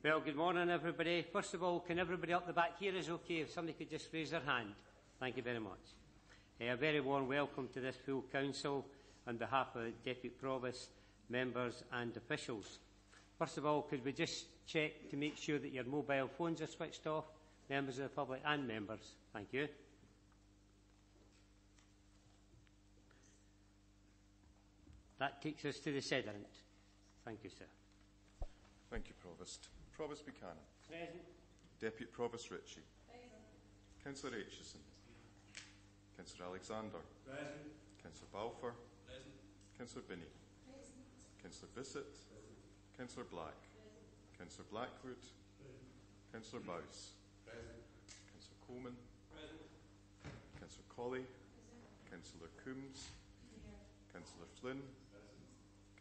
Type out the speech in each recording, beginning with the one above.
Well, good morning, everybody. First of all, can everybody up the back here is okay? If somebody could just raise their hand. Thank you very much. A very warm welcome to this full council on behalf of the Deputy Provost, members and officials. First of all, could we just check to make sure that your mobile phones are switched off, members of the public and members? Thank you. That takes us to the Sediment. Thank you, sir. Thank you, Provost. Provost Buchanan. Present. Deputy Provost Ritchie. Present. Councillor Aitchison. Councillor Alexander. Present. Councillor Balfour. Present. Councillor Binney. Present. Councillor Bissett. Present. Councillor Black. Present. Councillor Blackwood. Present. Councillor Mouse. Present. Councillor Coleman. Present. Councillor Colley. Present. Councillor Coombs. Here. Councillor Flynn. Present.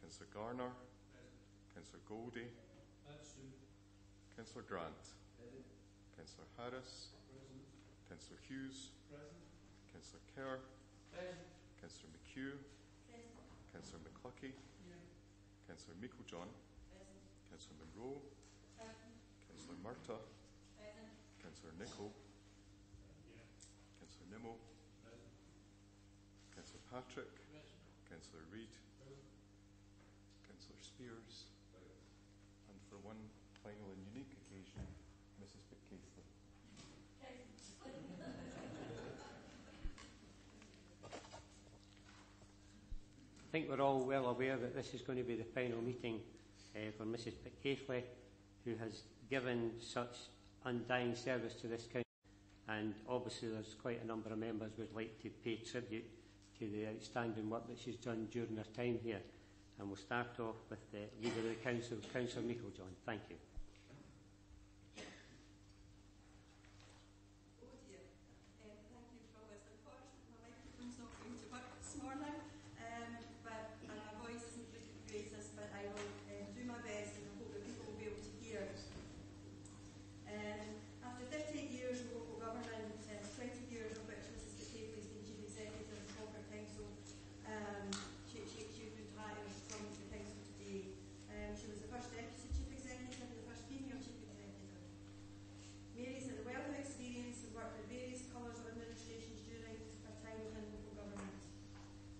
Councillor Garner. Present. Councillor Goldie. Present. Councillor Grant. Present. Councillor Harris. Present. Councillor Hughes. Present. Councillor Kerr. Present. Councillor McHugh. Present. Councillor McCluckie. Here. Councillor Meiklejohn. Present. Councillor Monroe. Present. Councillor Murtagh. Present. Councillor Nicholl. Here. Councillor Nimmo. Present. Councillor Patrick. Present. Councillor Reid. Present. Councillor Spears. And for one final and unique occasion, Mrs. Pitt-Casely. I think we're all well aware that this is going to be the final meeting for Mrs. Pitt-Casely, who has given such undying service to this country, and obviously there's quite a number of members who would like to pay tribute to the outstanding work that she's done during her time here. And we'll start off with the Leader of the Council, Councillor Meiklejohn. Thank you. Oh dear. Thank you, Provost. Unfortunately, my microphone's not going to work this morning, and my voice isn't the greatest, but I will do my best and I hope that people will be able to hear it. After 38 years of local government, 20 years of which Mrs. Pitt-Casely has been Chief Executive of Falkirk Council, she retires from the council today. She was the first Deputy Chief Executive and the first female Chief Executive. Mary's had a wealth of experience and worked with various colours of administrations during her time within local government.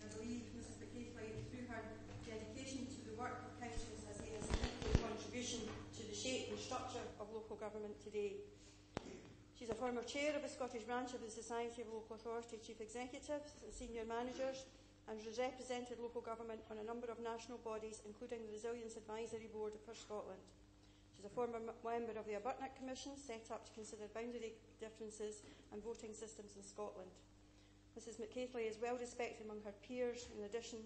I believe Mrs. Pitt-Casely, through her dedication to the work of councils, has made a significant contribution to the shape and structure of local government today. She's a former chair of the Scottish branch of the Society of Local Authority Chief Executives and Senior Managers, and has represented local government on a number of national bodies, including the Resilience Advisory Board for Scotland. She's a former member of the Abertnick Commission, set up to consider boundary differences and voting systems in Scotland. Mrs. Pitt-Casely is well respected among her peers. In addition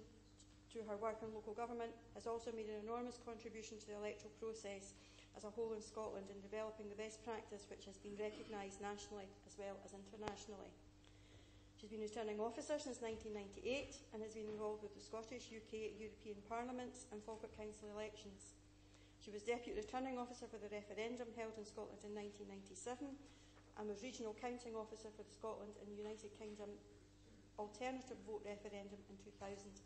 to her work in local government, has also made an enormous contribution to the electoral process as a whole in Scotland in developing the best practice which has been recognised nationally as well as internationally. She's been returning officer since 1998 and has been involved with the Scottish, UK, European Parliaments and Falkirk Council elections. She was Deputy Returning Officer for the referendum held in Scotland in 1997 and was Regional Counting Officer for the Scotland and United Kingdom Alternative Vote Referendum in 2011.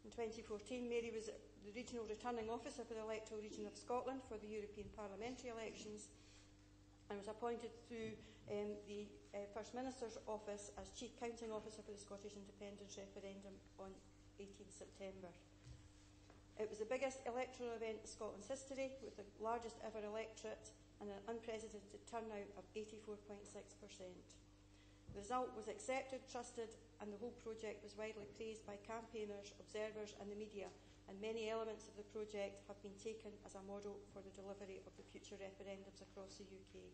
In 2014, Mary was the Regional Returning Officer for the electoral region of Scotland for the European Parliamentary elections and was appointed through the First Minister's Office as Chief Counting Officer for the Scottish Independence Referendum on 18 September. It was the biggest electoral event in Scotland's history, with the largest ever electorate and an unprecedented turnout of 84.6%. The result was accepted, trusted, and the whole project was widely praised by campaigners, observers and the media, and many elements of the project have been taken as a model for the delivery of the future referendums across the UK.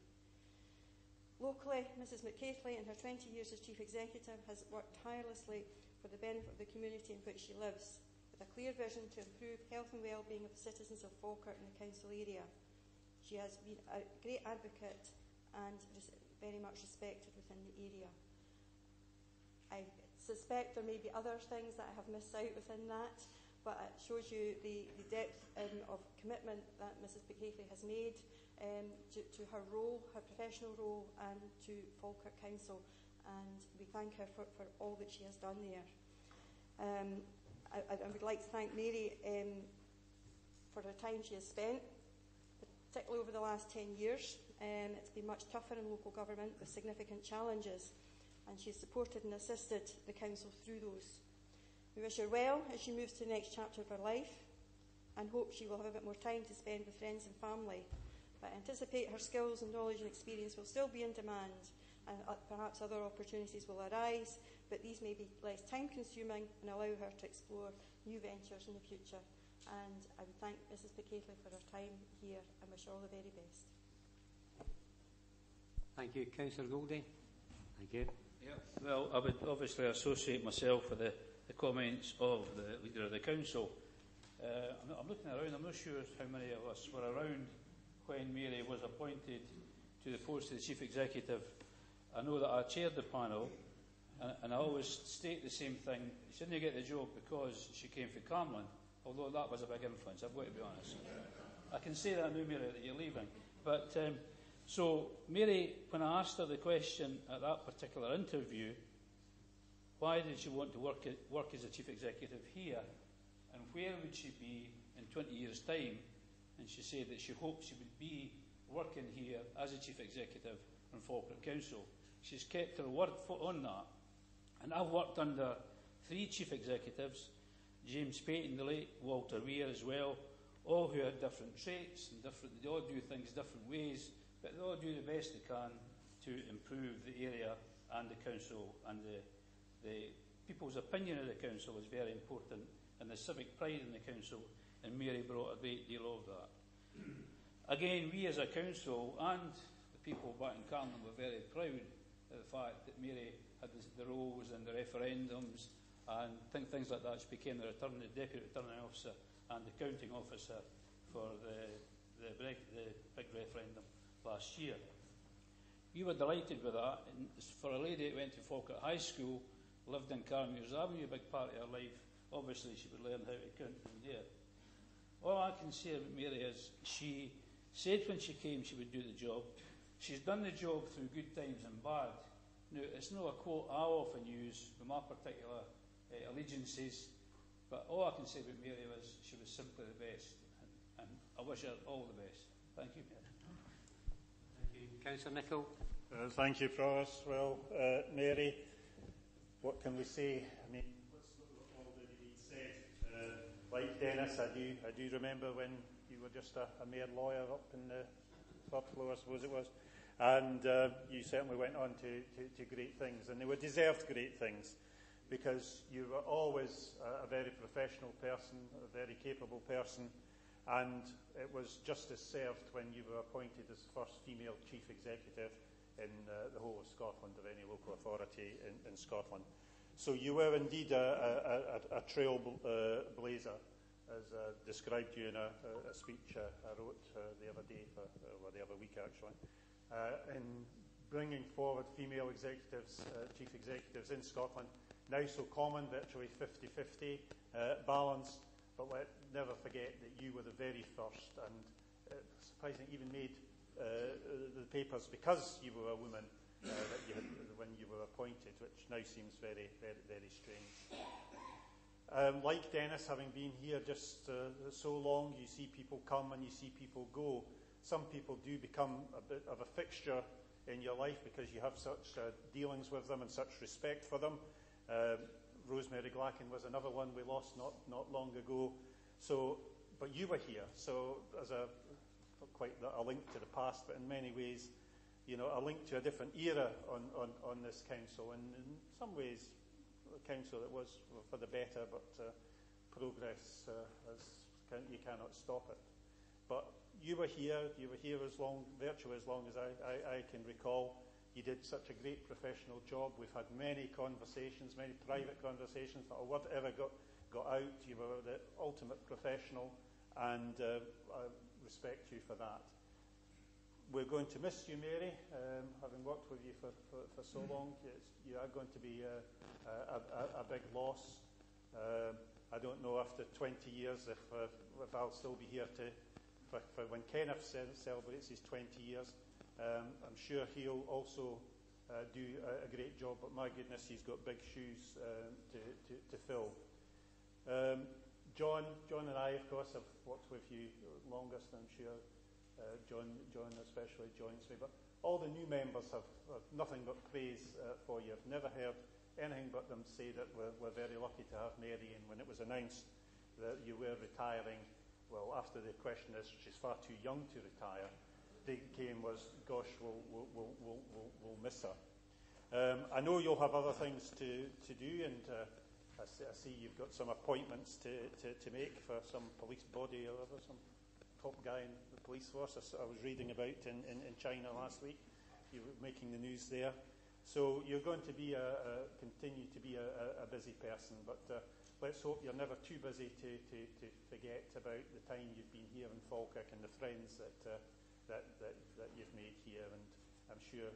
Locally, Mrs. Pitt-Casely, in her 20 years as Chief Executive, has worked tirelessly for the benefit of the community in which she lives, with a clear vision to improve health and well-being of the citizens of Falkirk and the council area. She has been a great advocate and very much respected within the area. I suspect there may be other things that I have missed out within that, but it shows you the depth of commitment that Mrs. Pitt-Casely has made to her role, her professional role, and to Falkirk Council, and we thank her for all that she has done there. I would like to thank Mary for the time she has spent particularly over the last 10 years. It's been much tougher in local government with significant challenges, and she's supported and assisted the council through those. We wish her well as she moves to the next chapter of her life, and hope she will have a bit more time to spend with friends and family. But I anticipate her skills and knowledge and experience will still be in demand, and perhaps other opportunities will arise, but these may be less time-consuming and allow her to explore new ventures in the future. And I would thank Mrs Piccathley for her time here and wish her all the very best. Thank you. Councillor Goldie. Thank you. Yeah. Well, I would obviously associate myself with the comments of the Leader of the Council. I'm looking around, I'm not sure how many of us were around when Mary was appointed to the post of the Chief Executive. I know that I chaired the panel, and I always state the same thing. She didn't get the job because she came from Carmlin, although that was a big influence, I've got to be honest. I can say that now, Mary, that you're leaving. But so, Mary, when I asked her the question at that particular interview, why did she want to work as a Chief Executive here, and where would she be in 20 years' time? And she said that she hoped she would be working here as a Chief Executive in Falkirk Council. She's kept her word on that. And I've worked under 3 Chief Executives, James Payton, the late, Walter Weir as well, all who had different traits and they all do things different ways, but they all do the best they can to improve the area and the council, and the people's opinion of the council is very important, and the civic pride in the council, and Mary brought a great deal of that. Again, we as a council and the people back in Carmlin were very proud of the fact that Mary had the roles and the referendums and things like that. She became the Deputy Returning Officer and the Counting Officer for the big referendum last year. We were delighted with that, and for a lady that went to Falkirk High School, lived in Carmuse Avenue a big part of her life, obviously she would learn how to count from there. All I can say about Mary is she said when she came she would do the job. She's done the job through good times and bad. Now, it's not a quote I often use with my particular allegiances, but all I can say about Mary was she was simply the best, and I wish her all the best. Thank you, Mary. Thank you. Councillor Nicholl. Thank you, Provost. Well, Mary, what can we say? I mean, what's already been said? Like Dennis, I do remember when you were just a mere lawyer up in the third floor, I suppose it was, and you certainly went on to great things, and they were deserved great things, because you were always a very professional person, a very capable person, and it was justice served when you were appointed as first female Chief Executive in the whole of Scotland, of any local authority in Scotland. So you were indeed a trailblazer, as described you in a speech I wrote the other day, or the other week actually, in bringing forward female executives, chief executives in Scotland, now so common, virtually 50-50 balance, but let's never forget that you were the very first, and surprisingly even made the papers because you were a woman that you had, when you were appointed, which now seems very, very, very strange. Like Dennis, having been here just so long, you see people come and you see people go. Some people do become a bit of a fixture in your life because you have such dealings with them and such respect for them. Rosemary Glacken was another one we lost not long ago. So, but you were here, so as not quite a link to the past, but in many ways, you know, a link to a different era on this council, and in some ways a council that was for the better, but progress, you cannot stop it. But you were here virtually as long as I can recall. You did such a great professional job. We've had many conversations, many private conversations, not a word ever got out. You were the ultimate professional, and I respect you for that. We're going to miss you, Mary, having worked with you for so long. You are going to be a big loss. I don't know after 20 years if I'll still be here for when Kenneth celebrates his 20 years. I'm sure he'll also do a great job, but my goodness, he's got big shoes to fill. John and I, of course, have worked with you longest, I'm sure. John especially joins me, but all the new members have nothing but praise for you. I've never heard anything but them say that we're very lucky to have Mary, and when it was announced that you were retiring, well, after the question is she's far too young to retire, the game was, gosh, we'll miss her. I know you'll have other things to do, and I see you've got some appointments to make for some police body or other, some top guy in the police force. I was reading about in China last week. You were making the news there. So you're going to be continue to be a busy person, but let's hope you're never too busy to forget about the time you've been here in Falkirk and the friends that you've made here, and I'm sure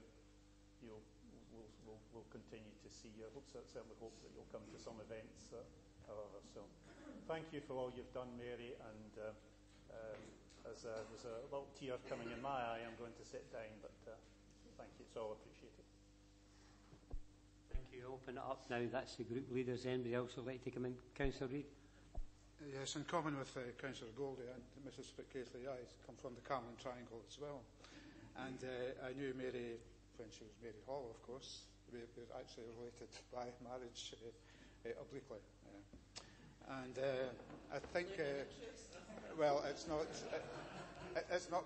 we'll continue to see you. I certainly hope that you'll come to some events, however. So thank you for all you've done, Mary, and as there's a little tear coming in my eye, I'm going to sit down, but thank you, it's all appreciated. Thank you. Open it up now. That's the group leaders. Anybody else would like to come in? Councillor Reid? Yes, in common with Councillor Goldie and Mrs Fitzgerald, I come from the Cameron Triangle as well. And I knew Mary when she was Mary Hall, of course. We're actually related by marriage obliquely. And I think, well, it's not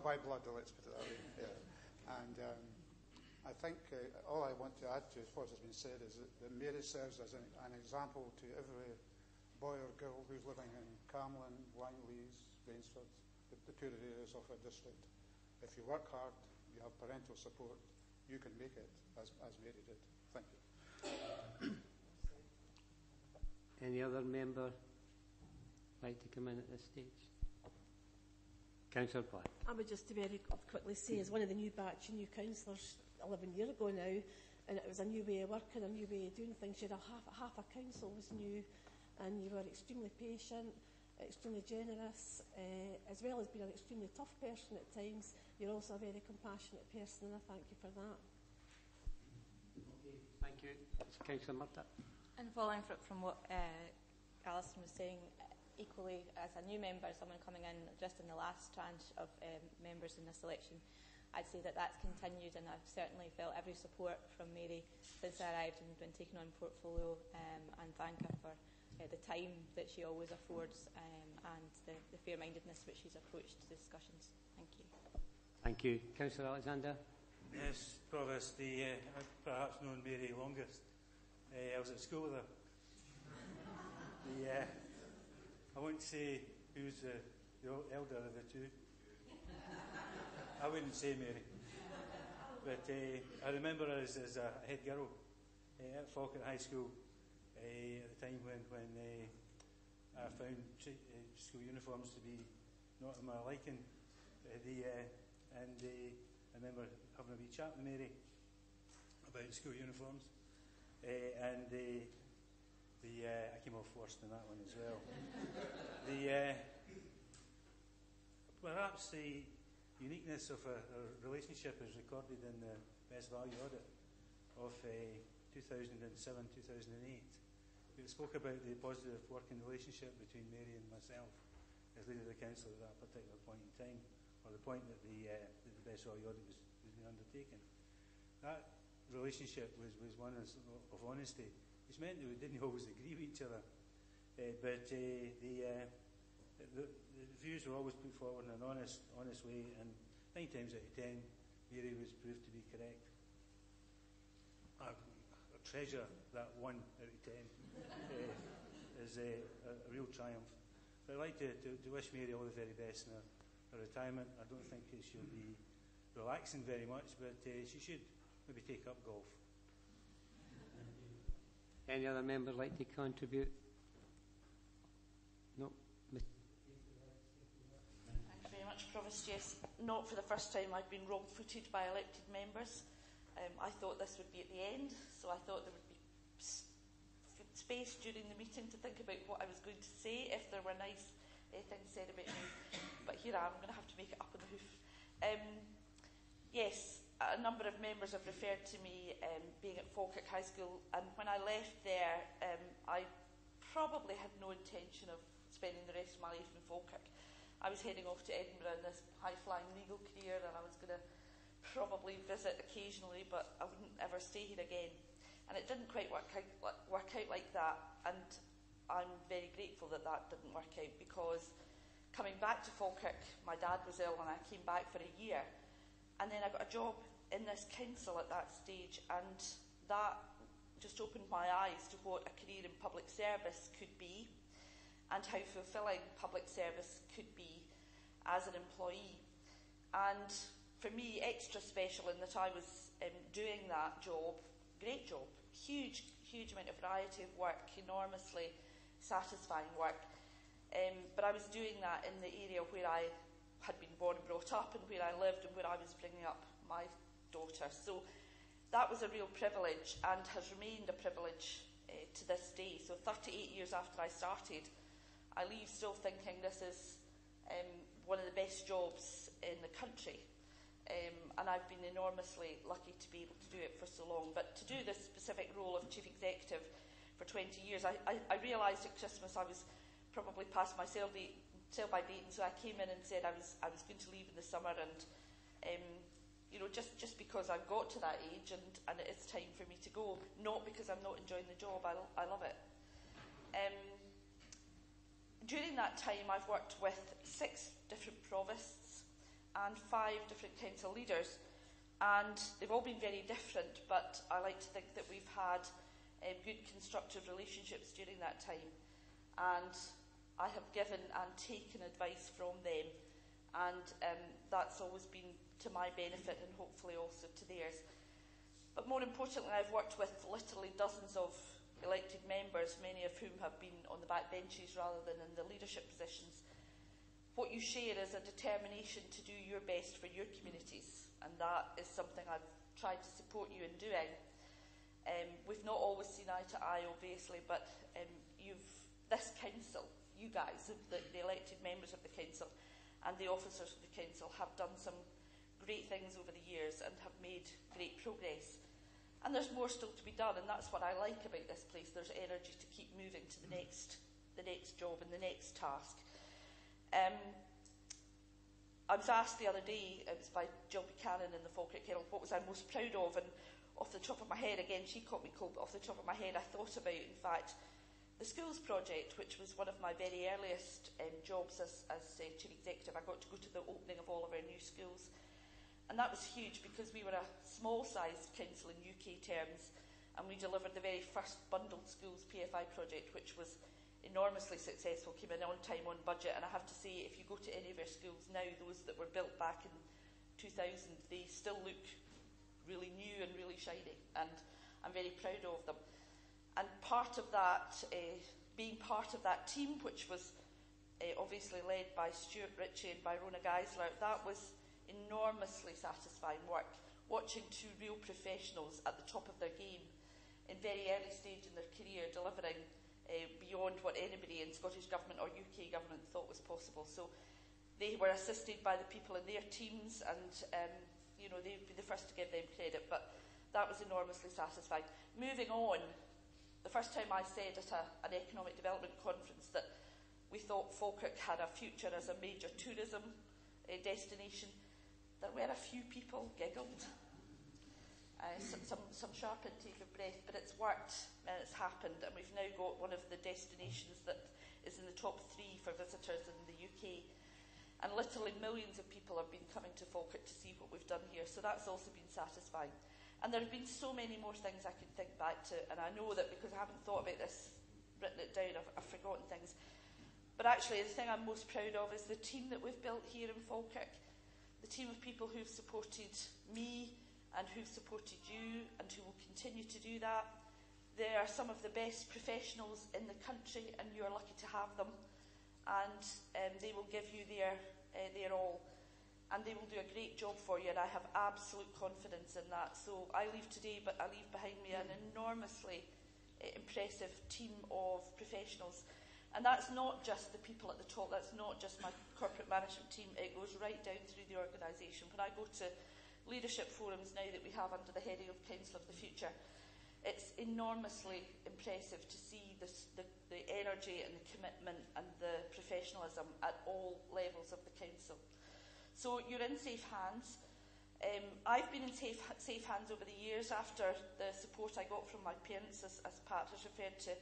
by blood, let's put it that way. Yeah. And I think all I want to add to what has been said is that Mary serves as an example to every boy or girl who's living in Camlin, Langley's, Rainsford, the two areas of our district. If you work hard, you have parental support, you can make it, as Mary did. Thank you. Any other member like to come in at this stage? Councillor Black. I would just very quickly say, as one of the new batch of new councillors 11 years ago now, and it was a new way of working, a new way of doing things. You had half a council was new, and you were extremely patient, extremely generous, as well as being an extremely tough person at times. You're also a very compassionate person, and I thank you for that. Okay, thank you. Councillor Murtagh. And following from what Alison was saying, equally as a new member, someone coming in just in the last tranche of members in this election, I'd say that that's continued, and I've certainly felt every support from Mary since I arrived and been taken on portfolio, and thank her for the time that she always affords, and the fair-mindedness which she's approached discussions. Thank you. Thank you. Councillor Alexander. Yes, Provost, I've perhaps known Mary longest. I was at school with her. I won't say who's the elder of the two. I wouldn't say Mary. But I remember her as a head girl at Falkirk High School at the time when I found school uniforms to be not in my liking. I remember having a wee chat with Mary about school uniforms. I came off worse than that one as well. Perhaps the uniqueness of a relationship is recorded in the Best Value Audit of 2007-2008. We spoke about the positive working relationship between Mary and myself as leader of the council at that particular point in time, or the point that the Best Value Audit was being undertaken. That relationship was one of honesty, which meant that we didn't always agree with each other, but the views were always put forward in an honest way, and 9 times out of 10, Mary was proved to be correct. I treasure that 1 out of 10 as a real triumph. So I'd like to wish Mary all the very best in her retirement. I don't think she'll be relaxing very much, but she should maybe take up golf. Any other member like to contribute? No. Thank you very much, Provost. Yes, not for the first time I've been wrong-footed by elected members. I thought this would be at the end, so I thought there would be space during the meeting to think about what I was going to say if there were nice things said about me. But here I am, I'm going to have to make it up on the hoof. Yes, a number of members have referred to me being at Falkirk High School, and when I left there, I probably had no intention of spending the rest of my life in Falkirk. I was heading off to Edinburgh in this high-flying legal career, and I was going to probably visit occasionally, but I wouldn't ever stay here again. And it didn't quite work out like that, and I'm very grateful that that didn't work out, because coming back to Falkirk, my dad was ill and I came back for a year, and then I got a job in this council at that stage, and that just opened my eyes to what a career in public service could be and how fulfilling public service could be as an employee. And for me, extra special in that I was doing that job, great job, huge amount of variety of work, enormously satisfying work. But I was doing that in the area where I had been born and brought up, and where I lived, and where I was bringing up my daughter. So that was a real privilege, and has remained a privilege to this day. So 38 years after I started, I leave still thinking this is one of the best jobs in the country. And I've been enormously lucky to be able to do it for so long. But to do this specific role of Chief Executive for 20 years, I realised at Christmas I was probably past my sell-by date, and so I came in and said I was going to leave in the summer, and just because I've got to that age, and it is time for me to go, not because I'm not enjoying the job. I love it. During that time, I've worked with 6 different provosts and 5 different council leaders, and they've all been very different, but I like to think that we've had good constructive relationships during that time, and I have given and taken advice from them, and that's always been to my benefit and hopefully also to theirs. But more importantly, I've worked with literally dozens of elected members, many of whom have been on the back benches rather than in the leadership positions. What you share is a determination to do your best for your communities, and that is something I've tried to support you in doing. We've not always seen eye to eye, obviously, but this council, you guys, the elected members of the council and the officers of the council, have done some great things over the years and have made great progress. And there's more still to be done, and that's what I like about this place. There's energy to keep moving to the next job and the next task. I was asked the other day, it was by Jill Buchanan in the Falkirk Herald, what was I most proud of, and off the top of my head, again, she caught me cold, but off the top of my head I thought about, in fact, the schools project, which was one of my very earliest jobs as Chief Executive. I got to go to the opening of all of our new schools, and that was huge because we were a small-sized council in UK terms, and we delivered the very first bundled schools PFI project, which was enormously successful, came in on time, on budget, and I have to say, if you go to any of our schools now, those that were built back in 2000, they still look really new and really shiny, and I'm very proud of them. And part of that, being part of that team, which was obviously led by Stuart Ritchie and by Rona Geisler, that was enormously satisfying work, watching 2 real professionals at the top of their game in very early stage in their career, delivering beyond what anybody in Scottish Government or UK Government thought was possible. So they were assisted by the people in their teams, and they'd be the first to give them credit, but that was enormously satisfying. Moving on, the first time I said at an economic development conference that we thought Falkirk had a future as a major tourism destination, there were a few people giggled. Some sharp intake of breath, but it's worked and it's happened, and we've now got one of the destinations that is in the top 3 for visitors in the UK. And literally millions of people have been coming to Falkirk to see what we've done here, so that's also been satisfying. And there have been so many more things I could think back to, and I know that because I haven't thought about this, written it down, I've forgotten things. But actually, the thing I'm most proud of is the team that we've built here in Falkirk, the team of people who've supported me and who've supported you and who will continue to do that. They are some of the best professionals in the country, and you are lucky to have them. And they will give you their all, and they will do a great job for you, and I have absolute confidence in that. So I leave today, but I leave behind me an enormously impressive team of professionals. And that's not just the people at the top, that's not just my corporate management team, it goes right down through the organisation. When I go to leadership forums now that we have under the heading of Council of the Future, It's enormously impressive to see the energy and the commitment and the professionalism at all levels of the council. So you're in safe hands. I've been in safe hands over the years after the support I got from my parents, as Pat has referred to,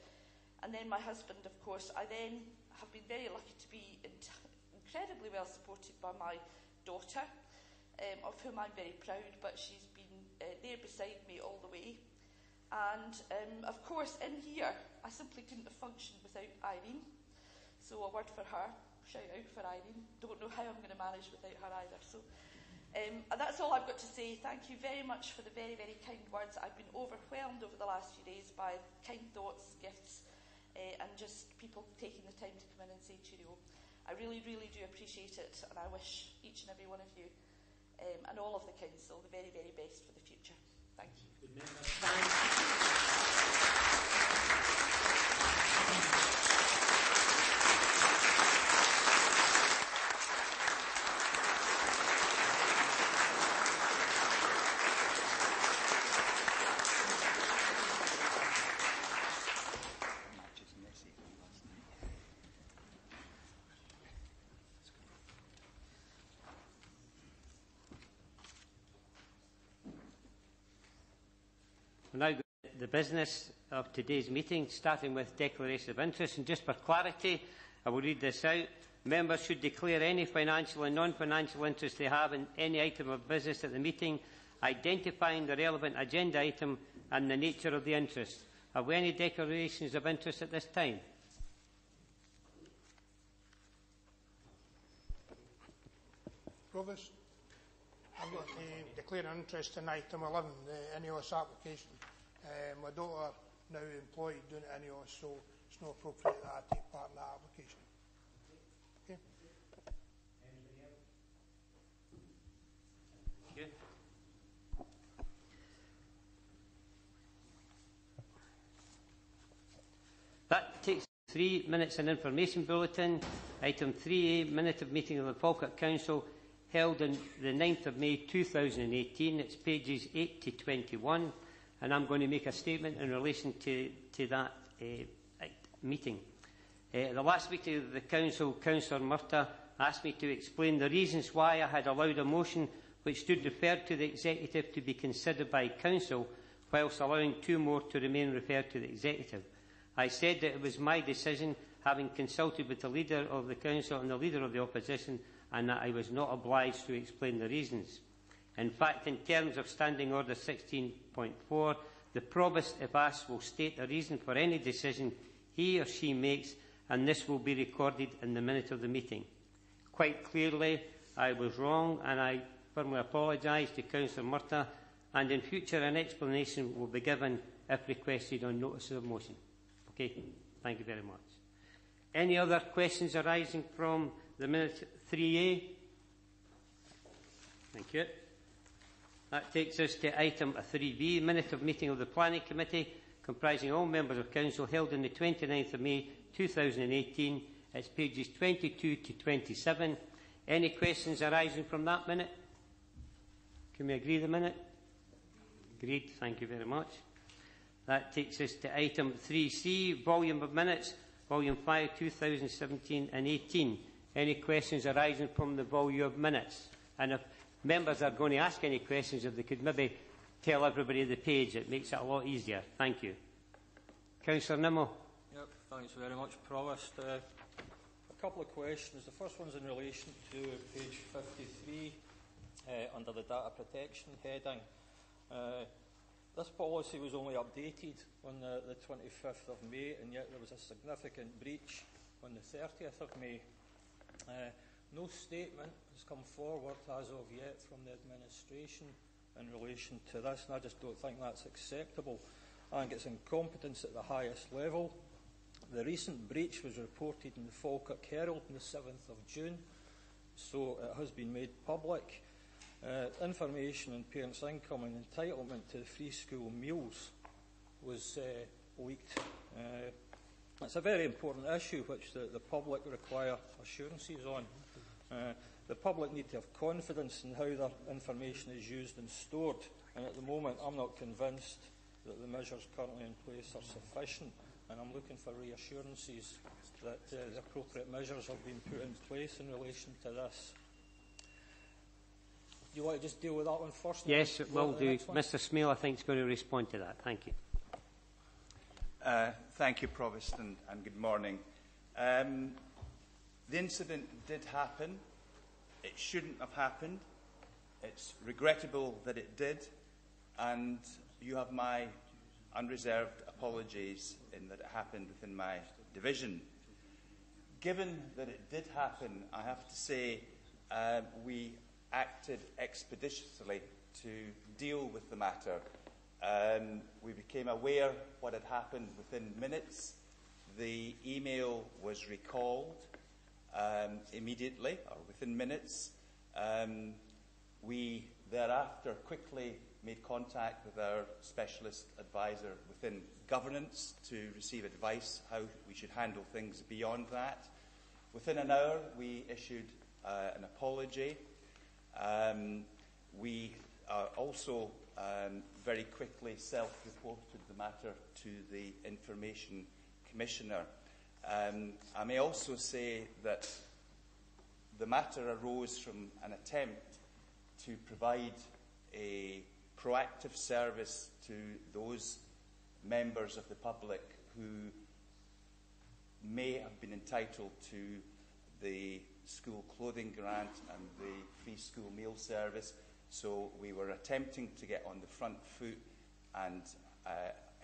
and then my husband, of course. I then have been very lucky to be incredibly well supported by my daughter, of whom I'm very proud, but she's been there beside me all the way. And of course, in here, I simply couldn't have functioned without Irene. So a word for her, shout out for Irene. Don't know how I'm going to manage without her either. So that's all I've got to say. Thank you very much for the very, very kind words. I've been overwhelmed over the last few days by kind thoughts, gifts, and just people taking the time to come in and say cheerio. I really, really do appreciate it, and I wish each and every one of you and all of the council the very, very best for the future. Thank you. Now the business of today's meeting, starting with declaration of interest. And just for clarity, I will read this out. Members should declare any financial and non-financial interest they have in any item of business at the meeting, identifying the relevant agenda item and the nature of the interest. Have we any declarations of interest at this time? Provost, I've got to declare an interest in item 11, the INEOS application. My daughter now employed doing INEOS, so it's not appropriate that I take part in that application. Okay. Anybody else? Okay. That takes 3 minutes in information bulletin. Item 3A, minute of meeting of the Falkirk Council held on the 9th of May 2018. It's pages 8 to 21. And I'm going to make a statement in relation to that meeting. The last meeting of the Council, Councillor Murtagh asked me to explain the reasons why I had allowed a motion which stood referred to the Executive to be considered by Council, whilst allowing 2 more to remain referred to the Executive. I said that it was my decision, having consulted with the Leader of the Council and the Leader of the Opposition, and that I was not obliged to explain the reasons. In fact, in terms of Standing Order 16.4, the Provost, if asked, will state the reason for any decision he or she makes, and this will be recorded in the minute of the meeting. Quite clearly, I was wrong, and I firmly apologise to Councillor Murtagh, and in future an explanation will be given if requested on notice of motion. Okay, thank you very much. Any other questions arising from the minute 3A? Thank you. That takes us to item 3B, minute of meeting of the Planning Committee, comprising all members of Council, held on the 29th of May 2018. It's pages 22 to 27. Any questions arising from that minute? Can we agree the minute? Agreed. Thank you very much. That takes us to item 3C, volume of minutes, volume 5, 2017 and 18. Any questions arising from the volume of minutes? And if members are going to ask any questions, if they could maybe tell everybody the page, it makes it a lot easier. Thank you. Councillor Nimmo. Yep, thanks very much, Provost. A couple of questions. The first one's in relation to page 53 under the data protection heading. This policy was only updated on the 25th of May, and yet there was a significant breach on the 30th of May. No statement has come forward as of yet from the administration in relation to this, and I just don't think that's acceptable. I think it's incompetence at the highest level. The recent breach was reported in the Falkirk Herald on the 7th of June, so it has been made public. Information on parents' income and entitlement to free school meals was leaked. It's a very important issue which the public require assurances on. The public need to have confidence in how their information is used and stored, and at the moment I'm not convinced that the measures currently in place are sufficient, and I'm looking for reassurances that the appropriate measures have been put in place in relation to this. Do you want to just deal with that one first? Yes, it will do. Mr Smale, I think, is going to respond to that. Thank you. Thank you, Provost, and good morning. The incident did happen. It shouldn't have happened. It's regrettable that it did, and you have my unreserved apologies in that it happened within my division. Given that it did happen, I have to say we acted expeditiously to deal with the matter. We became aware what had happened within minutes. The email was recalled immediately, or within minutes. We thereafter quickly made contact with our specialist advisor within governance to receive advice how we should handle things beyond that. Within an hour, we issued an apology. We also very quickly self-reported the matter to the Information Commissioner. I may also say that the matter arose from an attempt to provide a proactive service to those members of the public who may have been entitled to the school clothing grant and the free school meal service. So we were attempting to get on the front foot and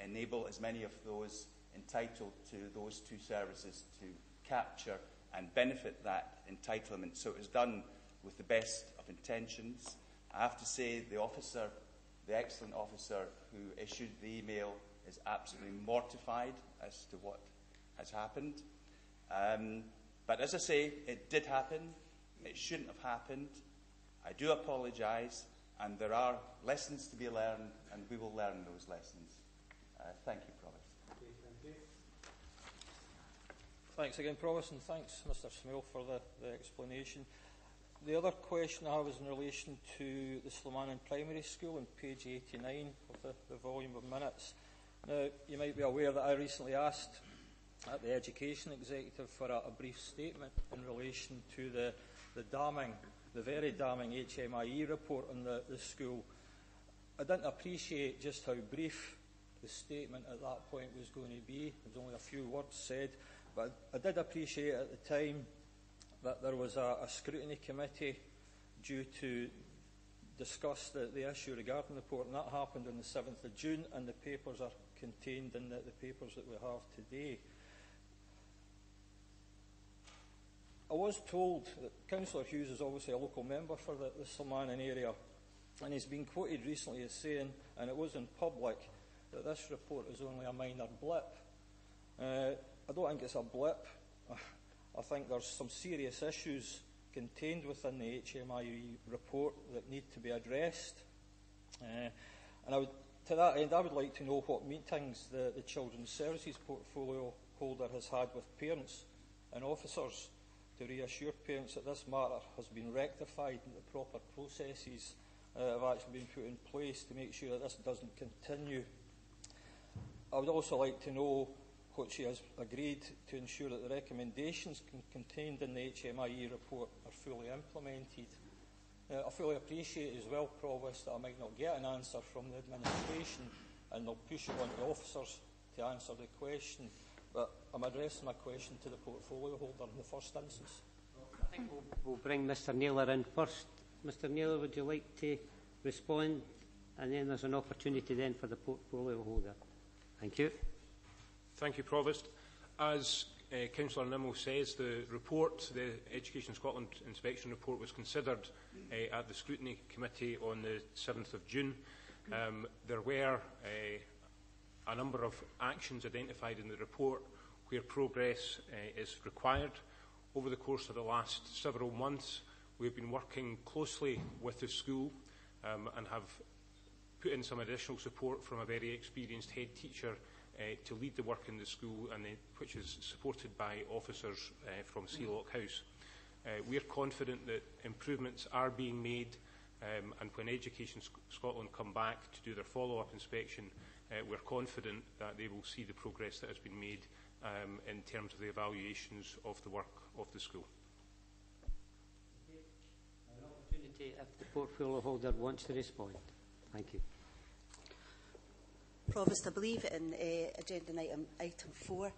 enable as many of those entitled to those two services to capture and benefit that entitlement. So it was done with the best of intentions. I have to say the officer, the excellent officer who issued the email, is absolutely mortified as to what has happened. But as I say, it did happen. It shouldn't have happened. I do apologise, and there are lessons to be learned, and we will learn those lessons. Thank you, Provost. Okay, thank you. Thanks again, Provost, and thanks, Mr Smale, for the explanation. The other question I have is in relation to the Slomanan Primary School on page 89 of the volume of minutes. Now, you might be aware that I recently asked at the Education Executive for a brief statement in relation to the very damning HMIE report on the school. I didn't appreciate just how brief the statement at that point was going to be. There was only a few words said, but I did appreciate at the time that there was a scrutiny committee due to discuss the issue regarding the report, and that happened on the 7th of June, and the papers are contained in the papers that we have today. I was told that Councillor Hughes is obviously a local member for the Slomanan area, and he's been quoted recently as saying, and it was in public, that this report is only a minor blip. I don't think it's a blip. I think there's some serious issues contained within the HMIE report that need to be addressed. And to that end, I would like to know what meetings the Children's Services Portfolio holder has had with parents and officers to reassure parents that this matter has been rectified and the proper processes have actually been put in place to make sure that this doesn't continue. I would also like to know what she has agreed to ensure that the recommendations contained in the HMIE report are fully implemented. I fully appreciate as well, Provost, that I might not get an answer from the administration and they'll push it on to officers to answer the question, but I'm addressing my question to the portfolio holder in the first instance. I think we'll bring Mr Naylor in first. Mr Naylor, would you like to respond? And then there's an opportunity then for the portfolio holder. Thank you. Thank you, Provost. As Councillor Nimmo says, the report, the Education Scotland inspection report, was considered at the Scrutiny Committee on the 7th of June. There were a number of actions identified in the report where progress is required. Over the course of the last several months, we've been working closely with the school and have put in some additional support from a very experienced head teacher to lead the work in the school, and which is supported by officers from Sealock House. We are confident that improvements are being made and when Education Scotland come back to do their follow-up inspection, we're confident that they will see the progress that has been made in terms of the evaluations of the work of the school. An opportunity if the portfolio holder wants to respond. Thank you. Provost, I believe in agenda item 4,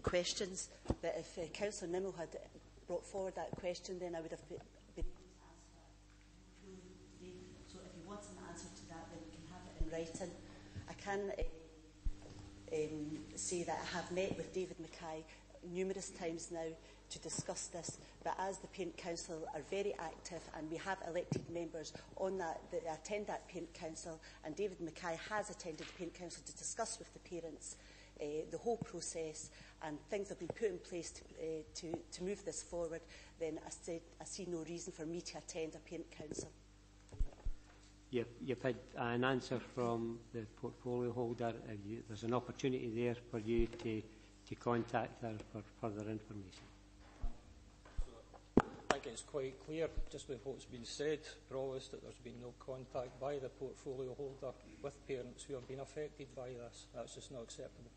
questions, that if Councillor Nimmo had brought forward that question, then I would have been so if he wants an answer to that, then we can have it in writing. I can say that I have met with David Mackay numerous times now to discuss this, but as the Parent Council are very active and we have elected members on that attend that Parent Council, and David Mackay has attended the Parent Council to discuss with the parents the whole process, and things have been put in place to move this forward, then I see no reason for me to attend a Parent Council. You've had an answer from the portfolio holder. There's an opportunity there for you to contact her for further information. I think it's quite clear, just with what's been said, Provost, that there's been no contact by the portfolio holder with parents who have been affected by this. That's just not acceptable.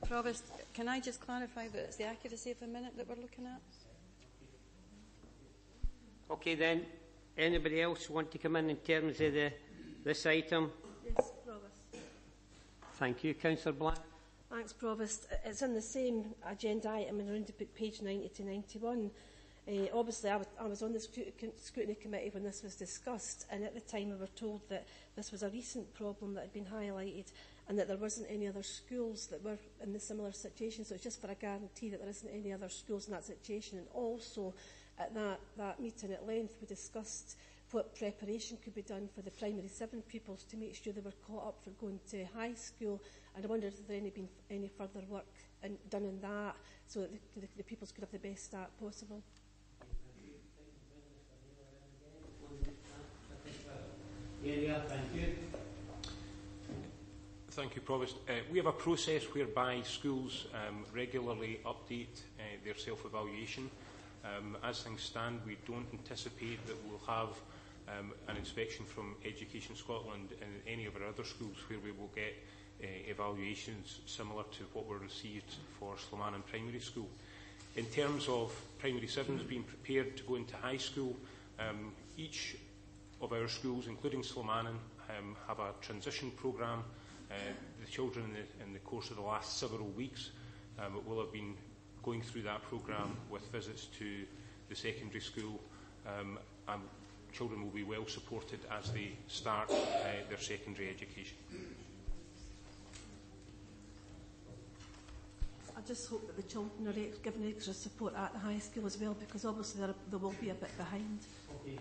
Provost, can I just clarify that it's the accuracy of the minute that we're looking at? Okay then, anybody else want to come in terms of this item? Yes, Provost. Thank you. Councillor Black. Thanks, Provost. It's in the same agenda item around about page 90 to 91. Obviously, I was on the scrutiny committee when this was discussed, and at the time we were told that this was a recent problem that had been highlighted and that there wasn't any other schools that were in the similar situation. So it's just for a guarantee that there isn't any other schools in that situation. And also, at that meeting at length, we discussed what preparation could be done for the primary 7 pupils to make sure they were caught up for going to high school. And I wondered if there had been any further work done in that so that the pupils could have the best start possible. Thank you. Thank you, Provost. We have a process whereby schools regularly update their self-evaluation. As things stand, we don't anticipate that we'll have an inspection from Education Scotland in any of our other schools where we will get evaluations similar to what were received for Slomanan Primary School. In terms of Primary 7s being prepared to go into high school, each of our schools, including Slomanan, have a transition programme. The children in the course of the last several weeks will have been going through that programme with visits to the secondary school, and children will be well supported as they start their secondary education. I just hope that the children are given extra support at the high school as well, because obviously they will be a bit behind. Okay,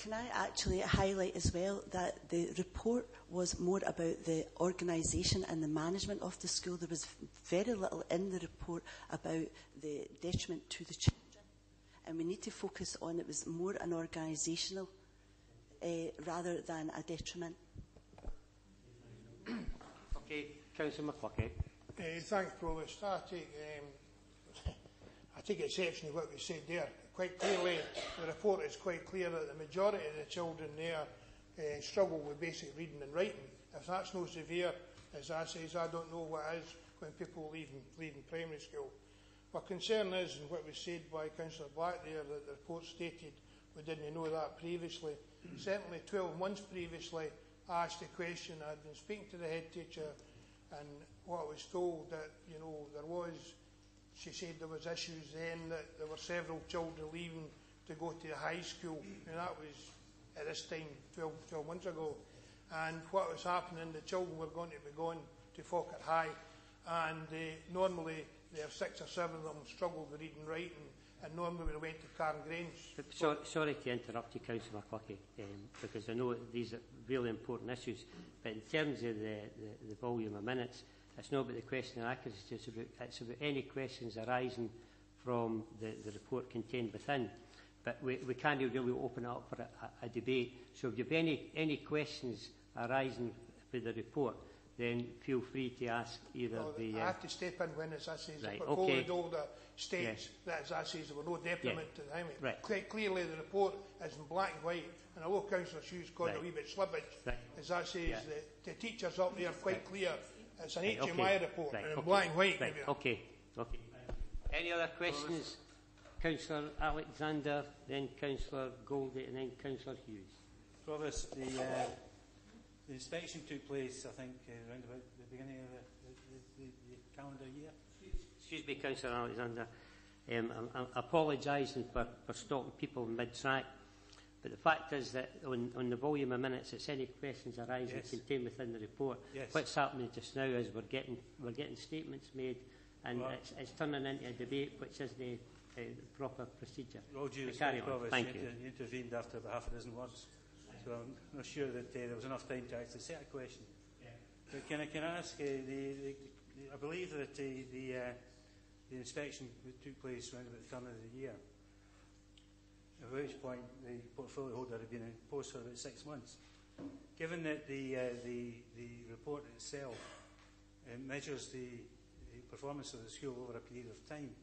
Can I actually highlight as well that the report was more about the organisation and the management of the school. There was very little in the report about the detriment to the children, and we need to focus on it was more an organisational rather than a detriment. Okay, Councillor McCluskey. Thanks, Provost. I take exception to what we said there. Quite clearly, the report is quite clear that the majority of the children there struggle with basic reading and writing. If that's no severe, as I says, I don't know what is when people leaving primary school. My concern is, and what was said by Councillor Black there, that the report stated we didn't know that previously. Certainly 12 months previously, I asked a question. I had been speaking to the head teacher, and what I was told that, there was, she said there was issues then, that there were several children leaving to go to high school, and that was at this time 12 months ago. And what was happening, the children were going to be going to Falkirk High, and normally there are 6 or 7 of them struggled with reading and writing, and normally we went to Cairn Grange. Sorry to interrupt you, Councillor McCluskey, because I know these are really important issues, but in terms of the volume of minutes, it's not about the question of accuracy, it's about any questions arising from the report contained within. But we can't really open it up for a debate. So if you have any questions arising with the report, then feel free to ask either I have to step in when it's as right, the portfolio okay. holder states that it's as there were no detriment to the highway. Right. Clearly the report is in black and white, and although Councillor Hughes got a wee bit slippage, as that says, the teachers up there are quite clear. It's an HMI report, and in black and white. Right. Okay. Any other questions? Councillor Alexander, then Councillor Goldie, and then Councillor Hughes. Provost, the inspection took place, I think, around about the beginning of the calendar year. Excuse me, Councillor Alexander. I'm apologising for stopping people mid-track, but the fact is that on the volume of minutes, it's any questions arising contained within the report. What's happening just now is we're getting statements made, and it's turning into a debate, which is the proper procedure. All due respect, Provost, you intervened after about half a dozen words, so I'm not sure that there was enough time to actually set a question. But can I ask, I believe that the inspection took place around about the turn of the year, at which point the portfolio holder had been in post for about 6 months. Given that the report itself measures the performance of the school over a period of time,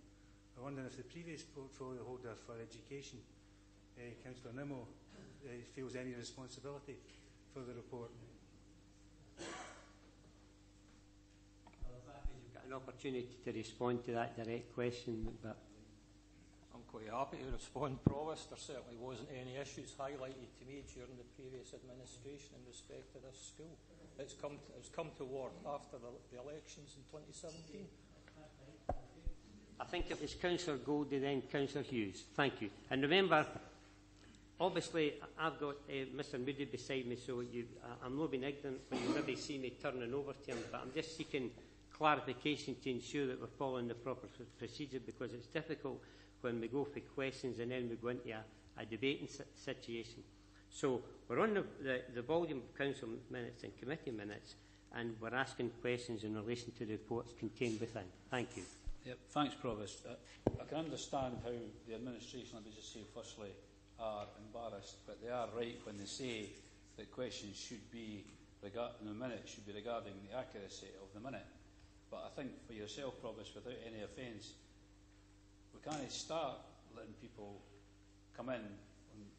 I wonder if the previous portfolio holder for education, Councillor Nimmo, feels any responsibility for the report. You've got an opportunity to respond to that direct question, but I'm quite happy to respond, Provost. There certainly wasn't any issues highlighted to me during the previous administration in respect to this school. It's come to ward after the elections in 2017. I think it was Councillor Goldie, then Councillor Hughes. Thank you. And remember, obviously, I've got Mr Moody beside me, so I'm not being ignorant when you maybe see me turning over to him, but I'm just seeking clarification to ensure that we're following the proper procedure, because it's difficult when we go for questions and then we go into a debating situation. So we're on the volume of council minutes and committee minutes, and we're asking questions in relation to the reports contained within. Thank you. Yep, thanks, Provost. I can understand how the administration, let me just say firstly, are embarrassed, but they are right when they say that questions should be in the minute should be regarding the accuracy of the minute. But I think for yourself, Provost, without any offence, we can't start letting people come in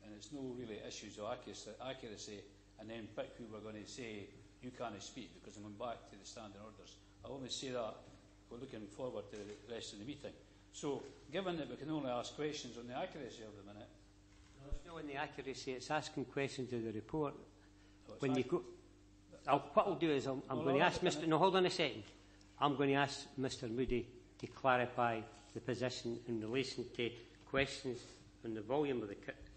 and it's no really issues of accuracy, and then pick who we're going to say you can't speak because I'm going back to the standing orders. I only say that we're looking forward to the rest of the meeting. So, given that we can only ask questions on the accuracy of the minute... No, it's not on the accuracy, it's asking questions of the report. When you go... what I'll do is I'm going to ask Mr... No, hold on a second. I'm going to ask Mr Moody to clarify the position in relation to questions on the volume of the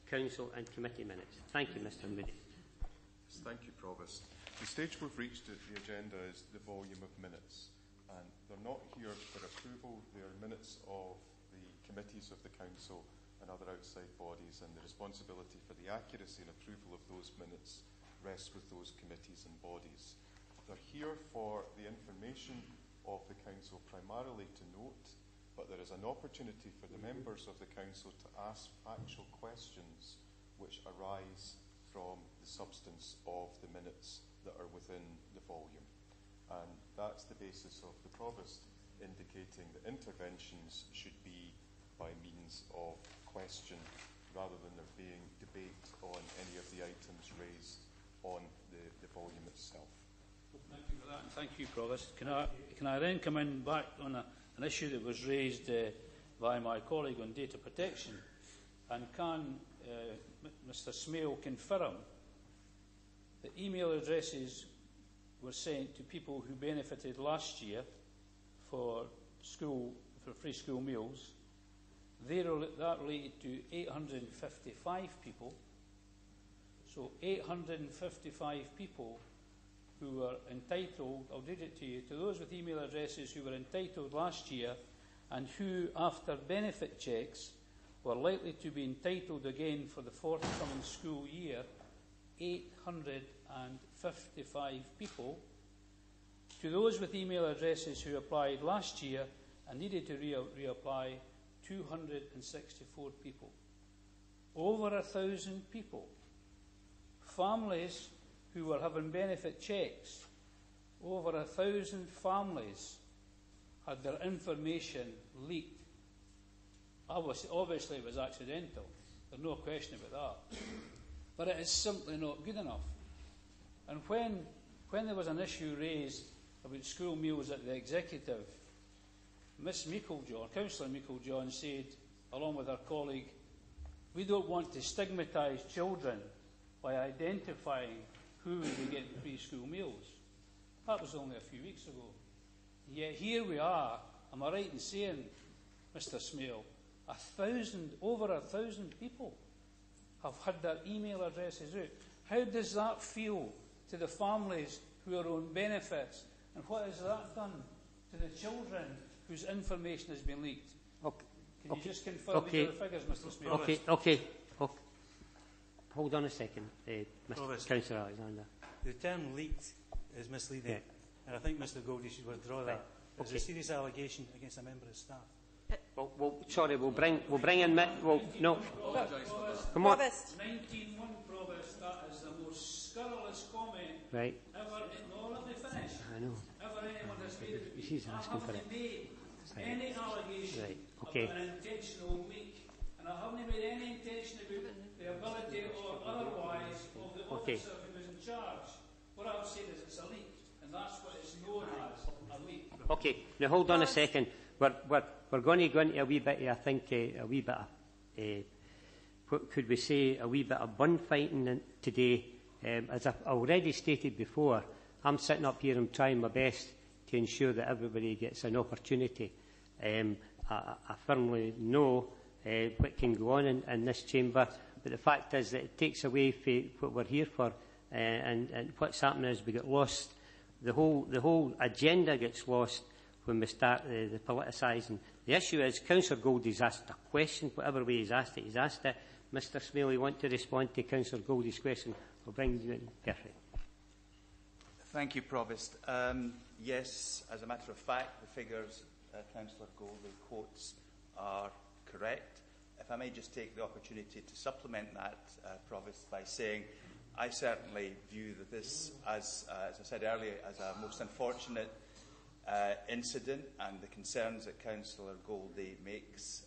Council and committee minutes. Thank you, Mr Moody. Thank you, Provost. The stage we've reached at the agenda is the volume of minutes. And they're not here for approval. They are minutes of the committees of the Council and other outside bodies, and the responsibility for the accuracy and approval of those minutes rests with those committees and bodies. They're here for the information of the Council primarily to note, but there is an opportunity for the members of the Council to ask factual questions which arise from the substance of the minutes that are within the volume. And that's the basis of the Provost indicating that interventions should be by means of question rather than there being debate on any of the items raised on the volume itself. Thank you for that, and thank you, Provost. Can I then come in back on an issue that was raised by my colleague on data protection, and can Mr Smale confirm that email addresses were sent to people who benefited last year for free school meals? That related to 855 people. So 855 people who were entitled, I'll read it to you, to those with email addresses who were entitled last year and who, after benefit checks, were likely to be entitled again for the forthcoming school year. 855 people. To those with email addresses who applied last year and needed to reapply, 264 people. Over 1,000 people. Families who were having benefit checks, over 1,000 families had their information leaked. Obviously it was accidental. There's no question about that. But it is simply not good enough. And when there was an issue raised about school meals at the executive, Miss Meiklejohn, Councillor Meiklejohn, said, along with her colleague, we don't want to stigmatise children by identifying who will be getting free school meals. That was only a few weeks ago. Yet here we are, am I right in saying, Mr Smale, over 1,000 people have had their email addresses out. How does that feel to the families who are on benefits? And what has that done to the children whose information has been leaked? Okay. Can you just confirm these are the figures, Mr Smale? Okay. Hold on a second, Mr. Councillor Alexander. The term leaked is misleading. Yeah. And I think Mr Goldie should withdraw that. It's a serious allegation against a member of staff. Sorry, we'll bring in... no. Come on. 19.1 Provost, that is the most scurrilous comment right. ever... No, let me finish. I know. Ever anyone has made it. She's asking for it. Any allegation of an intentional leak, and I haven't made any intention about the ability or otherwise of the officer who was in charge. What I've said is it's a leak, and that's what is known as a leak. Okay, now hold on a second. We're going to go into a wee bit of, I think, a wee bit of, what could we say, a wee bit of bun fighting today. As I've already stated before, I'm sitting up here and trying my best to ensure that everybody gets an opportunity. I firmly know what can go on in this chamber, but the fact is that it takes away from what we're here for, and what's happening is we get lost. The whole agenda gets lost when we start the politicising. The issue is Councillor Goldie's asked a question, whatever way he's asked it, Mr Smale, you want to respond to Councillor Goldie's question? We'll bring you in. Perfect. Thank you, Provost. Yes, as a matter of fact, the figures Councillor Goldie quotes are correct. If I may just take the opportunity to supplement that, Provost, by saying I certainly view that this, as I said earlier, as a most unfortunate incident, and the concerns that Councillor Goldie makes,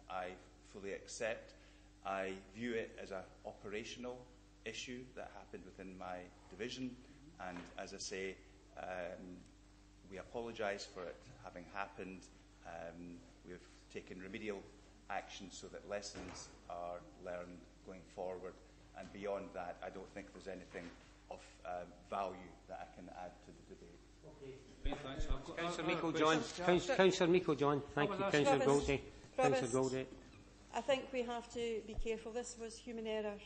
I fully accept. I view it as an operational issue that happened within my division, and as I say, we apologise for it having happened. We've taken remedial action so that lessons are learned going forward, and beyond that, I don't think there's anything of value that I can add to the debate. Councillor Meiklejohn, thank you. Councillor Goldie. Councillor Goldie. I think we have to be careful. This was human error,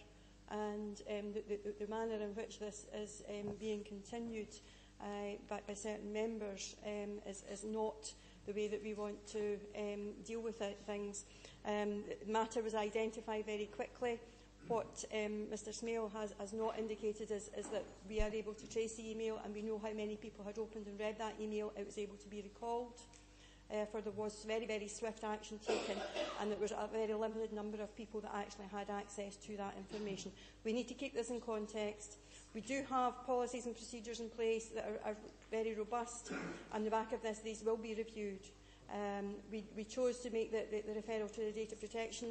and the manner in which this is being continued by certain members is not the way that we want to deal with things. The matter was identified very quickly. What Mr Smale has not indicated is that we are able to trace the email, and we know how many people had opened and read that email. It was able to be recalled, for there was very, very swift action taken, and there was a very limited number of people that actually had access to that information. We need to keep this in context. We do have policies and procedures in place that are very robust. On the back of this, these will be reviewed. We chose to make the referral to the data protection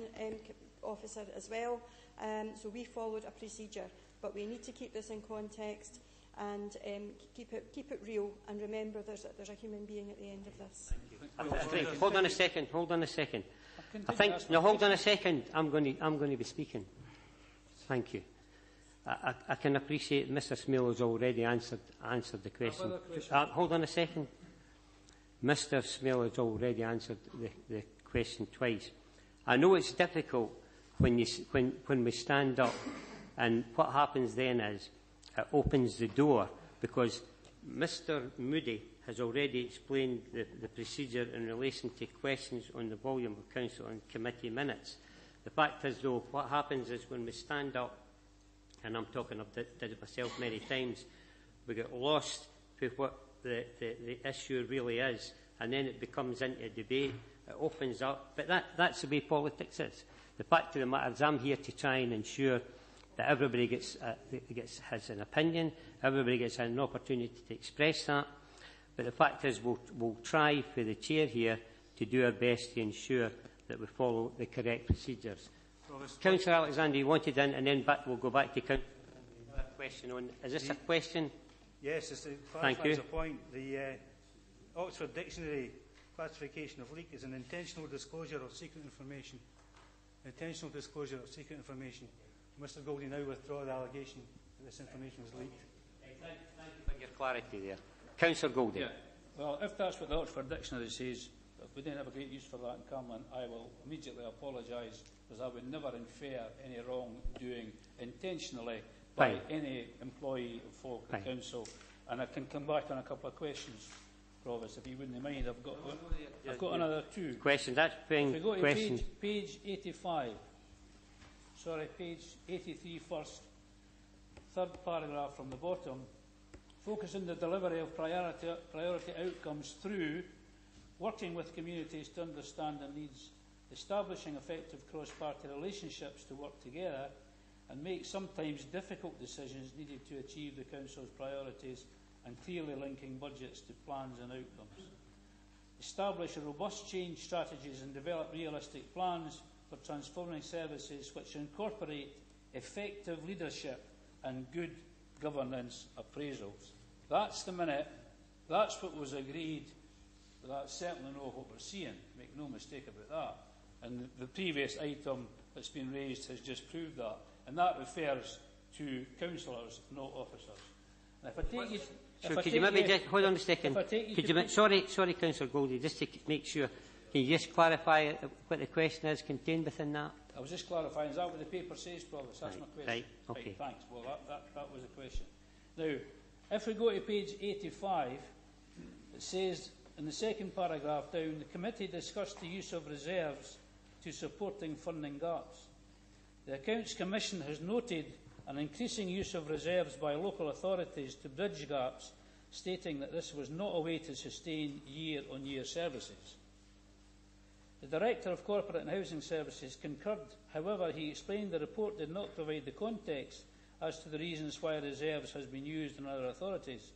officer as well. So we followed a procedure, but we need to keep this in context and keep it real, and remember there's a human being at the end of this. Hold on a second. Hold on a second. Hold on a second. I'm going to be speaking. Thank you. I can appreciate Mr Smale has already answered the question. Hold on a second. Mr Smale has already answered the question twice. I know it's difficult when we stand up, and what happens then is it opens the door, because Mr Moody has already explained the procedure in relation to questions on the volume of council and committee minutes. The fact is, though, what happens is when we stand up, and I'm talking, I've did it myself many times, we get lost with what the issue really is, and then it becomes into a debate. It opens up, but that's the way politics is. The fact of the matter is I'm here to try and ensure that everybody has an opinion, everybody gets an opportunity to express that. But the fact is, we'll try for the chair here to do our best to ensure that we follow the correct procedures. Councillor Alexander, you wanted in, and then we'll go back to Councillor. Question on. Is this a question? Yes, it's Thank you. A point. The Oxford Dictionary classification of leak is an intentional disclosure of secret information. Intentional disclosure of secret information. Mr. Goldie now withdraw the allegation that this information was leaked. Thank you for your clarity there. Councillor Goldie. Yeah. Well, if that's what the Oxford Dictionary says, if we didn't have a great use for that in Camelot, I will immediately apologise, because I would never infer any wrongdoing intentionally by any employee of Falkirk Council. And I can come back on a couple of questions, Provost, if you wouldn't mind. I've got another two. Questions. That's being if we go to questions. page 85. Sorry, page 83 first. Third paragraph from the bottom. Focus on the delivery of priority outcomes through working with communities to understand their needs, establishing effective cross-party relationships to work together, and make sometimes difficult decisions needed to achieve the Council's priorities, and clearly linking budgets to plans and outcomes. Establish robust change strategies and develop realistic plans for transforming services which incorporate effective leadership and good governance appraisals. That's the minute. That's what was agreed. But that's certainly not what we're seeing. Make no mistake about that. And the previous item that's been raised has just proved that. And that refers to councillors, not officers. And if I take you, so could you maybe just hold on a second? Sorry, Councillor Goldie, just to make sure, can you just clarify what the question is contained within that? I was just clarifying, is that what the paper says, Provost? That's my question. Right, okay. Right, thanks. Well, that was the question. Now, if we go to page 85, it says in the second paragraph down, the committee discussed the use of reserves to supporting funding gaps. The Accounts Commission has noted an increasing use of reserves by local authorities to bridge gaps, stating that this was not a way to sustain year-on-year services. The Director of Corporate and Housing Services concurred. However, he explained the report did not provide the context as to the reasons why reserves has been used in other authorities.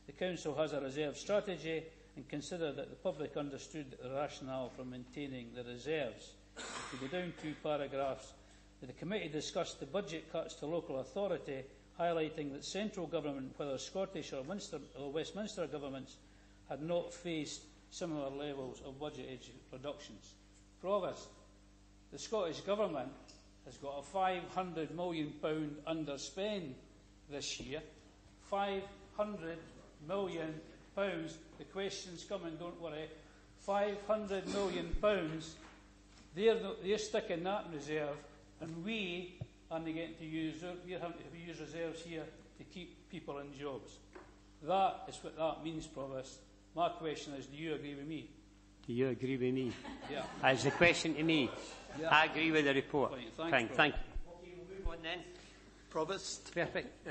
The Council has a reserve strategy and considered that the public understood the rationale for maintaining the reserves. If we go down 2 paragraphs, the committee discussed the budget cuts to local authority, highlighting that central government, whether Scottish or Westminster governments, had not faced similar levels of budget reductions. Provost, the Scottish Government has got a £500 million underspend this year. £500 million. The question's coming, don't worry. £500 million. They're sticking that in reserve, and we are getting to use reserves here to keep people in jobs. That is what that means, Provost. My question is, do you agree with me? Do you agree with me? Yeah. As the question to me. Yeah. I agree with the report. Thank you. Okay, we'll move on then. Provost. Perfect.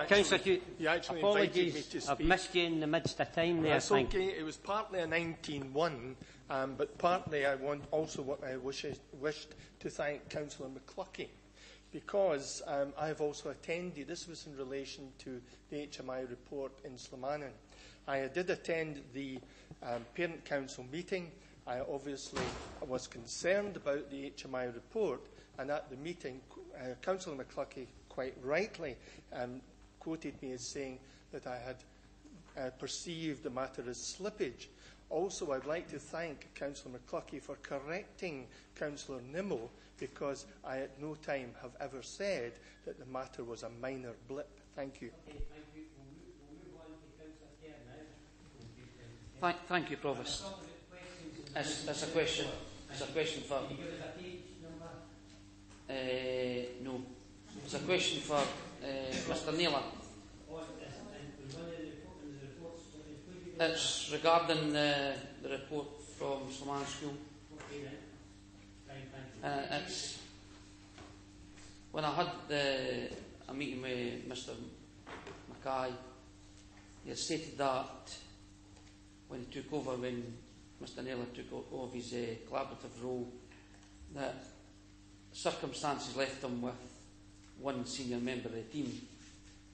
Councillor, you actually invited me to speak. I've missed you in the midst of time there. That's okay. It was partly a 19-1, but partly I wished to thank Councillor McCluckie, because I have also attended, this was in relation to the HMI report in Slamanan. I did attend the Parent Council meeting. I obviously was concerned about the HMI report, and at the meeting, Councillor McCluckie quite rightly quoted me as saying that I had perceived the matter as slippage. Also, I'd like to thank Councillor McCluckie for correcting Councillor Nimmo, because I at no time have ever said that the matter was a minor blip. Thank you. Okay, thank you. We'll move on to Councillor Kerr now. Thank you, Provost. It's a question. It's a question for. Can you give us a page number? No. It's a question for Mr. Naylor. It's regarding the report from Sloman School. It's when I had a meeting with Mr. Mackay, he had stated that when he took over, when Mr. Naylor took over his collaborative role, that circumstances left him with one senior member of the team.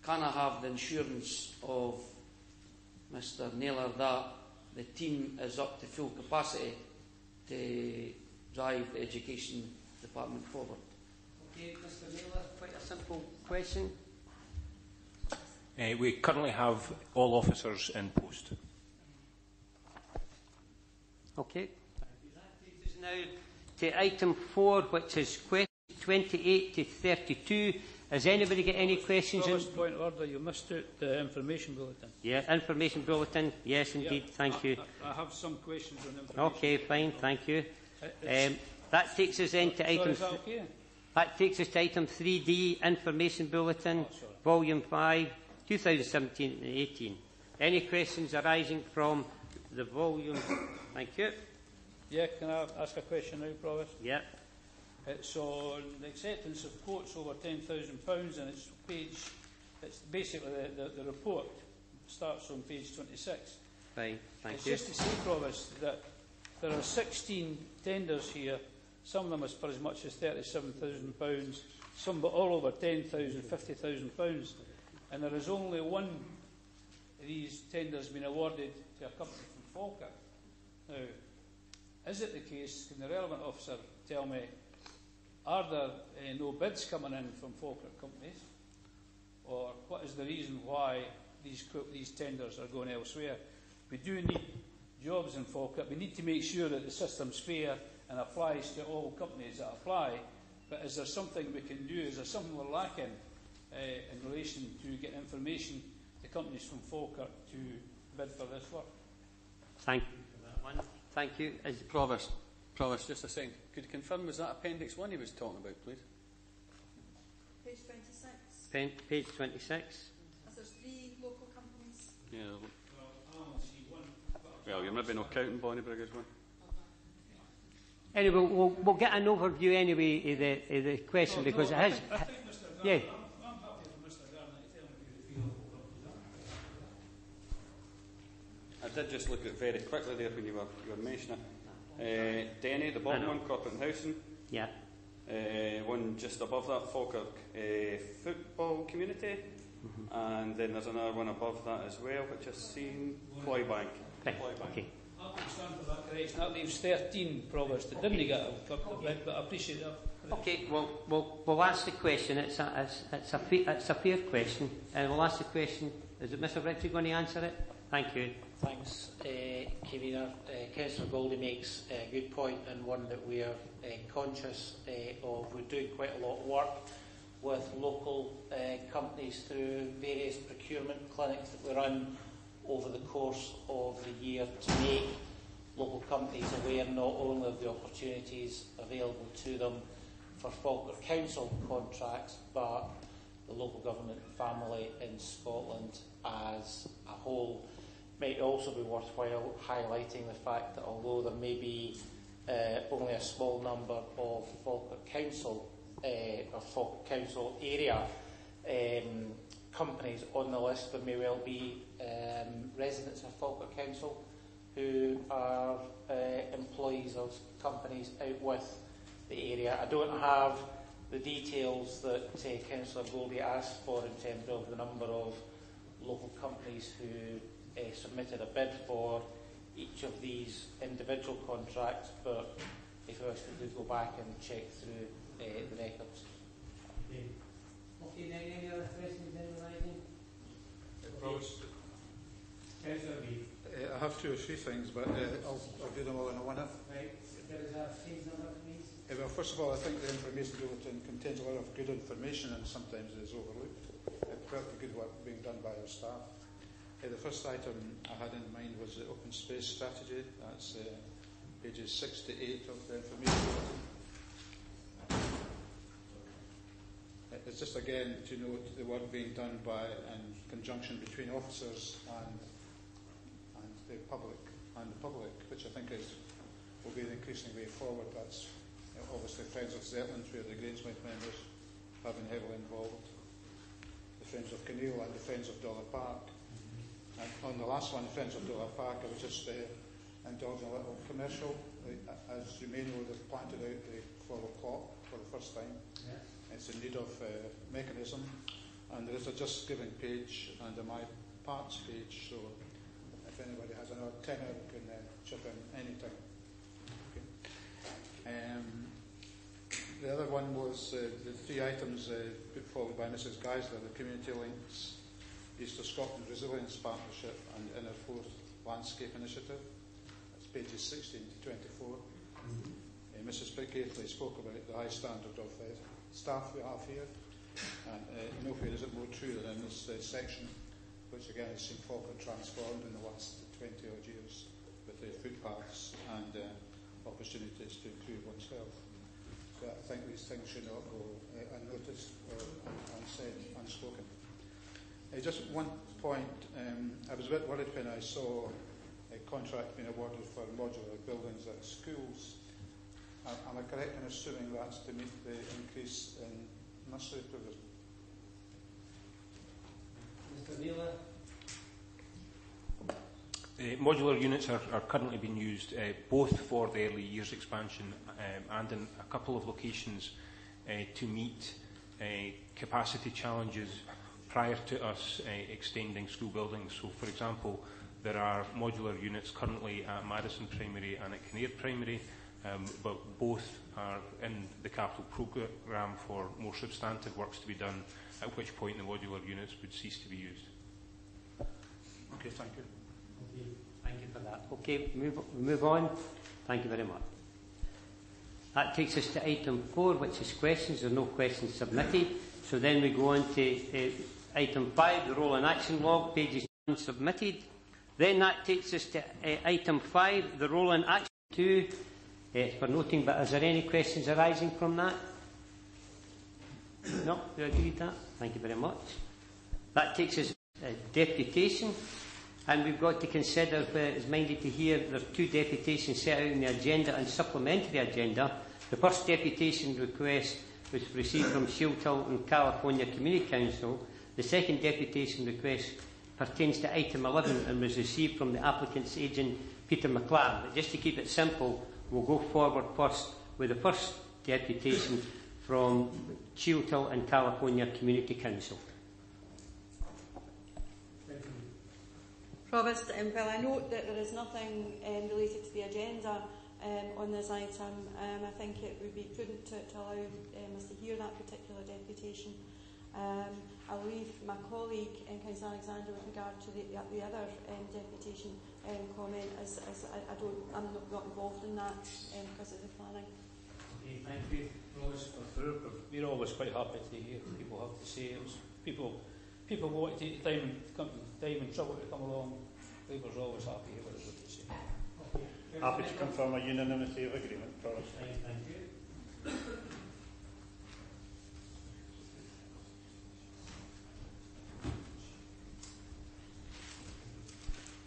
Can I have the assurance of Mr Naylor that the team is up to full capacity to drive the education department forward? Okay, Mr Naylor, quite a simple question. We currently have all officers in post. Okay. That takes us now to item 4, which is questions 28 to 32. Has anybody got any questions? Point of order, you missed out the information bulletin. Yeah, information bulletin. Yes, indeed. Thank you. I have some questions on information. Okay, fine. Thank you. That takes us into item. Sorry, is that okay? That takes us to item 3D, information bulletin, volume 5, 2017 and 18. Any questions arising from the volume? Thank you. Yeah, can I ask a question now, Provost? Yeah. It's on the acceptance of quotes over £10,000, and it's basically the report starts on page 26. Fine, thank it's you. Just to say, Provost, that there are 16 tenders here, some of them for as much as £37,000, some but all over £10,000, £50,000, and there is only one of these tenders been awarded to a company from Falkirk. Now, is it the case, can the relevant officer tell me, are there no bids coming in from Falkirk companies? Or what is the reason why these tenders are going elsewhere? We do need jobs in Falkirk. We need to make sure that the system's fair and applies to all companies that apply. But is there something we can do? Is there something we're lacking in relation to getting information to companies from Falkirk to bid for this work? Thank you for that one. Thank you. Provost, just a second. Could you confirm, was that Appendix 1 he was talking about, please? Page 26. Page 26. As there's 3 local companies. Yeah. Well, you're maybe not counting Bonnybrig as one. Anyway, we'll get an overview anyway of the question because it has. Yeah. I did just look at it very quickly there when you were mentioning it. Denny, the bottom one, corporate and housing. Yeah. One just above that, Falkirk football community. And then there's another one above that as well, which I've seen, Cloybank. Okay. I'll stand for that correction. That leaves 13 Provost that didn't get a bid, but I appreciate that. Okay, we'll ask the question. It's a fair question, and we'll ask the question. Is it Mr Ritchie going to answer it? Thank you. Thanks, Convener. Councillor Goldie makes a good point, and one that we are conscious of. We're doing quite a lot of work with local companies through various procurement clinics that we run over the course of the year to make local companies aware not only of the opportunities available to them for Falkirk Council contracts, but the local government family in Scotland as a whole. Might also be worthwhile highlighting the fact that although there may be only a small number of Falkirk Council or Falkirk Council area companies on the list, there may well be residents of Falkirk Council who are employees of companies out with the area. I don't have the details that Councillor Goldie asked for in terms of the number of local companies who submitted a bid for each of these individual contracts, but if I was to go back and check through the records. Okay, then any other questions in writing? I have 2 or 3 things, but I'll do them all in a minute. Right. There is a page number, please. Well, first of all, I think the information bulletin contains a lot of good information and sometimes is overlooked. Pretty good work being done by our staff. The first item I had in mind was the open space strategy. That's pages 6 to 8 of the information bulletin. It's just again to note the work being done by in conjunction between officers and the public, which I think will be the increasing way forward. That's obviously Friends of Zetland, where the Grangemouth members have been heavily involved, the Friends of Kinneil and the Friends of Dollar Park. And on the last one, Friends of Dollar Park, I was just indulging a little commercial. As you may know, they've planted out the flower plot for the first time. Yeah. It's in need of mechanism, and there is a Just Giving page and a My Parts page, so if anybody has another tenner, can chip in anytime. Okay. The other one was the three items put forward by Mrs Geisler, the Community Links, East of Scotland Resilience Partnership and Inner Forth Landscape Initiative. That's pages 16 to 24. Mrs Pickately spoke about the high standard of staff we have here, and nowhere is it more true than in this section, which again has seen Falkirk transformed in the last 20 odd years with the footpaths and opportunities to improve one's health. So I think these things should not go unnoticed or unsaid, unspoken. Just one point, I was a bit worried when I saw a contract being awarded for modular buildings at schools. Am I correct in assuming that's to meet the increase in nursery provision? Mr Wheeler? Modular units are currently being used both for the early years expansion and in a couple of locations to meet capacity challenges prior to us extending school buildings. So, for example, there are modular units currently at Madison Primary and at Kinnaird Primary, but both are in the capital programme for more substantive works to be done, at which point the modular units would cease to be used. Okay, thank you. Okay, thank you for that. Okay, move on. Thank you very much. That takes us to item 4, which is questions. There are no questions submitted. So then we go on to item 5, the role and action log, pages unsubmitted. Then that takes us to item 5, the role and action 2. For noting, but is there any questions arising from that? No? Do you agree with that? Thank you very much. That takes us to deputation, and we've got to consider whether it is minded to hear there are 2 deputations set out in the agenda and supplementary agenda. The first deputation request was received from Shilton California Community Council. The second deputation request pertains to item 11 and was received from the applicant's agent, Peter McLaren. But just to keep it simple, we'll go forward first with the first deputation from Chilton and California Community Council. Provost, well, I note that there is nothing related to the agenda on this item. I think it would be prudent to allow us to hear that particular deputation. I'll leave my colleague, Councillor Alexander, with regard to the other deputation comment, as I'm not involved in that because of the planning. Okay, thank you. We're always quite happy to hear what people have to say. It was people want to take time and trouble to come along. Labour's always happy to hear what they've got to say. Okay. Happy to confirm a unanimity of agreement, Provost. Thank you.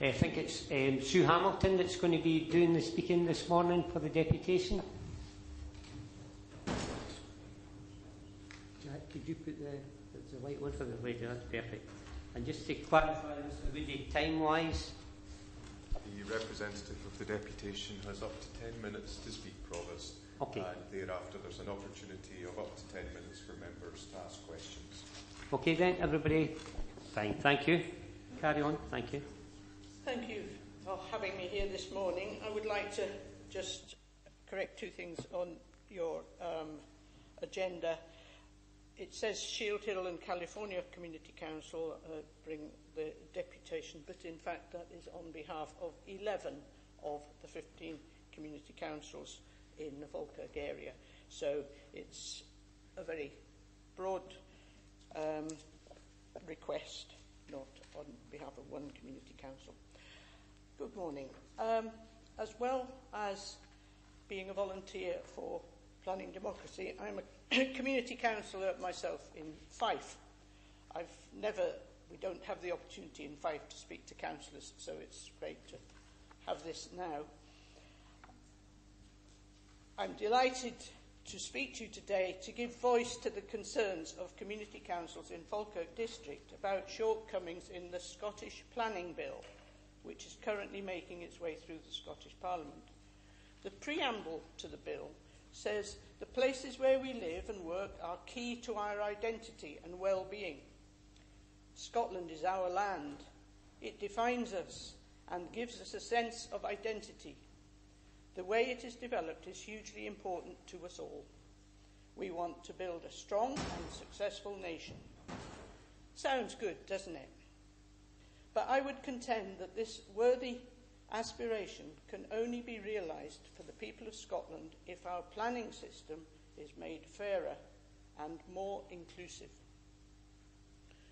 I think it's Sue Hamilton that's going to be doing the speaking this morning for the deputation. Jack, could you put the white one for the lady? That's perfect. And just to clarify, Mr. Woody, time-wise? The representative of the deputation has up to 10 minutes to speak, Provost. Okay. And thereafter there's an opportunity of up to 10 minutes for members to ask questions. Okay then, everybody. Fine, thank you. Carry on, thank you. Thank you for having me here this morning. I would like to just correct 2 things on your agenda. It says Shield Hill and California Community Council bring the deputation, but in fact that is on behalf of 11 of the 15 community councils in the Falkirk area. So it's a very broad request, not on behalf of one community council. Good morning. As well as being a volunteer for Planning Democracy, I'm a community councillor myself in Fife. We don't have the opportunity in Fife to speak to councillors, so it's great to have this now. I'm delighted to speak to you today to give voice to the concerns of community councils in Falkirk District about shortcomings in the Scottish Planning Bill, which is currently making its way through the Scottish Parliament. The preamble to the bill says, "The places where we live and work are key to our identity and well-being. Scotland is our land. It defines us and gives us a sense of identity. The way it is developed is hugely important to us all. We want to build a strong and successful nation." Sounds good, doesn't it? But I would contend that this worthy aspiration can only be realised for the people of Scotland if our planning system is made fairer and more inclusive.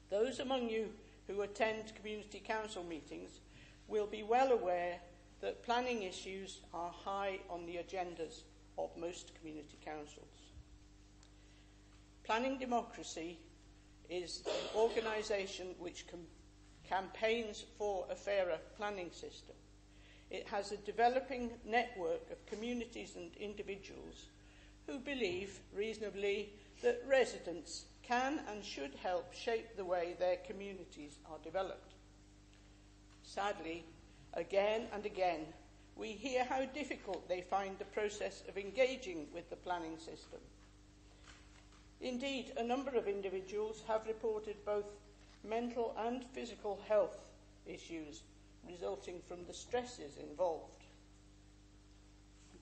Those among you who attend community council meetings will be well aware that planning issues are high on the agendas of most community councils. Planning Democracy is an organisation which campaigns for a fairer planning system. It has a developing network of communities and individuals who believe reasonably that residents can and should help shape the way their communities are developed. Sadly, again and again, we hear how difficult they find the process of engaging with the planning system. Indeed, a number of individuals have reported both mental and physical health issues resulting from the stresses involved.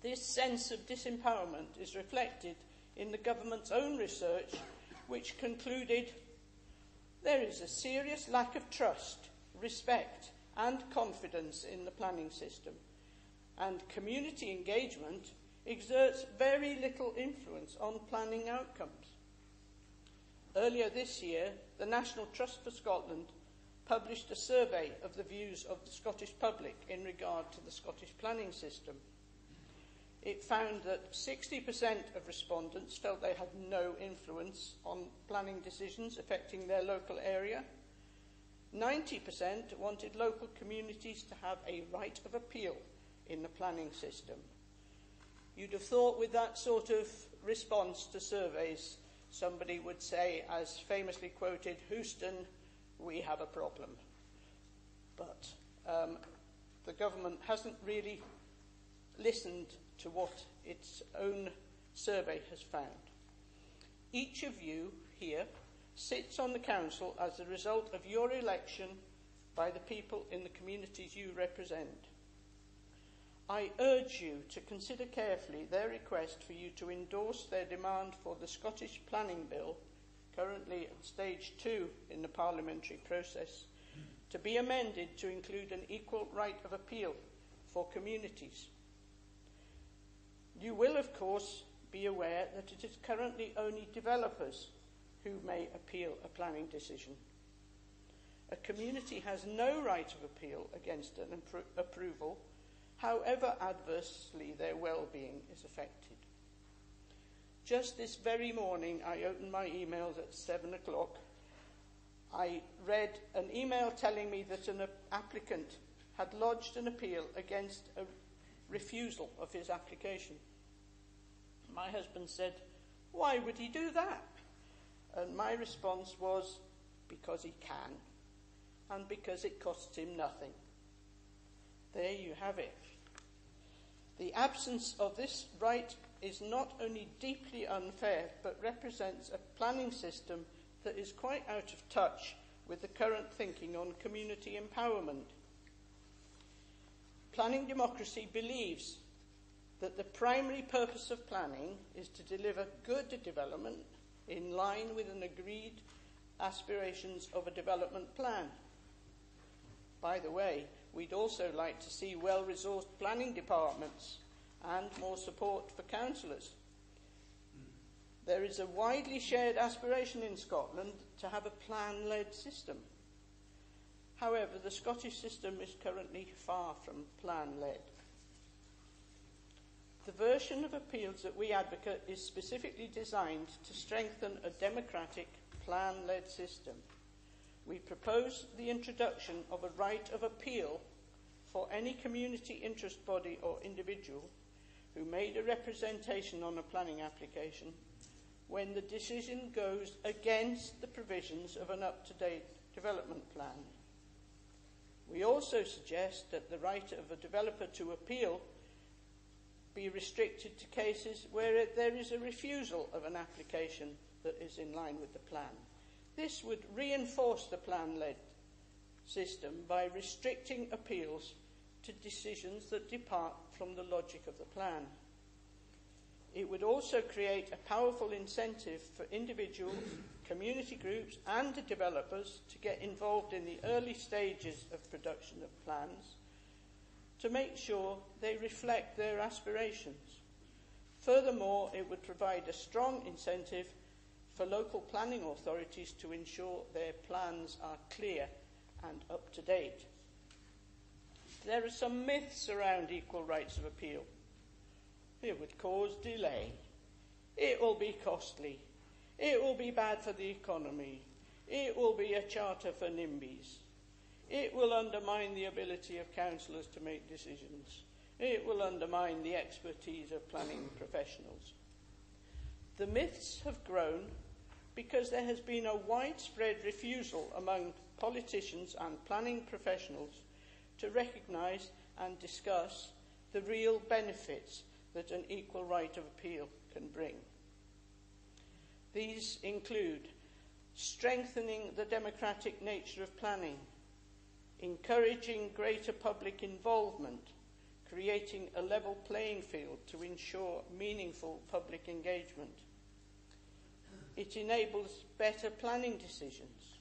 This sense of disempowerment is reflected in the government's own research, which concluded there is a serious lack of trust, respect and confidence in the planning system, and community engagement exerts very little influence on planning outcomes. Earlier this year, the National Trust for Scotland published a survey of the views of the Scottish public in regard to the Scottish planning system. It found that 60% of respondents felt they had no influence on planning decisions affecting their local area. 90% wanted local communities to have a right of appeal in the planning system. You'd have thought with that sort of response to surveys, somebody would say, as famously quoted, "Houston, we have a problem." But the government hasn't really listened to what its own survey has found. Each of you here sits on the council as a result of your election by the people in the communities you represent. I urge you to consider carefully their request for you to endorse their demand for the Scottish Planning Bill, currently at stage 2 in the parliamentary process, to be amended to include an equal right of appeal for communities. You will, of course, be aware that it is currently only developers who may appeal a planning decision. A community has no right of appeal against an approval, however adversely their well-being is affected. Just this very morning, I opened my emails at 7 o'clock. I read an email telling me that an applicant had lodged an appeal against a refusal of his application. My husband said, "Why would he do that?" And my response was, "Because he can, and because it costs him nothing." There you have it. The absence of this right is not only deeply unfair, but represents a planning system that is quite out of touch with the current thinking on community empowerment. Planning Democracy believes that the primary purpose of planning is to deliver good development in line with an agreed aspirations of a development plan. By the way, we'd also like to see well-resourced planning departments and more support for councillors. There is a widely shared aspiration in Scotland to have a plan-led system. However, the Scottish system is currently far from plan-led. The version of appeals that we advocate is specifically designed to strengthen a democratic, plan-led system. We propose the introduction of a right of appeal for any community interest body or individual who made a representation on a planning application when the decision goes against the provisions of an up-to-date development plan. We also suggest that the right of a developer to appeal be restricted to cases where there is a refusal of an application that is in line with the plan. This would reinforce the plan-led system by restricting appeals to decisions that depart from the logic of the plan. It would also create a powerful incentive for individuals, community groups and the developers to get involved in the early stages of production of plans to make sure they reflect their aspirations. Furthermore, it would provide a strong incentive for local planning authorities to ensure their plans are clear and up to date. There are some myths around equal rights of appeal. It would cause delay. It will be costly. It will be bad for the economy. It will be a charter for NIMBYs. It will undermine the ability of councillors to make decisions. It will undermine the expertise of planning professionals. The myths have grown because there has been a widespread refusal among politicians and planning professionals to recognise and discuss the real benefits that an equal right of appeal can bring. These include strengthening the democratic nature of planning, encouraging greater public involvement, creating a level playing field to ensure meaningful public engagement. It enables better planning decisions.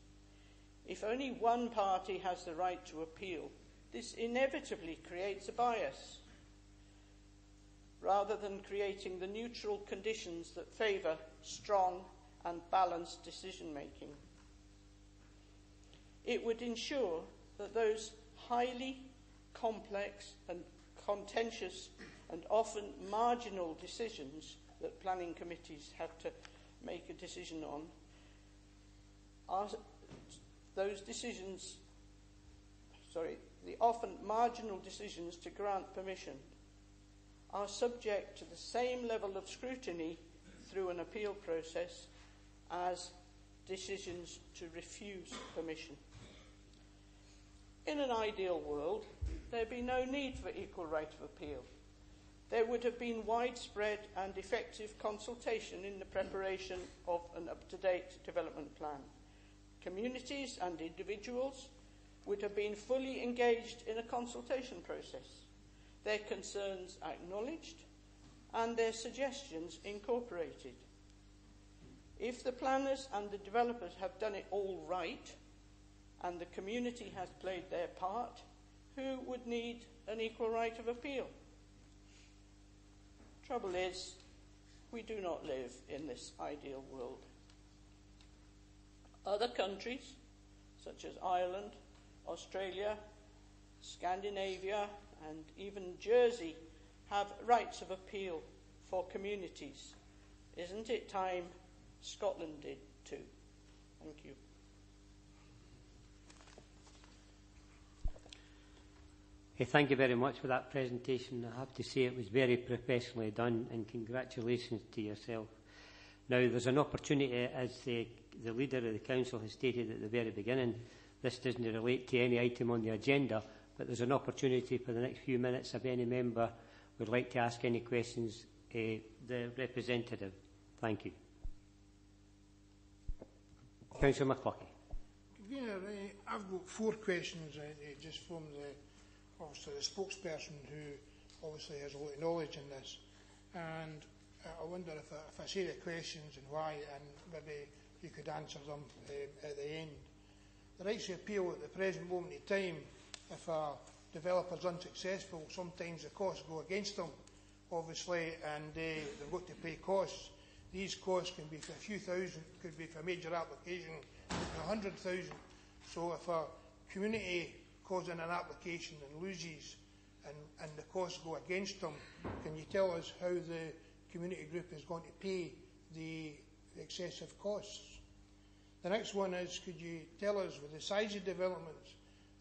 If only one party has the right to appeal, this inevitably creates a bias, rather than creating the neutral conditions that favour strong and balanced decision-making. It would ensure that those highly complex and contentious and often marginal decisions that planning committees have to make a decision on are the often marginal decisions to grant permission are subject to the same level of scrutiny through an appeal process as decisions to refuse permission. In an ideal world, there'd be no need for equal right of appeal. There would have been widespread and effective consultation in the preparation of an up-to-date development plan. Communities and individuals would have been fully engaged in a consultation process, their concerns acknowledged and their suggestions incorporated. If the planners and the developers have done it all right and the community has played their part, who would need an equal right of appeal? Trouble is, we do not live in this ideal world. Other countries, such as Ireland, Australia, Scandinavia, and even Jersey, have rights of appeal for communities. Isn't it time Scotland did too? Thank you. Thank you very much for that presentation. I have to say it was very professionally done, and congratulations to yourself. Now, there's an opportunity, as the leader of the council has stated at the very beginning, this doesn't relate to any item on the agenda, but there's an opportunity for the next few minutes if any member would like to ask any questions the representative. Thank you. Councillor McCluskey. Convener, I've got 4 questions just from obviously the spokesperson who obviously has a lot of knowledge in this. And I wonder if I say the questions and why, and maybe you could answer them at the end. The rights of appeal at the present moment in time, if a developer is unsuccessful, sometimes the costs go against them, obviously, and they've got to pay costs. These costs can be for a few thousand, could be for a major application, 100,000. So if a community calls in an application and loses and the costs go against them, can you tell us how the community group is going to pay the excessive costs? The next one is, could you tell us, with the size of developments,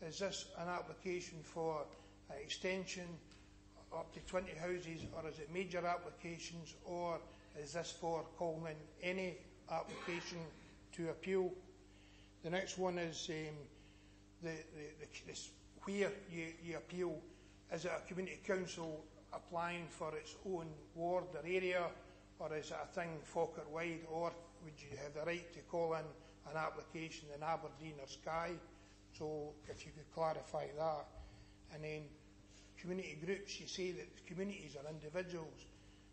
is this an application for extension up to 20 houses, or is it major applications, or is this for calling in any application to appeal? The next one is where you appeal. Is it a community council applying for its own ward or area, or is it a thing Falkirk-wide, or would you have the right to call in an application in Aberdeen or Skye? So if you could clarify that. And then community groups, you say that communities are individuals,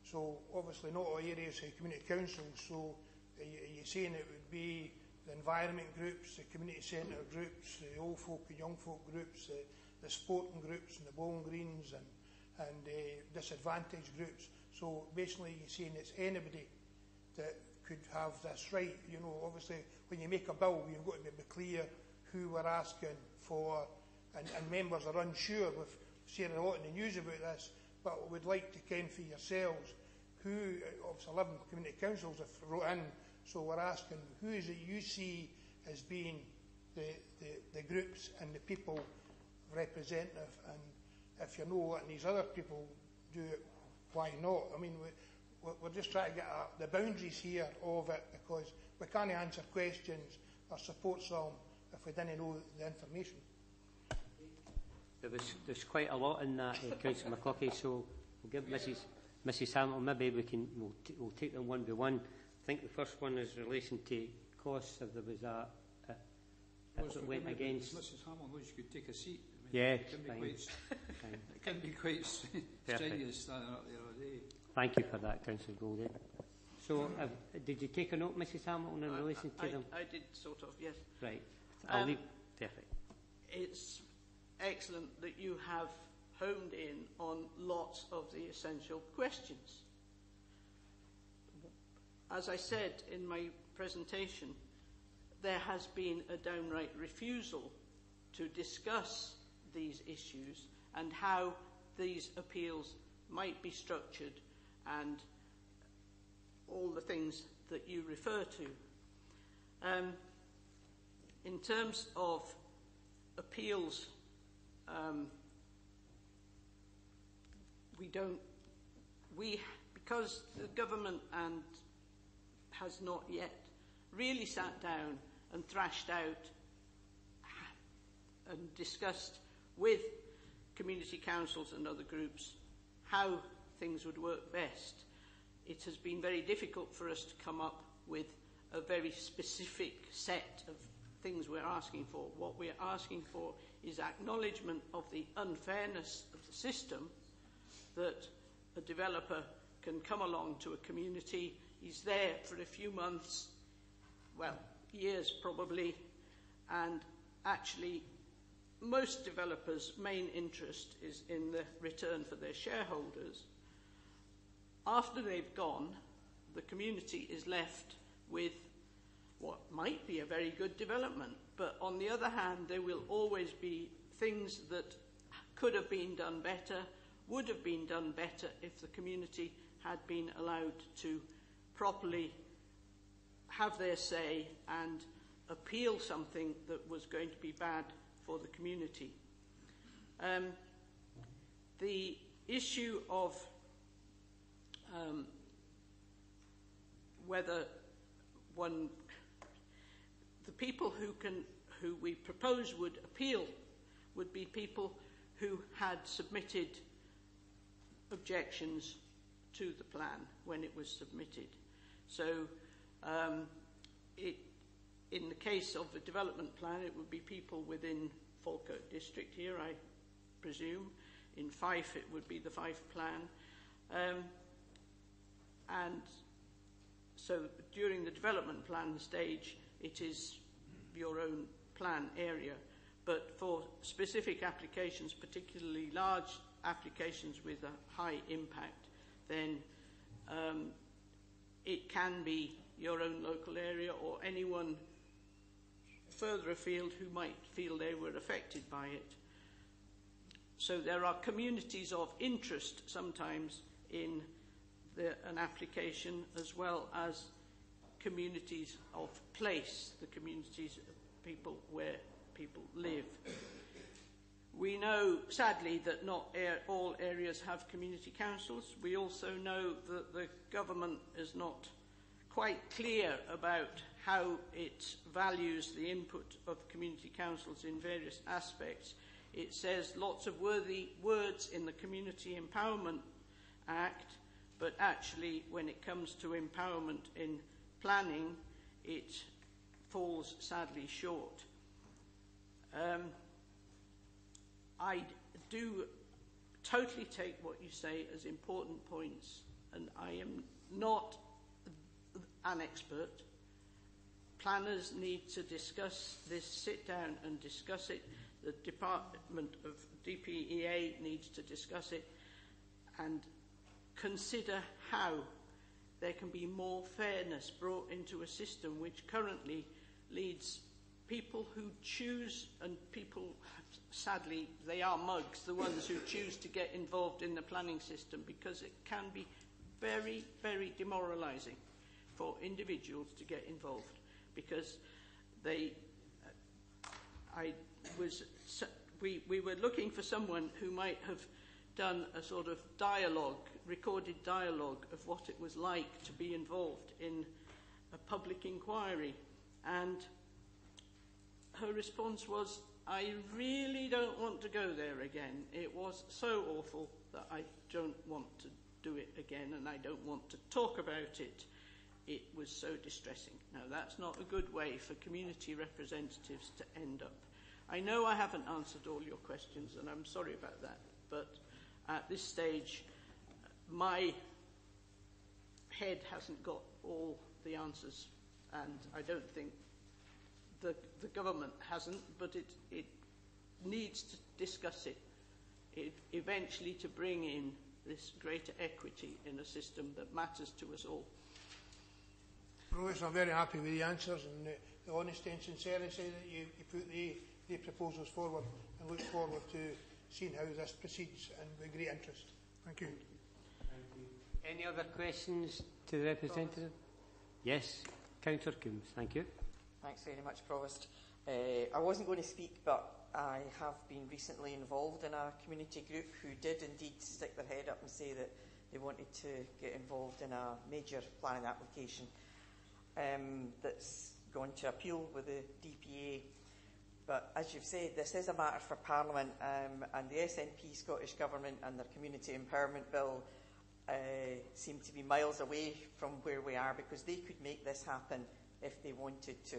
so obviously not all areas have community councils, so are you saying it would be the environment groups, the community centre groups, the old folk and young folk groups, the sporting groups and the bowling greens and disadvantaged groups? So basically you're saying it's anybody that could have this right. You know, obviously when you make a bill, you've got to be clear who we're asking for, and members are unsure. We've seen a lot in the news about this, but we'd like to ken for yourselves who, obviously 11 community councils have wrote in, so we're asking who is it you see as being the groups and the people representative, and if you know letting these other people do it, why not? I mean, we're just trying to get the boundaries here of it, because we can't answer questions or support some if we didn't know the information. There's quite a lot in that, Councillor McCluckie, so we'll give Mrs Hamilton, maybe we'll take them one by one. I think the first one is in relation to costs, if there was that went against. Mrs Hamilton, wish you could take a seat. I mean, it can be quite strenuous standing up there all day. Thank you for that, Councillor Goldie. So, did you take a note, Mrs Hamilton, in relation to them? I did, sort of, yes. Right. I'll leave. Perfect. It's excellent that you have honed in on lots of the essential questions. As I said in my presentation, there has been a downright refusal to discuss these issues and how these appeals might be structured and all the things that you refer to. In terms of appeals, because the government has not yet really sat down and thrashed out and discussed with community councils and other groups how things would work best, it has been very difficult for us to come up with a very specific set of things we're asking for. What we're asking for is acknowledgement of the unfairness of the system, that a developer can come along to a community, he's there for a few months, well, years probably, and actually most developers' main interest is in the return for their shareholders. After they've gone, the community is left with what might be a very good development, but on the other hand, there will always be things that could have been done better, would have been done better if the community had been allowed to properly have their say and appeal something that was going to be bad for the community. The issue of whether the people who we propose would appeal would be people who had submitted objections to the plan when it was submitted. So in the case of the development plan, it would be people within Falkirk district here, I presume. In Fife, it would be the Fife plan. And so during the development plan stage, it is your own plan area. But for specific applications, particularly large applications with a high impact, then it can be your own local area or anyone further afield who might feel they were affected by it. So there are communities of interest sometimes in an application, as well as communities of place, the communities of people where people live. We know, sadly, that not all areas have community councils. We also know that the government is not quite clear about how it values the input of community councils in various aspects. It says lots of worthy words in the Community Empowerment Act, but actually when it comes to empowerment in planning, it falls sadly short. I do totally take what you say as important points, and I am not an expert. Planners need to discuss this, sit down and discuss it. The Department of DPEA needs to discuss it and consider how there can be more fairness brought into a system which currently leads people who choose, and people, sadly, they are mugs, the ones who choose to get involved in the planning system, because it can be very, very demoralising for individuals to get involved, because we were looking for someone who might have done a sort of dialogue, recorded dialogue of what it was like to be involved in a public inquiry. And her response was, I really don't want to go there again. It was so awful that I don't want to do it again, and I don't want to talk about it. It was so distressing. Now, that's not a good way for community representatives to end up. I know I haven't answered all your questions, and I'm sorry about that, but at this stage, my head hasn't got all the answers, and I don't think the government hasn't, but it needs to discuss it eventually to bring in this greater equity in a system that matters to us all. Professor, I'm very happy with the answers and the honesty and sincerity that you put the proposals forward, and look forward to seeing how this proceeds, and with great interest. Thank you. Thank you. Any other questions to the representative? Yes, Councillor Coombs. Thank you. Thanks very much, Provost. I wasn't going to speak, but I have been recently involved in a community group who did indeed stick their head up and say that they wanted to get involved in a major planning application that's going to appeal with the DPA. But as you've said, this is a matter for Parliament, and the SNP Scottish Government and their Community Empowerment Bill seem to be miles away from where we are, because they could make this happen if they wanted to.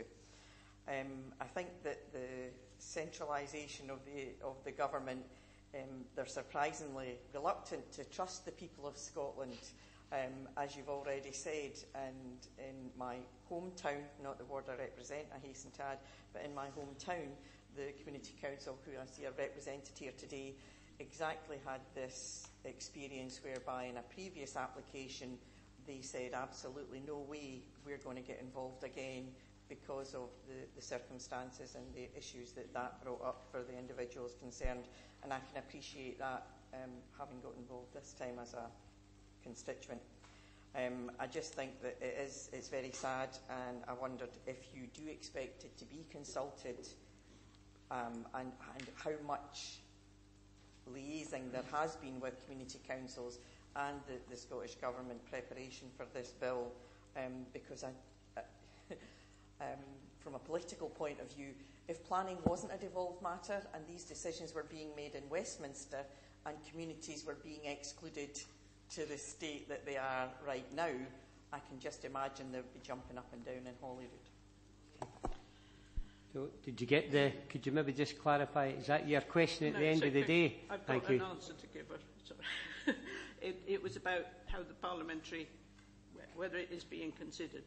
I think that the centralisation of the government, they're surprisingly reluctant to trust the people of Scotland, as you've already said. And in my hometown, not the ward I represent, I hasten to add, but in my hometown, the Community Council, who I see are represented here today, exactly had this experience whereby in a previous application they said absolutely no way we're going to get involved again because of the circumstances and the issues that brought up for the individuals concerned. And I can appreciate that, having got involved this time as a constituent. I just think that it's very sad, and I wondered if you do expect it to be consulted, and how much liaising there has been with community councils and the Scottish Government preparation for this bill, because from a political point of view, if planning wasn't a devolved matter and these decisions were being made in Westminster and communities were being excluded to the state that they are right now, I can just imagine they'd be jumping up and down in Holyrood. So, did you get could you maybe just clarify, is that your question at the end of the day? I've got an answer to give her. Sorry. It was about how the parliamentary, whether it is being considered.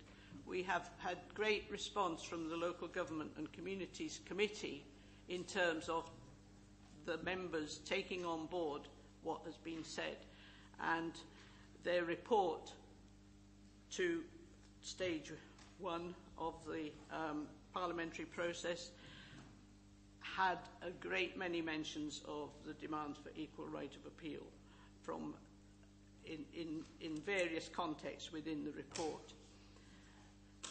We have had great response from the Local Government and Communities Committee in terms of the members taking on board what has been said. And their report to stage 1 of the parliamentary process had a great many mentions of the demand for equal right of appeal from in various contexts within the report.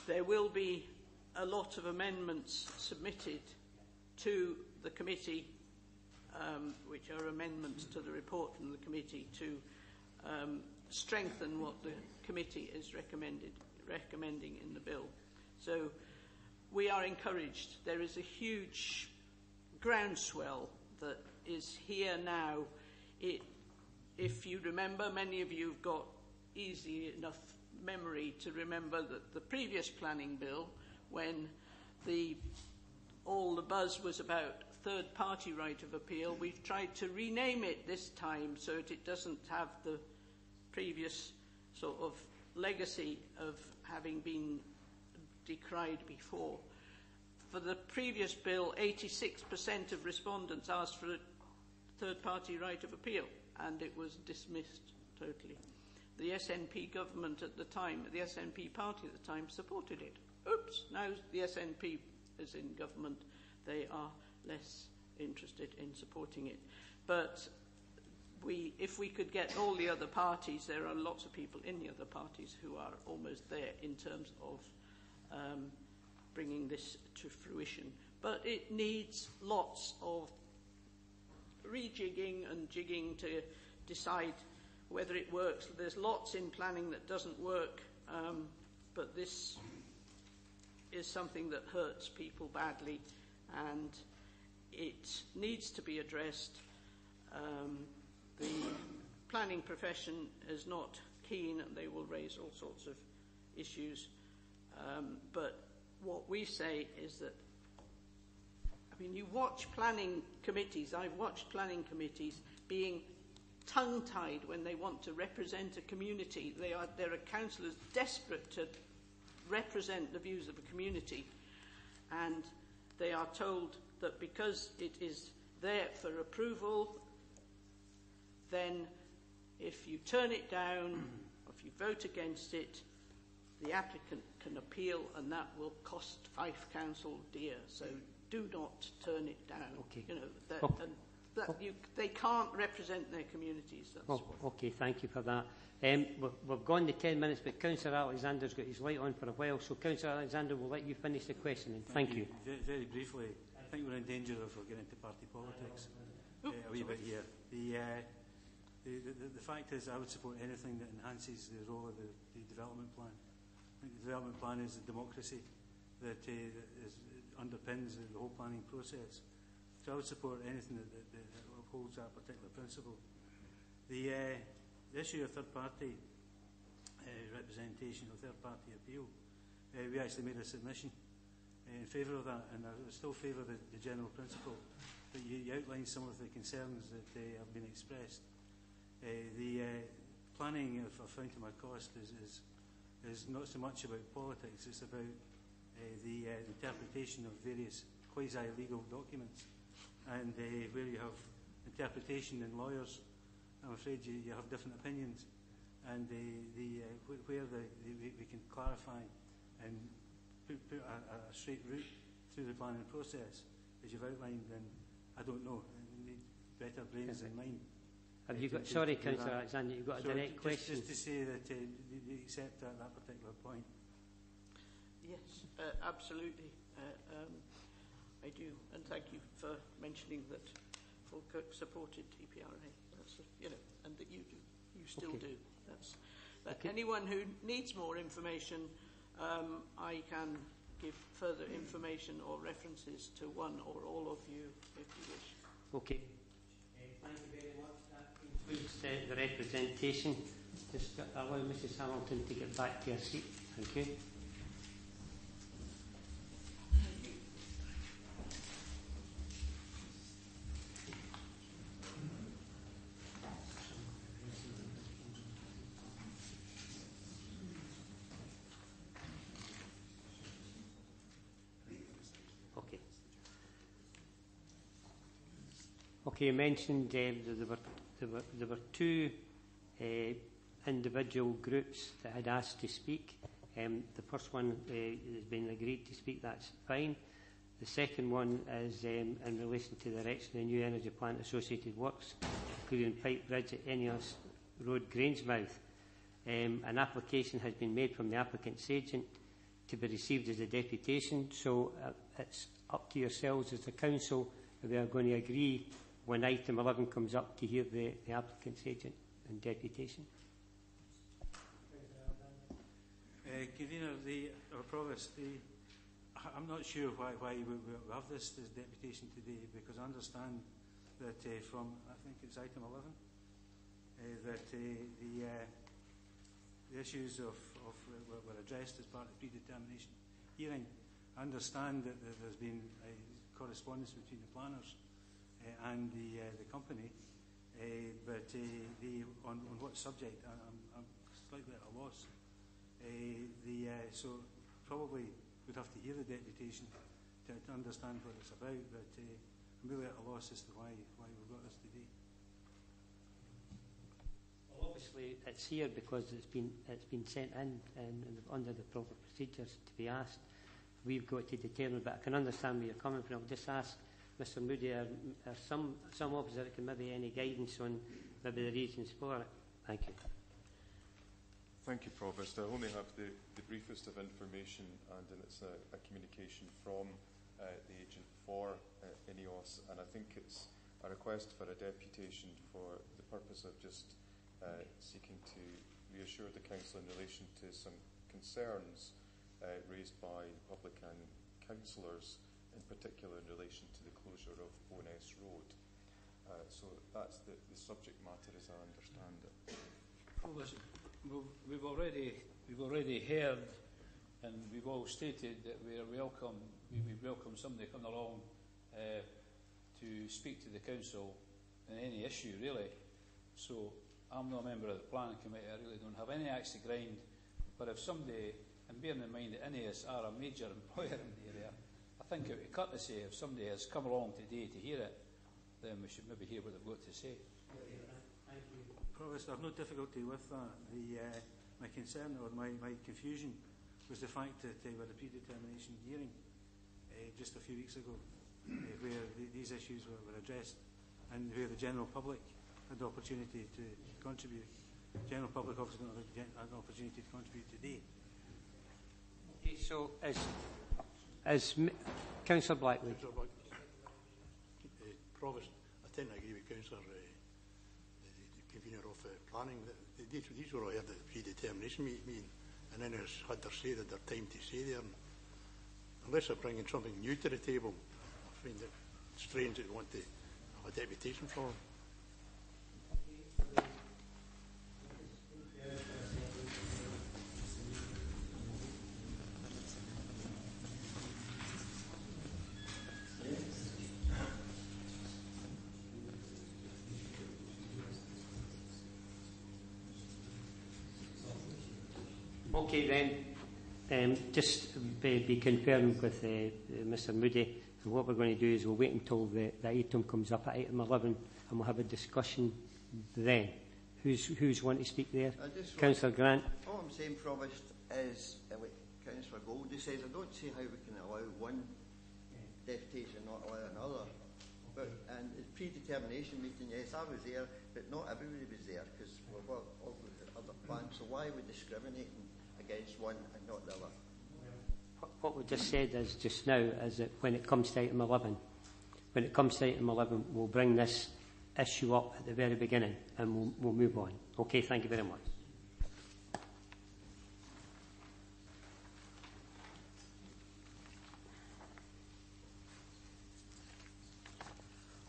There will be a lot of amendments submitted to the committee, which are amendments to the report from the committee to strengthen what the committee is recommending in the bill. So we are encouraged. There is a huge groundswell that is here now, if you remember, many of you have got easy enough memory to remember that the previous planning bill, when all the buzz was about third-party right of appeal, we've tried to rename it this time so that it doesn't have the previous sort of legacy of having been decried before. For the previous bill, 86% of respondents asked for a third-party right of appeal, and it was dismissed totally. The SNP government at the time, the SNP party at the time, supported it. Oops, now the SNP is in government, they are less interested in supporting it. But if we could get all the other parties, there are lots of people in the other parties who are almost there in terms of bringing this to fruition. But it needs lots of rejigging and jigging to decide whether it works. There's lots in planning that doesn't work, but this is something that hurts people badly, and it needs to be addressed. The planning profession is not keen, and they will raise all sorts of issues. But what we say is that, I mean, you watch planning committees, I've watched planning committees being tongue-tied when they want to represent a community. There are councillors desperate to represent the views of a community, and they are told that because it is there for approval, then if you turn it down, or if you vote against it, the applicant can appeal, and that will cost Fife Council dear. So do not turn it down. Okay. You know, they can't represent their communities. That's okay, thank you for that. We've gone to 10 minutes, but Councillor Alexander's got his light on for a while, so Councillor Alexander will let you finish the questioning. Thank you. Very briefly, I think we're in danger of getting into party politics a wee bit here. The fact is, I would support anything that enhances the role of the development plan. I think the development plan is a democracy that underpins the whole planning process. So I would support anything that upholds that particular principle. The issue of third-party representation or third-party appeal, we actually made a submission in favour of that, and I still favour the general principle that you outline some of the concerns that have been expressed. The planning, if I found to my cost, is not so much about politics, it's about the interpretation of various quasi-legal documents. And where you have interpretation in lawyers, I'm afraid you have different opinions. And where we can clarify and put a straight route through the planning process, as you've outlined, then I don't know. We need better brains than mine. Have you got? Sorry, Councillor Alexander, you've got a direct question. Just to say that you accept that particular point. Yes, absolutely. I do, and thank you for mentioning that Falkirk supported TPRA. That's, and that you do, you still do. That's anyone who needs more information, I can give further information or references to one or all of you if you wish. Okay. Thank you very much. That concludes the representation. Just allow Mrs. Hamilton to get back to her seat. Thank you. Okay, you mentioned there were two individual groups that had asked to speak. The first one has been agreed to speak, that's fine. The second one is in relation to the erection of the new energy plant associated works, including Pipe Bridge at Enios Road, Grangemouth. An application has been made from the applicant's agent to be received as a deputation, so it's up to yourselves as a council if we are going to agree when item 11 comes up to hear the applicant's agent and deputation. Convener, or Provost, I'm not sure why we have this deputation today, because I understand that from, I think it's item 11, that the issues were addressed as part of the predetermination hearing. I understand that there's been correspondence between the planners and the company, but on what subject, I'm slightly at a loss. So probably we'd have to hear the deputation to understand what it's about, but I'm really at a loss as to why we've got this today. Well, obviously it's here because it's been sent in and under the proper procedures to be asked. We've got to determine, but I can understand where you're coming from. I'll just ask Mr Moody, are some of us that can maybe any guidance on maybe the reasons for it? Thank you. Thank you, Provost. I only have the briefest of information, and it's a communication from the agent for INEOS, and I think it's a request for a deputation for the purpose of just seeking to reassure the Council in relation to some concerns raised by public and councillors, in particular in relation to the closure of Bowness Road. So that's the subject matter as I understand it. Well, listen, we've already heard, and we've all stated that we welcome somebody coming along to speak to the Council on any issue, really. So I'm not a member of the Planning Committee, I really don't have any axe to grind, but if somebody, and bearing in mind that INEOS are a major employer in the area, I think it would be courtesy if somebody has come along today to hear it, then we should maybe hear what they've got to say. Provost, I have no difficulty with that. My concern or my confusion was the fact that with the predetermination hearing just a few weeks ago, where these issues were addressed and where the general public had the opportunity to contribute. General public obviously had an opportunity to contribute today. Okay, so as Councillor Blackley. Provost, I tend to agree with Councillor, the convener of planning. These were all heard at the predetermination meeting, and then has had their say, that their time to say there. And unless they're bringing something new to the table, I find it strange that they want to have a deputation for them. Okay then, just be confirmed with Mr Moody, and what we're going to do is we'll wait until the item comes up at item 11 and we'll have a discussion then. Who's want to speak there? Councillor Grant. All I'm saying, Provost, is like Councillor Goldie says, I don't see how we can allow one deputation and not allow another. But, and the predetermination meeting, yes, I was there, but not everybody was there because we've got all the other plans. So why are we discriminating against one and not the other? What we just said is just now is that when it comes to item 11, we'll bring this issue up at the very beginning and we'll move on. Okay, thank you very much.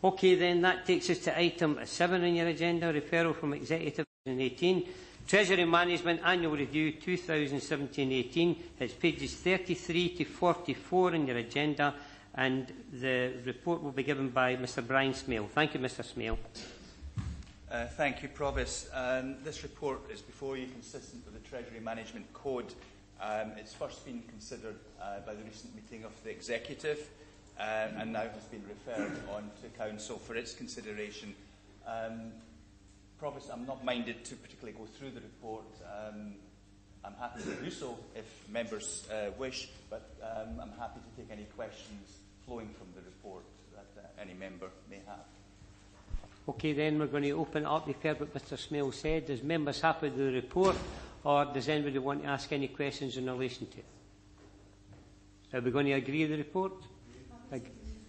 Okay then, that takes us to item 7 on your agenda, referral from Executive 2018. Treasury Management Annual Review 2017-18. It's pages 33 to 44 on your agenda, and the report will be given by Mr Brian Smale. Thank you, Mr Smale. Thank you, Provost. This report is before you, consistent with the Treasury Management Code. It's first been considered by the recent meeting of the Executive and now has been referred on to Council for its consideration. Provost, I'm not minded to particularly go through the report. I'm happy to do so if members wish, but I'm happy to take any questions flowing from the report that any member may have. Okay, then we're going to open it up. You've heard what Mr Smale said. Is members happy with the report, or does anybody want to ask any questions in relation to it? Are we going to agree with the report?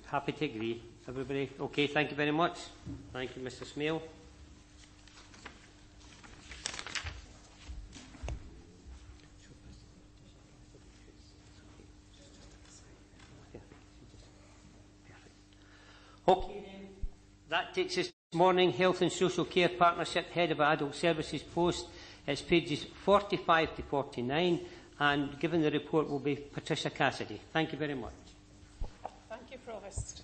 Happy to agree. Everybody? Okay, thank you very much. Thank you, Mr Smale. Okay then, That takes us this morning. Health and Social Care Partnership, Head of Adult Services post. It's pages 45 to 49, and given the report will be Patricia Cassidy. Thank you very much. Thank you, Provost.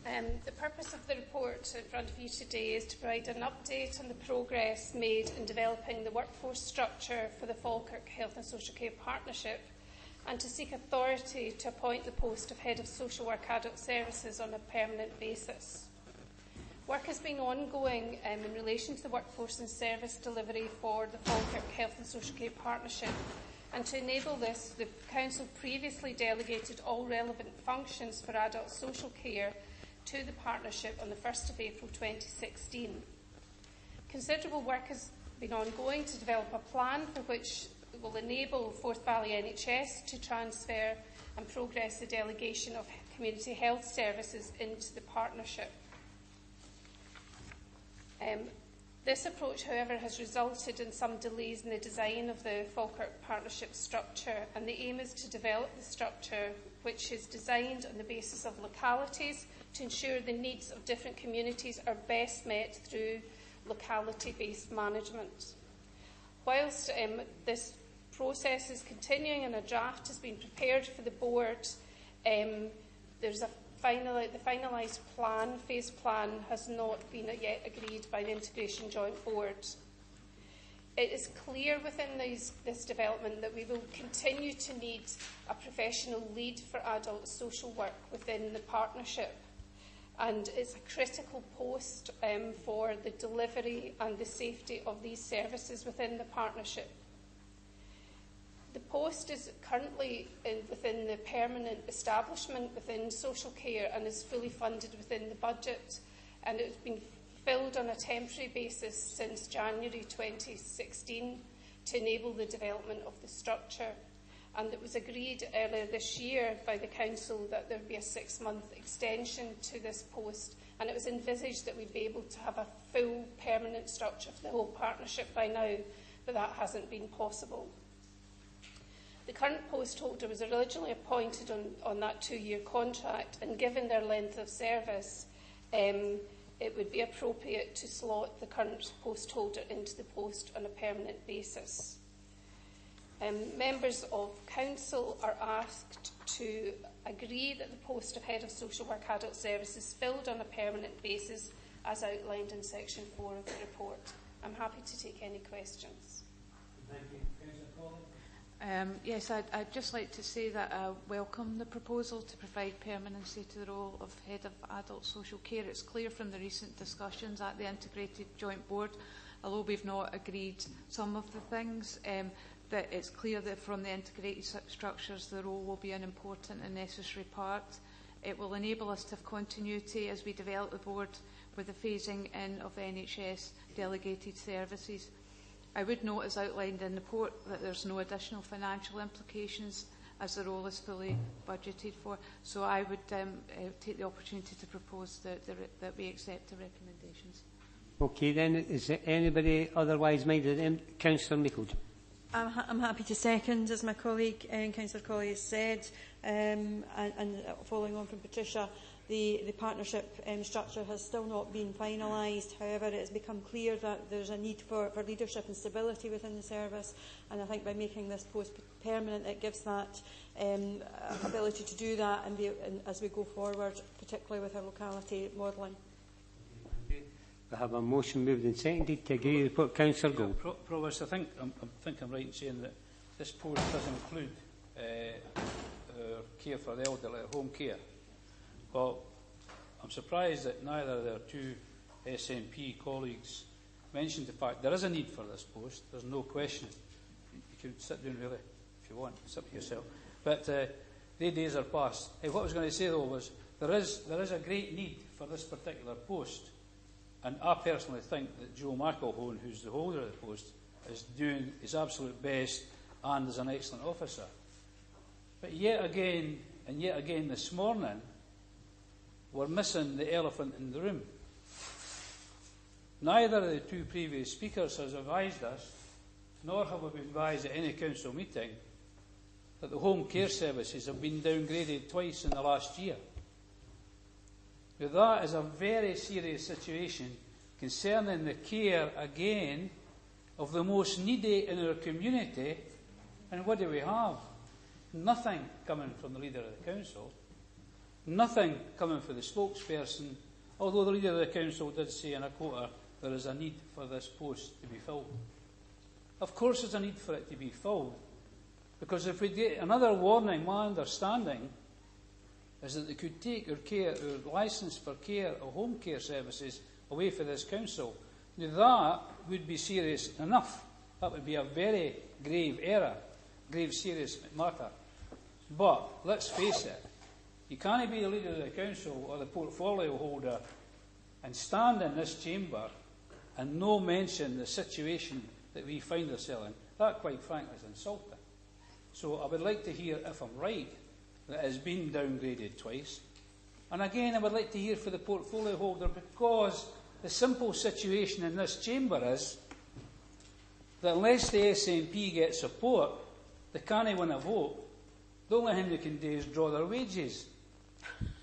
The purpose of the report in front of you today is to provide an update on the progress made in developing the workforce structure for the Falkirk Health and Social Care Partnership, and to seek authority to appoint the post of Head of Social Work Adult Services on a permanent basis. Work has been ongoing in relation to the workforce and service delivery for the Falkirk Health and Social Care Partnership, and to enable this, the Council previously delegated all relevant functions for adult social care to the Partnership on the 1st of April 2016. Considerable work has been ongoing to develop a plan for which will enable Forth Valley NHS to transfer and progress the delegation of community health services into the Partnership. This approach, however, has resulted in some delays in the design of the Falkirk Partnership structure, and the aim is to develop the structure which is designed on the basis of localities to ensure the needs of different communities are best met through locality-based management. Whilst this process is continuing and a draft has been prepared for the board, there's a the finalised plan, phase plan, has not been yet agreed by the Integration Joint Board. It is clear within this development that we will continue to need a professional lead for adult social work within the Partnership, and it's a critical post for the delivery and the safety of these services within the Partnership. The post is currently within the permanent establishment within social care and is fully funded within the budget, and it has been filled on a temporary basis since January 2016 to enable the development of the structure. And it was agreed earlier this year by the Council that there would be a 6-month extension to this post, and it was envisaged that we'd be able to have a full permanent structure for the whole Partnership by now, but that hasn't been possible. The current post holder was originally appointed on that 2-year contract, and given their length of service, it would be appropriate to slot the current post holder into the post on a permanent basis. Members of Council are asked to agree that the post of Head of Social Work Adult Services is filled on a permanent basis as outlined in Section 4 of the report. I'm happy to take any questions. Thank you. Councillor Collins. Yes, I'd just like to say that I welcome the proposal to provide permanency to the role of Head of Adult Social Care. It's clear from the recent discussions at the Integrated Joint Board, although we've not agreed some of the things, that it's clear that from the integrated structures the role will be an important and necessary part. It will enable us to have continuity as we develop the board with the phasing in of NHS delegated services. I would note, as outlined in the report, that there's no additional financial implications as the role is fully budgeted for. So I would take the opportunity to propose that we accept the recommendations. Okay, then, is there anybody otherwise minded? Councillor Mickled. I'm happy to second, as my colleague, Councillor Colley, has said, and following on from Patricia, the partnership structure has still not been finalised. However, it has become clear that there's a need for leadership and stability within the service, and I think by making this post permanent, it gives that ability to do that and as we go forward, particularly with our locality modelling. We have a motion moved and seconded to agree with the report. Councillor Gold. Provost, I think I'm right in saying that this post does include care for the elderly at home care. Well, I'm surprised that neither of their two SNP colleagues mentioned the fact there is a need for this post. There's no question. You can sit down really if you want. It's up to yourself. But the days are past. What I was going to say though was there is a great need for this particular post. And I personally think that Joe McElhone, who's the holder of the post, is doing his absolute best and is an excellent officer. But yet again this morning, we're missing the elephant in the room. Neither of the two previous speakers has advised us, nor have we been advised at any council meeting, that the home care services have been downgraded twice in the last year. Now, that is a very serious situation concerning the care, again, of the most needy in our community. And what do we have? Nothing coming from the Leader of the Council, nothing coming from the spokesperson, although the Leader of the Council did say, and I quote her, there is a need for this post to be filled. Of course there's a need for it to be filled, because if we get another warning, my understanding is that they could take our licence for care of home care services away from this council. Now that would be serious enough. That would be a very grave error, grave serious matter. But let's face it, you can't be the Leader of the Council or the portfolio holder and stand in this chamber and no mention the situation that we find ourselves in. That, quite frankly, is insulting. So I would like to hear, if I'm right, that it has been downgraded twice. And again, I would like to hear from the portfolio holder, because the simple situation in this chamber is that unless the SNP get support, they can't win a vote. The only thing they can do is draw their wages.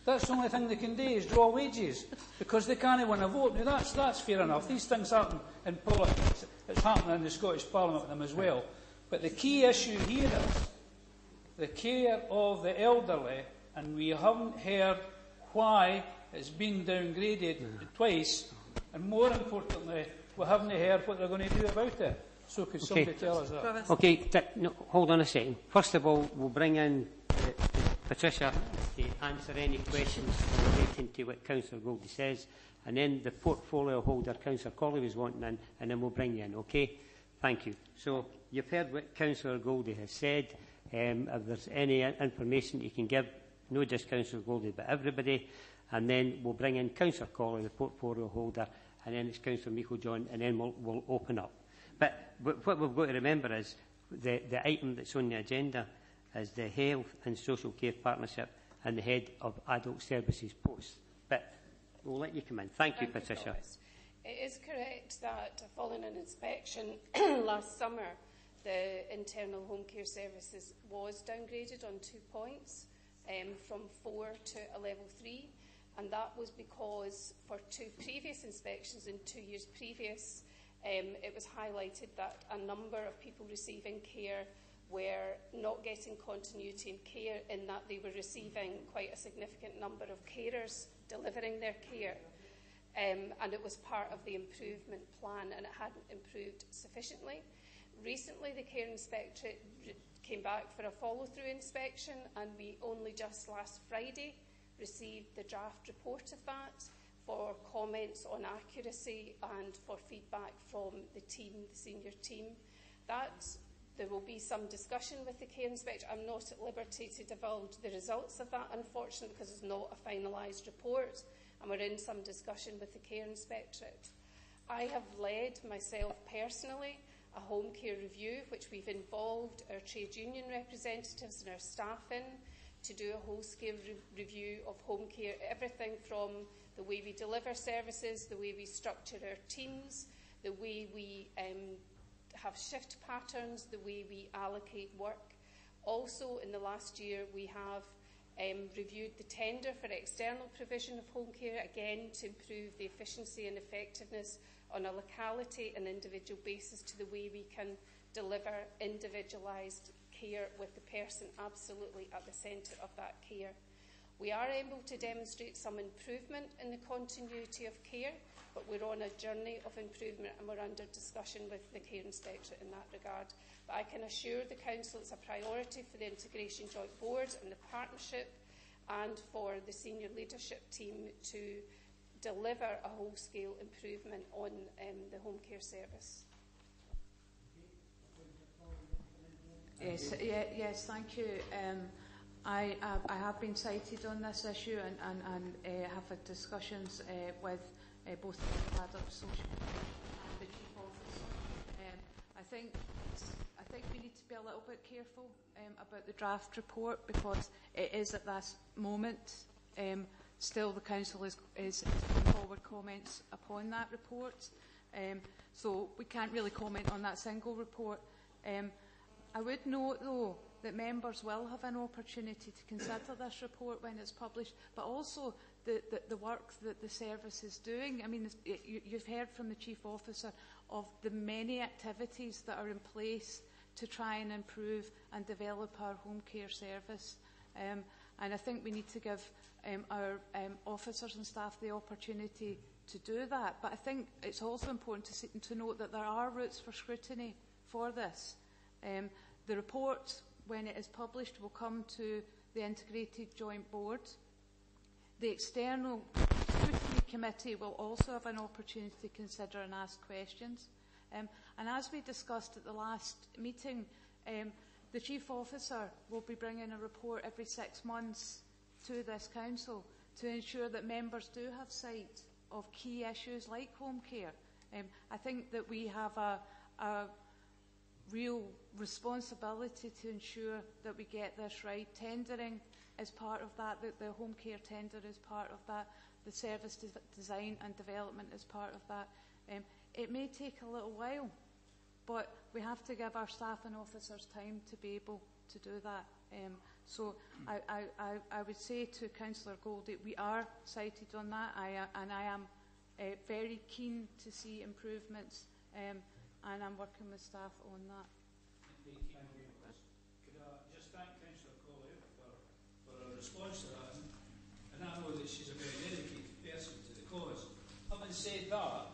That's the only thing they can do, is draw wages, because they can't win a vote. Now that's fair enough. These things happen in politics. It's happening in the Scottish Parliament with them as well. But the key issue here is the care of the elderly, and we haven't heard why it's been downgraded twice, and more importantly, we haven't heard what they're going to do about it. So could somebody tell us that? Okay, no, hold on a second. First of all, we'll bring in Patricia to answer any questions relating to what Councillor Goldie says, and then the portfolio holder, Councillor Colley, was wanting in, and then we'll bring you in, okay? Thank you. So you've heard what Councillor Goldie has said. If there's any information you can give, not just Councillor Goldie, but everybody, and then we'll bring in Councillor Colley, the portfolio holder, and then it's Councillor Meikle-John, and then we'll open up. But what we've got to remember is the item that's on the agenda is the Health and Social Care Partnership and the Head of Adult Services post. But we'll let you come in. Thank you, Patricia. It is correct that following an inspection last summer, the internal home care services was downgraded on 2 points, from 4 to a level 3, and that was because for 2 previous inspections in 2 years previous, it was highlighted that a number of people receiving care were not getting continuity in care, in that they were receiving quite a significant number of carers delivering their care. And it was part of the improvement plan, and it hadn't improved sufficiently. Recently, the Care Inspectorate came back for a follow-through inspection, and we only just last Friday received the draft report of that for comments on accuracy and for feedback from the team, the senior team. There will be some discussion with the Care Inspector. I'm not at liberty to divulge the results of that, unfortunately, because it's not a finalised report, and we're in some discussion with the Care Inspectorate. I have led, myself personally, a home care review, which we've involved our trade union representatives and our staff in, to do a whole-scale review of home care, everything from the way we deliver services, the way we structure our teams, the way we have shift patterns, the way we allocate work. Also, in the last year, we have reviewed the tender for external provision of home care, again to improve the efficiency and effectiveness on a locality and individual basis to the way we can deliver individualised care with the person absolutely at the centre of that care. We are able to demonstrate some improvement in the continuity of care, but we're on a journey of improvement, and we're under discussion with the Care Inspectorate in that regard. But I can assure the Council it's a priority for the Integration Joint Board and the Partnership, and for the senior leadership team to deliver a whole-scale improvement on the home care service. Yes, thank you. I have been cited on this issue and have had discussions with both the adult social and the chief officer. I think we need to be a little bit careful about the draft report, because it is at this moment still the council is putting forward comments upon that report. So we can't really comment on that single report. I would note, though, that members will have an opportunity to consider this report when it's published, but also the work that the service is doing. I mean, you've heard from the Chief Officer of the many activities that are in place to try and improve and develop our home care service. And I think we need to give our officers and staff the opportunity to do that. But I think it's also important to note that there are routes for scrutiny for this. The report, when it is published, will come to the Integrated Joint Board. The External Scrutiny Committee will also have an opportunity to consider and ask questions. And as we discussed at the last meeting, the Chief Officer will be bringing a report every 6 months to this Council to ensure that members do have sight of key issues like home care. I think that we have a real responsibility to ensure that we get this right. Tendering is part of that, the home care tender is part of that, the service design and development is part of that. It may take a little while, but we have to give our staff and officers time to be able to do that. So I would say to Councillor Goldie, we are cited on that, and I am very keen to see improvements, and I'm working with staff on that. Could I just thank Councillor Collier for her response to that, and I know that she's a very dedicated person to the cause. Having said that,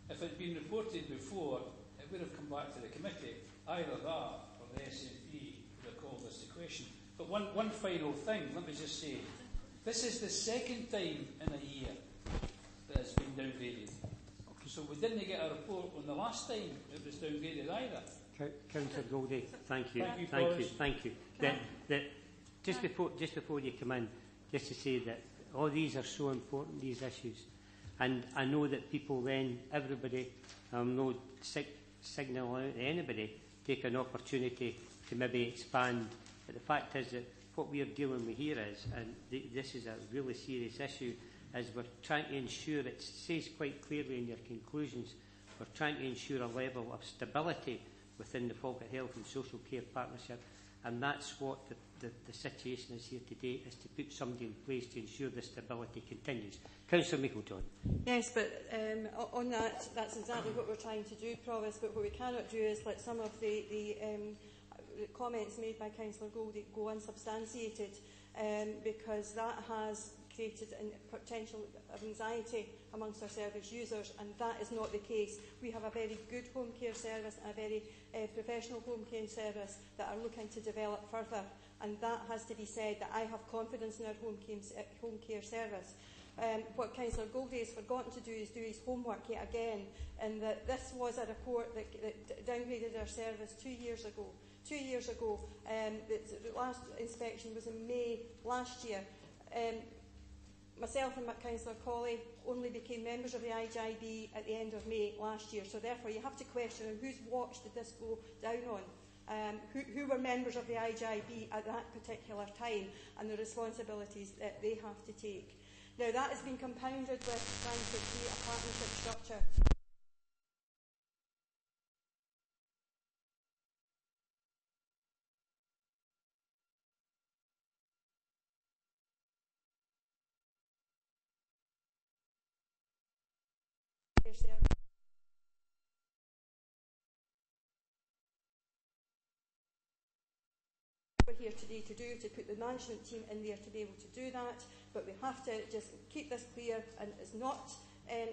if it had been reported before, it would have come back to the committee. Either that or the SNP would have called this to question. But one final thing, let me just say, this is the second time in a year that it's been downgraded. So we didn't get a report on the last time it was downgraded either. Councillor Goldie, thank you. Thank you. Just before you come in, just to say that all these are so important, these issues. And I know that people then, everybody, no signal out to anybody, take an opportunity to maybe expand. But the fact is that what we are dealing with here is, and this is a really serious issue, is we're trying to ensure, it says quite clearly in your conclusions, we're trying to ensure a level of stability within the Falkirk Health and Social Care Partnership, and that's what the situation is here today, is to put somebody in place to ensure the stability continues. Councillor Meikle-John. Yes, but on that, that's exactly what we're trying to do, Provost, but what we cannot do is let some of the comments made by Councillor Goldie go unsubstantiated, because that has created a potential of anxiety amongst our service users, and that is not the case. We have a very good home care service and a very professional home care service that are looking to develop further, and that has to be said, that I have confidence in our home care service. What Councillor Goldie has forgotten to do is do his homework yet again, and that this was a report that downgraded our service 2 years ago. 2 years ago, the last inspection was in May last year. Myself and Councillor Colley only became members of the IJB at the end of May last year, so therefore you have to question whose watch did this go down on, who were members of the IJB at that particular time, and the responsibilities that they have to take. Now that has been compounded with trying to create a partnership structure. We're here today to put the management team in there to be able to do that, but we have to just keep this clear, and it's not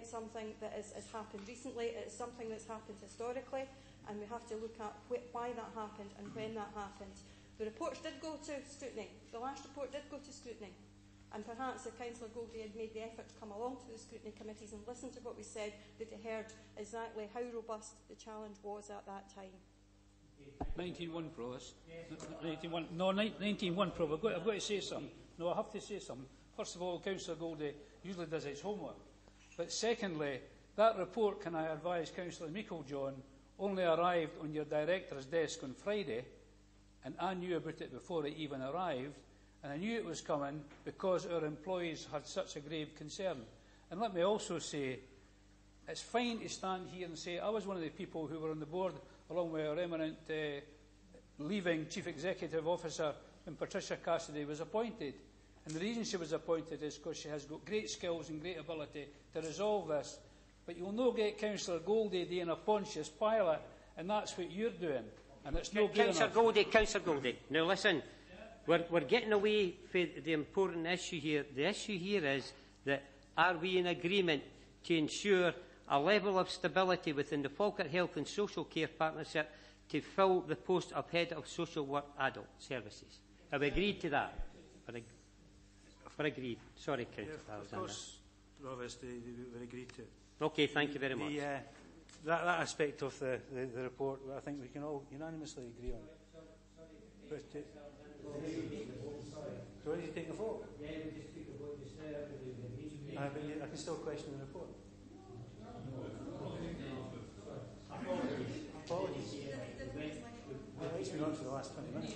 something that has happened recently, it's something that's happened historically, and we have to look at why that happened and when that happened. The reports did go to scrutiny, the last report did go to scrutiny, and perhaps if Councillor Goldie had made the effort to come along to the scrutiny committees and listen to what we said, they'd have heard exactly how robust the challenge was at that time. 19-1, Provost. 19-1. No, 19-1, Provost. I've got to say something. No, I have to say something. First of all, Councillor Goldie usually does his homework. But secondly, that report, can I advise Councillor Meikle-John, only arrived on your director's desk on Friday, and I knew about it before it even arrived, and I knew it was coming because our employees had such a grave concern. And let me also say, it's fine to stand here and say I was one of the people who were on the board along with our eminent leaving Chief Executive Officer when Patricia Cassidy was appointed. And the reason she was appointed is because she has got great skills and great ability to resolve this. But you'll no get Councillor Goldie doing a Pontius Pilate, and that's what you're doing. And it's no good enough. Councillor Goldie. Now listen, we're getting away from the important issue here. The issue here is that are we in agreement to ensure a level of stability within the Falkirk Health and Social Care Partnership to fill the post of Head of Social Work Adult Services? Have we agreed to that? We're agreed. Sorry, Councillor Alexander. Of course, Provost, we agreed to it. Okay, thank you very much. That aspect of the report, I think we can all unanimously agree on. But, so what are you taking a vote? Yeah, we just took a vote just there. But I can still question the report. Apologies. Well, it's been on for the last 20 minutes.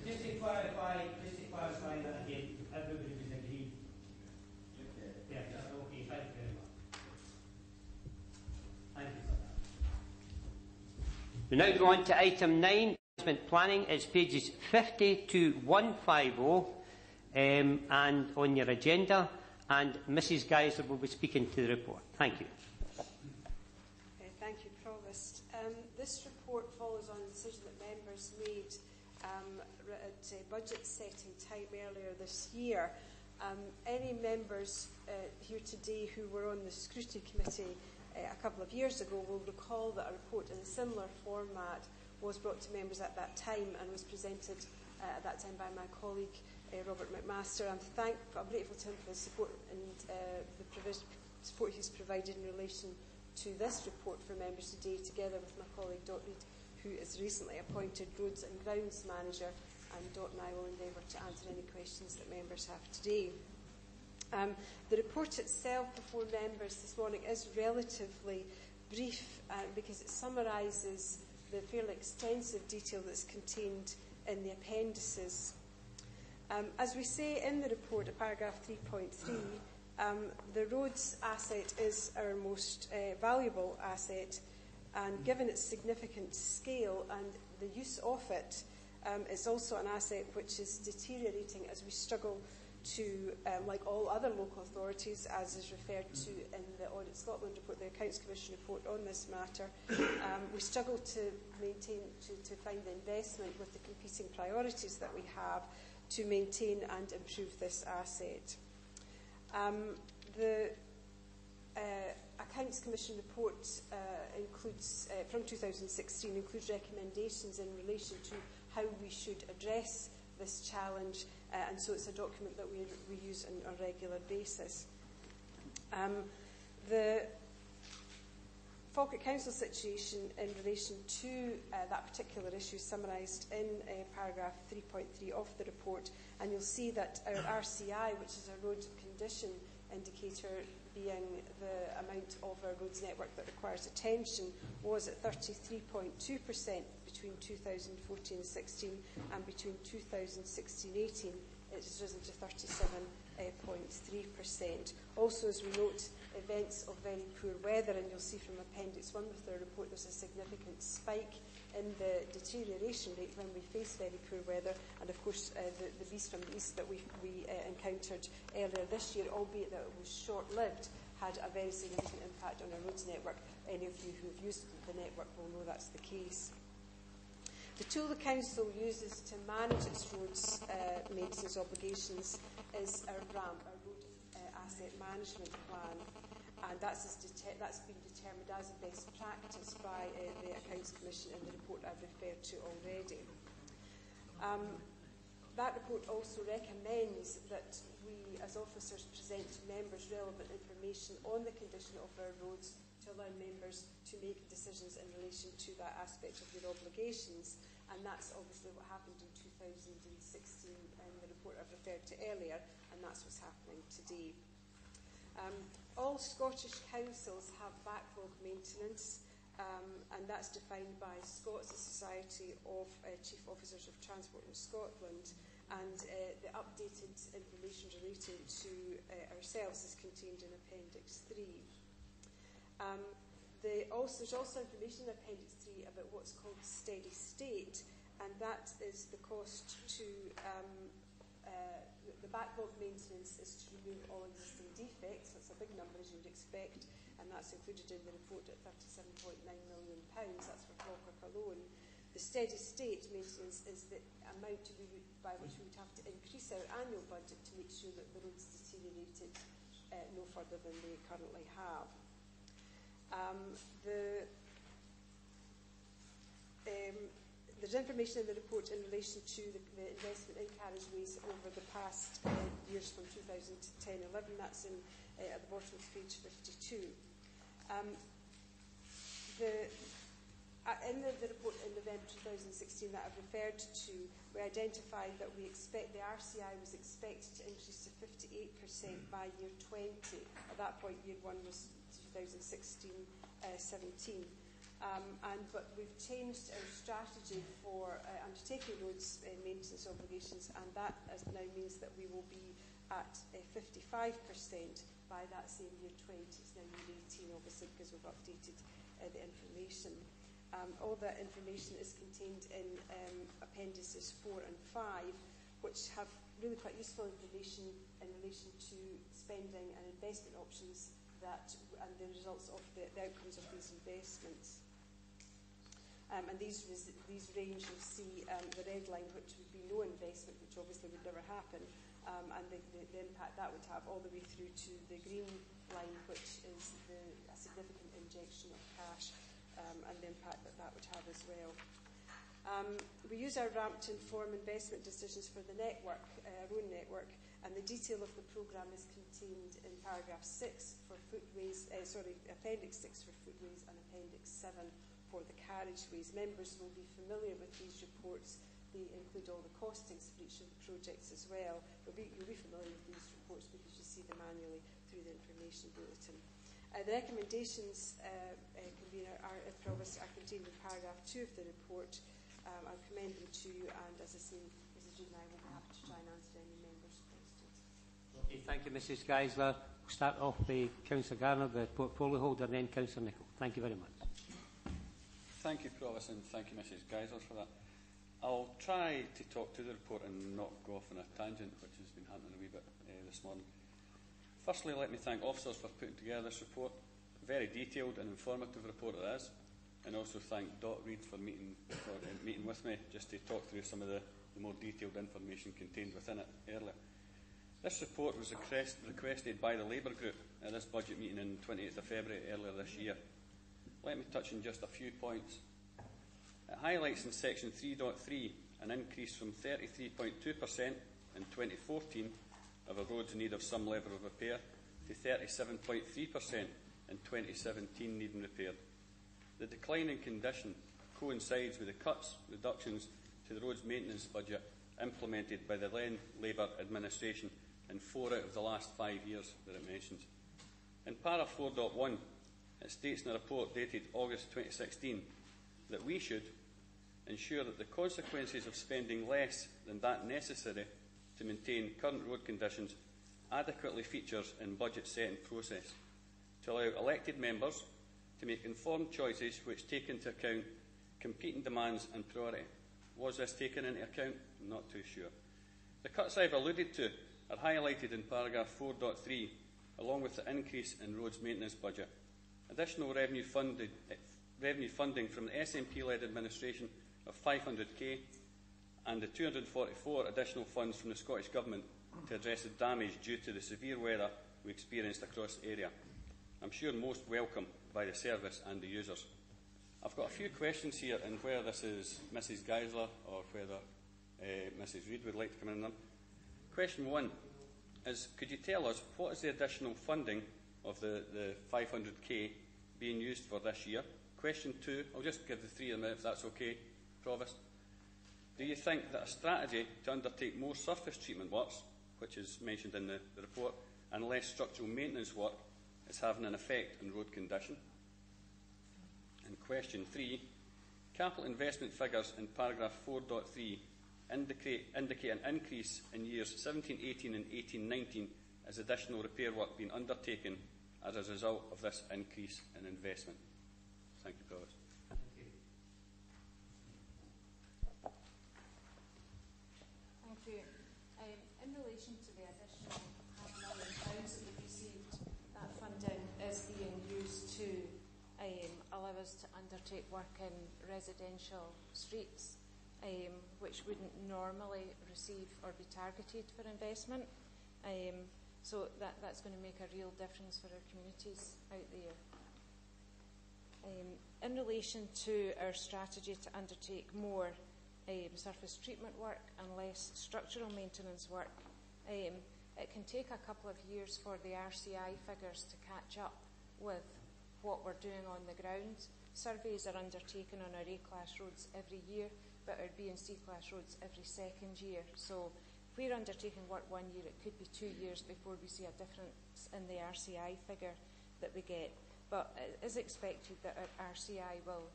Just to clarify that again, everybody was agreed. Yeah, okay, thank you very much. Thank you for that. We now go on to item 9, management planning. It's pages 50 to 150 and on your agenda, and Mrs Geiser will be speaking to the report. Thank you. Thank you, Provost. This report follows on a decision that members made at budget setting time earlier this year. Any members here today who were on the scrutiny committee a couple of years ago will recall that a report in a similar format was brought to members at that time and was presented at that time by my colleague Robert McMaster. I'm grateful to him for the support and the support he's provided in relation to this report for members today, together with my colleague Dot Reid, who is recently appointed Roads and Grounds Manager, and Dot and I will endeavour to answer any questions that members have today. The report itself before members this morning is relatively brief because it summarises the fairly extensive detail that's contained in the appendices. As we say in the report at paragraph 3.3, the roads asset is our most valuable asset, and given its significant scale and the use of it, it's also an asset which is deteriorating as we struggle to, like all other local authorities, as is referred to in the Audit Scotland report, the Accounts Commission report on this matter, we struggle to maintain, to find the investment with the competing priorities that we have to maintain and improve this asset. The Accounts Commission report includes, from 2016, includes recommendations in relation to how we should address this challenge, and so it's a document that we use on a regular basis. The Falkirk Council situation in relation to that particular issue is summarised in paragraph 3.3 of the report, and you'll see that our RCI, which is a road condition indicator, being the amount of our roads network that requires attention, was at 33.2% between 2014-16 and between 2016-18. It has risen to 37.3%. Also, as we note, events of very poor weather, and you'll see from Appendix 1 with the report, there's a significant spike in the deterioration rate when we face very poor weather, and of course the beast from the east that we encountered earlier this year, albeit that it was short-lived, had a very significant impact on our roads network. Any of you who have used the network will know that's the case. The tool the Council uses to manage its roads maintenance obligations is our RAMP, our Road Asset Management Plan, and that's been determined as a best practice by the Accounts Commission in the report I've referred to already. That report also recommends that we, as officers, present to members relevant information on the condition of our roads to allow members to make decisions in relation to that aspect of their obligations, and that's obviously what happened in 2016 in the report I've referred to earlier, and that's what's happening today. All Scottish councils have backlog maintenance, and that's defined by Scots, the Society of Chief Officers of Transport in Scotland, and the updated information related to ourselves is contained in Appendix 3. There's also information in Appendix 3 about what's called steady state, and that is the cost to the backlog maintenance is to remove all existing defects. That's a big number, as you would expect, and that's included in the report at £37.9 million. That's for Falkirk alone. The steady state maintenance is the amount by which we would have to increase our annual budget to make sure that the roads deteriorated no further than they currently have. There's information in the report in relation to the investment in carriageways over the past years from 2010-11. That's at the bottom of page 52. In the report in November 2016 that I've referred to, we identified that the RCI was expected to increase to 58% by year 20. At that point, year 1 was 2016-17. But we've changed our strategy for undertaking roads maintenance obligations, and that now means that we will be at 55% by that same year 20. It's now year 18, obviously, because we've updated the information. All that information is contained in Appendices 4 and 5, which have really quite useful information in relation to spending and investment options and the results of the outcomes of these investments. And these range, you'll see the red line, which would be no investment, which obviously would never happen, and the impact that would have, all the way through to the green line, which is a significant injection of cash, and the impact that would have as well. We use our RAMP to inform investment decisions for the network, our own network, and the detail of the programme is contained in paragraph 6 for footways, Appendix 6 for footways and Appendix 7 for the carriageways. Members will be familiar with these reports. They include all the costings for each of the projects as well. You'll be familiar with these reports because you see them annually through the information bulletin. The recommendations, Convener, are contained in paragraph 2 of the report. I'll commend them to you, and as I say, Mrs. Reid and I will be happy to try and answer any members' questions. Okay, thank you, Mrs. Geisler. We'll start off with Councillor Garner, the portfolio holder, and then Councillor Nicholl. Thank you very much. Thank you, Provost, and thank you, Mrs. Geisler, for that. I'll try to talk to the report and not go off on a tangent, which has been happening a wee bit this morning. Firstly, let me thank officers for putting together this report. A very detailed and informative report it is, and also thank Dot Reid for meeting with me just to talk through some of the more detailed information contained within it earlier. This report was requested by the Labour Group at this budget meeting on 28th of February earlier this year. Let me touch on just a few points. It highlights in section 3.3 an increase from 33.2% in 2014 of a roads in need of some level of repair to 37.3% in 2017 needing repaired. The decline in condition coincides with the reductions to the roads maintenance budget implemented by the then Labour administration in 4 out of the last 5 years that it mentions. In para 4.1, it states in a report dated August 2016 that we should ensure that the consequences of spending less than that necessary to maintain current road conditions adequately features in budget setting process, to allow elected members to make informed choices which take into account competing demands and priority. Was this taken into account? I'm not too sure. The cuts I've alluded to are highlighted in paragraph 4.3, along with the increase in roads maintenance budget. Additional revenue funding from the SNP-led administration of 500k and the 244 additional funds from the Scottish Government to address the damage due to the severe weather we experienced across the area. I'm sure most welcome by the service and the users. I've got a few questions here, and whether this is Mrs. Geisler or whether Mrs. Reid would like to come in on them. Question 1 is, could you tell us what is the additional funding of the 500k being used for this year? Question 2, I'll just give the 3 of them if that's okay, Provost. Do you think that a strategy to undertake more surface treatment works, which is mentioned in the report, and less structural maintenance work is having an effect on road condition? And question 3, capital investment figures in paragraph 4.3 indicate an increase in years 17-18 and 18-19 as additional repair work being undertaken as a result of this increase in investment. Thank you, Provost. Thank you. In relation to the additional £500,000 that we've received, that funding is being used to allow us to undertake work in residential streets, which wouldn't normally receive or be targeted for investment. So that's going to make a real difference for our communities out there. In relation to our strategy to undertake more surface treatment work and less structural maintenance work, it can take a couple of years for the RCI figures to catch up with what we're doing on the ground. Surveys are undertaken on our A-class roads every year, but our B and C-class roads every second year. So if we're undertaking work 1 year, it could be 2 years before we see a difference in the RCI figure that we get. But it is expected that our RCI will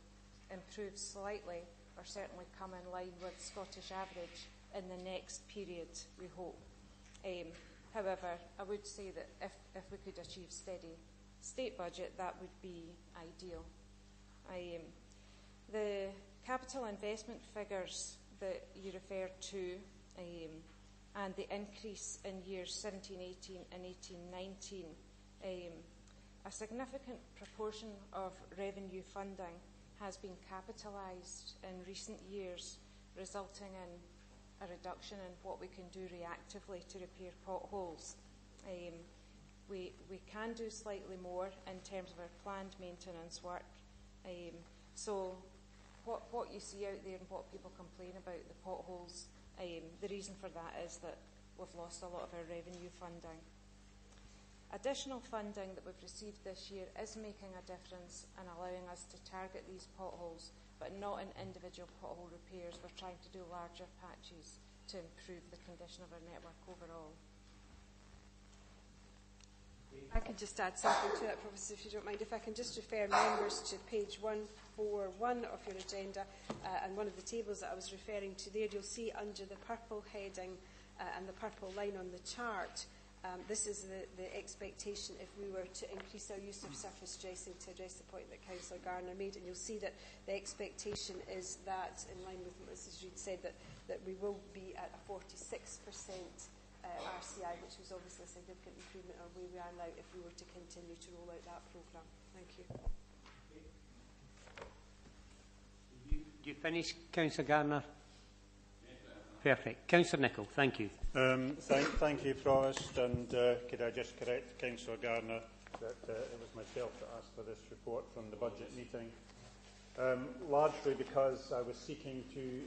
improve slightly, or certainly come in line with Scottish average in the next period, we hope. However, I would say that if we could achieve steady state budget, that would be ideal. The capital investment figures that you referred to, and the increase in years 17-18 and 18-19, a significant proportion of revenue funding has been capitalised in recent years, resulting in a reduction in what we can do reactively to repair potholes. We can do slightly more in terms of our planned maintenance work. So what you see out there and what people complain about, the potholes, the reason for that is that we've lost a lot of our revenue funding. Additional funding that we've received this year is making a difference and allowing us to target these potholes, but not in individual pothole repairs. We're trying to do larger patches to improve the condition of our network overall. I could just add something to that, Professor, if you don't mind. If I can just refer members to page 141 of your agenda, and one of the tables that I was referring to there, you'll see under the purple heading and the purple line on the chart, this is the expectation if we were to increase our use of surface dressing to address the point that Councillor Garner made. And you'll see that the expectation is that, in line with what Mrs Reid said, that we will be at a 46% RCI, which was obviously a significant improvement on where we are now if we were to continue to roll out that programme. Thank you. Do you finish, Councillor Garner? Perfect. Councillor Nicholl, thank you. Thank you, Provost. And could I just correct Councillor Garner that it was myself that asked for this report from the budget meeting, largely because I was seeking to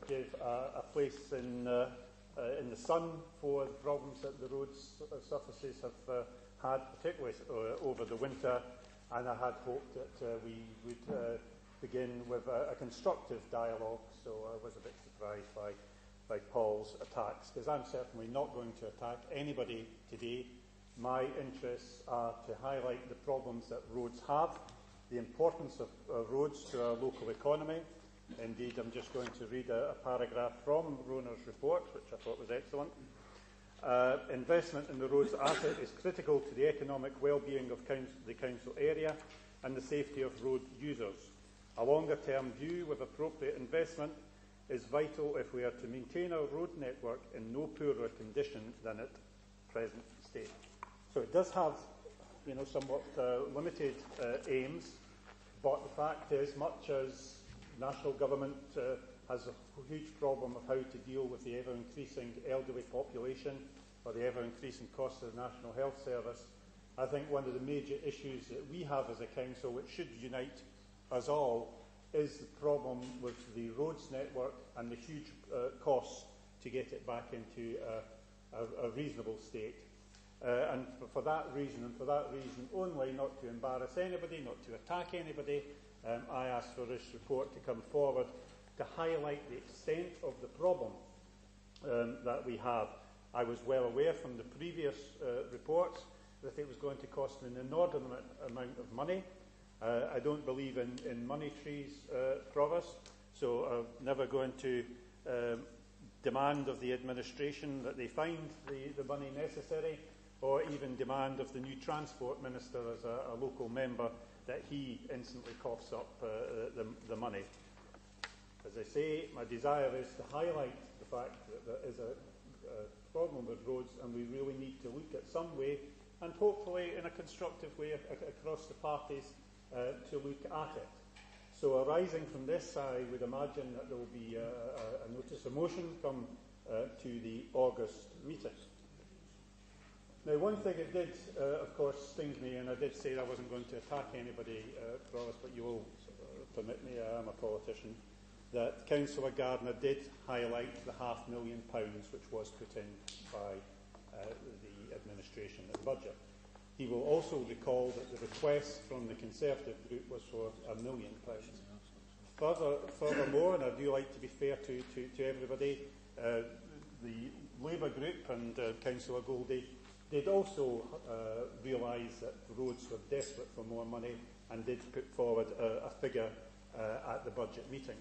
give a place in the sun for the problems that the roads surfaces have had, particularly over the winter, and I had hoped that we would begin with a constructive dialogue, so I was a bit surprised by Paul's attacks, because I'm certainly not going to attack anybody today. My interests are to highlight the problems that roads have, the importance of roads to our local economy. Indeed, I'm just going to read a paragraph from Rona's report, which I thought was excellent. Investment in the roads asset is critical to the economic well-being of the council area and the safety of road users. A longer-term view with appropriate investment is vital if we are to maintain our road network in no poorer condition than its present state. So it does have, somewhat limited aims, but the fact is, much as national government has a huge problem of how to deal with the ever-increasing elderly population or the ever-increasing cost of the National Health Service, I think one of the major issues that we have as a council, which should unite us all, is the problem with the roads network and the huge costs to get it back into a reasonable state. And for that reason, and for that reason only, not to embarrass anybody, not to attack anybody, I asked for this report to come forward to highlight the extent of the problem that we have. I was well aware from the previous reports that it was going to cost an inordinate amount of money. I don't believe in money trees, Provost, so I'm never going to demand of the administration that they find the money necessary, or even demand of the new Transport Minister as a local member that he instantly coughs up the money. As I say, my desire is to highlight the fact that there is a problem with roads, and we really need to look at some way, and hopefully in a constructive way across the parties, to look at it. So arising from this, I would imagine that there will be a notice of motion come to the August meeting. Now, one thing it did, of course, sting me, and I did say I wasn't going to attack anybody, Provost, but you will permit me, I am a politician, that Councillor Gardner did highlight the £500,000 which was put in by the administration in the budget. He will also recall that the request from the Conservative group was for £1 million. Furthermore, and I do like to be fair to everybody, the Labour group and Councillor Goldie did also realise that roads were desperate for more money and did put forward a figure at the budget meeting.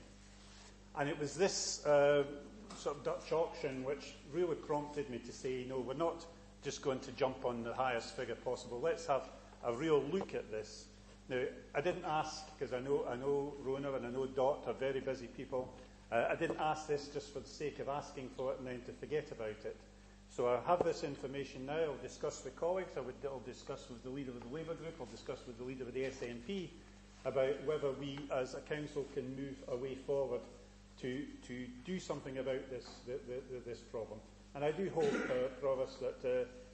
And it was this sort of Dutch auction which really prompted me to say, no, we're not just going to jump on the highest figure possible. Let's have a real look at this. Now, I didn't ask, because I know Rona and I know Dot are very busy people. I didn't ask this just for the sake of asking for it and then to forget about it. So I have this information now. I'll discuss with colleagues. I'll discuss with the leader of the Labour group. I'll discuss with the leader of the SNP about whether we as a council can move a way forward to do something about this problem. And I do hope, Provost, that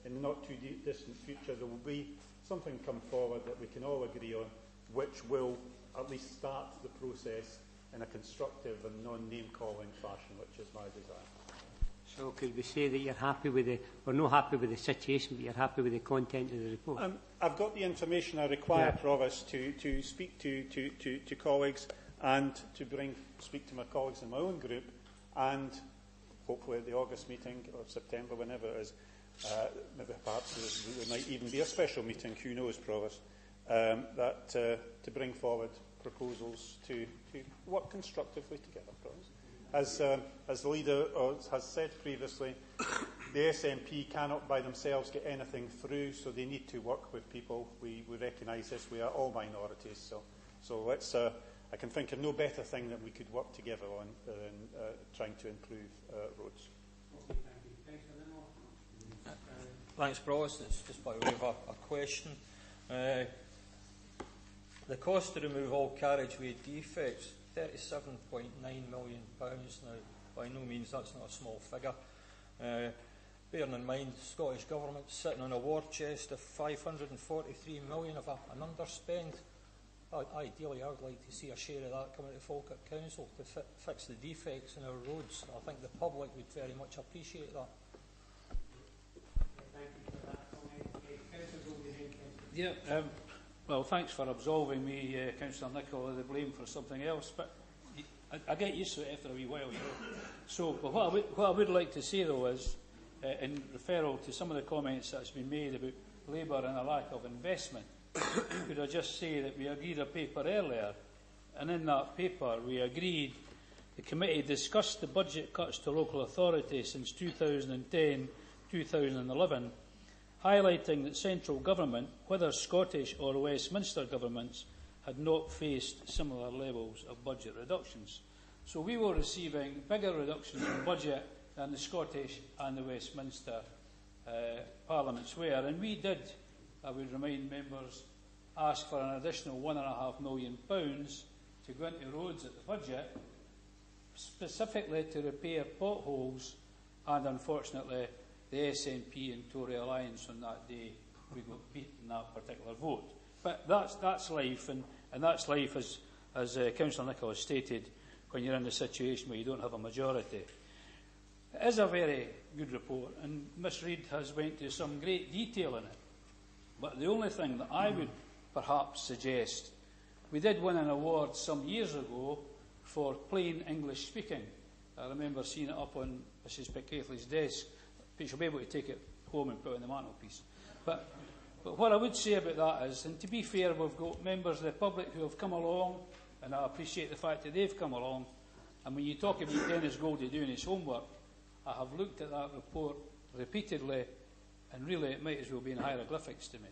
in the not too distant future there will be something come forward that we can all agree on, which will at least start the process in a constructive and non-name-calling fashion, which is my desire. So could we say that you're happy with we're not happy with the situation, but you're happy with the content of the report? I've got the information I require, Provost, to speak to colleagues and to speak to my colleagues in my own group, and hopefully at the August meeting or September, whenever it is, maybe perhaps there might even be a special meeting, who knows, Provost, to bring forward proposals to work constructively together, Provost. As the leader has said previously, the SNP cannot by themselves get anything through, so they need to work with people. We recognise this. We are all minorities, so let's. I can think of no better thing that we could work together on than trying to improve roads. Thanks, Provost. It's just by way of a question. The cost to remove all carriageway defects, £37.9 million now. By no means that's not a small figure. Bearing in mind the Scottish Government sitting on a war chest of £543 million of an underspend. Ideally, I would like to see a share of that coming to Falkirk Council to fix the defects in our roads. I think the public would very much appreciate that. Yeah, well, thanks for absolving me, Councillor Nicholl, of the blame for something else, but I get used to it after a wee while, you know. So, but what I would like to say, though, is, in referral to some of the comments that has been made about Labour and a lack of investment, could I just say that we agreed a paper earlier, and in that paper we agreed the committee discussed the budget cuts to local authorities since 2010-2011, highlighting that central government, whether Scottish or Westminster governments, had not faced similar levels of budget reductions. So we were receiving bigger reductions in budget than the Scottish and the Westminster parliaments were, and we did, I would remind members, ask for an additional £1.5 million to go into roads at the budget, specifically to repair potholes, and unfortunately the SNP and Tory alliance on that day, we got beat in that particular vote. But that's life, and that's life, as Councillor Nicholl has stated, when you're in a situation where you don't have a majority. It is a very good report, and Ms Reid has went to some great detail in it. But the only thing that I would perhaps suggest, we did win an award some years ago for plain English speaking. I remember seeing it up on Mrs Pickathley's desk. She'll be able to take it home and put it on the mantelpiece. But what I would say about that is, and to be fair, we've got members of the public who have come along, and I appreciate the fact that they've come along, and when you talk about Dennis Goldie doing his homework, I have looked at that report repeatedly, and really it might as well be in hieroglyphics to me.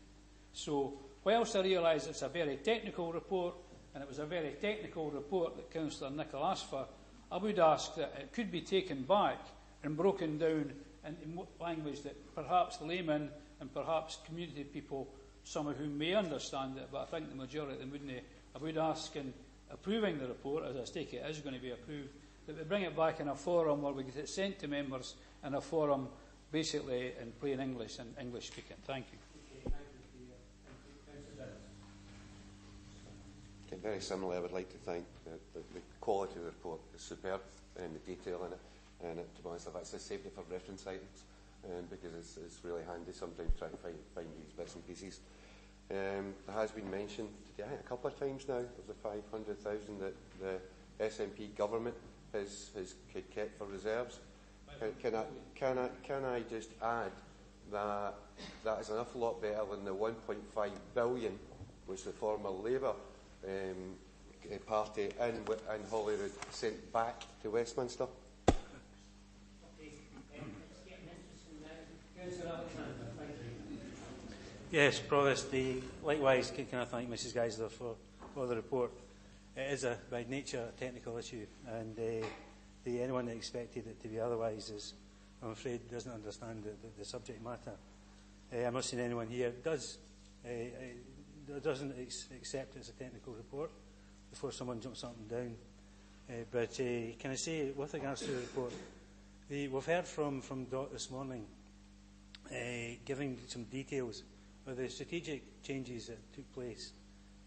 So, whilst I realise it's a very technical report, and it was a very technical report that Councillor Nicholl asked for, I would ask that it could be taken back and broken down in language that perhaps laymen and perhaps community people, some of whom may understand it, but I think the majority of them wouldn't. I would ask in approving the report, as I take it is going to be approved, that we bring it back in a forum where we get it sent to members in a forum basically in plain English and English speaking. Thank you. Okay, very similarly, I would like to thank the quality of the report is superb and the detail in it. And to be honest, I've actually saved it for reference items because it's really handy sometimes trying to find these bits and pieces. There has been mentioned today, a couple of times now, of the 500,000 that the SNP government has kept for reserves. Can I just add that that is an awful lot better than the 1.5 billion which the former Labour party in Holyrood sent back to Westminster? Yes, Provost. Likewise, can I thank Mrs Geisler for the report. It is by nature a technical issue, and anyone that expected it to be otherwise is, I'm afraid, doesn't understand the subject matter. I'm not seeing anyone here doesn't accept it as a technical report before someone jumps up and down. But can I say, with regards to the report, we've heard from Dot this morning giving some details of the strategic changes that took place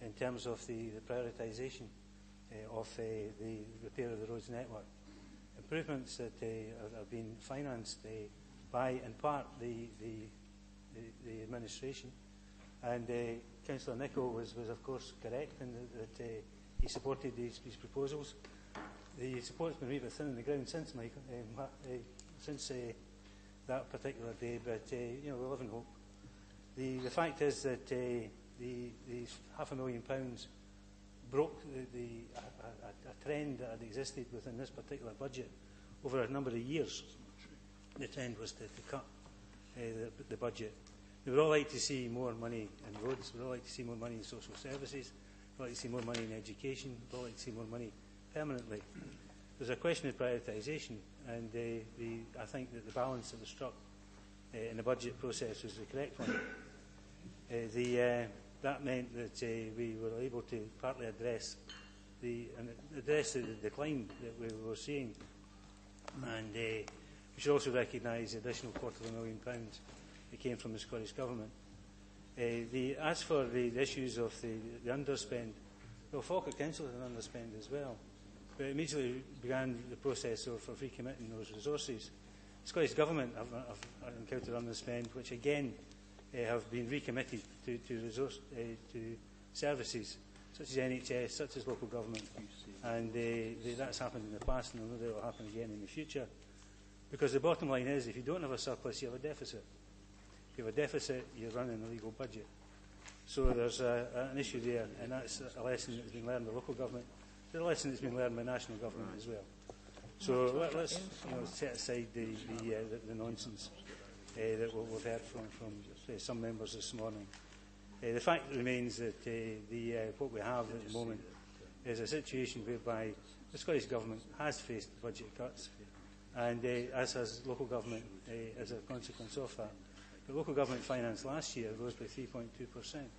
in terms of the prioritisation of the repair of the roads network. Improvements that have been financed by, in part, the administration. And Councillor Nicholl was of course correct in that he supported these proposals. The support's been a wee bit thin on the ground since that particular day, but we live in hope. The fact is that the £500,000 broke a trend that had existed within this particular budget over a number of years. The trend was to cut the budget. We would all like to see more money in roads. We would all like to see more money in social services. We would like to see more money in education. We would all like to see more money permanently. There's a question of prioritisation, and I think that the balance that was struck in the budget process was the correct one. That meant that we were able to partly address the decline that we were seeing, and we should also recognise the additional £250,000 that came from the Scottish Government. As for the issues of the underspend, well, Falkirk Council had an underspend as well, but immediately began the process of recommitting those resources. The Scottish Government have encountered underspend, which again have been recommitted to services such as NHS, such as local government, and that's happened in the past, and I know that will happen again in the future. Because the bottom line is, if you don't have a surplus, you have a deficit. If you have a deficit, you're running a legal budget. So there's an issue there, and that's a lesson that's been learned by local government. It's a lesson that's been learned by national government as well. So let's set aside the nonsense that we've heard from some members this morning. The fact remains that what we have at the moment is a situation whereby the Scottish Government has faced budget cuts, and as has local government as a consequence of that. The local government finance last year rose by 3.2%,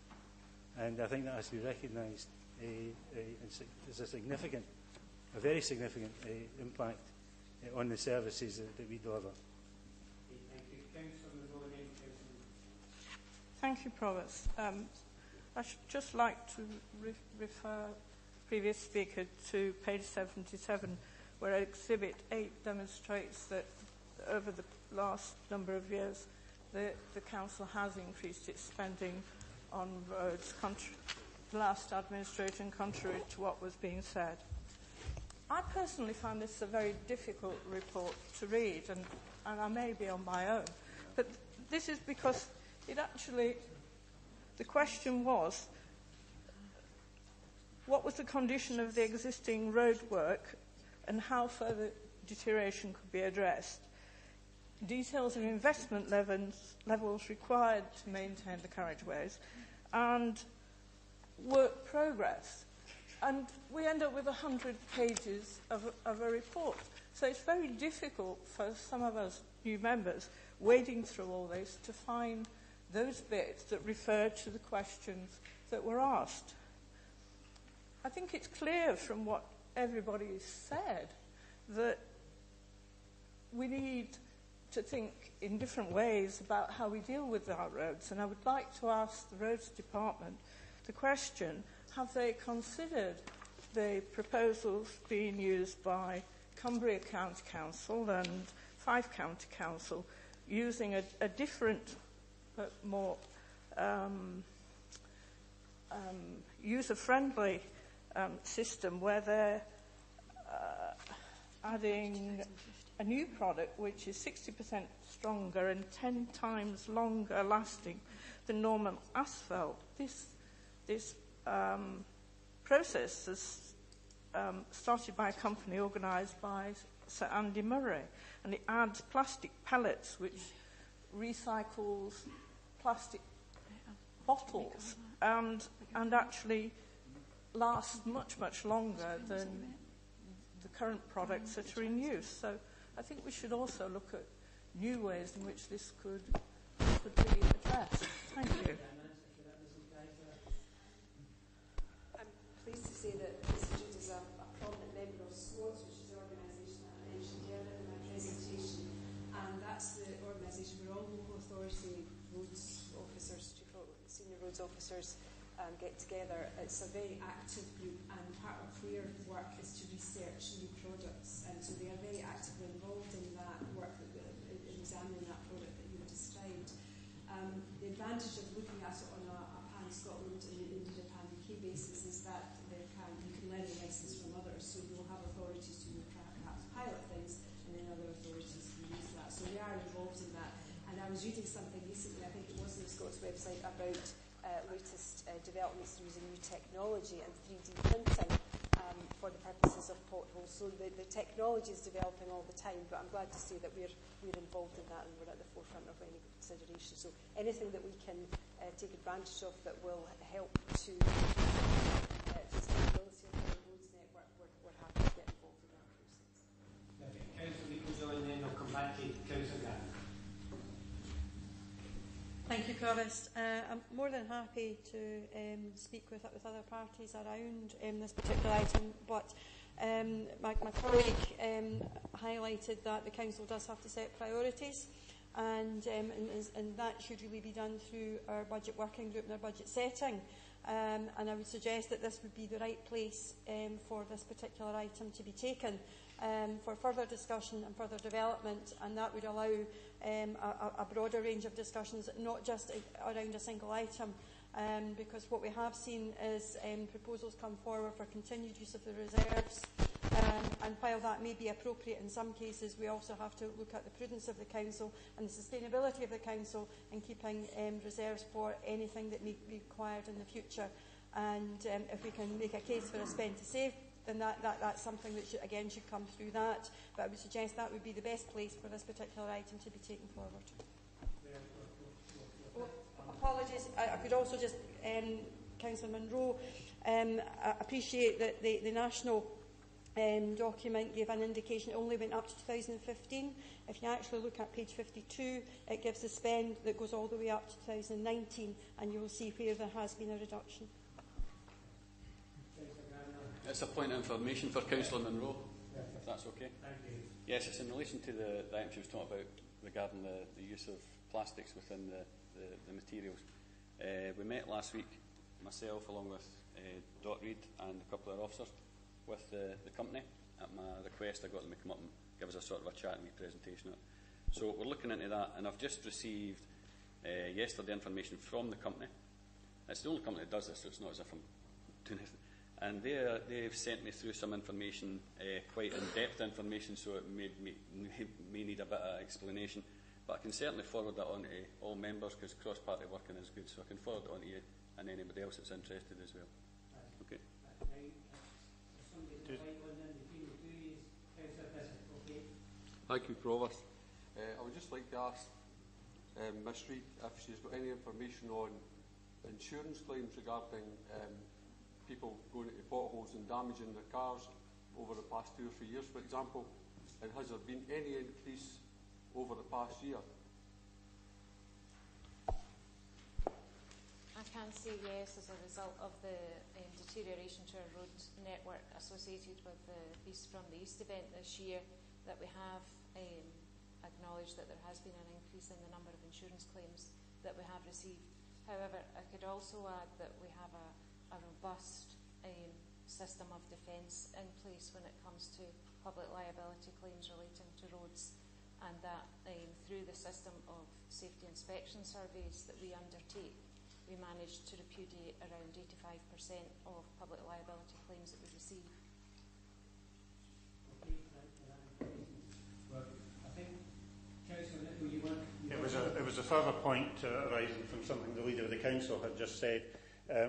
and I think that has to be recognised as a very significant impact on the services that we deliver. Thank you, Provost. I should just like to refer the previous speaker to page 77, where Exhibit 8 demonstrates that over the last number of years, the Council has increased its spending on roads, the last administration, contrary to what was being said. I personally find this a very difficult report to read, and I may be on my own, but this is because the question was, what was the condition of the existing roadwork and how further deterioration could be addressed? details of investment levels required to maintain the carriageways, and work progress. And we end up with 100 pages of a report. So it's very difficult for some of us new members wading through all this to find those bits that refer to the questions that were asked. I think it's clear from what everybody's said that we need to think in different ways about how we deal with our roads. And I would like to ask the Roads Department the question, have they considered the proposals being used by Cumbria County Council and Fife County Council using a different but more user-friendly system where they're adding a new product which is 60% stronger and 10 times longer lasting than normal asphalt. This process is started by a company organised by Sir Andy Murray, and it adds plastic pellets which recycles plastic bottles and actually lasts much, much longer than the current products that are in use. So I think we should also look at new ways in which this could be addressed. Thank you. I'm pleased to say that Mr. Jude is a prominent member of SWOTS, which is the organisation that I mentioned earlier in my presentation, and that's the organisation where all local authority roads officers, senior roads officers get together. It's a very active group, and part of their work is to research new products, and so they are very actively involved in that work, in examining that product that you described. The advantage of looking at it on a pan-Scotland and indeed a pan-UK basis is that you can learn the lessons from others, so you'll have authorities who will perhaps pilot things, and then other authorities who use that. So we are involved in that. And I was reading something recently, I think it was on the Scots website, about latest developments using new technology and 3D printing for the purposes of potholes. So the technology is developing all the time, but I'm glad to see that we're involved in that and we're at the forefront of any consideration. So anything that we can take advantage of that will help to sustainability of the roads network, we're happy to get involved in that process. Councillor Nichols on, then I'll come back to Councillor Gavin. Thank you, Provost. I'm more than happy to speak with other parties around this particular item, but my colleague highlighted that the Council does have to set priorities, and that should really be done through our budget working group and our budget setting. And I would suggest that this would be the right place for this particular item to be taken for further discussion and further development, and that would allow a broader range of discussions, not just around a single item, because what we have seen is proposals come forward for continued use of the reserves, and while that may be appropriate in some cases, we also have to look at the prudence of the Council and the sustainability of the Council in keeping reserves for anything that may be required in the future. And if we can make a case for a spend to save, then that's something that should come through that. But I would suggest that would be the best place for this particular item to be taken forward. Oh, apologies. I could also just, Councillor Munro, I appreciate that the national document gave an indication it only went up to 2015. If you actually look at page 52, it gives a spend that goes all the way up to 2019, and you will see where there has been a reduction. It's a point of information for Councillor Munro, if that's okay. Thank you. Yes, it's in relation to the item she was talking about regarding the use of plastics within the materials. We met last week, myself along with Dot Reid and a couple of officers with the company. At my request, I got them to come up and give us a sort of a chat and a presentation on it. So we're looking into that, and I've just received yesterday information from the company. It's the only company that does this, so it's not as if I'm doing anything. And they've sent me through some information, quite in-depth information, so it may need a bit of explanation. But I can certainly forward that on to all members, because cross-party working is good, so I can forward it on to you and anybody else that's interested as well. Okay. Thank you, Provost. I would just like to ask Ms Reid if she's got any information on insurance claims regarding people going into potholes and damaging their cars over the past 2 or 3 years, for example, and has there been any increase over the past year? I can say yes, as a result of the deterioration to our road network associated with the Beast from the East event this year, that we have acknowledged that there has been an increase in the number of insurance claims that we have received. However, I could also add that we have a robust system of defence in place when it comes to public liability claims relating to roads, and that through the system of safety inspection surveys that we undertake, we managed to repudiate around 85% of public liability claims that we receive. It was a further point arising from something the Leader of the Council had just said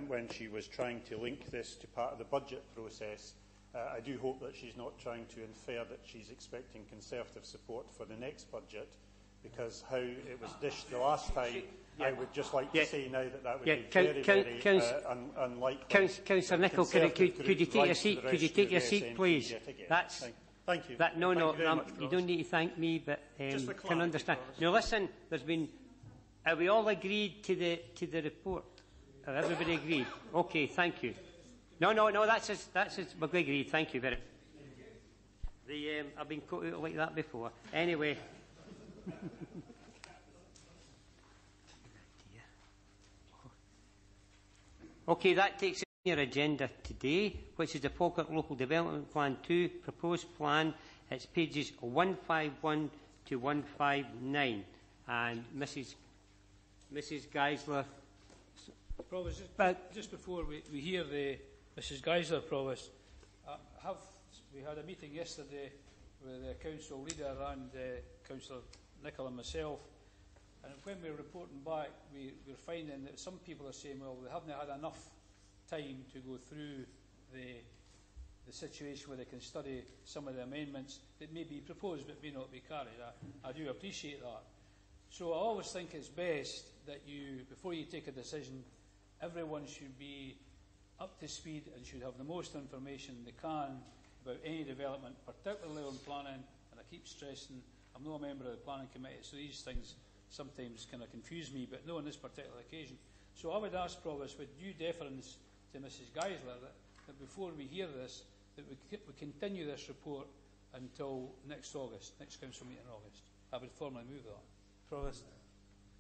when she was trying to link this to part of the budget process. I do hope that she's not trying to infer that she's expecting Conservative support for the next budget, because how it was dished the last time, I would just like to say now that would be very unlikely. Councillor Nicholl, could you take your seat? Could you take your seat, please? That's... Thank you. No, you don't need to thank me, but can understand. Now, listen, there's been... Are we all agreed to the report? Have everybody agreed? Okay, thank you. No, that's we're agreed. Thank you very much. I've been quoted like that before. Anyway. Okay, that takes us to your agenda today, which is the Falkirk Local Development Plan 2 proposed plan. It's pages 151 to 159. And Mrs Geisler. Provost, just before we hear the Mrs Geisler, Provost, we had a meeting yesterday with the council leader and Councillor Nicholl and myself, and when we were reporting back, we're finding that some people are saying, well, they haven't had enough time to go through the situation where they can study some of the amendments that may be proposed but may not be carried. I do appreciate that. So I always think it's best that before you take a decision, everyone should be up to speed and should have the most information they can about any development, particularly on planning. And I keep stressing, I'm not a member of the planning committee, so these things sometimes kind of confuse me, but not on this particular occasion. So I would ask, Provost, with due deference to Mrs Geisler, that before we hear this, that we continue this report until next August, next council meeting in August. I would formally move that. Provost,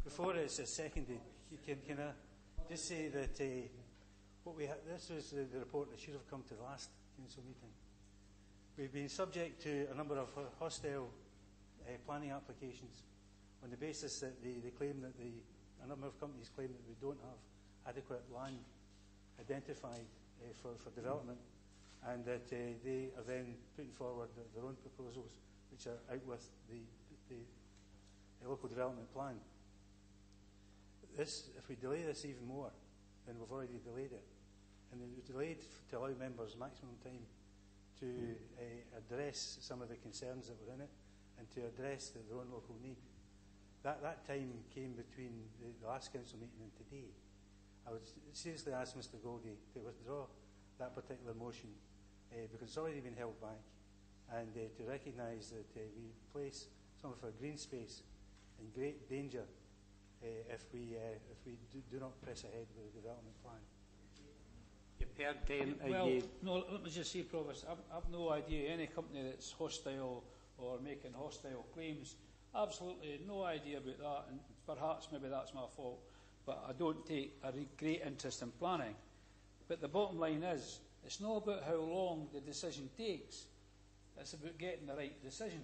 before it's seconded, can I just say that this was the report that should have come to the last council meeting. We've been subject to a number of hostile planning applications on the basis that they claim that a number of companies claim that we don't have adequate land identified for development, and that they are then putting forward their own proposals which are out with the local development plan. If we delay this even more, then we've already delayed it. And we've delayed to allow members maximum time to address some of the concerns that were in it and to address their own local need. That time came between the last council meeting and today. I would seriously ask Mr Goldie to withdraw that particular motion because it's already been held back, and to recognise that we place some of our green space in great danger if we do not press ahead with the development plan. No, let me just say, Provost, I've no idea any company that's hostile or making hostile claims. Absolutely no idea about that, and perhaps maybe that's my fault, but I don't take a great interest in planning. But the bottom line is, it's not about how long the decision takes, it's about getting the right decision.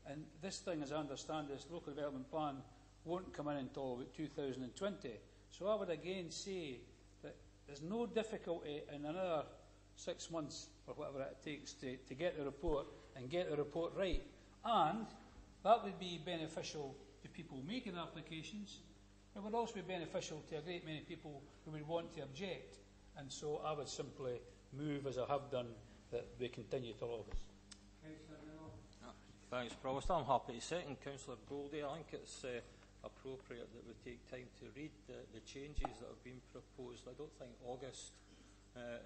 And this thing, as I understand this, local development plan won't come in until about 2020. So I would again say that there's no difficulty in another 6 months or whatever it takes to get the report and get the report right. And that would be beneficial to people making applications. It would also be beneficial to a great many people who would want to object. And so I would simply move, as I have done, that we continue till August. Thanks, Provost. I'm happy to second Councillor Goldie. I think it's appropriate that we take time to read the changes that have been proposed. I don't think August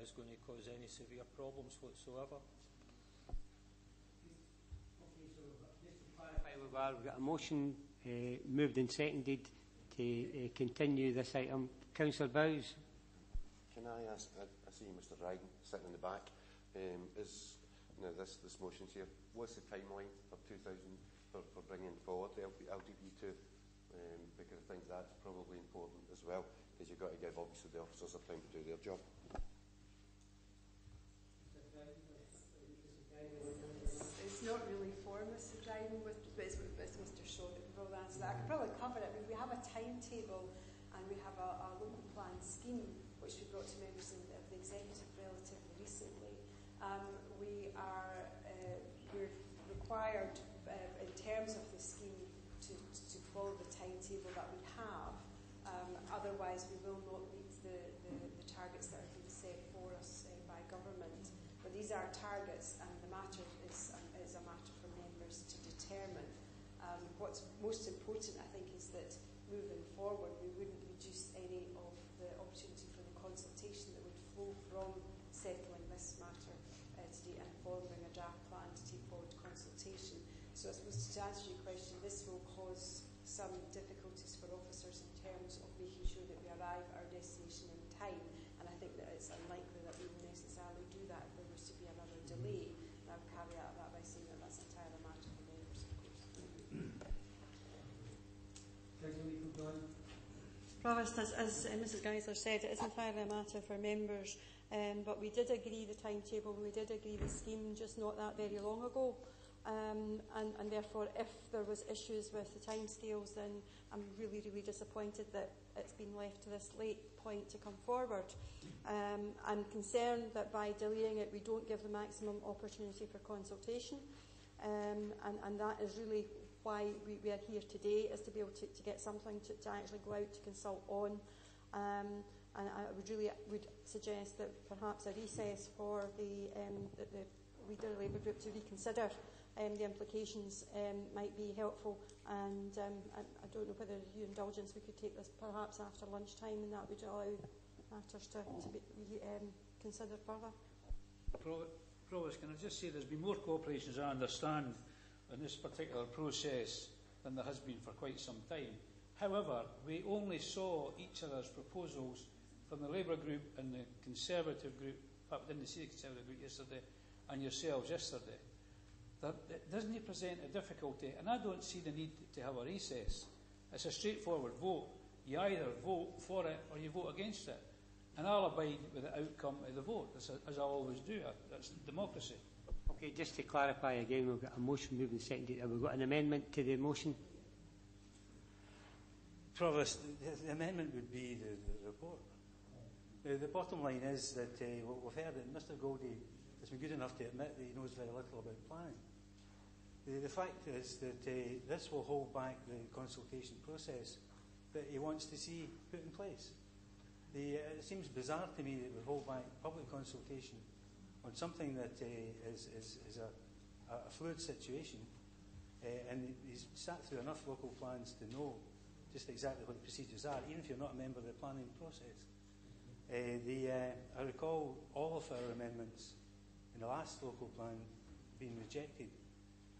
is going to cause any severe problems whatsoever. Okay, so just to clarify where we are, we've got a motion moved and seconded to continue this item. Councillor Bowes. Can I ask, I see Mr Ryan sitting in the back, now this motion's here, what's the timeline for 2000 for bringing forward the LDB2? Because I think that's probably important as well, because you've got to give obviously the officers a time to do their job. It's not really for Mr Dryden, but it's Mr Shaw that can probably answer that. I can probably cover it. We have a timetable and we have a local plan scheme which we brought to members of the executive relatively recently. We're required in terms of the scheme to follow the timetable that we have. Otherwise, we will not meet the targets that are being set for us by government. But these are targets, and the matter is a matter for members to determine. What's most important, I think, is that moving forward, we wouldn't reduce any of the opportunity for the consultation that would flow from settling this matter today and forming a draft plan to take forward consultation. So I suppose to answer your question, this will cause some difficulties for officers in terms of making sure that we arrive at our destination in time, and I think that it's unlikely that we will necessarily do that if there was to be another delay. And I would caveat that by saying that that's entirely a matter for members, of course. Provost, as Mrs Geisler said, it is entirely a matter for members, but we did agree the timetable, we did agree the scheme just not that very long ago, and therefore if there was issues with the timescales, then I'm really, really disappointed that it's been left to this late point to come forward. I'm concerned that by delaying it we don't give the maximum opportunity for consultation, and that is really why we are here today, is to be able to get something to actually go out to consult on. And I would suggest that perhaps a recess for the Leader Labour Group to reconsider the implications might be helpful. And I don't know whether your indulgence, we could take this perhaps after lunchtime, and that would allow matters to be considered further. Provost, can I just say there's been more cooperation, as I understand, in this particular process than there has been for quite some time. However, we only saw each other's proposals from the Labour group and the Conservative group, but we didn't see the Conservative group yesterday, and yourselves yesterday. That doesn't present a difficulty, and I don't see the need to have a recess. It's a straightforward vote. You either vote for it or you vote against it. And I'll abide with the outcome of the vote, as I always do. That's democracy. Okay, just to clarify again, we've got a motion moving seconded. Have we got an amendment to the motion? Provost, the amendment would be the report. The bottom line is that we've heard that Mr Goldie has been good enough to admit that he knows very little about planning. The fact is that this will hold back the consultation process that he wants to see put in place. It seems bizarre to me that we hold back public consultation on something that is a fluid situation, and he's sat through enough local plans to know just exactly what the procedures are, even if you're not a member of the planning process. I recall all of our amendments in the last local plan being rejected,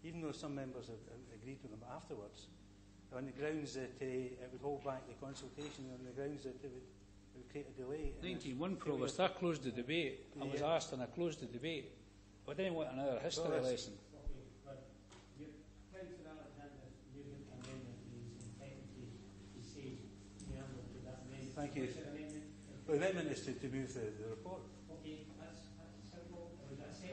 even though some members have agreed with them afterwards, on the grounds that it would hold back the consultation, on the grounds that it would create a delay. 19.1, Provost, I closed the debate. I was asked and I closed the debate. I didn't want another history lesson. Thank you. The amendment is to move the report. Okay, that's simple.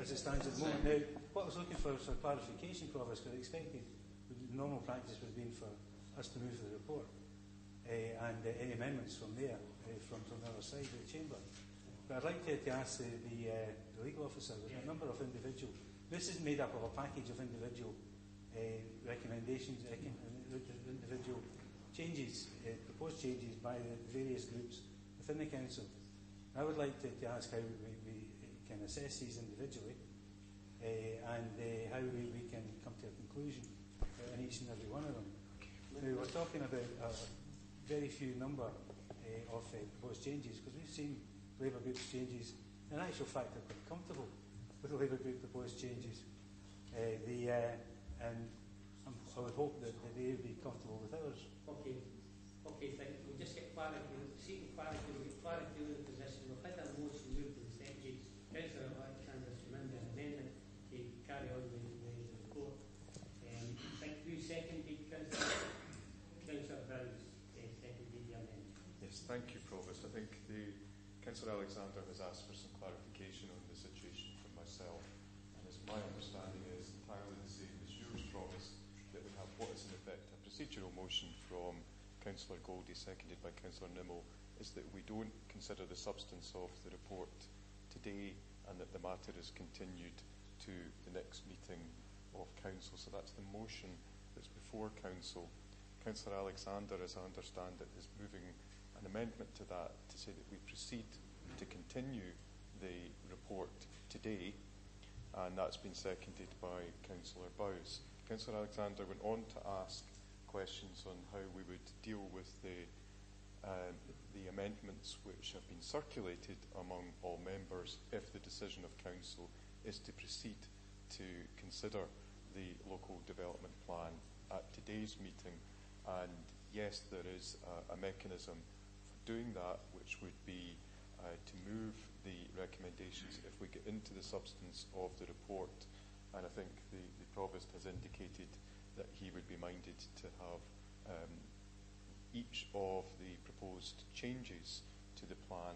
As it stands at the moment. Now, what I was looking for was clarification, Provost, because I expected the normal practice would have been for us to move the report and any amendments from there, from the other side of the chamber. But I'd like to ask the legal officer, there's a number of individual, this is made up of a package of individual recommendations, individual changes, proposed changes by the various groups within the council. I would like to ask how we can assess these individually, and how we can come to a conclusion in each and every one of them. Now, we're talking about a very few number of proposed changes, because we've seen Labour Group's changes. In actual fact, they're quite comfortable with the Labour Group proposed changes. And I would hope that they would be comfortable with ours. Okay, thank you. We'll just get clarity. Seeking clarity, we'll get clarity on the position. We've had a motion moved to the secretary. Councillor Alexander Tremenda an amendment to carry on the report. Who seconded? Councillor Brown seconded the amendment. Yes, thank you, Provost. I think Councillor Alexander has asked for some clarification on the situation from myself, and as my understanding is entirely the same as yours, Provost, that we have what is in effect a procedural motion from Councillor Goldie, seconded by Councillor Nimmo, is that we don't consider the substance of the report today and that the matter is continued to the next meeting of Council. So that's the motion that's before Council. Councillor Alexander, as I understand it, is moving an amendment to that to say that we proceed to continue the report today, and that's been seconded by Councillor Bowes. Councillor Alexander went on to ask questions on how we would deal with the amendments which have been circulated among all members if the decision of Council is to proceed to consider the local development plan at today's meeting. And yes, there is a mechanism for doing that, which would be to move the recommendations if we get into the substance of the report. And I think the Provost has indicated that he would be minded to have each of the proposed changes to the plan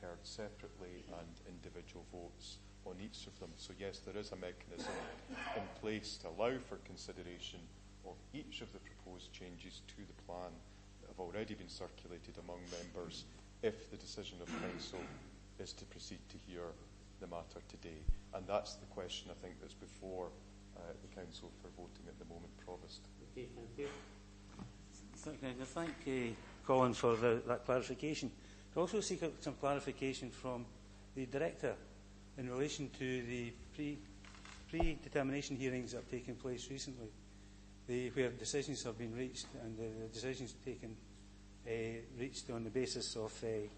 heard separately and individual votes on each of them. So yes, there is a mechanism in place to allow for consideration of each of the proposed changes to the plan that have already been circulated among members if the decision of Council is to proceed to hear the matter today. And that's the question, I think, that's before the Council for voting at the moment. Provost. Okay, thank you. I thank Colin for that clarification. I also seek some clarification from the Director in relation to the pre-determination hearings that have taken place recently, where decisions have been reached, and the decisions taken reached on the basis of the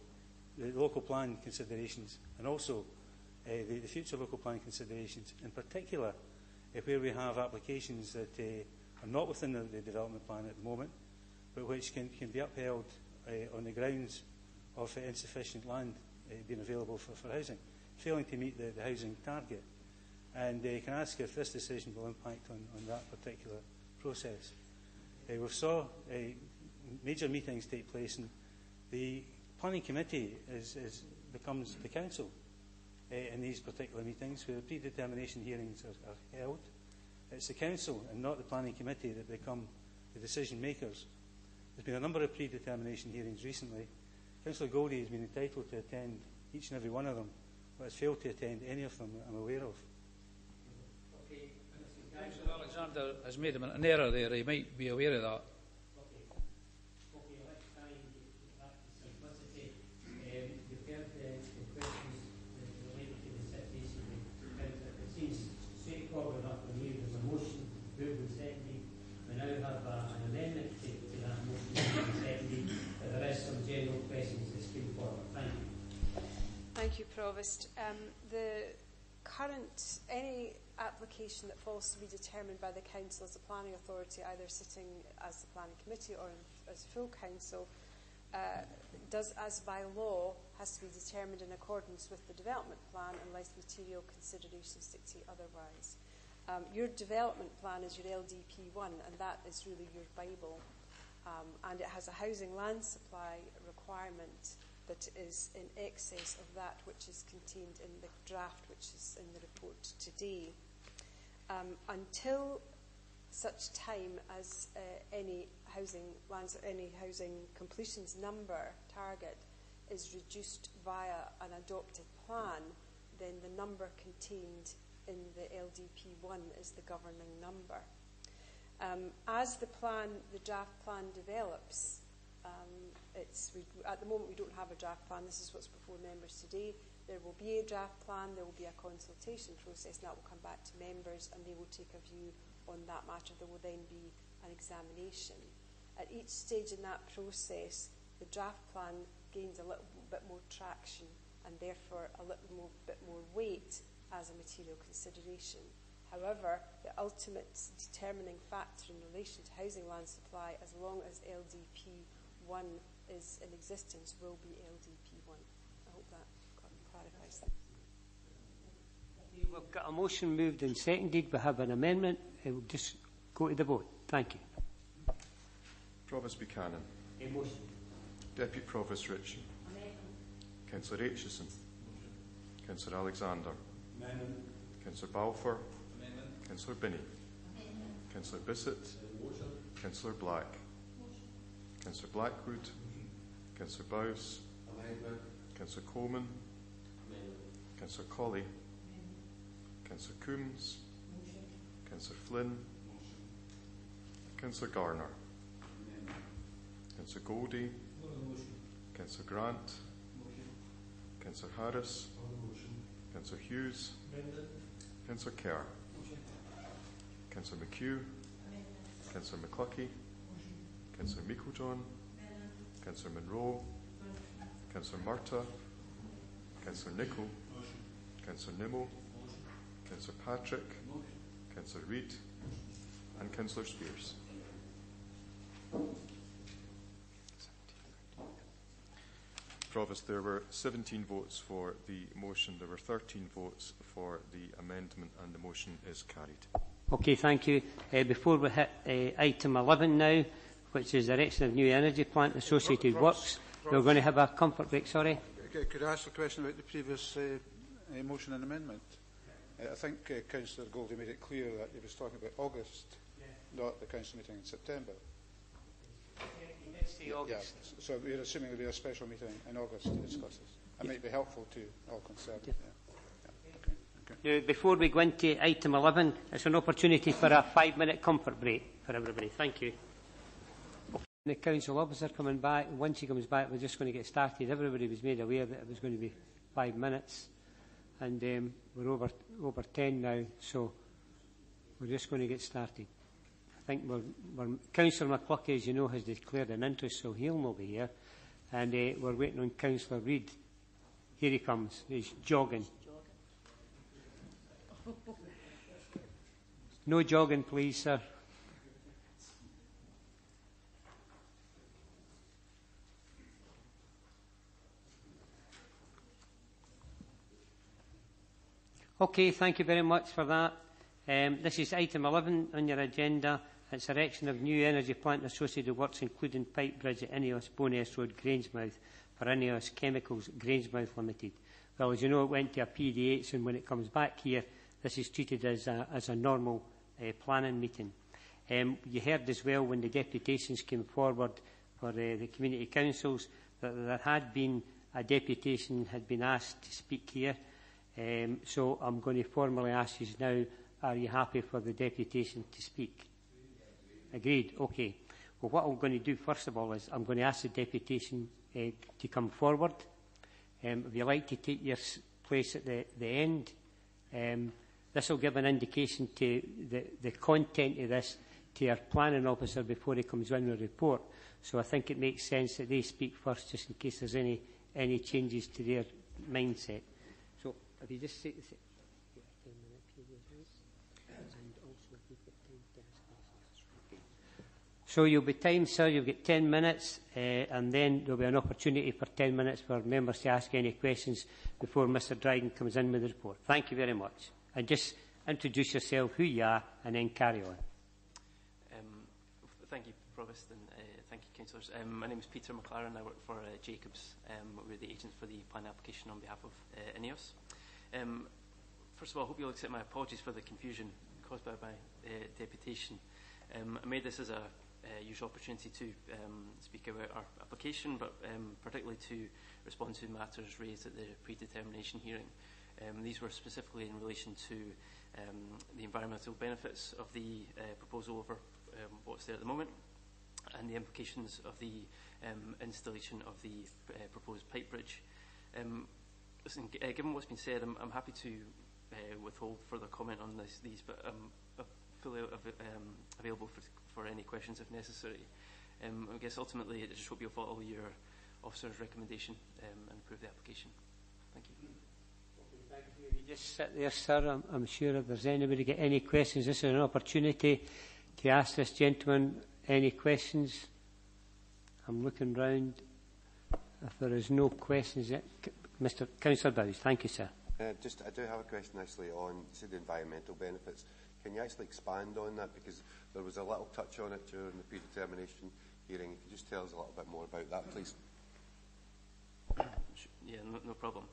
local plan considerations, and also the future local plan considerations, in particular where we have applications that are not within the development plan at the moment, but which can be upheld on the grounds of insufficient land being available for housing, failing to meet the housing target. And can I ask if this decision will impact on that particular process? We saw major meetings take place, and the planning committee becomes the council in these particular meetings, where the predetermination hearings are held. It's the council and not the planning committee that become the decision makers. There's been a number of predetermination hearings recently. Councillor Goldie has been entitled to attend each and every one of them, but has failed to attend any of them that I'm aware of. Okay. Councillor Alexander has made an error there. He might be aware of that. Okay, let's try and get back to simplicity. You've heard the questions related to the situation with Councillor. It seems straightforward enough for me. There's a motion moved and seconded. We now have an amendment to that motion moved and seconded, but there is some general questions that spring forward. Thank you. Thank you, Provost. Any application that falls to be determined by the Council as a planning authority, either sitting as the planning committee or as full Council, does, as by law, has to be determined in accordance with the development plan unless material considerations dictate otherwise. Your development plan is your LDP1, and that is really your Bible. And it has a housing land supply requirement that is in excess of that which is contained in the draft which is in the report today. Until such time as any housing completions number target is reduced via an adopted plan, then the number contained in the LDP1 is the governing number. As the draft plan develops, At the moment, we don't have a draft plan. This is what's before members today. There will be a draft plan. There will be a consultation process, and that will come back to members, and they will take a view on that matter. There will then be an examination. At each stage in that process, the draft plan gains a little bit more traction and therefore a little bit more weight as a material consideration. However, the ultimate determining factor in relation to housing land supply, as long as LDP 1 is in existence, will be LDP 1. I hope that clarifies that. We've got a motion moved and seconded. We have an amendment. We'll just go to the vote. Thank you. Provost Buchanan. A motion. Deputy Provost Ritchie. Councillor Aitchison. Councillor Alexander. Amendment. Councillor Balfour. Amendment. Councillor Binney. Councillor Bissett. Councillor Black. Councillor Blackwood. Councillor Bowes. Amendment. Councillor Coleman. Councillor Colley. Councillor Coombs. Councillor Flynn. Councillor Garner. Councillor Goldie. Councillor Grant. Councillor Harris. Councillor Hughes. Councillor Kerr. Councillor McHugh. Councillor McCluckie. Councillor Meiklejohn. Councillor Monroe. Councillor Murtagh. Councillor Nicholl. Councillor Nimmo. Councillor Patrick. Councillor Reid. And Councillor Spears. Provost, there were 17 votes for the motion. There were 13 votes for the amendment, and the motion is carried. Okay, thank you. Before we hit item 11 now, which is erection of new energy plant associated works, we're going to have a comfort break, sorry. Could I ask a question about the previous motion and amendment? I think Councillor Goldie made it clear that he was talking about August, not the council meeting in September. Yeah, so we're assuming there will be a special meeting in August to discuss this. It might be helpful to all concerned. Now, before we go into item 11, it's an opportunity for a 5-minute comfort break for everybody. Thank you. The council officer coming back. Once he comes back, we're just going to get started. Everybody was made aware that it was going to be 5 minutes, and we're over 10 now, so we're just going to get started. I think Councillor McCluckie, as you know, has declared an interest, so he'll not be here. And we're waiting on Councillor Reid. Here he comes. He's jogging. No jogging, please, sir. Okay, thank you very much for that. This is item 11 on your agenda. It's erection of new energy plant and associated works, including pipe bridge at Ineos Bowness Road, Grangemouth, for Ineos Chemicals, Grangemouth Limited. Well, as you know, it went to a PD8, and when it comes back here, this is treated as a normal planning meeting. You heard as well when the deputations came forward for the community councils that there had been a deputation had been asked to speak here. So I'm going to formally ask you now, are you happy for the deputation to speak? Agreed. Okay. Well, what I'm going to do first of all is I'm going to ask the deputation to come forward. If you like to take your place at the end, this will give an indication to the content of this to our planning officer before he comes in with a report. So I think it makes sense that they speak first, just in case there's any changes to their mindset. So if you just say... So you'll be timed, sir. You'll get 10 minutes, and then there'll be an opportunity for 10 minutes for members to ask any questions before Mr. Dryden comes in with the report. Thank you very much. And just introduce yourself, who you are, and then carry on. Thank you, Provost, and thank you, councillors. My name is Peter McLaren. I work for Jacobs. We're the agents for the plan application on behalf of Ineos. First of all, I hope you'll accept my apologies for the confusion caused by my deputation. I made this as a usual opportunity to speak about our application, but particularly to respond to matters raised at the predetermination hearing. These were specifically in relation to the environmental benefits of the proposal over what's there at the moment, and the implications of the installation of the proposed pipe bridge. Listen, given what's been said, I'm happy to withhold further comment on these, but I'm fully available for any questions if necessary. I guess ultimately I just hope you'll follow your officer's recommendation and approve the application. Thank you. Okay, thank you. You just sit there, sir. I'm sure if there's anybody got any questions, this is an opportunity to ask this gentleman any questions. I'm looking round. If there is no questions, Mr. Councillor Bowes. Thank you, sir. I do have a question actually on the environmental benefits. Can you actually expand on that? Because there was a little touch on it during the predetermination hearing. If you just tell us a little bit more about that, please. Yeah, no problem.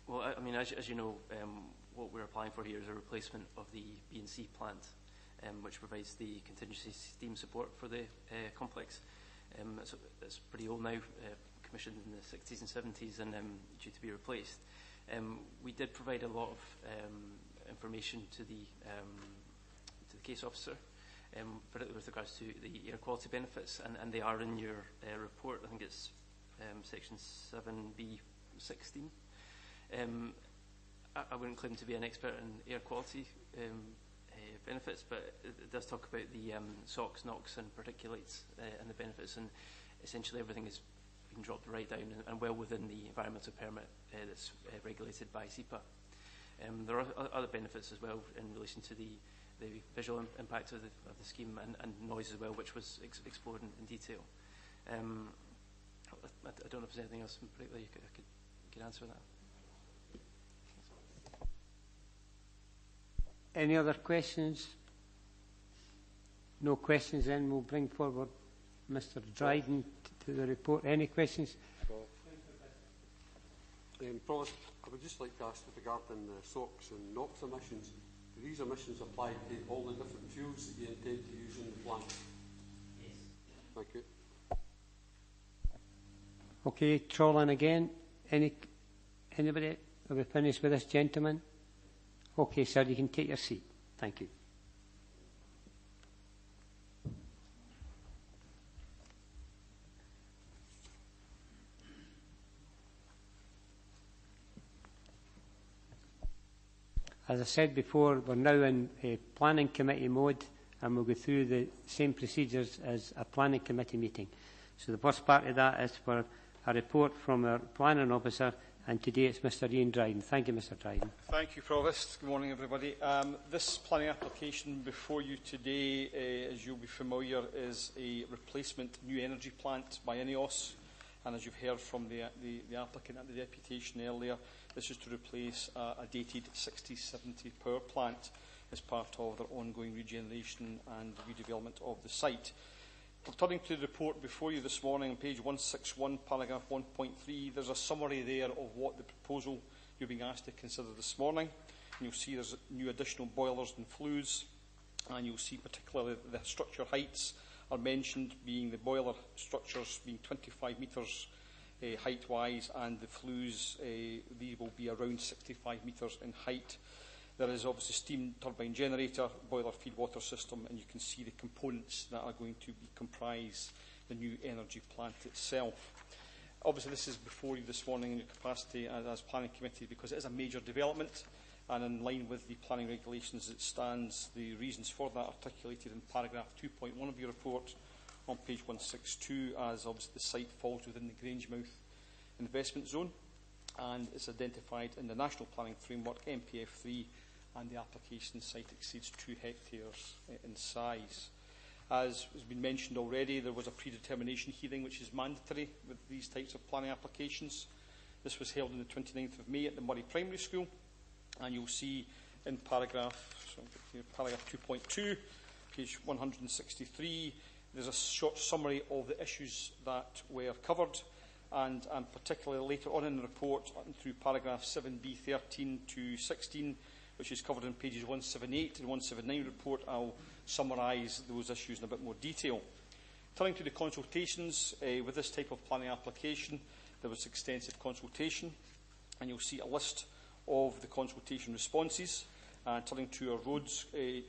Well, I mean, as you know, what we're applying for here is a replacement of the B&C plant, which provides the contingency steam support for the complex. It's pretty old now, commissioned in the 60s and 70s and due to be replaced. We did provide a lot of information to the case officer, particularly with regards to the air quality benefits, and they are in your report. I think it's section 7B16. I wouldn't claim to be an expert in air quality benefits, but it does talk about the SOx, NOx and particulates and the benefits, and essentially everything is been dropped right down and well within the environmental permit that's regulated by SEPA. There are other benefits as well in relation to the visual impact of the scheme and noise as well, which was explored in detail. I don't know if there's anything else in particular you could answer that. Any other questions? No questions, then we'll bring forward Mr. Dryden to the report. Any questions? Provost, I would just like to ask regarding the SOx and NOx emissions. Do these emissions apply to all the different fuels that you intend to use in the plant? Yes. Thank you. Okay, Trollan again. Anybody? Are we finished with this gentleman? Okay, sir, you can take your seat. Thank you. As I said before, we're now in a planning committee mode and we'll go through the same procedures as a planning committee meeting. So the first part of that is for a report from our planning officer, and today it's Mr. Ian Dryden. Thank you, Mr. Dryden. Thank you, Provost. Good morning, everybody. This planning application before you today, as you'll be familiar, is a replacement new energy plant by INEOS. And as you've heard from the applicant at the deputation earlier, this is to replace a dated 60-70 power plant as part of their ongoing regeneration and redevelopment of the site. Turning to the report before you this morning, on page 161, paragraph 1.3, there's a summary there of what the proposal you're being asked to consider this morning. And you'll see there's new additional boilers and flues, and you'll see particularly the structure heights are mentioned, being the boiler structures being 25 metres height-wise, and the flues, these will be around 65 metres in height. There is obviously steam turbine generator, boiler feed water system, and you can see the components that are going to comprise the new energy plant itself. Obviously, this is before you this morning in your capacity as planning committee because it is a major development, and in line with the planning regulations it stands, the reasons for that articulated in paragraph 2.1 of your report on page 162, as obviously the site falls within the Grangemouth investment zone and is identified in the National Planning Framework, MPF3, and the application site exceeds 2 hectares in size. As has been mentioned already, there was a predetermination hearing which is mandatory with these types of planning applications. This was held on the 29th of May at the Murray Primary School, and you'll see in paragraph 2.2, page 163, there's a short summary of the issues that were covered, and particularly later on in the report through paragraph 7b 13 to 16, which is covered in pages 178 and 179 report, I'll summarise those issues in a bit more detail. Turning to the consultations, with this type of planning application, there was extensive consultation, and you'll see a list of the consultation responses. Turning to our roads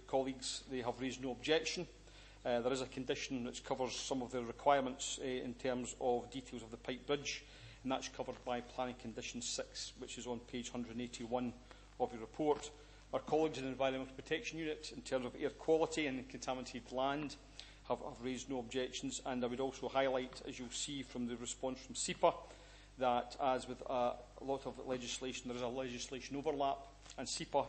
colleagues, they have raised no objection. There is a condition which covers some of the requirements in terms of details of the pipe bridge, and that's covered by planning condition 6, which is on page 181 of your report. Our colleagues in the Environmental Protection Unit, in terms of air quality and contaminated land, have raised no objections. And I would also highlight, as you'll see from the response from SEPA, that as with a lot of legislation, there is a legislation overlap, and SEPA,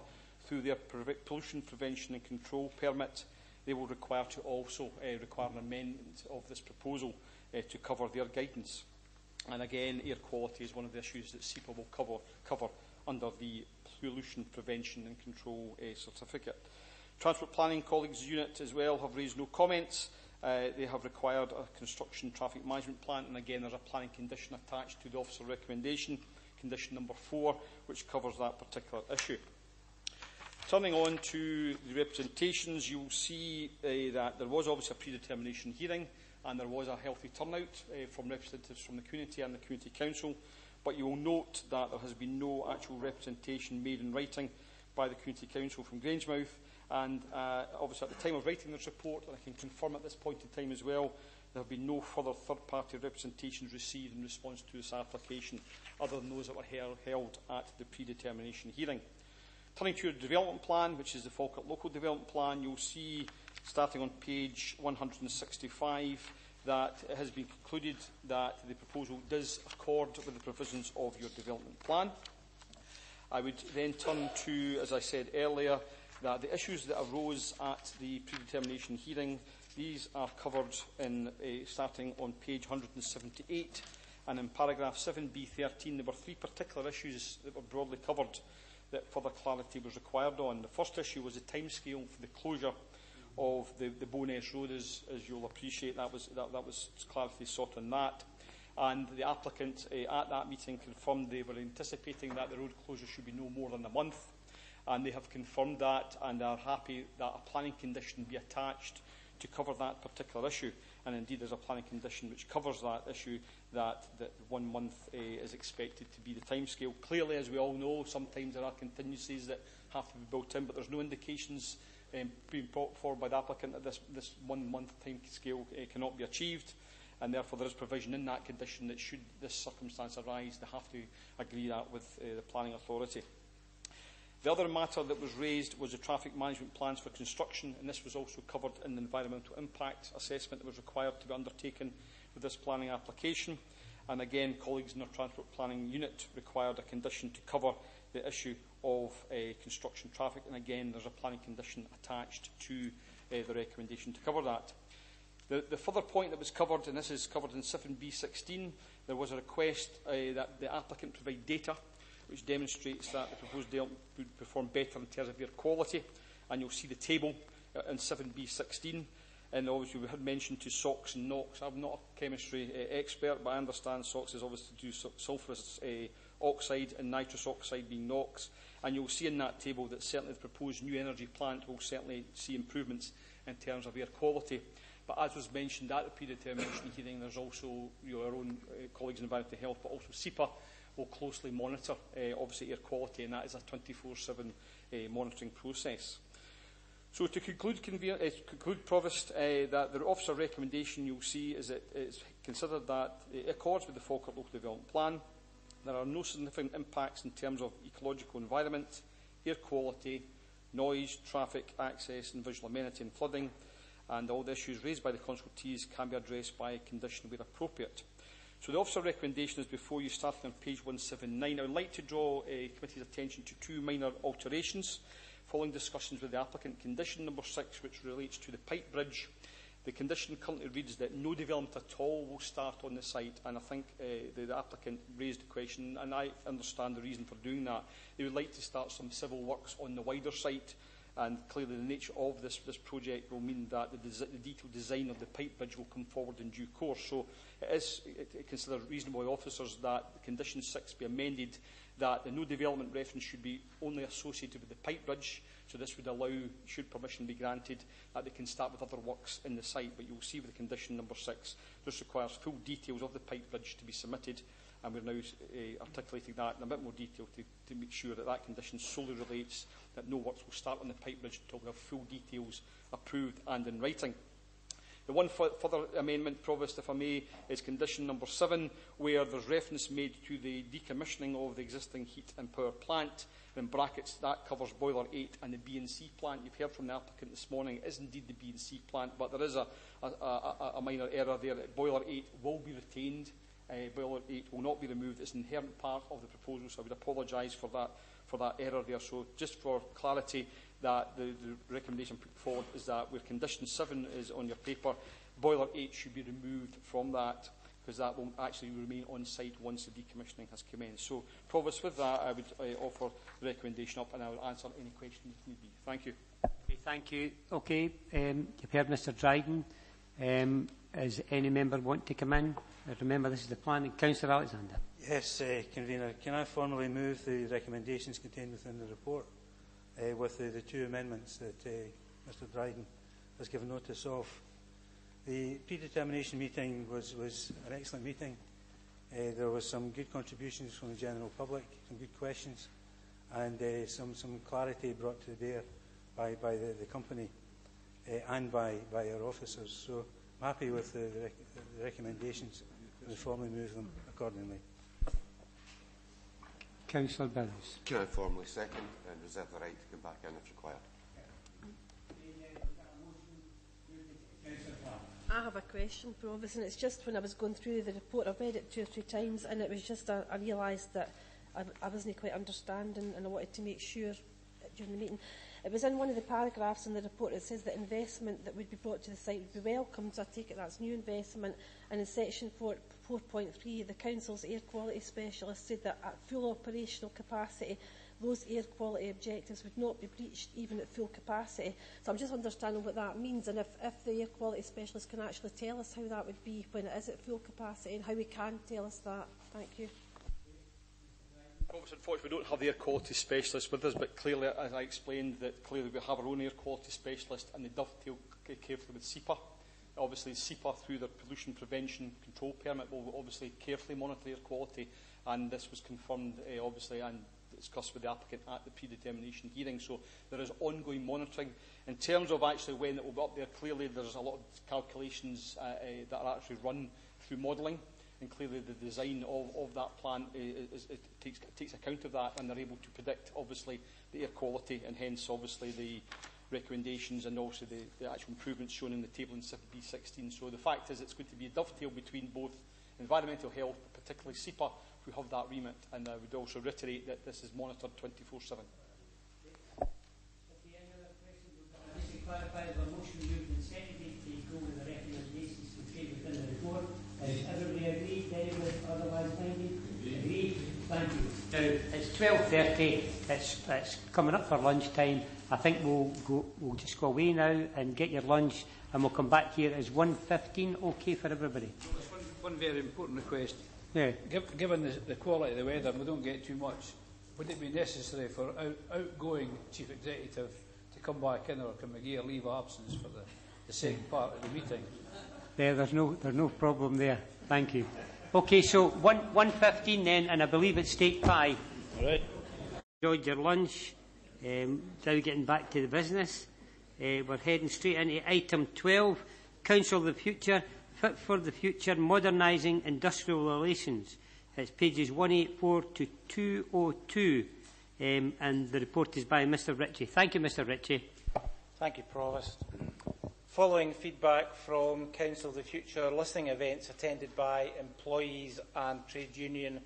through their pollution prevention and control permit, they will require to also require an amendment of this proposal to cover their guidance. And again, air quality is one of the issues that SEPA will cover under the Pollution Prevention and Control certificate. Transport Planning colleagues unit as well have raised no comments. They have required a construction traffic management plan, and again there's a planning condition attached to the officer recommendation, condition number 4, which covers that particular issue. Turning on to the representations, you will see that there was obviously a predetermination hearing, and there was a healthy turnout from representatives from the community and the Community Council. But you will note that there has been no actual representation made in writing by the Community Council from Grangemouth. And obviously at the time of writing this report, and I can confirm at this point in time as well, there have been no further third-party representations received in response to this application, other than those that were held at the predetermination hearing. Turning to your development plan, which is the Falkirk Local Development Plan, you'll see, starting on page 165, that it has been concluded that the proposal does accord with the provisions of your development plan. I would then turn to, as I said earlier, that the issues that arose at the predetermination hearing, these are covered in starting on page 178, and in paragraph 7b13 there were 3 particular issues that were broadly covered that further clarity was required on. The first issue was the timescale for the closure of the Bowness Road, as you'll appreciate. That was clarity sought on that. And the applicant at that meeting confirmed they were anticipating that the road closure should be no more than a month. And they have confirmed that and are happy that a planning condition be attached to cover that particular issue. And indeed there's a planning condition which covers that issue, that 1 month is expected to be the timescale. Clearly, as we all know, sometimes there are contingencies that have to be built in, but there's no indications being brought forward by the applicant that this 1 month timescale cannot be achieved, and therefore there is provision in that condition that should this circumstance arise, they have to agree that with the planning authority. The other matter that was raised was the traffic management plans for construction, and this was also covered in the environmental impact assessment that was required to be undertaken with this planning application. And again, colleagues in our transport planning unit required a condition to cover the issue of construction traffic, and again there's a planning condition attached to the recommendation to cover that. The further point that was covered, and this is covered in 7b16, there was a request that the applicant provide data which demonstrates that the proposed development would perform better in terms of air quality, and you'll see the table in 7b16. And obviously we had mentioned to SOx and NOx. I'm not a chemistry expert, but I understand SOx is obviously to do sulphurous oxide and nitrous oxide being NOx. And you'll see in that table that certainly the proposed new energy plant will certainly see improvements in terms of air quality. But as was mentioned at the predetermination hearing, there's also our own colleagues in environmental health, but also SEPA will closely monitor obviously air quality, and that is a 24/7 monitoring process. So to conclude, Provost, that the officer recommendation you'll see is that it's considered that it accords with the Falkirk Local Development Plan. There are no significant impacts in terms of ecological environment, air quality, noise, traffic, access and visual amenity and flooding, and all the issues raised by the consultees can be addressed by a condition where appropriate. So the officer recommendation is before you, starting on page 179. I would like to draw a committee's attention to 2 minor alterations following discussions with the applicant. Condition number 6, which relates to the pipe bridge. The condition currently reads that no development at all will start on the site, and I think the applicant raised the question, and I understand the reason for doing that. They would like to start some civil works on the wider site, and clearly the nature of this project will mean that the detailed design of the pipe bridge will come forward in due course. So it is considered reasonable by officers that condition 6 be amended, that the no development reference should be only associated with the pipe bridge. So this would allow, should permission be granted, that they can start with other works in the site. But you'll see with the condition number 6, this requires full details of the pipe bridge to be submitted, and we're now articulating that in a bit more detail to make sure that that condition solely relates that no works will start on the pipe bridge until we have full details approved and in writing. The one further amendment, Provost, if I may, is condition number 7, where there's reference made to the decommissioning of the existing heat and power plant. In brackets, that covers Boiler 8 and the B&C plant. You've heard from the applicant this morning, it is indeed the B&C plant, but there is a minor error there. Boiler 8 will be retained. Boiler 8 will not be removed. It's an inherent part of the proposal, so I would apologise for that error there. So just for clarity, that the recommendation put forward is that where condition 7 is on your paper, Boiler 8 should be removed from that, because that will actually remain on site once the decommissioning has commenced. So, Provost, with that, I would offer the recommendation up, and I will answer any questions if need be. Thank you. Okay, thank you. Okay, you've heard Mr Dryden. Does any member want to come in? Remember, this is the planning. Councillor Alexander. Yes, Convener. Can I formally move the recommendations contained within the report with the 2 amendments that Mr Dryden has given notice of? The predetermination meeting was an excellent meeting. There was some good contributions from the general public, some good questions, and some clarity brought to bear by the company and by our officers. So I'm happy with the recommendations and we formally move them accordingly. Councillor Burrows. Can I formally second and reserve the right to come back in if required? I have a question, Provost, and it's just when I was going through the report, I've read it 2 or 3 times, and it was just I realised that I wasn't quite understanding, and I wanted to make sure during the meeting. It was in one of the paragraphs in the report. It says that investment that would be brought to the site would be welcomed, so I take it that's new investment. And in section 4.3, the Council's air quality specialist said that at full operational capacity, those air quality objectives would not be breached even at full capacity. So I'm just understanding what that means, and if the air quality specialist can actually tell us how that would be when it is at full capacity, and how we can tell us that. Thank you. Unfortunately, we don't have the air quality specialist with us, but clearly, as I explained, that clearly we have our own air quality specialist, and they dovetail carefully with SEPA. Obviously, SEPA, through their pollution prevention control permit, will obviously carefully monitor air quality, and this was confirmed, obviously, and discussed with the applicant at the predetermination hearing. So there is ongoing monitoring. In terms of actually when it will be up there, clearly there's a lot of calculations that are actually run through modelling, and clearly the design of that plant takes account of that, and they're able to predict, obviously, the air quality, and hence, obviously, the recommendations and also the actual improvements shown in the table in B16. So the fact is it's going to be a dovetail between both environmental health, particularly SEPA, who have that remit, and I would also reiterate that this is monitored 24/7. Just to clarify, the motion moved and seconded to go with the recommendations contained within the report. Is everybody agreed? Anyone otherwise minded? Agreed. Thank you. Now, it's 12:30. It's coming up for lunchtime. I think we'll just go away now and get your lunch, and we'll come back here. Is 1:15 okay for everybody? One very important request. Yeah. Given the quality of the weather, and we don't get too much, would it be necessary for outgoing Chief Executive to come back in, or can McGee leave of absence for the second part of the meeting? There's no problem there. Thank you. Okay, so 1:15 then, and I believe it's steak pie. All right. Enjoyed your lunch. Now getting back to the business. We're heading straight into item 12, Council of the Future, Fit for the Future, Modernising Industrial Relations. It's pages 184 to 202, and the report is by Mr Ritchie. Thank you, Mr Ritchie. Thank you, Provost. Following feedback from Council of the Future, listening events attended by employees and trade union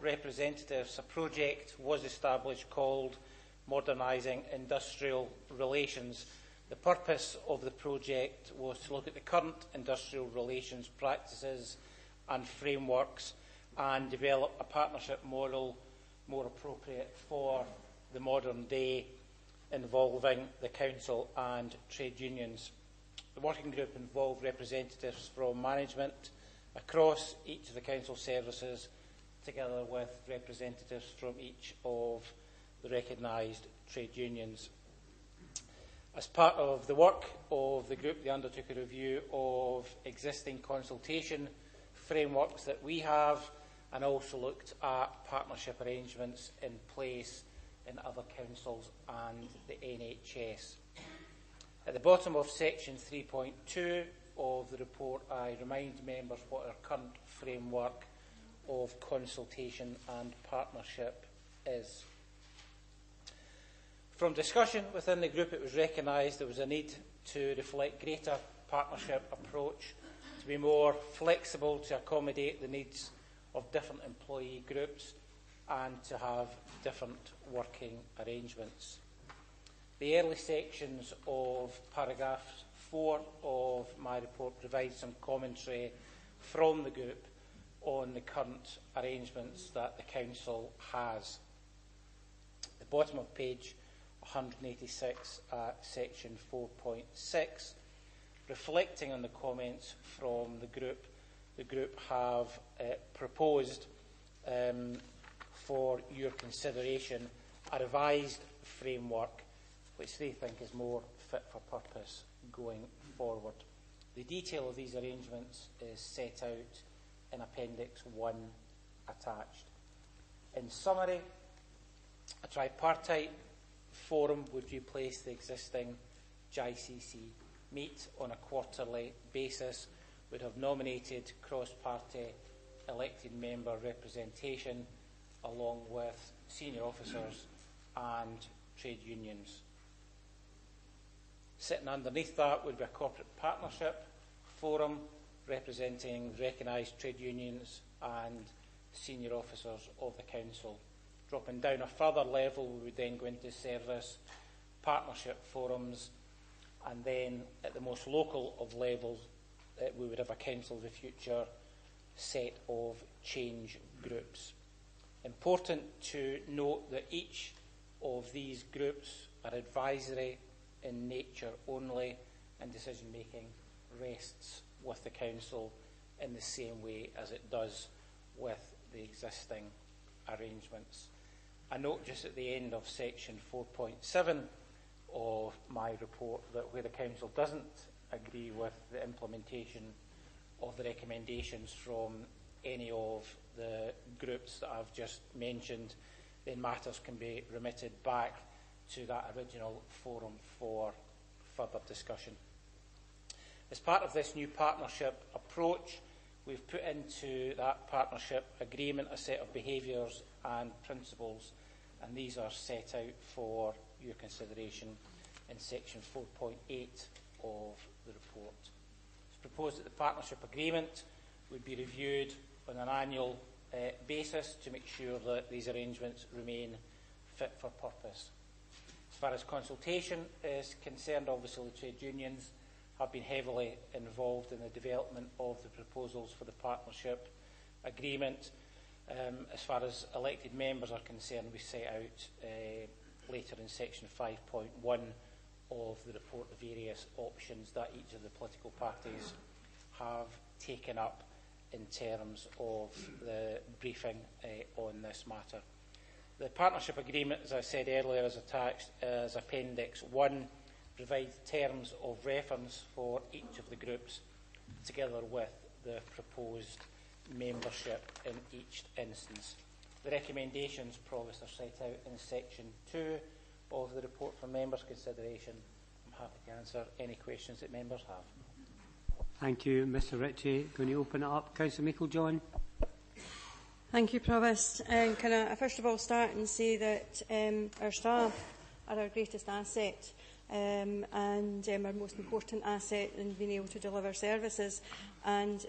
representatives, a project was established called Modernising Industrial Relations. The purpose of the project was to look at the current industrial relations practices and frameworks and develop a partnership model more appropriate for the modern day, involving the Council and trade unions. The working group involved representatives from management across each of the Council services, together with representatives from each of the recognised trade unions. As part of the work of the group, they undertook a review of existing consultation frameworks that we have, and also looked at partnership arrangements in place in other councils and the NHS. At the bottom of section 3.2 of the report, I remind members what our current framework of consultation and partnership is. From discussion within the group, it was recognised there was a need to reflect greater partnership approach, to be more flexible to accommodate the needs of different employee groups and to have different working arrangements. The early sections of paragraph 4 of my report provide some commentary from the group on the current arrangements that the Council has. The bottom of page 186 at section 4.6, reflecting on the comments from the group have proposed for your consideration a revised framework which they think is more fit for purpose going forward. The detail of these arrangements is set out in Appendix 1 attached. In summary, a tripartite forum would replace the existing JICC meet on a quarterly basis, would have nominated cross-party elected member representation along with senior officers and trade unions. Sitting underneath that would be a corporate partnership forum representing recognised trade unions and senior officers of the Council. Dropping down a further level, we would then go into service partnership forums, and then at the most local of levels, we would have a Council of the Future set of change groups. Important to note that each of these groups are advisory in nature only, and decision-making rests with the Council in the same way as it does with the existing arrangements. I note just at the end of section 4.7 of my report that where the Council doesn't agree with the implementation of the recommendations from any of the groups that I've just mentioned, then matters can be remitted back to that original forum for further discussion. As part of this new partnership approach, we've put into that partnership agreement a set of behaviours and principles, and these are set out for your consideration in section 4.8 of the report. It's proposed that the partnership agreement would be reviewed on an annual basis to make sure that these arrangements remain fit for purpose. As far as consultation is concerned, obviously the trade unions have been heavily involved in the development of the proposals for the partnership agreement. As far as elected members are concerned, we set out later in section 5.1 of the report the various options that each of the political parties have taken up in terms of the briefing on this matter. The partnership agreement, as I said earlier, is attached as Appendix 1, provides terms of reference for each of the groups, together with the proposed membership in each instance. The recommendations promised are set out in section 2 of the report for members' consideration. I'm happy to answer any questions that members have. Thank you, Mr Ritchie. Going to open it up. Councillor Meikle-John. Thank you, Provost. Can I first of all start and say that our staff are our greatest asset and our most important asset in being able to deliver services. And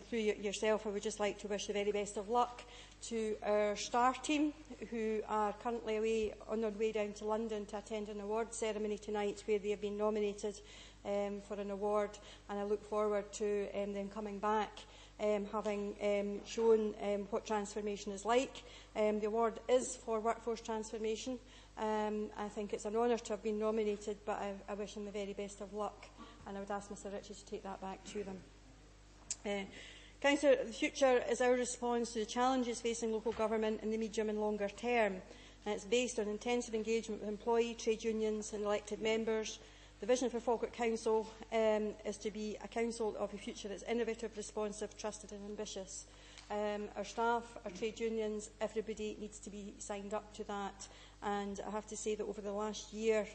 through yourself, I would just like to wish the very best of luck to our star team, who are currently away on their way down to London to attend an award ceremony tonight, where they have been nominated for an award, and I look forward to them coming back having shown what transformation is like. The award is for workforce transformation. I think it's an honour to have been nominated, but I wish them the very best of luck, and I would ask Mr Ritchie to take that back to them. Councillor, the future is our response to the challenges facing local government in the medium and longer term, and it's based on intensive engagement with employee, trade unions and elected members. The vision for Falkirk Council is to be a council of the future that's innovative, responsive, trusted and ambitious. Our staff, our trade unions, everybody needs to be signed up to that. And I have to say that over the last year,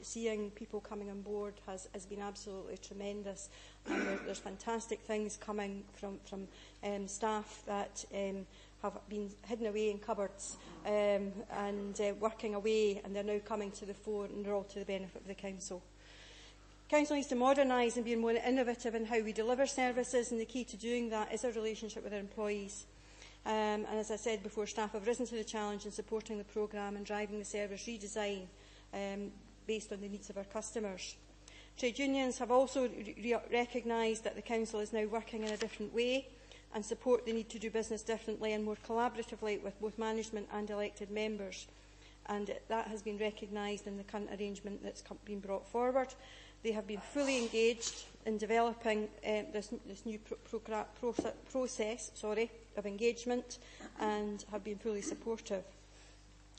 seeing people coming on board has been absolutely tremendous. And there's fantastic things coming from staff that have been hidden away in cupboards and working away, and they're now coming to the fore, and they're all to the benefit of the council. Council needs to modernise and be more innovative in how we deliver services, and the key to doing that is our relationship with our employees. And as I said before, staff have risen to the challenge in supporting the programme and driving the service redesign based on the needs of our customers. Trade unions have also recognised that the Council is now working in a different way and support the need to do business differently and more collaboratively with both management and elected members. And that has been recognised in the current arrangement that's been brought forward. They have been fully engaged in developing this new process of engagement and have been fully supportive.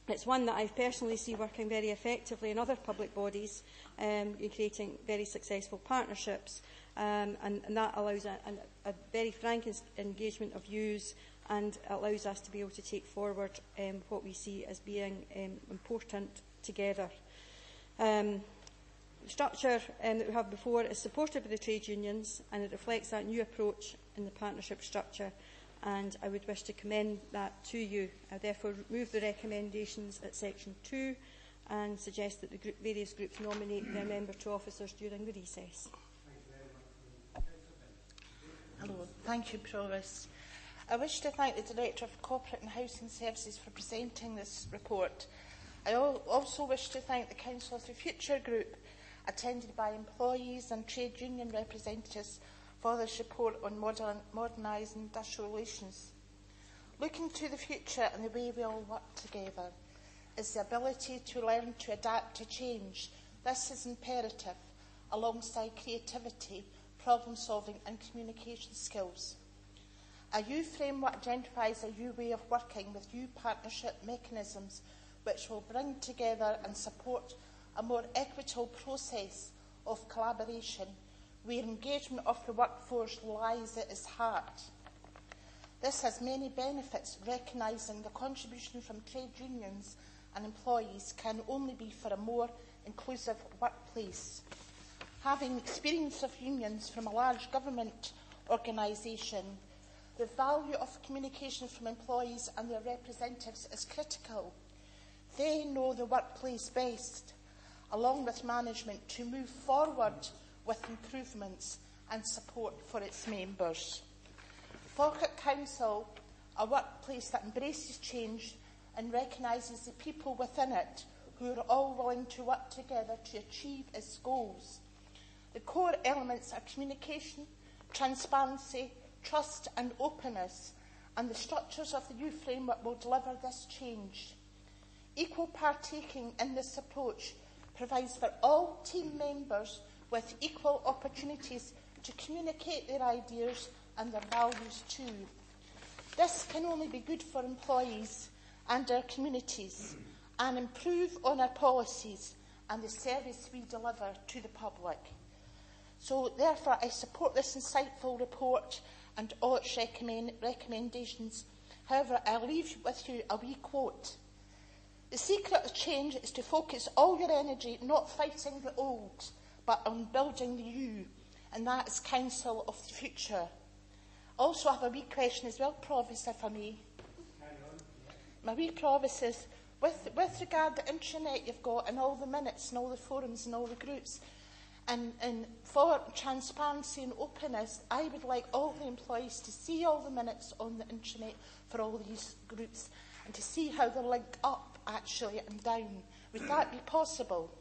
It's one that I personally see working very effectively in other public bodies in creating very successful partnerships, and that allows a very frank engagement of views and allows us to be able to take forward what we see as being important together. The structure that we have before is supported by the trade unions, and it reflects that new approach in the partnership structure, and I would wish to commend that to you. I therefore move the recommendations at section 2 and suggest that the various groups nominate their member to officers during the recess. Hello, thank you, Provost. I wish to thank the Director of Corporate and Housing Services for presenting this report. I also wish to thank the Council of the Future Group, attended by employees and trade union representatives, for their support on modernising industrial relations. Looking to the future and the way we all work together is the ability to learn to adapt to change. This is imperative, alongside creativity, problem solving and communication skills. A new framework identifies a new way of working with new partnership mechanisms which will bring together and support a more equitable process of collaboration where engagement of the workforce lies at its heart. This has many benefits, recognising the contribution from trade unions and employees can only be for a more inclusive workplace. Having experience of unions from a large government organisation, the value of communication from employees and their representatives is critical. They know the workplace best, along with management, to move forward with improvements and support for its members. Falkirk Council, a workplace that embraces change and recognises the people within it who are all willing to work together to achieve its goals. The core elements are communication, transparency, trust and openness, and the structures of the new framework will deliver this change. Equal partaking in this approach provides for all team members with equal opportunities to communicate their ideas and their values too. This can only be good for employees and our communities and improve on our policies and the service we deliver to the public. So therefore I support this insightful report and all its recommendations. However, I'll leave with you a wee quote. The secret of change is to focus all your energy not fighting the old, but on building the new, and that is Council of the Future. Also, I have a wee question as well, Provost, if I may. My wee Provost is, with regard to the internet you've got and all the minutes and all the forums and all the groups, and for transparency and openness, I would like all the employees to see all the minutes on the internet for all these groups and to see how they link up actually and down. Would that be possible?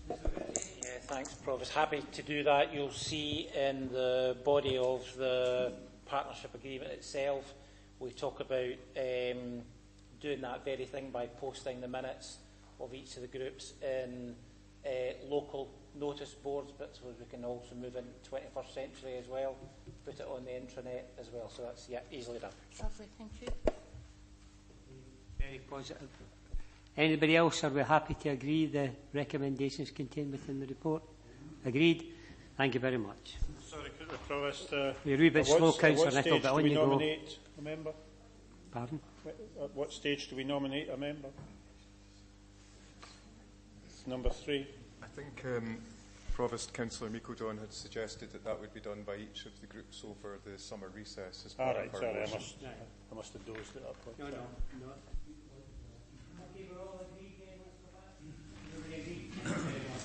Yeah, thanks, Provost. Happy to do that. You'll see in the body of the partnership agreement itself, we talk about doing that very thing by posting the minutes of each of the groups in local notice boards, but so we can also move into 21st century as well, put it on the intranet as well. So that's easily done. Lovely, thank you. Very positive. Anybody else? Are we happy to agree the recommendations contained within the report? Agreed. Thank you very much. Sorry, Provost. You're a wee bit slow, Councillor Nicholl, but on you go. Nominate a member? Pardon? At what stage do we nominate a member? It's number 3. I think Provost Councillor Meikle-Don had suggested that that would be done by each of the groups over the summer recess as part of our motion. I must have dozed it up. No. Okay, we're all agreed then, let's go back. Everybody agreed? Thank you very much.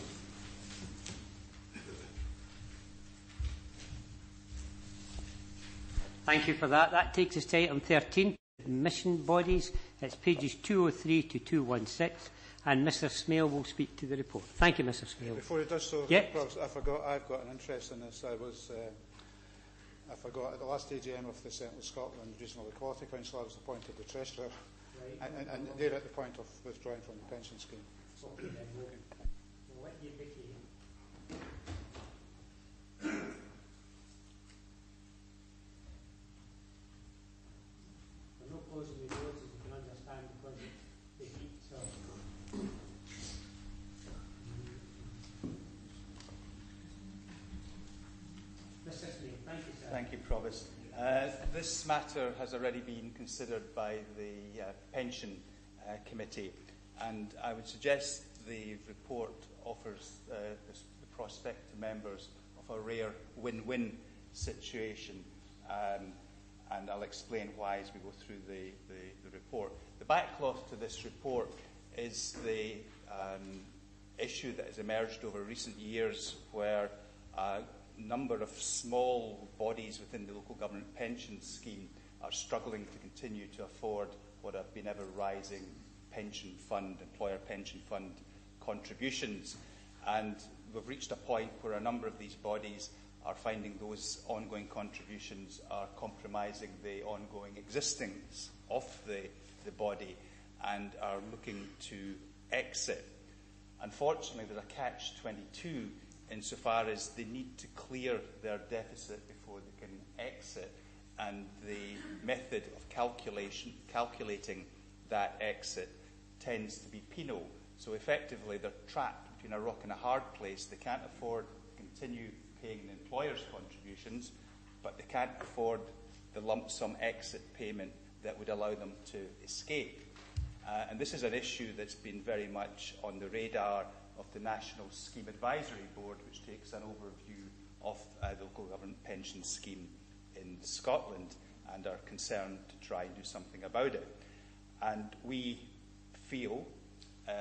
Thank you for that. That takes us to item 13, mission bodies. It's pages 203 to 216, and Mr Smale will speak to the report. Thank you, Mr Smale. Before he does so, yep. I forgot I've got an interest in this. I forgot at the last AGM of the Central Scotland Regional Equality Council, I was appointed the Treasurer, right. and they're at the point of withdrawing from the pension scheme. Okay, then we'll let you begin. We're not closing the doors, as you can understand, because of the heat. So. Mr. Smith, thank you, sir. Thank you, Provost. This matter has already been considered by the Pension Committee, and I would suggest the report offers the prospect to members of a rare win-win situation, and I'll explain why as we go through the report. The backcloth to this report is the issue that has emerged over recent years where a number of small bodies within the local government pension scheme are struggling to continue to afford what have been ever-rising pension fund, employer pension fund contributions. And we've reached a point where a number of these bodies are finding those ongoing contributions are compromising the ongoing existence of the body and are looking to exit. Unfortunately, there's a catch-22 insofar as they need to clear their deficit before they can exit, and the method of calculating that exit tends to be penal. So effectively, they're trapped between a rock and a hard place. They can't afford to continue paying the employer's contributions, but they can't afford the lump sum exit payment that would allow them to escape. And this is an issue that's been very much on the radar of the National Scheme Advisory Board, which takes an overview of the local government pension scheme in Scotland and are concerned to try and do something about it. And we feel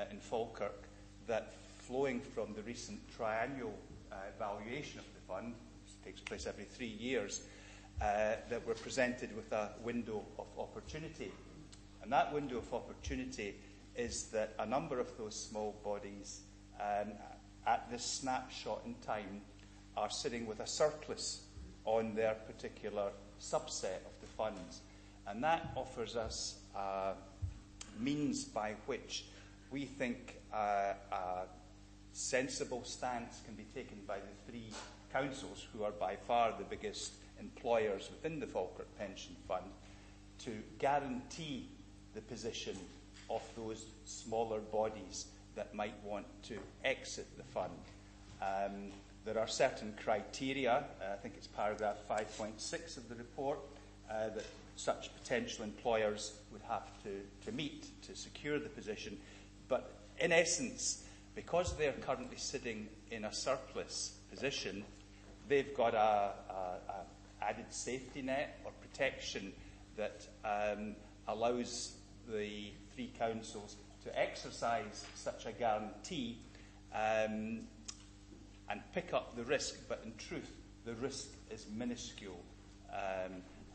in Falkirk that flowing from the recent triennial valuation of the fund, which takes place every 3 years, that we're presented with a window of opportunity. And that window of opportunity is that a number of those small bodies at this snapshot in time are sitting with a surplus on their particular subset of the funds. And that offers us a means by which we think a sensible stance can be taken by the 3 councils, who are by far the biggest employers within the Falkirk Pension Fund, to guarantee the position of those smaller bodies that might want to exit the fund. There are certain criteria, I think it's paragraph 5.6 of the report, that such potential employers would have to meet to secure the position. But in essence, because they're currently sitting in a surplus position, they've got a added safety net or protection that allows the 3 councils to exercise such a guarantee and pick up the risk, but in truth, the risk is minuscule.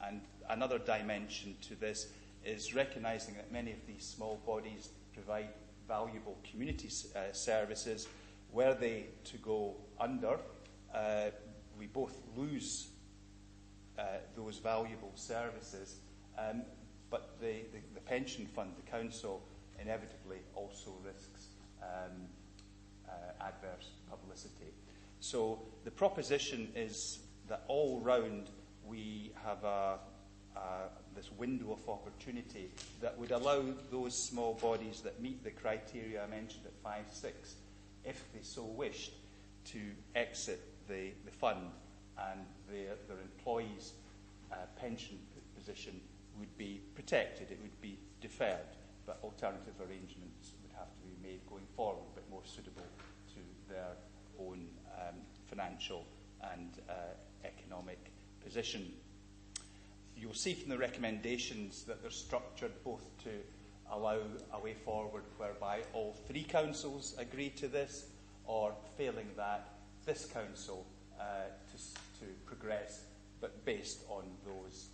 And another dimension to this is recognising that many of these small bodies provide valuable community services. Were they to go under, we both lose those valuable services, but the pension fund, the council, inevitably also risks adverse publicity. So the proposition is that all round we have this window of opportunity that would allow those small bodies that meet the criteria I mentioned at 5.6, if they so wished, to exit the fund and their employees' pension position would be protected, it would be deferred, but alternative arrangements would have to be made going forward, but more suitable to their own financial and economic position. You'll see from the recommendations that they're structured both to allow a way forward whereby all three councils agree to this, or failing that, this council to progress, but based on those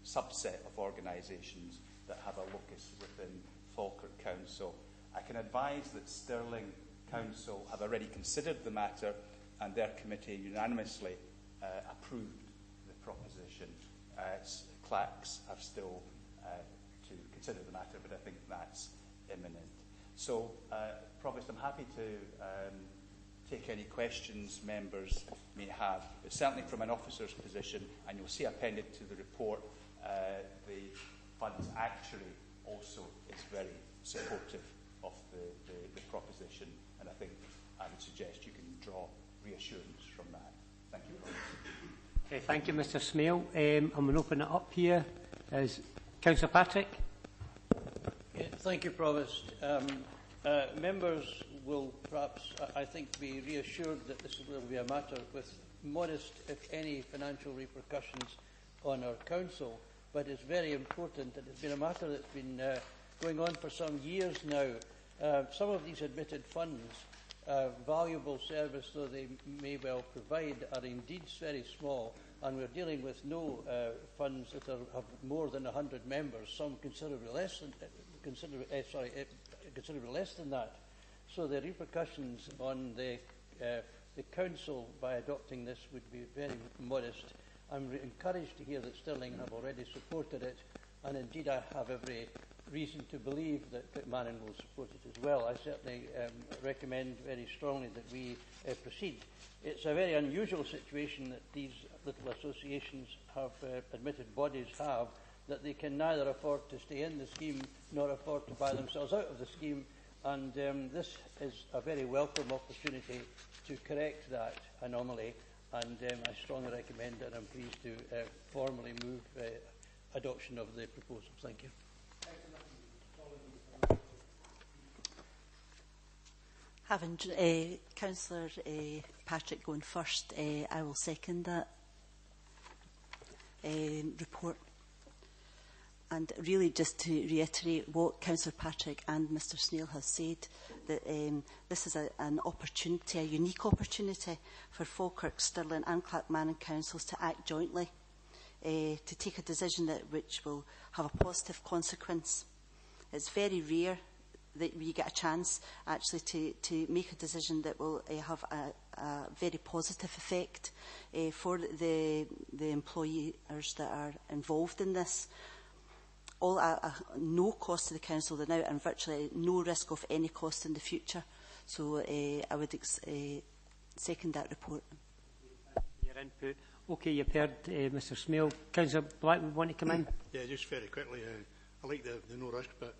subset of organisations that have a locus within Falkirk Council. I can advise that Stirling Council have already considered the matter, and their committee unanimously approved the proposition. Clacks have still to consider the matter, but I think that's imminent. So, Provost, I'm happy to take any questions members may have, but certainly from an officer's position, and you'll see appended to the report, the Fund's actuary also is very supportive of the proposition, and I think I would suggest you can draw reassurance from that. Thank you, Provost. Thank you, Mr. Smale. I'm going to open it up here. Is Councillor Patrick? Thank you, Provost. Members will perhaps, I think, be reassured that this will be a matter with modest, if any, financial repercussions on our council. But it's very important that it's been a matter that's been going on for some years now. Some of these admitted funds, valuable service though they may well provide, are indeed very small, and we're dealing with no funds that have more than 100 members, some considerably less than that. So the repercussions on the council by adopting this would be very modest. I'm encouraged to hear that Stirling have already supported it, and indeed I have every reason to believe that Manning will support it as well. I certainly recommend very strongly that we proceed. It's a very unusual situation that these little associations have, admitted bodies have, that they can neither afford to stay in the scheme nor afford to buy themselves out of the scheme, and this is a very welcome opportunity to correct that anomaly, and I strongly recommend it, and I'm pleased to formally move adoption of the proposal. Thank you. Having Councillor Patrick going first, I will second that report. And really just to reiterate what Councillor Patrick and Mr Snail has said, that this is an opportunity, a unique opportunity for Falkirk, Stirling and Clackmannan councils to act jointly, to take a decision which will have a positive consequence. It's very rare that we get a chance actually to make a decision that will have a very positive effect for the employers that are involved in this. All no cost to the council now, and virtually no risk of any cost in the future. So I would second that report. Your input. Okay, you've heard Mr Smale. Councillor Blackwood, want to come in? Yeah, just very quickly. I like the no risk bit.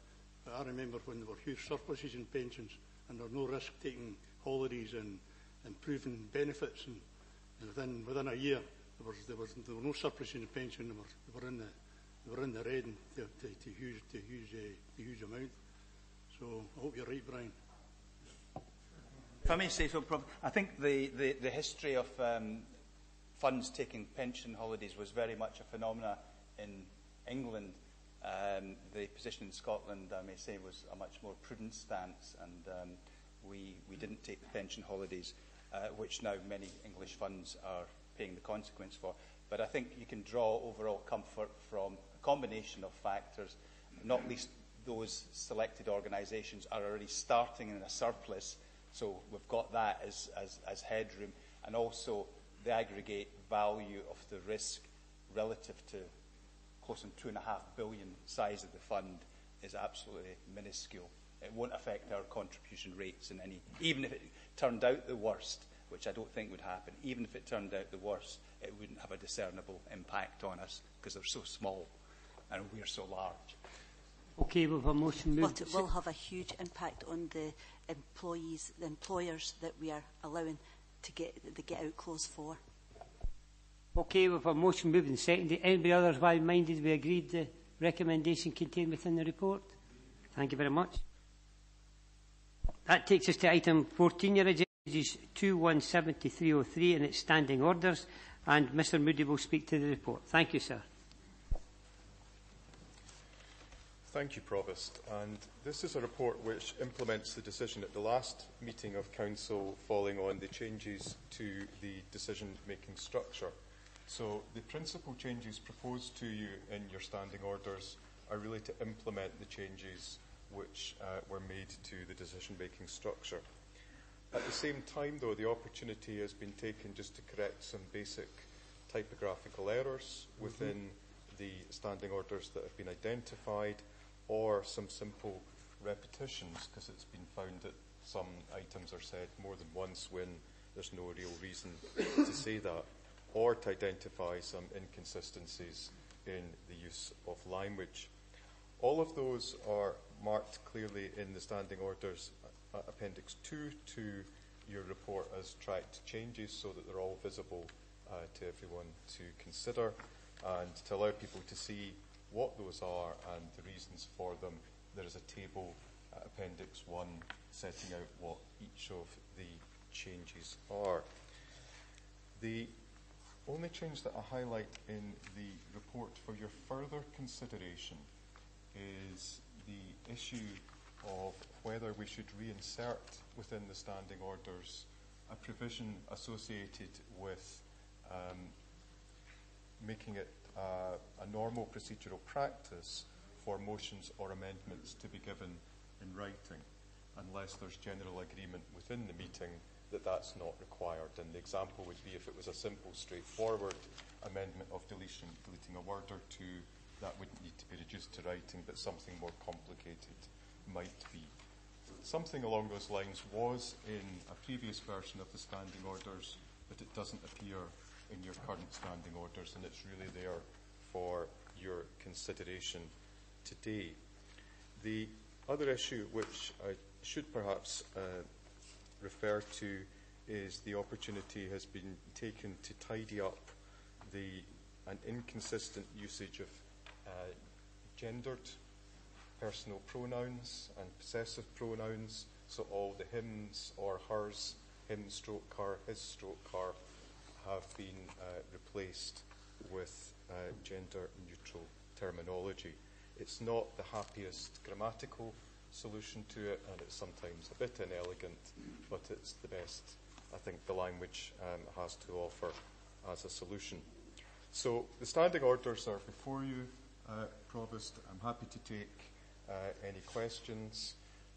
But I remember when there were huge surpluses in pensions, and there were no risk taking holidays and improving benefits, and within a year there were no surplus in the pension. They were in the red and to huge amount. So I hope you're right, Brian. If I may say so, I think the history of funds taking pension holidays was very much a phenomena in England. The position in Scotland, I may say, was a much more prudent stance, and we didn't take the pension holidays, which now many English funds are paying the consequence for. But I think you can draw overall comfort from a combination of factors, not least those selected organisations are already starting in a surplus, so we've got that as headroom, and also the aggregate value of the risk relative to close on $2.5 billion size of the fund is absolutely minuscule. It won't affect our contribution rates in any, even if it turned out the worst, which I don't think would happen, even if it turned out the worst, it wouldn't have a discernible impact on us because they're so small and we're so large. Okay, we'll have a motion moved. But it will have a huge impact on the employers that we are allowing to get the get out clause for. Okay, with a motion moved and seconded. Anybody otherwise minded, we agreed the recommendation contained within the report? Thank you very much. That takes us to item 14, your agenda, is 217303 and its standing orders. And Mr Moody will speak to the report. Thank you, sir. Thank you, Provost. And this is a report which implements the decision at the last meeting of Council following on the changes to the decision-making structure. So the principal changes proposed to you in your standing orders are really to implement the changes which were made to the decision-making structure. At the same time, though, the opportunity has been taken just to correct some basic typographical errors within the standing orders that have been identified, or some simple repetitions, because it's been found that some items are said more than once when there's no real reason to say that, or to identify some inconsistencies in the use of language. All of those are marked clearly in the standing orders Appendix 2 to your report as tracked changes, so that they're all visible to everyone to consider, and to allow people to see what those are and the reasons for them. There is a table at Appendix 1 setting out what each of the changes are. The only change that I highlight in the report for your further consideration is the issue of whether we should reinsert within the standing orders a provision associated with making it a normal procedural practice for motions or amendments to be given in writing, unless there's general agreement within the meeting that that's not required. And the example would be if it was a simple, straightforward amendment of deleting a word or two, that wouldn't need to be reduced to writing, but something more complicated might be. Something along those lines was in a previous version of the standing orders, but it doesn't appear in your current standing orders, and it's really there for your consideration today. The other issue which I should perhaps refer to is the opportunity has been taken to tidy up an inconsistent usage of gendered personal pronouns and possessive pronouns. So all the hims or hers, him stroke her, his stroke her, have been replaced with gender neutral terminology. It's not the happiest grammatical solution to it, and it's sometimes a bit inelegant, but it's the best I think the language has to offer as a solution. So the standing orders are before you, Provost. I'm happy to take any questions,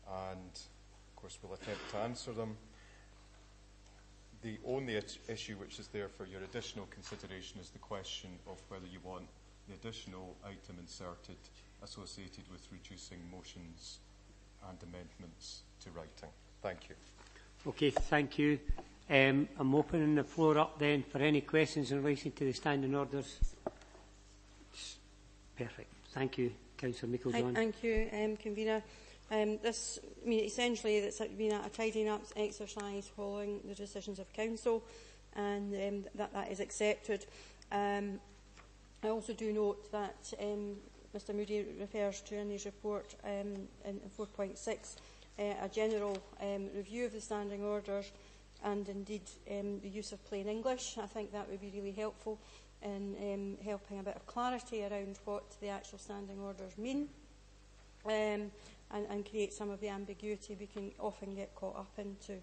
and of course we'll attempt to answer them. The only issue which is there for your additional consideration is the question of whether you want the additional item inserted associated with reducing motions and amendments to writing. Thank you. Okay, thank you. I'm opening the floor up then for any questions in relation to the standing orders. Perfect. Thank you, Councillor Meikle-John. Thank you, Convener. Essentially, it's been a tidying up exercise following the decisions of Council, and that is accepted. I also do note that Mr Moody refers to in his report in 4.6 a general review of the standing orders, and indeed the use of plain English. I think that would be really helpful in helping a bit of clarity around what the actual standing orders mean, and create some of the ambiguity we can often get caught up into.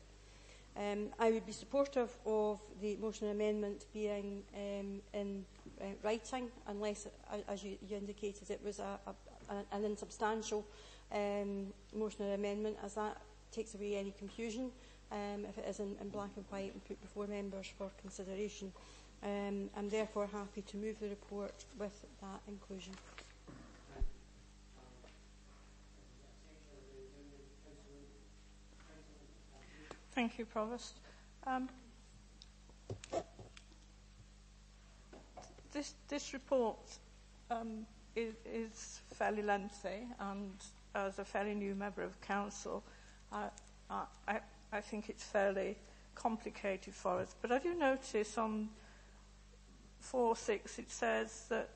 I would be supportive of the motion amendment being in writing, unless, as you indicated, it was an insubstantial motion amendment, as that takes away any confusion if it is in black and white and put before members for consideration. I'm therefore happy to move the report with that inclusion. Thank you, Provost. This report is fairly lengthy, and as a fairly new member of Council, I think it's fairly complicated for us. But I do notice on 4.6, it says that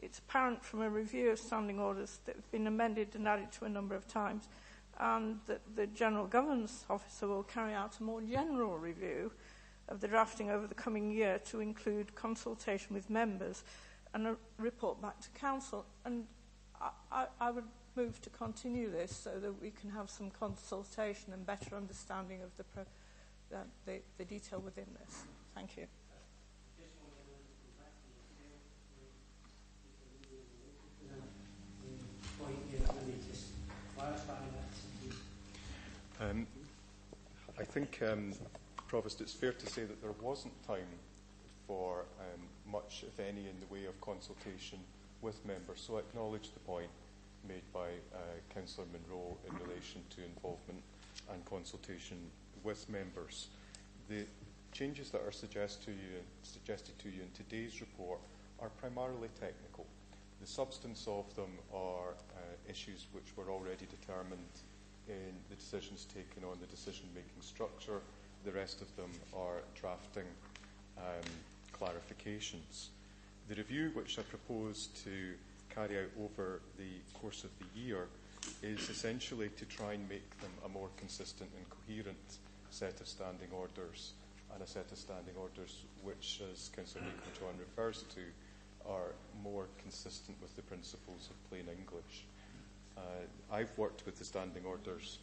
it's apparent from a review of standing orders that have been amended and added to a number of times, and that the General Governance Officer will carry out a more general review of the drafting over the coming year to include consultation with members and a report back to Council. And I would move to continue this so that we can have some consultation and better understanding of the detail within this. Thank you. I think, Provost, it's fair to say that there wasn't time for much, if any, in the way of consultation with members. So I acknowledge the point made by Councillor Munro in relation to involvement and consultation with members. The changes that are suggested to you in today's report are primarily technical. The substance of them are issues which were already determined in the decisions taken on the decision-making structure. The rest of them are drafting clarifications. The review which I propose to carry out over the course of the year is essentially to try and make them a more consistent and coherent set of standing orders, and a set of standing orders which, as Councillor Nicol-John refers to, are more consistent with the principles of plain English. I've worked with the standing orders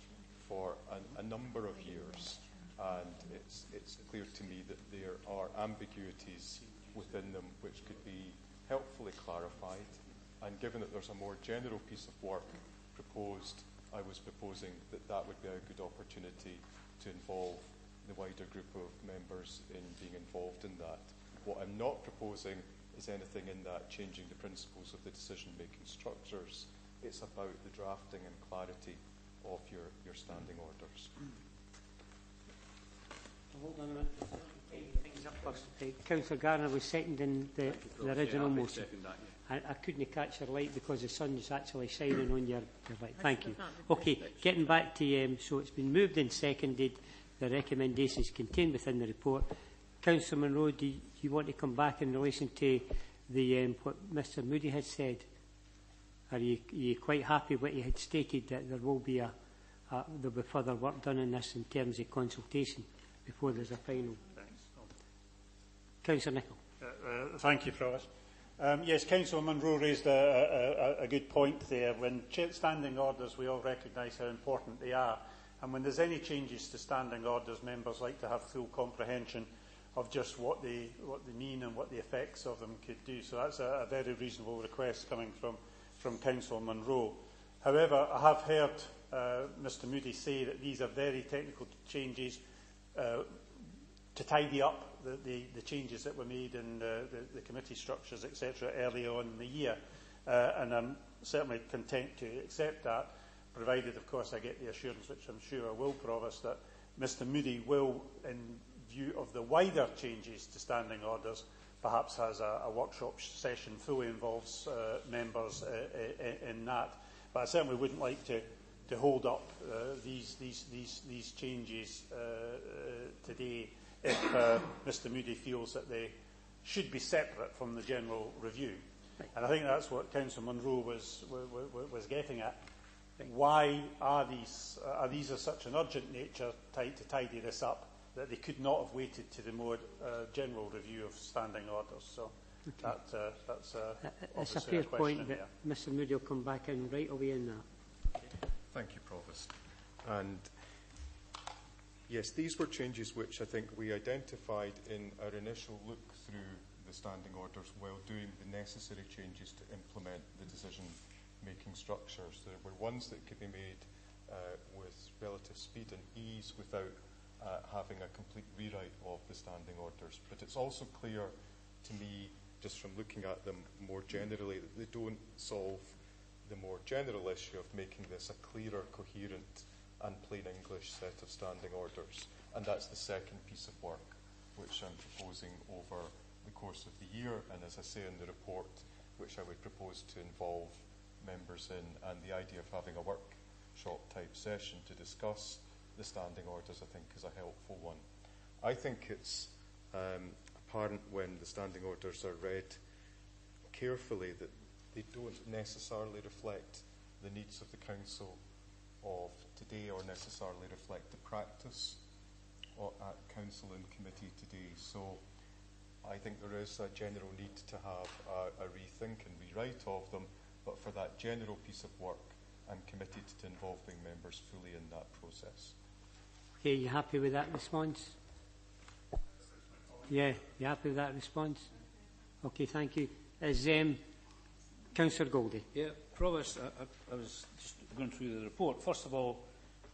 for a number of years, and it's clear to me that there are ambiguities within them which could be helpfully clarified. And given that there's a more general piece of work proposed, I was proposing that that would be a good opportunity to involve the wider group of members in being involved in that. What I'm not proposing is anything in that changing the principles of the decision-making structures. It's about the drafting and clarity of your standing orders. Hold on a minute. Things up first. Councillor Garner was seconding the original motion. I couldn't catch your light because the sun's actually shining on your light. Thank you. Okay, getting back to so it's been moved and seconded. The recommendations contained within the report. Councillor Munro, do you want to come back in relation to the what Mr Moody has said? Are you quite happy what he had stated, that there will be there'll be further work done on this in terms of consultation before there's a final? Councillor Nicol. Thank you, Provost. Yes, Councillor Munro raised a good point there. When standing orders, we all recognise how important they are. And when there's any changes to standing orders, members like to have full comprehension of just what they mean and what the effects of them could do. So that's a very reasonable request coming from Councillor Munro. However, I have heard Mr Moody say that these are very technical changes to tidy up the changes that were made in the committee structures, etc., early on in the year. And I'm certainly content to accept that, provided, of course, I get the assurance, which I'm sure I will, Provost, that Mr Moody will, in view of the wider changes to standing orders, perhaps has a workshop session fully involves members in that. But I certainly wouldn't like to hold up these changes today if Mr Moody feels that they should be separate from the general review. And I think that's what Councillor Munro was getting at. Why are these of such an urgent nature to tidy this up that they could not have waited to the more general review of standing orders? So that's it's a fair point, but Mr Moody will come back in right away in that. Thank you, Provost. And yes, these were changes which I think we identified in our initial look through the standing orders while doing the necessary changes to implement the decision-making structures. There were ones that could be made with relative speed and ease without having a complete rewrite of the standing orders. But it's also clear to me, just from looking at them more generally, that they don't solve the more general issue of making this a clearer, coherent and plain English set of standing orders. And that's the second piece of work which I'm proposing over the course of the year, and as I say in the report, which I would propose to involve members in, and the idea of having a workshop type session to discuss the standing orders, I think, is a helpful one. I think it's a apparent when the standing orders are read carefully that they don't necessarily reflect the needs of the Council of today or necessarily reflect the practice at Council and Committee today. So I think there is a general need to have a rethink and rewrite of them, but for that general piece of work, I'm committed to involving members fully in that process. Okay, you happy with that response? Yeah, you happy with that response? Okay, thank you. Is Councillor Goldie? Yeah, Provost, I was just going through the report. First of all,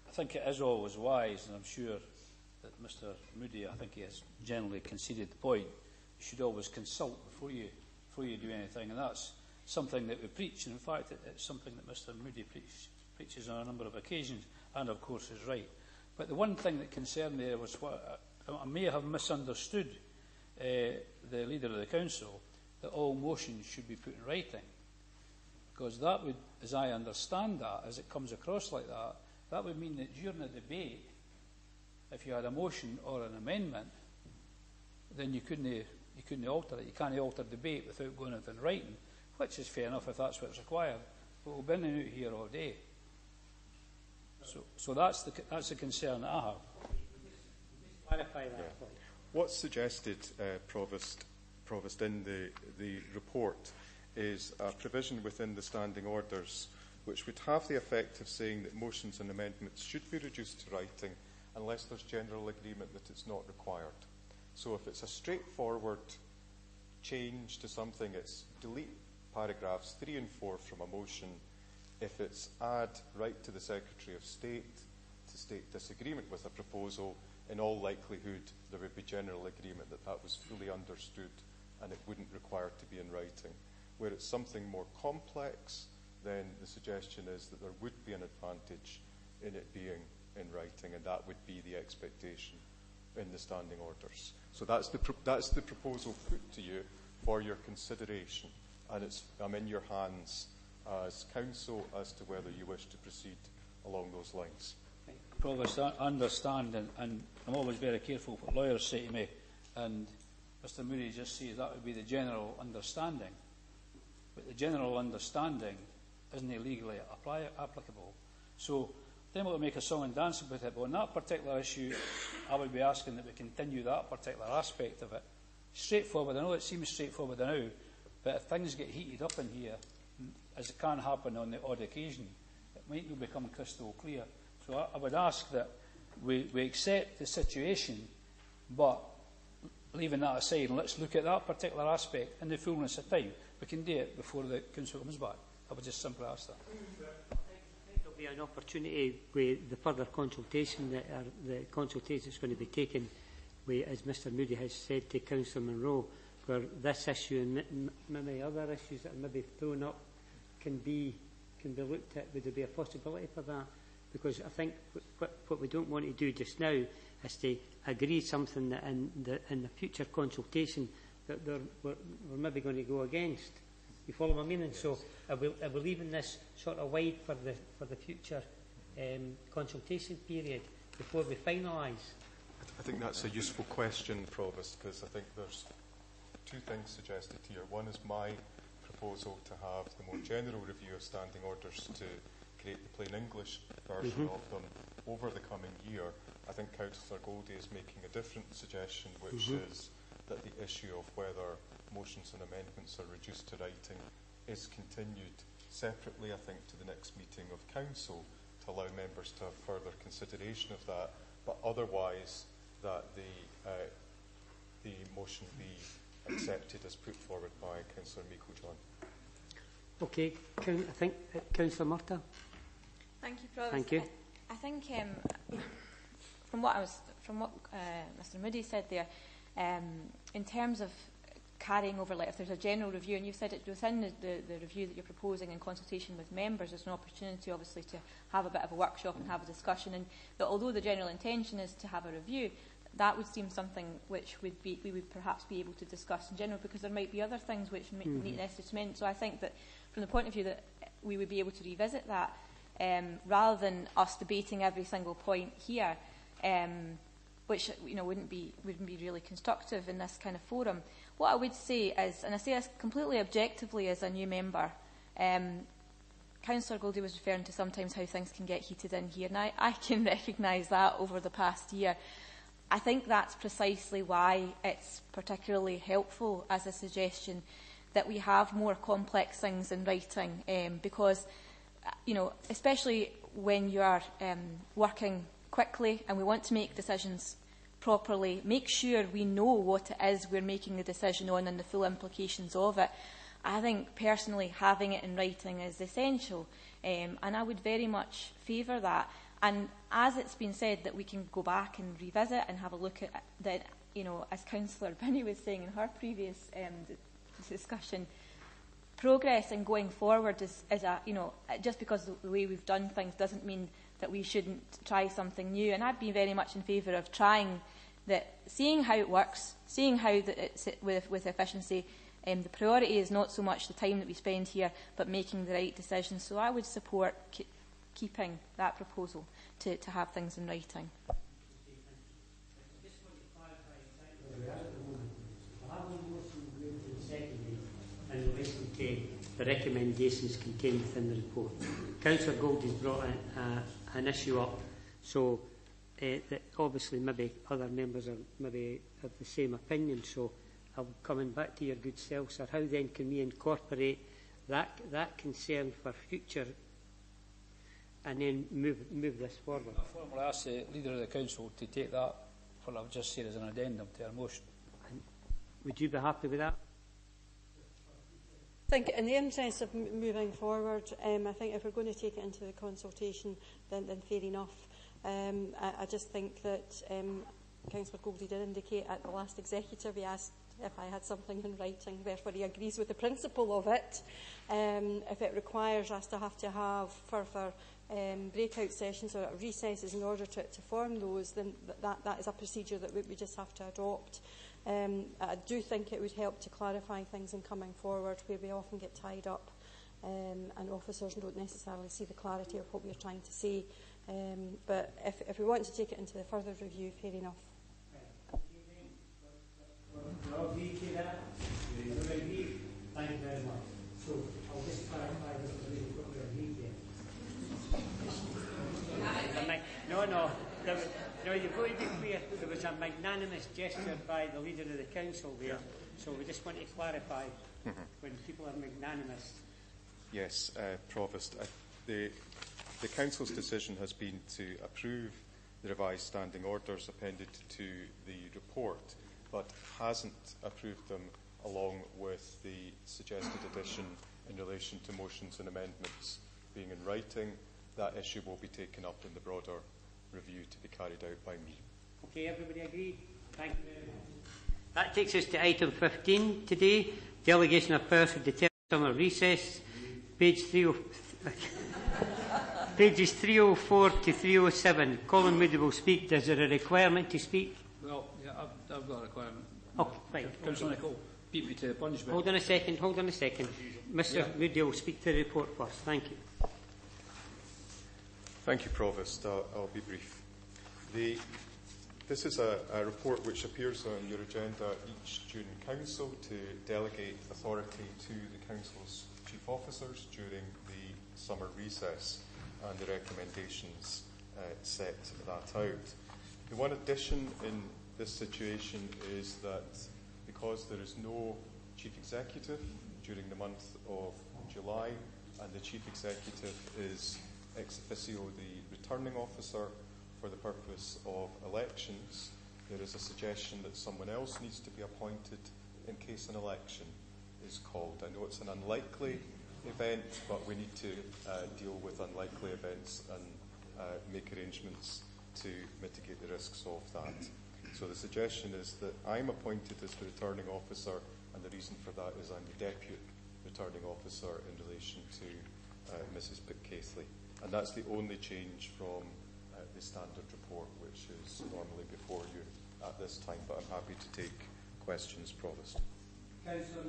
I think it is always wise, and I'm sure that Mr Moody, I think he has generally conceded the point, you should always consult before you do anything, and that's something that we preach, and in fact it's something that Mr Moody preaches on a number of occasions, and of course is right. But the one thing that concerned me was what I may have misunderstood the Leader of the Council, that all motions should be put in writing. Because that would, as I understand that, as it comes across like that, that would mean that during a debate, if you had a motion or an amendment, then you couldn't alter it. You can't alter debate without going into writing, which is fair enough if that's what's required. But we've been out here all day. So that's the concern that I have. Clarify that. Yeah. What's suggested, Provost, in the report is a provision within the standing orders which would have the effect of saying that motions and amendments should be reduced to writing unless there's general agreement that it's not required. So if it's a straightforward change to something, it's delete paragraphs 3 and 4 from a motion. If it's add right to the Secretary of State to state disagreement with a proposal, in all likelihood there would be general agreement that that was fully understood and it wouldn't require to be in writing. Where it's something more complex, then the suggestion is that there would be an advantage in it being in writing, and that would be the expectation in the standing orders. So that's the proposal put to you for your consideration, and I'm in your hands as Council as to whether you wish to proceed along those lines. Provost, I understand, and I'm always very careful what lawyers say to me, and Mr Moody just says that would be the general understanding. But the general understanding isn't legally applicable. So then we'll make a song and dance about it. But on that particular issue, I would be asking that we continue that particular aspect of it. Straightforward. I know it seems straightforward now, but if things get heated up in here, as it can happen on the odd occasion, it might not become crystal clear. So I would ask that we accept the situation, but leaving that aside, and let's look at that particular aspect in the fullness of time. We can do it before the Council comes back. I would just simply ask that. I think there will be an opportunity with the further consultation the consultation is going to be taken with, as Mr Moody has said to Councillor Monroe, where this issue and maybe other issues that are maybe thrown up can be looked at. Would there be a possibility for that? Because I think what we don't want to do just now is to agree something that in the future consultation that we're maybe going to go against. You follow my meaning? Yes. So are we leaving this sort of wide for the future consultation period before we finalise? I think that's a useful question, Provost, because I think there's two things suggested here. One is my proposal to have the more general review of standing orders to create the plain English version of them over the coming year. I think Councillor Goldie is making a different suggestion, which is that the issue of whether motions and amendments are reduced to writing is continued separately, I think, to the next meeting of Council to allow members to have further consideration of that, but otherwise that the motion be accepted as put forward by Councillor Meikle-John. Okay, I think Councillor Murtagh. Thank you, Provost. Thank you. I think from what Mr Moody said there, in terms of carrying over, like if there's a general review, and you've said it within the review that you're proposing in consultation with members, there's an opportunity obviously to have a bit of a workshop and have a discussion, and that although the general intention is to have a review, that would seem something which we would perhaps be able to discuss in general, because there might be other things which need necessarily. So I think that from the point of view that we would be able to revisit that, rather than us debating every single point here, which wouldn't be really constructive in this kind of forum. What I would say is, and I say this completely objectively as a new member, Councillor Goldie was referring to sometimes how things can get heated in here, and I can recognise that over the past year. I think that's precisely why it's particularly helpful as a suggestion that we have more complex things in writing, because, especially when you are working quickly and we want to make decisions properly, make sure we know what it is we're making the decision on and the full implications of it. I think personally having it in writing is essential, and I would very much favour that. And as it's been said, that we can go back and revisit and have a look at that, as Councillor Binney was saying in her previous discussion, progress in going forward is just because the way we've done things doesn't mean that we shouldn't try something new. And I'd be very much in favour of trying that, seeing how it works, seeing how it's with efficiency. The priority is not so much the time that we spend here, but making the right decisions. So I would support keeping that proposal to have things in writing. In relation to the recommendations contained within the report, Councillor Goldie's brought an issue up, so that obviously maybe other members are maybe of the same opinion. So I'll coming back to your good self, sir. How then can we incorporate that concern for future, and then move this forward? I formally ask the Leader of the Council to take that, what I've just said, as an addendum to our motion. And would you be happy with that? I think in the interest of moving forward, I think if we're going to take it into the consultation, then fair enough. I just think that Councillor Goldie did indicate at the last executive, he asked if I had something in writing, therefore he agrees with the principle of it. If it requires us to have further breakout sessions or recesses in order to form those, then that is a procedure that we just have to adopt. I do think it would help to clarify things in coming forward, where we often get tied up and officers don't necessarily see the clarity of what we're trying to say. But if we want to take it into the further review, fair enough. Do you agree to that? You agree? Thank you very much. So I'll just clarify that what we agreed there. No, you've got to be clear. There was a magnanimous gesture by the Leader of the Council there. So we just want to clarify when people are magnanimous. Yes, Provost. The Council's decision has been to approve the revised standing orders appended to the report, but hasn't approved them along with the suggested addition in relation to motions and amendments being in writing. That issue will be taken up in the broader review to be carried out by me. Okay, everybody agree? Thank you very much. That takes us to item 15 today, delegation of powers for determined summer recess, pages 304 to 307. Colin Moody will speak. Is there a requirement to speak? Well, yeah, I've got a requirement. Oh, right. Councillor Nicol beat me to the punch. Hold on a second. Mr. Moody will speak to the report first. Thank you. Thank you, Provost. I'll be brief. This is a report which appears on your agenda each June Council to delegate authority to the Council's chief officers during the summer recess, and the recommendations set that out. The one addition in this situation is that because there is no chief executive during the month of July, and the chief executive is ex officio the returning officer for the purpose of elections, there is a suggestion that someone else needs to be appointed in case an election is called. I know it's an unlikely event, but we need to deal with unlikely events and make arrangements to mitigate the risks of that. So the suggestion is that I'm appointed as the returning officer, and the reason for that is I'm the deputy returning officer in relation to Mrs. Pitt-Caithley. And that's the only change from the standard report, which is normally before you at this time, but I'm happy to take questions, Provost. Councillor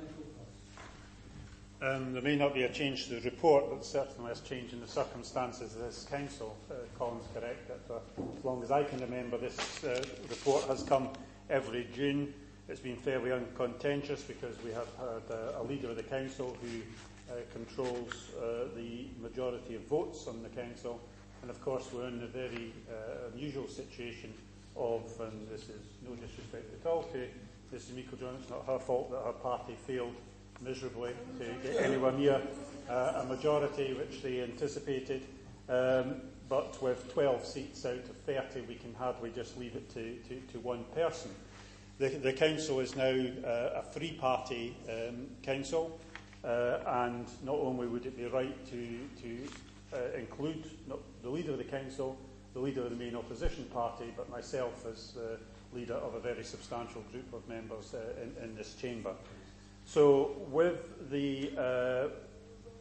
There may not be a change to the report, but certainly a change in the circumstances of this council. Colin's correct that for as long as I can remember, this report has come every June. It's been fairly uncontentious because we have had a leader of the council who controls the majority of votes on the council. And of course we're in a very unusual situation of, and this is no disrespect at all to Mrs Meikle-Jones, it's not her fault that her party failed miserably to get anywhere near a majority which they anticipated. But with 12 seats out of 30, we can hardly just leave it to one person. The council is now a three-party council, and not only would it be right to include the leader of the council, the leader of the main opposition party, but myself as the leader of a very substantial group of members in this chamber. So with the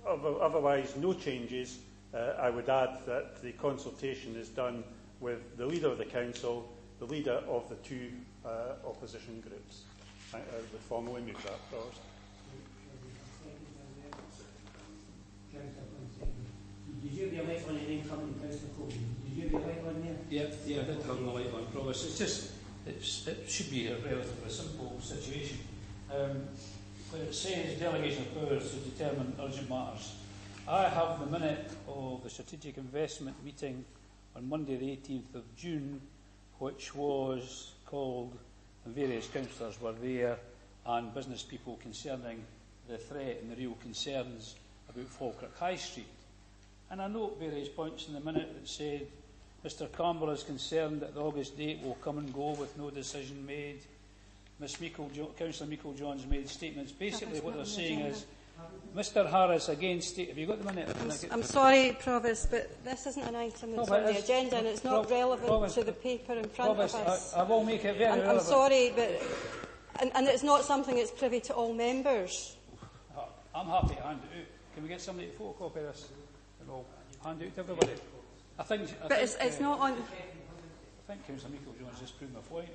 otherwise no changes, I would add that the consultation is done with the leader of the council, the leader of the two opposition groups. I would formally move that first. Did you have the light on and then come in, Councillor Colby? Did you have the light on there? Yeah, I did have the light on, Provost. It's just, it should be a relatively simple situation. When it says delegation of powers to determine urgent matters, I have the minute of the strategic investment meeting on Monday the 18th of June, which was called, and various councillors were there, and business people concerning the threat and the real concerns about Falkirk High Street. And I note various points in the minute that said Mr Campbell is concerned that the August date will come and go with no decision made. Councillor Meikle-Jones made statements. Basically what they're saying is, Mr Harris again have you got the minute? I'm sorry, Provost, but this isn't an item that's on the agenda and it's not relevant to the paper in front of us. I will make it very relevant. I'm sorry, but and it's not something that's privy to all members. I'm happy to hand it out. Can we get somebody to photocopy this and I'll hand it out to everybody? I think it's not on. I think Councillor Meikle-Jones just proved my point.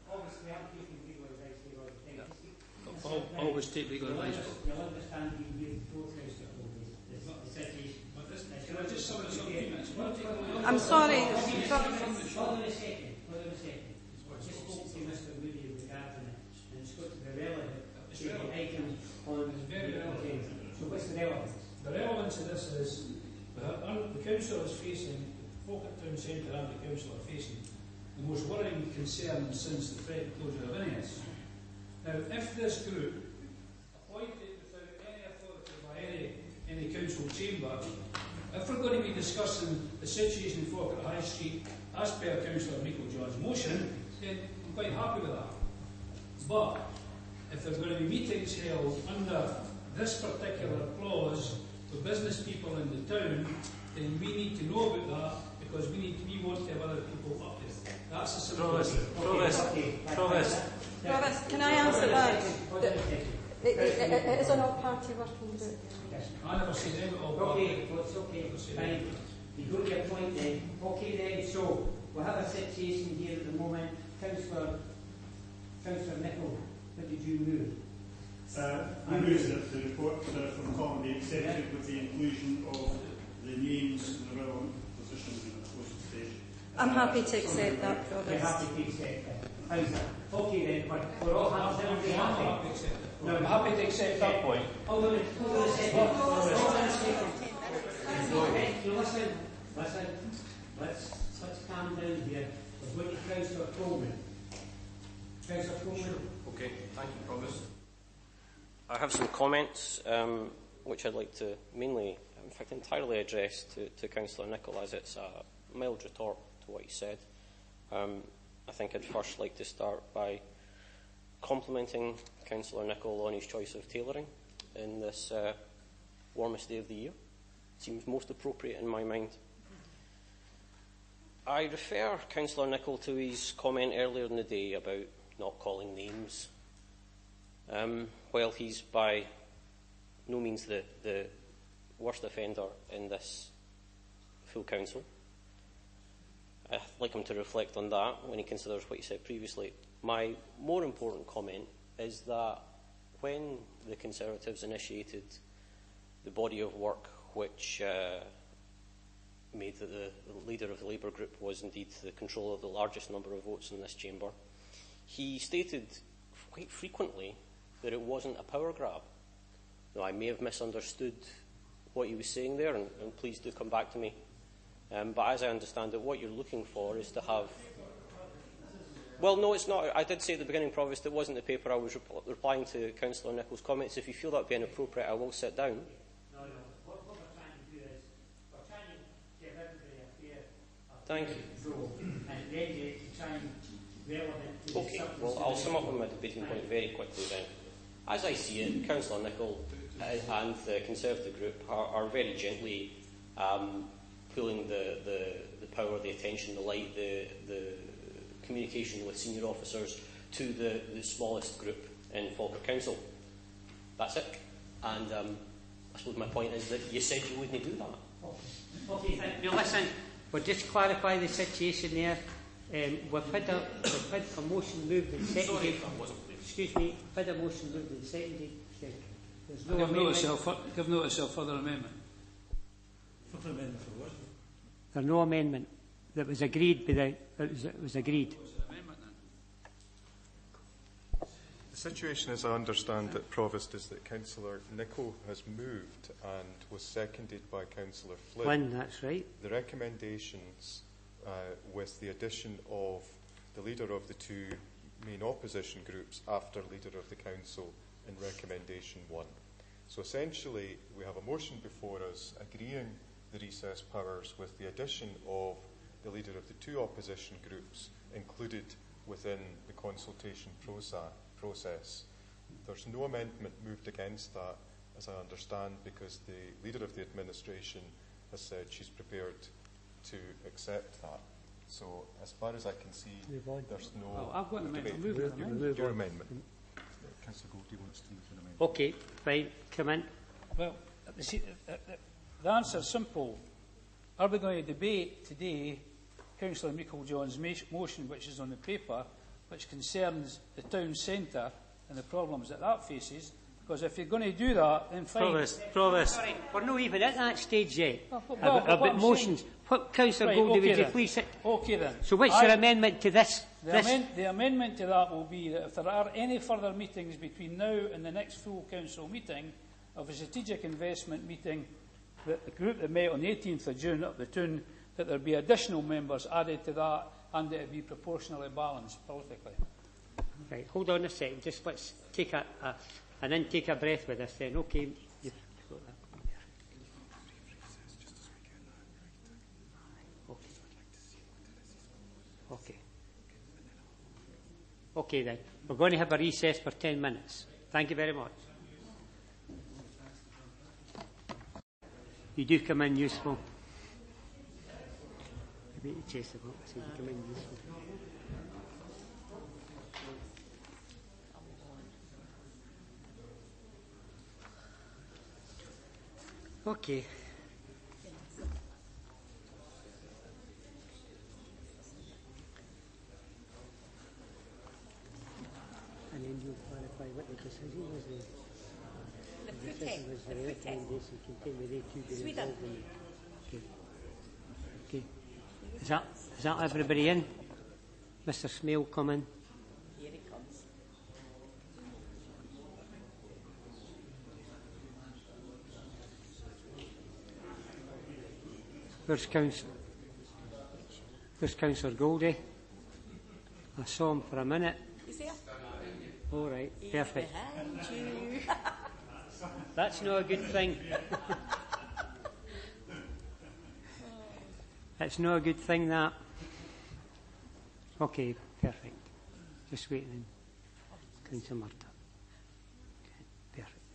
Obviously, I'm taking legal advice here all the time. Always take legal advice. You'll understand you give both Councillor Colby the situation. I'm sorry. Hold on a second. I just spoke to Mr Moody regarding it, and it's got to be relevant to the item on the agenda. So what's the relevance? The relevance of this is the council is facing, Falkirk Town Centre and the council are facing the most worrying concern since the threat of closure of Innes. Now, if this group, appointed without any authority by any council chamber, if we're going to be discussing the situation in Falkirk High Street as per Councillor Meikle-Jones' motion, then I'm quite happy with that. But if there are going to be meetings held under this particular clause for business people in the town, then we need to know about that because we want to have other people up there. That's a simple Provost, can I answer that? It is an all-party working group. I never said any all party. Well, it's okay. Fine. You got your point then. Okay then, so we have a situation here at the moment. Councillor Nicholl, what did you move? I move that the report from Colin be accepted with the inclusion of the names and the relevant positions in the closing stage. I'm happy to accept that, Provost. You're happy to accept that. How's that? Okay then, we're all happy to accept that. No, I'm happy to accept that point. Hold on a second. Listen. Let's calm down here. We're going to Councillor Coleman. Councillor Coleman. Okay, thank you, Provost. I have some comments which I'd like to mainly, in fact entirely address to Councillor Nicholl, as it's a mild retort to what he said. I think I'd first like to start by complimenting Councillor Nicholl on his choice of tailoring in this warmest day of the year. It seems most appropriate in my mind. I refer Councillor Nicholl to his comment earlier in the day about not calling names. While he's by no means the worst offender in this full council, I'd like him to reflect on that when he considers what he said previously. My more important comment is that when the Conservatives initiated the body of work which made that the leader of the Labour group was indeed the controller of the largest number of votes in this chamber, he stated quite frequently that it wasn't a power grab. Now, I may have misunderstood what he was saying there, and please do come back to me. But as I understand it, what you're looking for is to have... Well, no, it's not. I did say at the beginning, Provost, it wasn't the paper. I was replying to Councillor Nicholl's comments. If you feel that would be inappropriate, I will sit down. No. What we're trying to do is, we're trying to give everybody a fair... Thank you. And then to try and relevant to Okay, well, I'll sum up on my debating point very quickly then. As I see it, Councillor Nicholl and the Conservative group are very gently pulling the power, the attention, the light, the communication with senior officers to the smallest group in Falkirk Council. That's it. And I suppose my point is that you said you wouldn't do that. Okay, thank you. Now listen, we'll just clarify the situation there. We've had a motion moved and seconded. Sorry if I wasn't clear. Excuse me, we've had a motion moved and seconded. There's no Give amendment. notice of further amendment. Further amendment for what? There's no amendment that was agreed by it was agreed. The situation, as I understand it, Provost, is that Councillor Nicholl has moved and was seconded by Councillor Flynn. That's right. The recommendations with the addition of the leader of the two main opposition groups after leader of the council in recommendation 1. So essentially we have a motion before us agreeing the recess powers with the addition of the leader of the two opposition groups included within the consultation process. There's no amendment moved against that, as I understand, because the leader of the administration has said she's prepared to accept that. So, as far as I can see, there's no I've got an amendment. debate. Your amendment. Councillor Goldie wants to move an amendment. Okay, fine. Come in. Well, the answer is simple. Are we going to debate today Councillor Meikle-John's motion, which is on the paper, which concerns the town centre and the problems that faces? Because if you're going to do that, then fine. Provost. Sorry, we're not even at that stage yet. About motions. What, Councillor Goldie, would you please sit? Okay then. So what's your amendment to this? The amendment to that will be that if there are any further meetings between now and the next full council meeting of a strategic investment meeting, that the group that met on the 18th of June up the Toon, that there be additional members added to that and that it be proportionally balanced politically. Right, hold on a second. Just let's take an intake of breath with us then. Okay. Okay. Okay then. We're going to have a recess for 10 minutes. Thank you very much. You do come in useful. You come in useful. Okay. And then you'll clarify what the decision was. The decision was the recommendation contained with A2 being involved in it. Okay. Is that everybody in? Mr. Smale, come in. Here he comes. Where's Councillor Goldie? I saw him for a minute. He's there. All right, He's perfect. behind you. That's not a good thing. That's not a good thing, that. Okay, perfect. Just waiting in. Councillor Murtagh. Okay, perfect.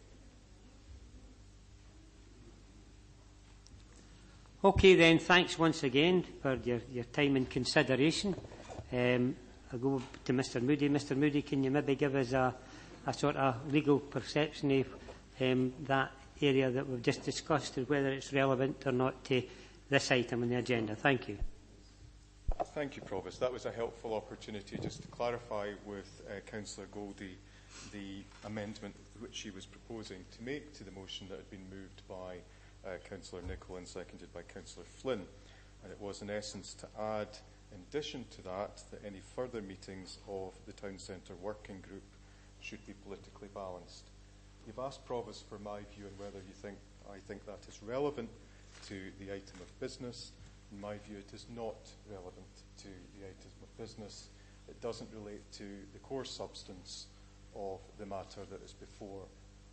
Okay then, thanks once again for your time and consideration. I'll go to Mr Moody. Mr Moody, can you maybe give us a sort of legal perception of that area that we've just discussed and whether it's relevant or not to this item on the agenda? Thank you. Thank you, Provost. That was a helpful opportunity just to clarify with Councillor Goldie the amendment which she was proposing to make to the motion that had been moved by Councillor Nicholl and seconded by Councillor Flynn. And it was in essence to add, in addition to that, that any further meetings of the Town Centre Working Group should be politically balanced. You've asked Provost for my view on whether I think that is relevant to the item of business. In my view, it is not relevant to the item of business. It doesn't relate to the core substance of the matter that is before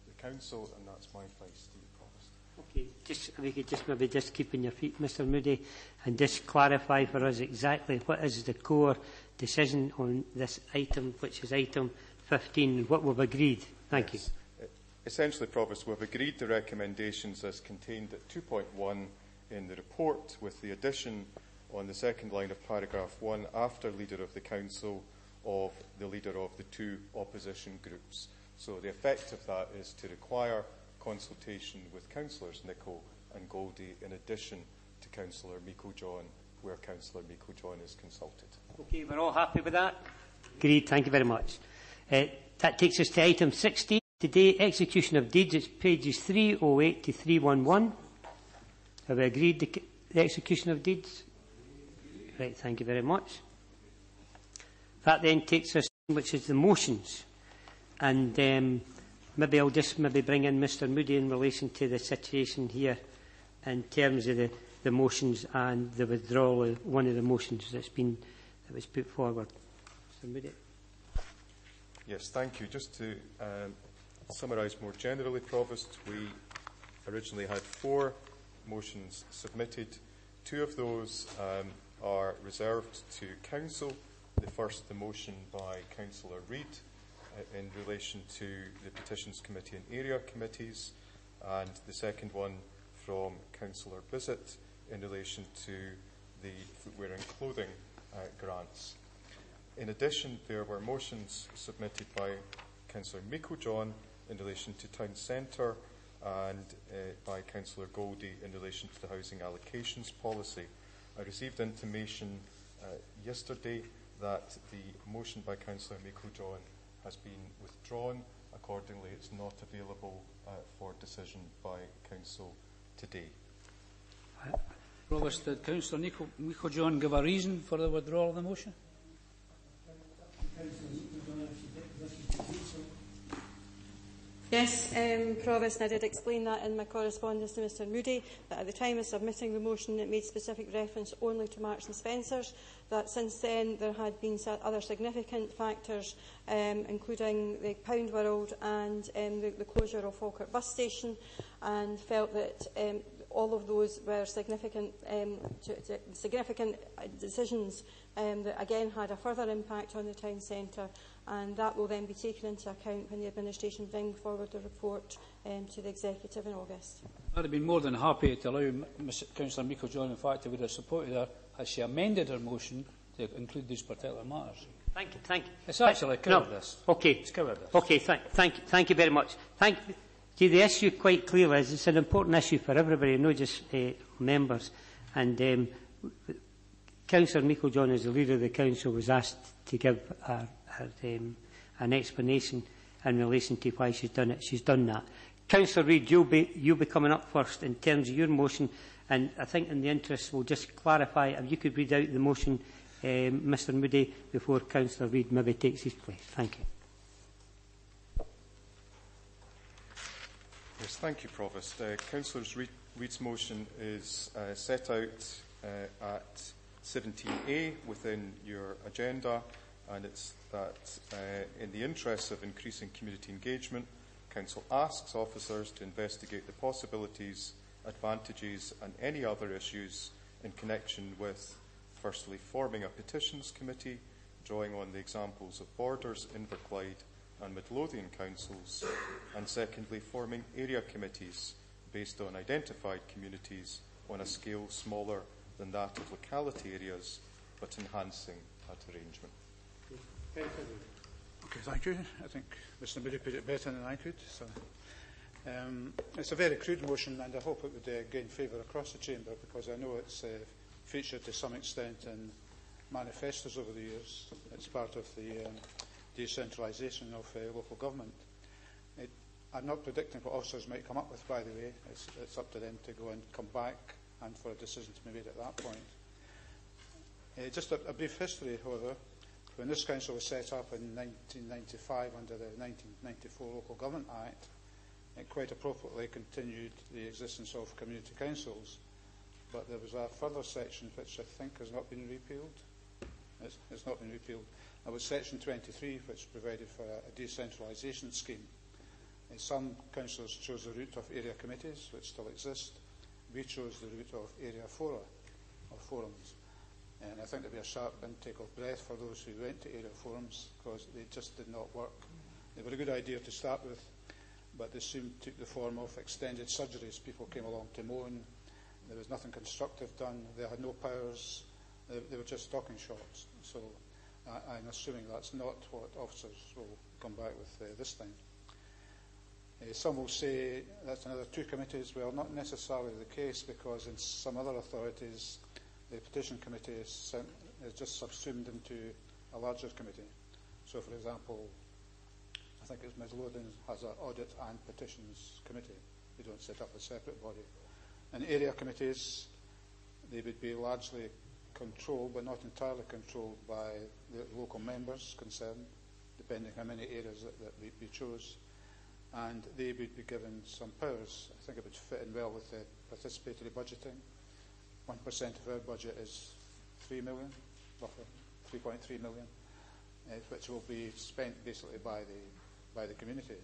the Council, and that's my advice to you, Provost. Okay, if we could maybe keep on your feet, Mr Moody, and just clarify for us exactly what is the core decision on this item, which is item 15, and what we've agreed. Thank you. Essentially, Provost, we've agreed the recommendations as contained at 2.1 in the report, with the addition on the second line of paragraph 1, after Leader of the Council, of the Leader of the two opposition groups. So the effect of that is to require consultation with Councillors Nicholl and Goldie in addition to Councillor Meikle-John, where Councillor Meikle-John is consulted. Okay, we're all happy with that? Agreed, thank you very much. That takes us to item 16. Today, execution of deeds. It's pages 308 to 311. Have we agreed the execution of deeds? Right, thank you very much. That then takes us, which is the motions. And maybe I'll just bring in Mr Moody in relation to the situation here in terms of the motions and the withdrawal of one of the motions that was put forward. Mr Moody. Yes, thank you. Just to summarise more generally, Provost, we originally had 4 motions submitted. 2 of those are reserved to Council. The first, the motion by Councillor Reid in relation to the Petitions Committee and Area Committees, and the second one from Councillor Bissett in relation to the footwear and clothing grants. In addition, there were motions submitted by Councillor Meikle-John in relation to Town Centre and by Councillor Goldie in relation to the housing allocations policy. I received intimation yesterday that the motion by Councillor Meikle-John has been withdrawn. Accordingly, it's not available for decision by Council today. Provost, did Councillor Meikle-John give a reason for the withdrawal of the motion? Yes, Provost, and I did explain that in my correspondence to Mr Moody, that at the time of submitting the motion it made specific reference only to Marks and Spencers, that since then there had been other significant factors, including the Pound World and the closure of Falkirk bus station, and felt that all of those were significant decisions that again had a further impact on the town centre, and that will then be taken into account when the administration bring forward the report to the Executive in August. I'd have been more than happy to allow Councillor Meikle-John, in fact, I would have supported her had she amended her motion to include these particular matters. Thank you, thank you. It's actually covered this. Okay. It's covered this. Okay, thank you very much. See, the issue quite clearly is it's an important issue for everybody, not just members. And Councillor Meikle-John, as the Leader of the Council, was asked to give an explanation in relation to why she's done it. She's done that. Councillor Reid, you'll be coming up first in terms of your motion, and I think in the interest we'll just clarify, if you could read out the motion, Mr Moody, before Councillor Reid maybe takes his place. Thank you. Yes, thank you, Provost. Councillor Reid's motion is set out at 17A within your agenda, and it's that in the interests of increasing community engagement, Council asks officers to investigate the possibilities, advantages and any other issues in connection with, firstly, forming a petitions committee, drawing on the examples of Borders, Inverclyde and Midlothian councils, and secondly, forming area committees based on identified communities on a scale smaller than that of locality areas, but enhancing that arrangement. Okay, thank you. I think Mr Moody put it better than I could. So, it's a very crude motion, and I hope it would gain favour across the chamber, because I know it's featured to some extent in manifestos over the years. It's part of the decentralisation of local government. I'm not predicting what officers might come up with, by the way. It's up to them to go and come back and for a decision to be made at that point. Just a brief history, however. When this council was set up in 1995 under the 1994 Local Government Act, it quite appropriately continued the existence of community councils. But there was a further section which I think has not been repealed. It's not been repealed. There was section 23 which provided for a decentralisation scheme. Some councillors chose the route of area committees, which still exist. We chose the route of area fora, or forums. And I think there'd be a sharp intake of breath for those who went to area forums, because they just did not work. They were a good idea to start with, but they soon took the form of extended surgeries. People came along to moan. There was nothing constructive done. They had no powers. They were just stocking shops. So I'm assuming that's not what officers will come back with this time. Some will say that's another 2 committees. Well, not necessarily the case, because in some other authorities, the petition committee is just subsumed into a larger committee. So, for example, I think it's Midlothian has an audit and petitions committee. They don't set up a separate body. And area committees, they would be largely controlled, but not entirely controlled by the local members concerned, depending how many areas that we chose. And they would be given some powers. I think it would fit in well with the participatory budgeting. 1% of our budget is 3 million, roughly 3.3 million, which will be spent basically by the community.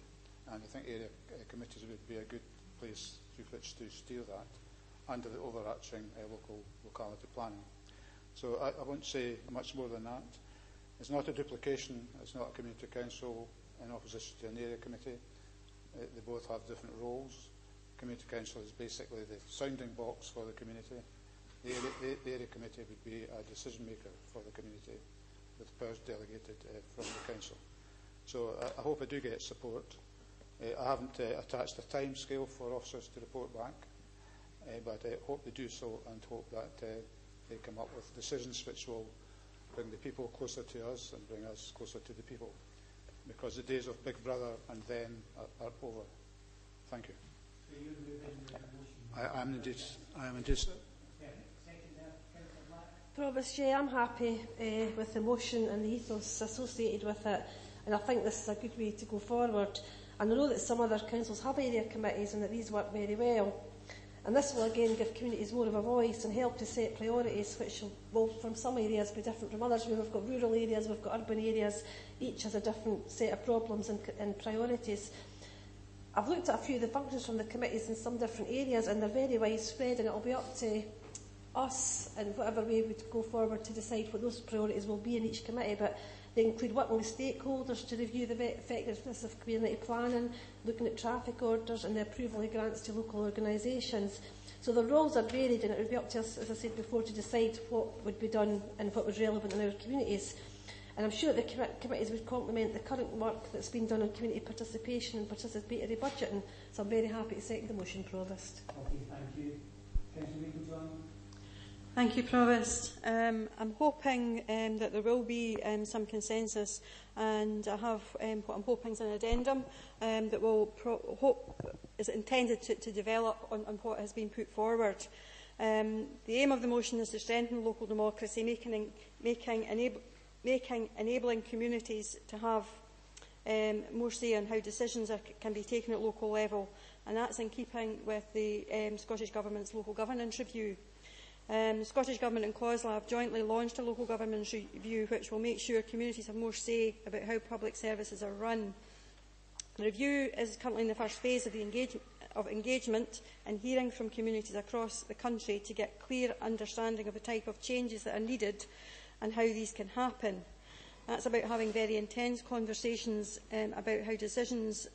And I think area committees would be a good place through which to steer that under the overarching locality planning. So I won't say much more than that. It's not a duplication. It's not a community council in opposition to an area committee. They both have different roles. Community council is basically the sounding box for the community. The area committee would be a decision maker for the community with powers delegated from the council. So I hope I do get support. I haven't attached a time scale for officers to report back, but I hope they do so, and hope that they come up with decisions which will bring the people closer to us and bring us closer to the people, because the days of Big Brother and them are over. Thank you. I am indeed. Provost, I'm happy with the motion and the ethos associated with it, and I think this is a good way to go forward. And I know that some other councils have area committees and that these work very well. And this will again give communities more of a voice and help to set priorities, which will from some areas be different from others. We've got rural areas, we've got urban areas, each has a different set of problems and priorities. I've looked at a few of the functions from the committees in some different areas, and they're very widespread, and it will be up to us in whatever way we go forward to decide what those priorities will be in each committee. But they include working with stakeholders to review the effectiveness of community planning, looking at traffic orders and the approval of grants to local organisations. So the roles are varied, and it would be up to us, as I said before, to decide what would be done and what was relevant in our communities. And I'm sure the committees would complement the current work that's been done on community participation and participatory budgeting. So I'm very happy to second the motion, Provost. Okay, thank you. Councillor Winklejohn. Thank you, Provost. I'm hoping that there will be some consensus, and I have what I'm hoping is an addendum that will is intended to develop on what has been put forward. The aim of the motion is to strengthen local democracy, enabling communities to have more say on how decisions can be taken at local level, and that's in keeping with the Scottish Government's local governance review. The Scottish Government and COSLA have jointly launched a local government review which will make sure communities have more say about how public services are run. The review is currently in the first phase of engagement and hearing from communities across the country to get clear understanding of the type of changes that are needed and how these can happen. That's about having very intense conversations about how decisions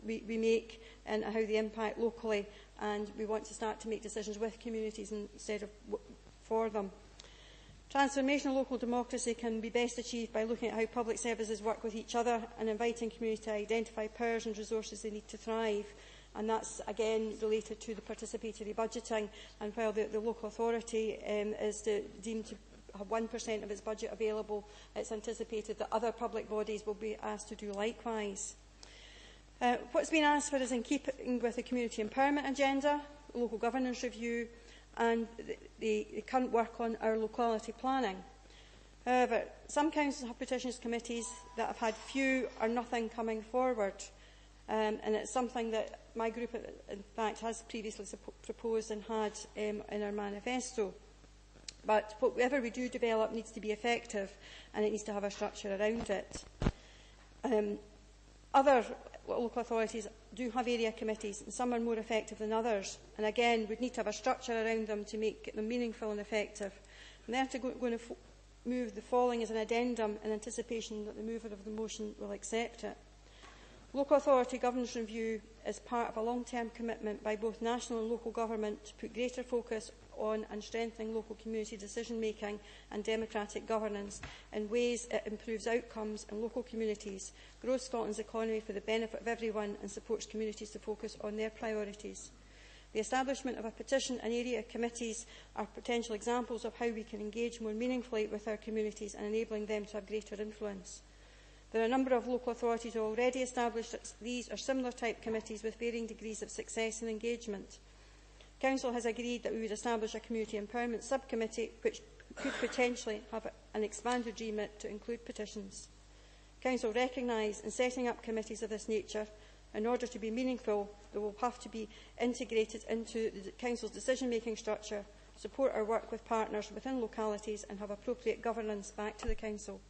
we make and how they impact locally, and we want to start to make decisions with communities instead of for them. Transformational local democracy can be best achieved by looking at how public services work with each other and inviting community to identify powers and resources they need to thrive. And that's, again, related to the participatory budgeting. And while the local authority is deemed to have 1% of its budget available, it's anticipated that other public bodies will be asked to do likewise. What's been asked for is in keeping with the community empowerment agenda, local governance review and the current work on our locality planning. However, some councils have petitions committees that have had few or nothing coming forward, and it's something that my group, in fact, has previously proposed and had in our manifesto. But whatever we do develop needs to be effective, and it needs to have a structure around it. Other local authorities do have area committees, and some are more effective than others. And again, we'd need to have a structure around them to make them meaningful and effective. And therefore, going to move the following as an addendum in anticipation that the mover of the motion will accept it. Local authority governance review is part of a long-term commitment by both national and local government to put greater focus on and strengthening local community decision-making and democratic governance in ways it improves outcomes in local communities, grows Scotland's economy for the benefit of everyone and supports communities to focus on their priorities. The establishment of a petition and area committees are potential examples of how we can engage more meaningfully with our communities and enabling them to have greater influence. There are a number of local authorities who have already established these or similar type committees with varying degrees of success and engagement. Council has agreed that we would establish a community empowerment subcommittee which could potentially have an expanded remit to include petitions. Council recognise in setting up committees of this nature, in order to be meaningful, they will have to be integrated into the Council's decision-making structure, support our work with partners within localities and have appropriate governance back to the Council.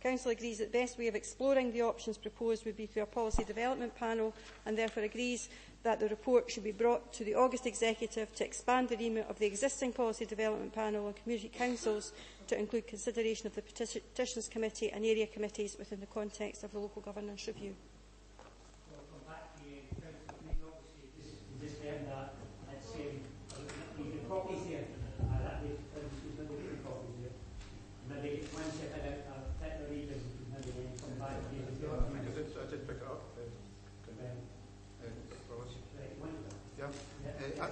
Council agrees that the best way of exploring the options proposed would be through a policy development panel and therefore agrees that the report should be brought to the August Executive to expand the remit of the existing policy development panel and community councils to include consideration of the Petitions Committee and area committees within the context of the local governance review.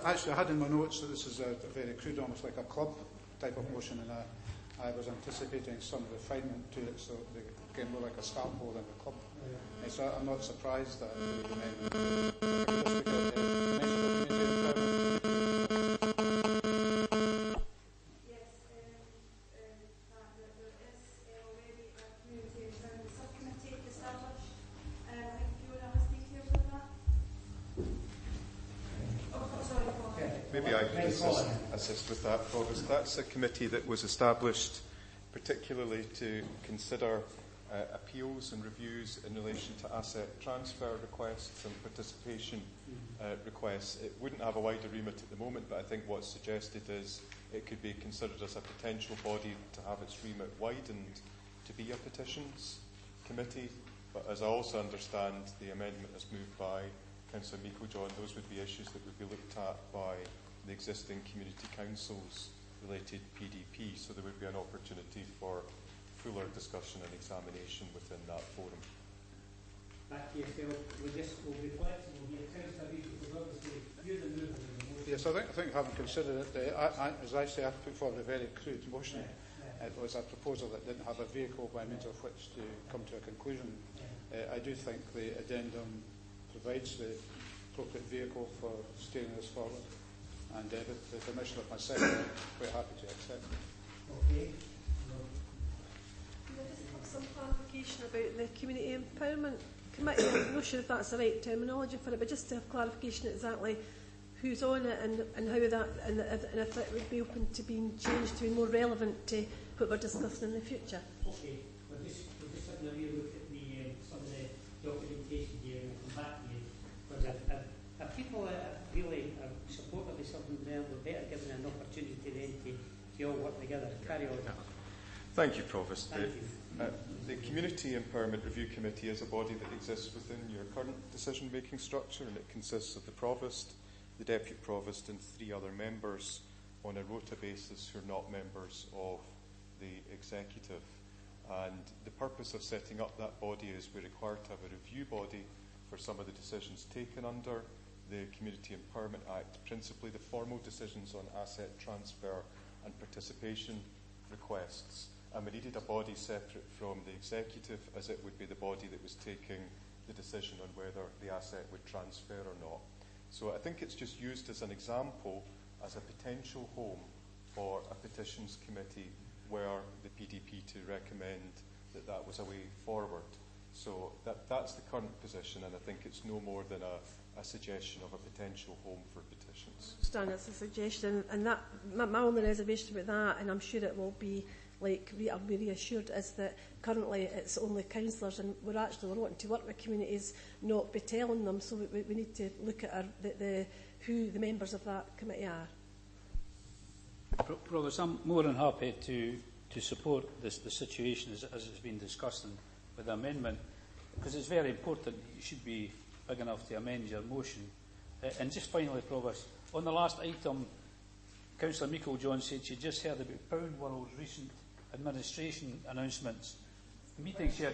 Actually, I had in my notes that this is a very crude, almost like a club type of motion, and I was anticipating some refinement to it, so they became more like a scaffold than a club. So I'm not surprised that maybe I can assist with that, Provost. That's a committee that was established particularly to consider appeals and reviews in relation to asset transfer requests and participation requests. It wouldn't have a wider remit at the moment, but I think what's suggested is it could be considered as a potential body to have its remit widened to be a petitions committee. But as I also understand, the amendment is moved by Councillor Meikle-John. Those would be issues that would be looked at by the existing community councils related PDP, so there would be an opportunity for fuller discussion and examination within that forum. Back to yourself, will be flexible here. Councillor Meikle-John, you're the mover of the motion. Yes, I think having considered it, as I say, I put forward a very crude motion. It was a proposal that didn't have a vehicle by means of which to come to a conclusion. I do think the addendum provides the appropriate vehicle for steering this forward. And with the permission of myself, I'm quite happy to accept it. Okay. Can I just have some clarification about the Community Empowerment Committee? I'm not sure if that's the right terminology for it, but just to have clarification exactly who's on it and how that, and if it would be open to being changed to be more relevant to what we're discussing in the future. Okay. We're just having a real look at some of the documentation here and come back to you. Because if people really are supportive of something, then we're better given an opportunity then to all work together. Carry on. Thank you, Provost. Thank you. The Community Empowerment Review Committee is a body that exists within your current decision-making structure, and it consists of the Provost, the Deputy Provost and 3 other members on a rota basis who are not members of the Executive. And the purpose of setting up that body is we're required to have a review body for some of the decisions taken under the Community Empowerment Act, principally the formal decisions on asset transfer and participation requests. And we needed a body separate from the Executive, as it would be the body that was taking the decision on whether the asset would transfer or not. So I think it's just used as an example, as a potential home for a petitions committee were the PDP to recommend that that was a way forward. So that's the current position, and I think it's no more than a suggestion of a potential home for petitions. Stan, it's a suggestion, and that my only reservation about that, and I'm sure it will be like I'll be reassured, is that currently it's only councillors, and we're wanting to work with communities, not be telling them. So we need to look at who the members of that committee are. Provost, I'm more than happy to support the situation as it's been discussed with the amendment, because it's very important. You should be big enough to amend your motion. And just finally, Provost, on the last item, Councillor Meikle-John said she just heard about Pound World's recent administration announcements. The meetings she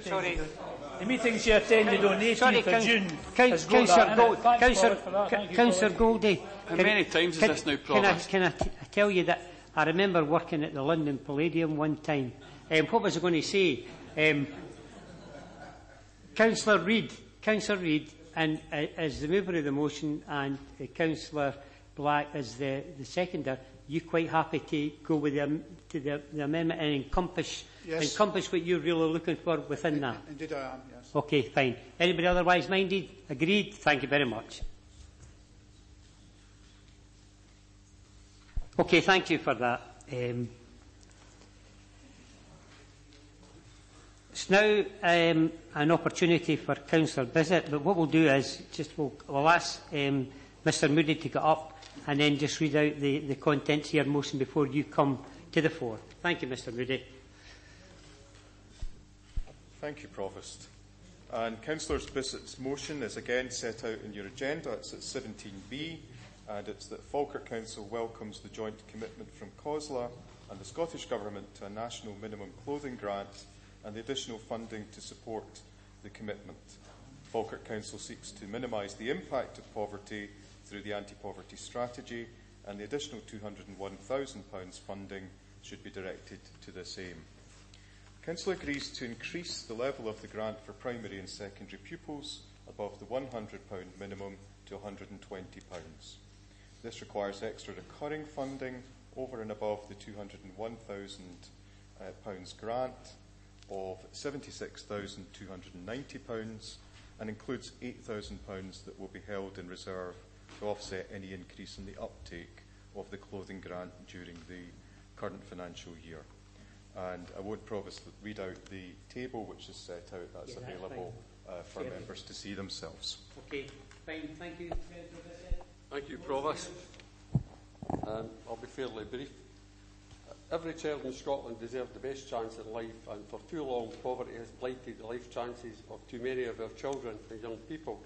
attended on the 18th of June has got that in it. Councillor Goldie, how many times is this now, Provost? Can I tell you that I remember working at the London Palladium one time. What was I going to say? Councillor Reid, and as the mover of the motion, and Councillor Black as the seconder, you quite happy to go with the amendment and encompass what you're really looking for within that? Indeed I am, yes. Okay, fine. Anybody otherwise minded? Agreed? Thank you very much. Okay, thank you for that. It's now an opportunity for Councillor Bissett, but what we'll do is we'll ask Mr Moody to get up and then just read out the contents of your motion before you come to the floor. Thank you, Mr Moody. Thank you, Provost. And Councillor Bissett's motion is again set out in your agenda. It's at 17B, and it's that Falkirk Council welcomes the joint commitment from COSLA and the Scottish Government to a national minimum clothing grant and the additional funding to support the commitment. Falkirk Council seeks to minimise the impact of poverty through the anti-poverty strategy, and the additional £201,000 funding should be directed to this aim. Council agrees to increase the level of the grant for primary and secondary pupils above the £100 minimum to £120. This requires extra recurring funding over and above the £201,000 grant of £76,290 and includes £8,000 that will be held in reserve to offset any increase in the uptake of the clothing grant during the current financial year. And I would, Provost, read out the table which is set out. That's available for members to see themselves. Okay, fine. Thank you. Thank you, Provost. I'll be fairly brief. Every child in Scotland deserves the best chance in life, and for too long poverty has blighted the life chances of too many of our children and young people.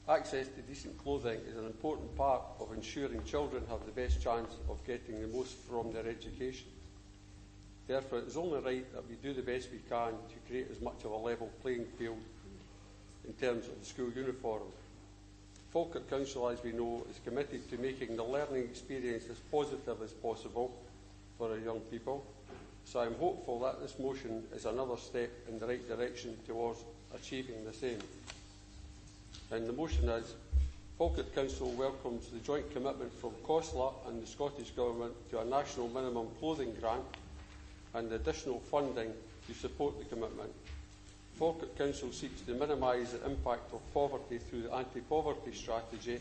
Access to decent clothing is an important part of ensuring children have the best chance of getting the most from their education. Therefore, it is only right that we do the best we can to create as much of a level playing field in terms of the school uniform. Falkirk Council, as we know, is committed to making the learning experience as positive as possible for our young people. So I am hopeful that this motion is another step in the right direction towards achieving the same. And the motion is, Falkirk Council welcomes the joint commitment from COSLA and the Scottish Government to a national minimum clothing grant and additional funding to support the commitment. Falkirk Council seeks to minimise the impact of poverty through the anti-poverty strategy,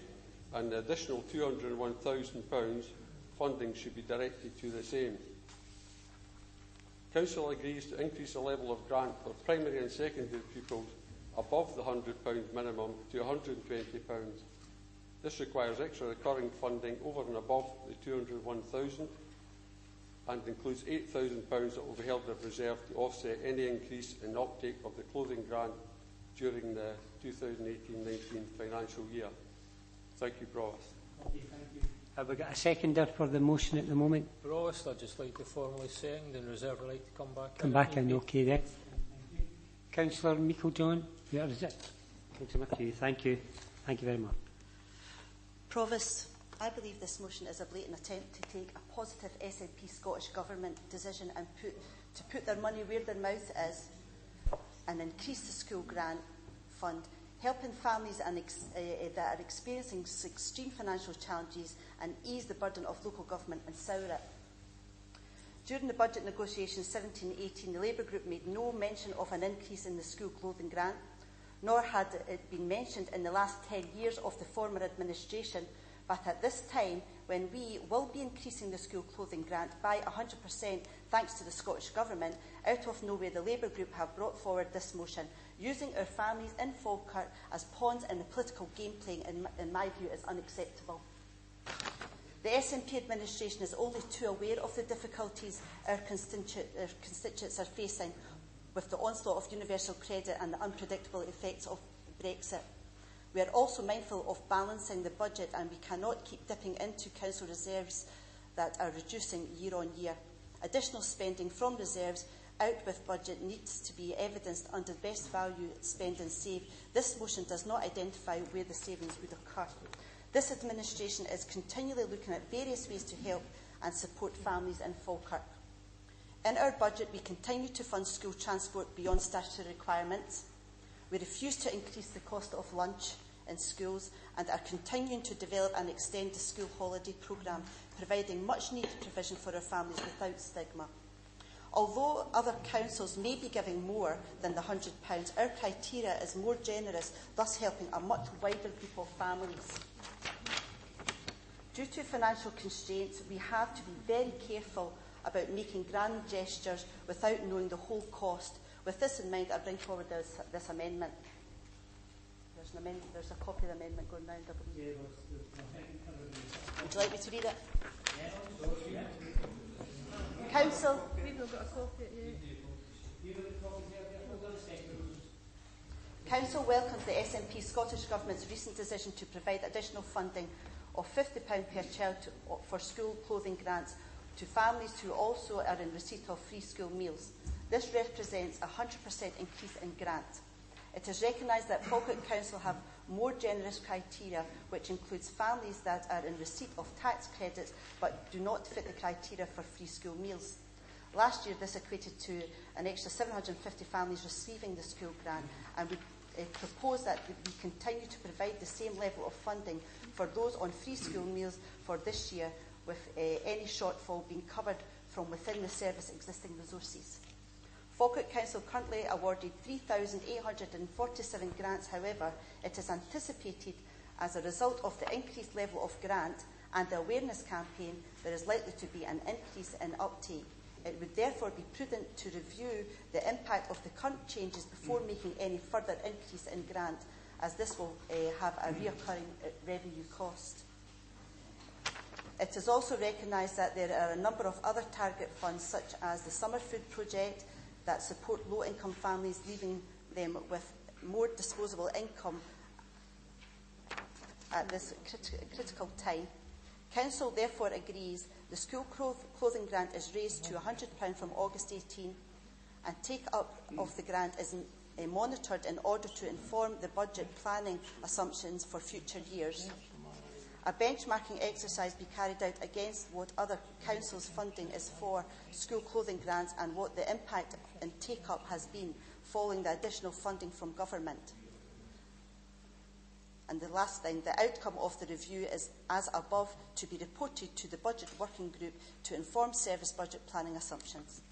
and the additional £201,000 funding should be directed to the same. Council agrees to increase the level of grant for primary and secondary pupils above the £100 minimum to £120. This requires extra recurring funding over and above the £201,000 and includes £8,000 that will be held in reserve to offset any increase in the uptake of the clothing grant during the 2018-19 financial year. Thank you, Provost. Okay, thank you. Have we got a seconder for the motion at the moment? Provost, I'd just like to formally second and reserve the right to come back in. Come back in, okay then. Councillor Meikle-John, where is it? Councillor McHugh, thank you. Thank you very much. Provost, I believe this motion is a blatant attempt to take a positive SNP Scottish Government decision and put their money where their mouth is and increase the school grant Fund, helping families that are experiencing extreme financial challenges and ease the burden of local government in Sowrat. During the budget negotiations 17-18, the Labour Group made no mention of an increase in the school clothing grant, nor had it been mentioned in the last 10 years of the former administration, but at this time, when we will be increasing the school clothing grant by 100% thanks to the Scottish Government, out of nowhere the Labour Group have brought forward this motion, using our families in Falkirk as pawns in the political game playing, in my view, is unacceptable. The SNP administration is only too aware of the difficulties our constituents are facing with the onslaught of universal credit and the unpredictable effects of Brexit. We are also mindful of balancing the budget, and we cannot keep dipping into council reserves that are reducing year on year. Additional spending from reserves out with budget needs to be evidenced under best value spend and save. This motion does not identify where the savings would occur. This administration is continually looking at various ways to help and support families in Falkirk. In our budget, we continue to fund school transport beyond statutory requirements. We refuse to increase the cost of lunch in schools and are continuing to develop and extend the school holiday programme, providing much needed provision for our families without stigma. Although other councils may be giving more than the £100, our criteria is more generous, thus helping a much wider group of families. Due to financial constraints, we have to be very careful about making grand gestures without knowing the whole cost. With this in mind, I bring forward this amendment. There's a copy of the amendment going round, I believe. Would you like me to read it? Council. We've not got a copy yet. Council welcomes the SNP Scottish Government's recent decision to provide additional funding of £50 per child for school clothing grants to families who also are in receipt of free school meals. This represents a 100% increase in grant. It is recognised that Falkirk Council have more generous criteria, which includes families that are in receipt of tax credits but do not fit the criteria for free school meals. Last year, this equated to an extra 750 families receiving the school grant, and we propose that we continue to provide the same level of funding for those on free school meals for this year, with any shortfall being covered from within the service existing resources. Falkirk Council currently awarded 3,847 grants. However, it is anticipated, as a result of the increased level of grant and the awareness campaign, there is likely to be an increase in uptake. It would therefore be prudent to review the impact of the current changes before making any further increase in grant, as this will have a recurring revenue cost. It is also recognised that there are a number of other target funds, such as the Summer Food Project, that support low-income families, leaving them with more disposable income at this critical time. Council therefore agrees the school clothing grant is raised to £100 from August 18, and take-up of the grant is monitored in order to inform the budget planning assumptions for future years. A benchmarking exercise be carried out against what other councils' funding is for school clothing grants and what the impact and take-up has been following the additional funding from government. And the last thing, the outcome of the review is, as above, to be reported to the Budget Working Group to inform service budget planning assumptions.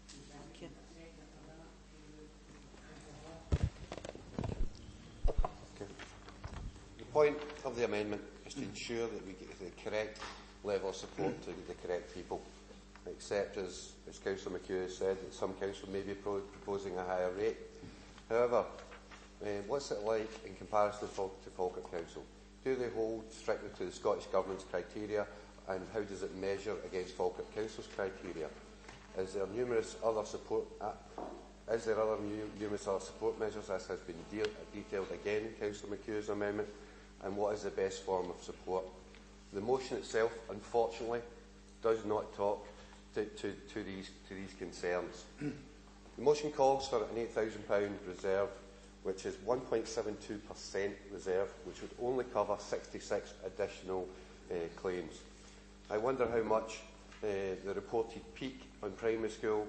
Thank you. Okay. The point of the amendment is to ensure that we get the correct level of support to the correct people. Except, as Councillor McHugh has said, that some councils may be proposing a higher rate. However, what's it like in comparison to Falkirk Council? Do they hold strictly to the Scottish Government's criteria, and how does it measure against Falkirk Council's criteria? Is there numerous other support measures, as has been detailed again in Councillor McHugh's amendment, and what is the best form of support? The motion itself, unfortunately, does not talk to these concerns. The motion calls for an £8,000 reserve, which is 1.72% reserve, which would only cover 66 additional claims. I wonder how much the reported peak on primary school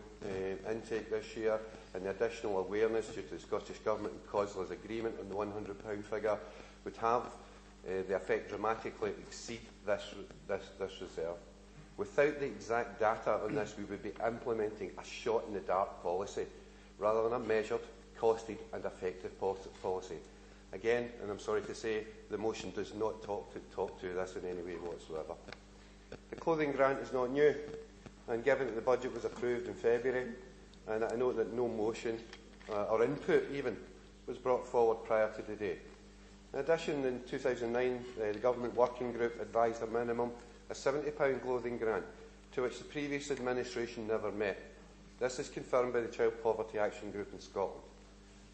intake this year, and the additional awareness due to the Scottish Government and COSLA's agreement on the £100 figure would have the effect dramatically exceed this reserve. Without the exact data on this, we would be implementing a shot-in-the-dark policy rather than a measured, costed and effective policy. Again, and I'm sorry to say, the motion does not talk to this in any way whatsoever. The clothing grant is not new, and given that the budget was approved in February, and I note that no motion or input even was brought forward prior to today. In addition, in 2009, the Government Working Group advised a minimum of £70 clothing grant, to which the previous administration never met. This is confirmed by the Child Poverty Action Group in Scotland.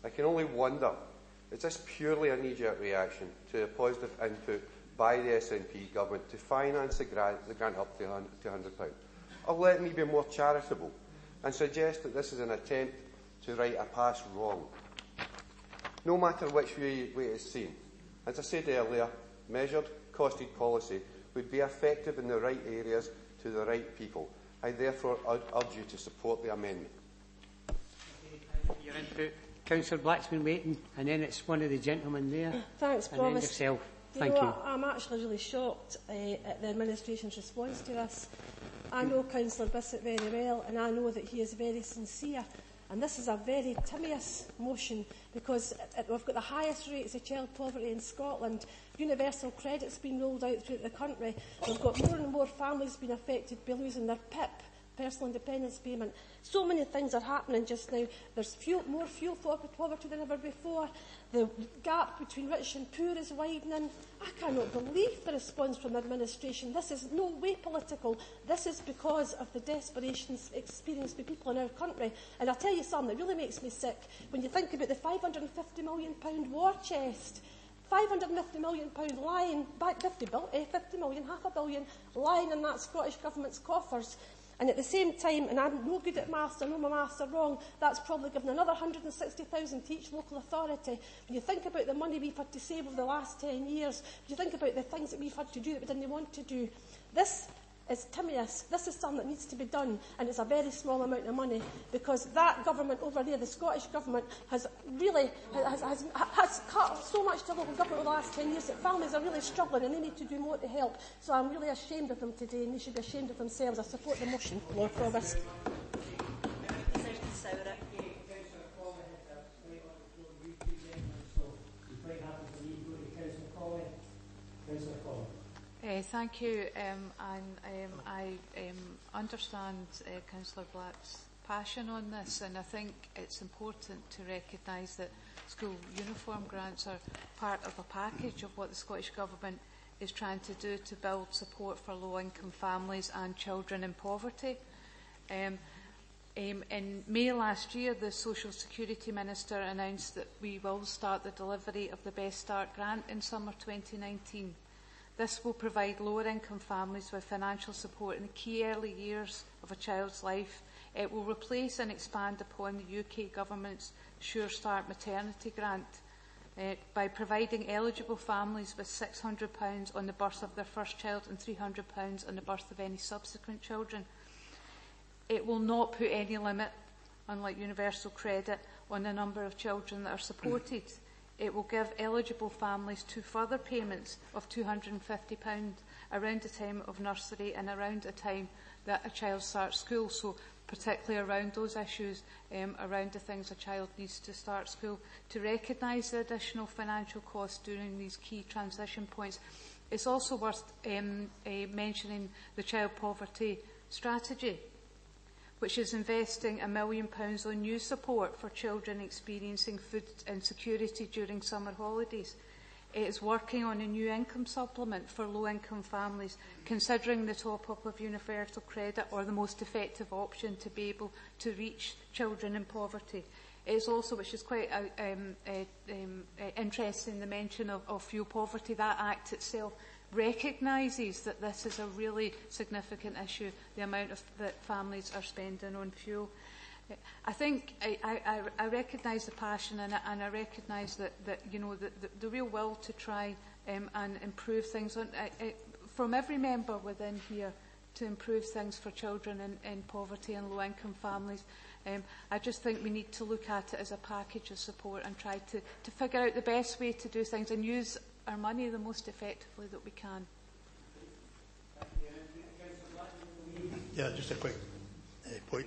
I can only wonder, is this purely a knee-jerk reaction to a positive input by the SNP government to finance the grant up to £100? Or let me be more charitable and suggest that this is an attempt to right a past wrong. No matter which way it is seen, as I said earlier, measured, costed policy would be effective in the right areas to the right people. I therefore urge you to support the amendment. Your input. Councillor Black's been waiting, and then it's one of the gentlemen there. Thanks, and then yourself. Thank you. I'm actually really shocked at the administration's response to this. I know Councillor Bissett very well, and I know that he is very sincere. And this is a very timious motion, because we've got the highest rates of child poverty in Scotland. Universal credit's been rolled out throughout the country. We've got more and more families being affected by losing their PIP, personal independence payment. So many things are happening just now. There's more fuel poverty than ever before. The gap between rich and poor is widening. I cannot believe the response from the administration. This is no way political. This is because of the desperation experienced by people in our country. And I'll tell you something that really makes me sick. When you think about the £550 million war chest, £550 million lying, 50 million, £500 million lying in that Scottish Government's coffers. And at the same time, and I'm no good at maths, I know my maths are wrong, that's probably given another 160,000 to each local authority. When you think about the money we've had to save over the last 10 years, when you think about the things that we've had to do that we didn't want to do, this is timious. This is something that needs to be done, and it's a very small amount of money, because that government over there, the Scottish Government, has really has cut so much to local government over the last 10 years that families are really struggling and they need to do more to help. So I'm really ashamed of them today, and they should be ashamed of themselves. I support the motion. Lord Provost. Thank you, I understand Councillor Black's passion on this, and I think it's important to recognise that school uniform grants are part of a package of what the Scottish Government is trying to do to build support for low-income families and children in poverty. In May last year, the Social Security Minister announced that we will start the delivery of the Best Start grant in summer 2019. This will provide lower-income families with financial support in the key early years of a child's life. It will replace and expand upon the UK Government's Sure Start maternity grant by providing eligible families with £600 on the birth of their first child and £300 on the birth of any subsequent children. It will not put any limit, unlike universal credit, on the number of children that are supported. It will give eligible families two further payments of £250 around the time of nursery and around the time that a child starts school, so particularly around those issues, around the things a child needs to start school. To recognise the additional financial costs during these key transition points, it's also worth mentioning the child poverty strategy, which is investing £1 million on new support for children experiencing food insecurity during summer holidays. It is working on a new income supplement for low-income families, considering the top-up of universal credit or the most effective option to be able to reach children in poverty. It is also, which is quite interesting, the mention of fuel poverty. That Act itself recognises that this is a really significant issue, the amount that families are spending on fuel. I think I recognise the passion, and I recognise that you know the real will to try and improve things from every member within here improve things for children in poverty and low-income families. I just think we need to look at it as a package of support and try to figure out the best way to do things and use our money the most effectively that we can. Yeah, just a quick point,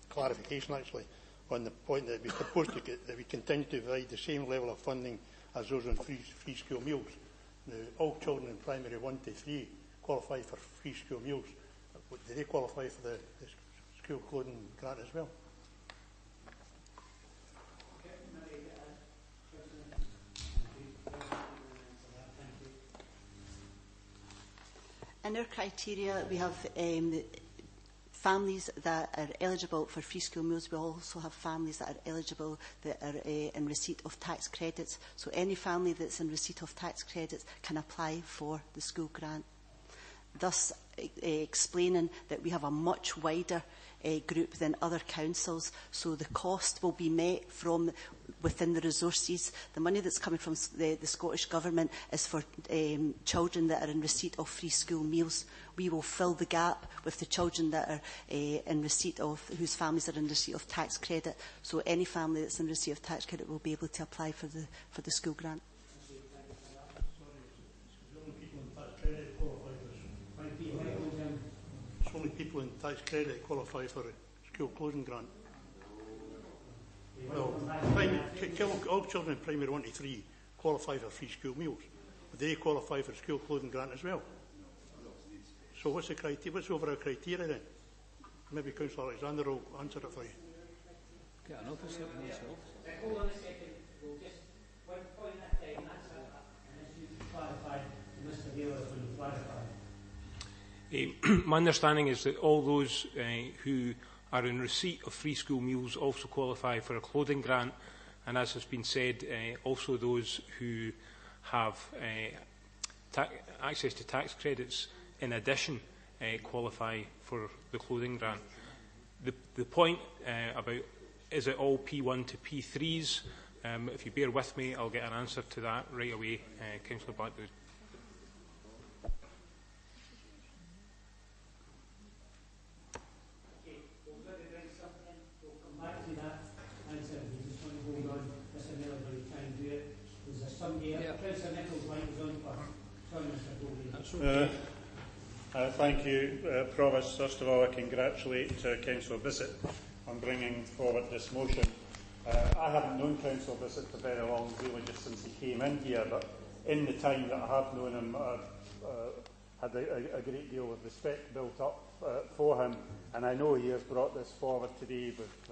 clarification actually, on the point that we propose to get, that we continue to provide the same level of funding as those on free school meals. Now, all children in primary 1 to 3 qualify for free school meals. Do they qualify for the school clothing grant as well? In our criteria, we have families that are eligible for free school meals. We also have families that are eligible that are in receipt of tax credits. So any family that's in receipt of tax credits can apply for the school grant. Thus explaining that we have a much wider group than other councils, so the cost will be met from within the resources. The money that's coming from the Scottish Government is for children that are in receipt of free school meals. We will fill the gap with the children that are in receipt of, whose families are in receipt of tax credit. So any family that's in receipt of tax credit will be able to apply for the school grant. Only people in tax credit qualify for a school clothing grant. Well, all children in primary 1 to 3 qualify for free school meals. But they qualify for school clothing grant as well. So what's the criteria? What's the overall criteria then? Maybe Councillor Alexander will answer it for you. Get an officer myself. Hold on a second. We'll just one point at a time. That's an issue to clarify. Mr. Taylor is going to clarify. My understanding is that all those who are in receipt of free school meals also qualify for a clothing grant, and as has been said, also those who have access to tax credits in addition qualify for the clothing grant. The point about is it all P1 to P3s, if you bear with me, I'll get an answer to that right away, Councillor Blackwood. Thank you, Provost. First of all, I congratulate Councillor Bissett on bringing forward this motion. I haven't known Councillor Bissett for very long, really just since he came in here, but in the time that I have known him, I've had a great deal of respect built up for him, and I know he has brought this forward today with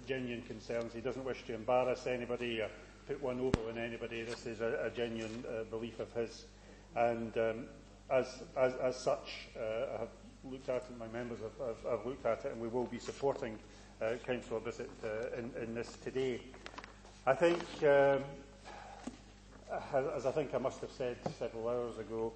genuine concerns. He doesn't wish to embarrass anybody or put one over on anybody. This is a genuine belief of his, and as such, I have looked at it, my members have looked at it, and we will be supporting Councillor Bissett in this today. I think, as I think I must have said several hours ago,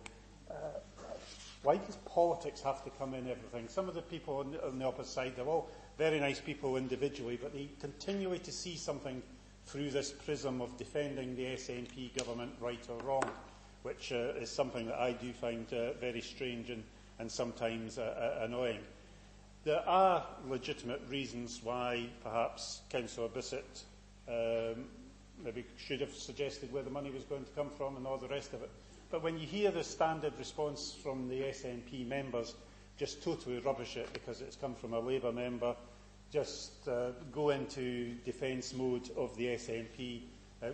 why does politics have to come in everything? Some of the people on the opposite side, they're all very nice people individually, but they continually to see something through this prism of defending the SNP government, right or wrong, which is something that I do find very strange and sometimes annoying. There are legitimate reasons why perhaps Councillor Bissett maybe should have suggested where the money was going to come from and all the rest of it. But when you hear the standard response from the SNP members, just totally rubbish it because it's come from a Labour member, just go into defence mode of the SNP.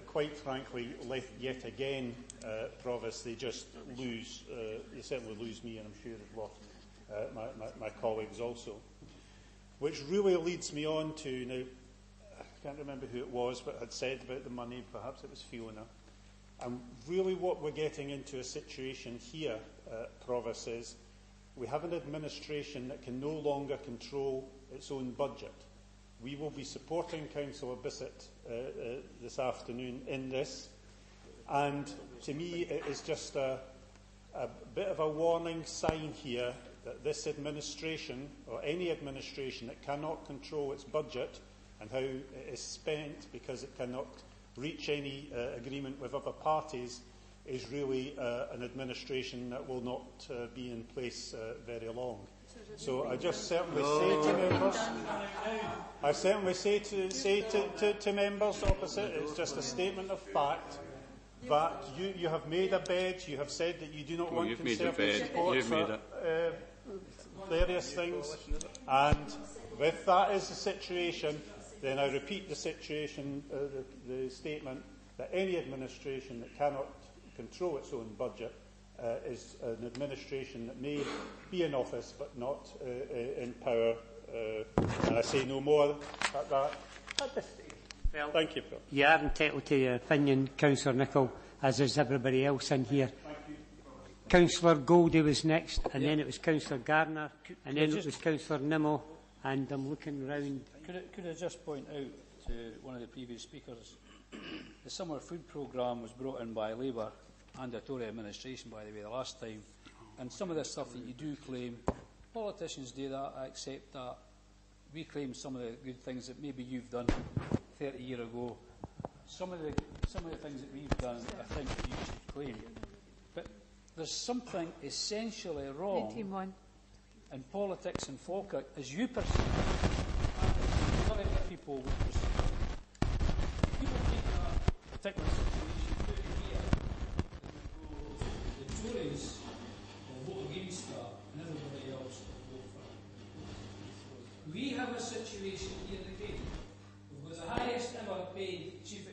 Quite frankly, yet again, Provost, they just lose. They certainly lose me, and I'm sure they've lost my colleagues also. Which really leads me on to, now, I can't remember who it was, but had said about the money, perhaps it was Fiona. And really what we're getting into a situation here, Provost, is we have an administration that can no longer control its own budget. We will be supporting Councillor Bissett this afternoon in this, and to me it is just a bit of a warning sign here that this administration, or any administration that cannot control its budget and how it is spent because it cannot reach any agreement with other parties, is really an administration that will not be in place very long. So I just certainly say to members, I certainly say to members opposite, it's just a statement of fact that you have made a bed, you have said that you do not want Conservative support for various things, and if that is the situation, then I repeat the situation, the statement that any administration that cannot control its own budget is an administration that may be in office but not in power. And I say no more at this stage. Well, thank you, Phil. You are entitled to your opinion, Councillor Nicholl, as is everybody else in here. Councillor Goldie was next, and then it was Councillor Gardner, and then it was Councillor Nimmo, and I'm looking round. Could I just point out to one of the previous speakers, the summer food programme was brought in by Labour and the Tory administration, by the way, the last time, and some of the stuff that you do claim, politicians do that, I accept that. We claim some of the good things that maybe you've done 30 years ago. Some of the things that we've done, I think you should claim. But there's something essentially wrong in politics in Falkirk, as you perceive it, and other people would perceive it. People take a particular situation, put it here, and go, the Tories will vote against that, and everybody else will vote for it. We have a situation here again. We've got the highest ever paid chief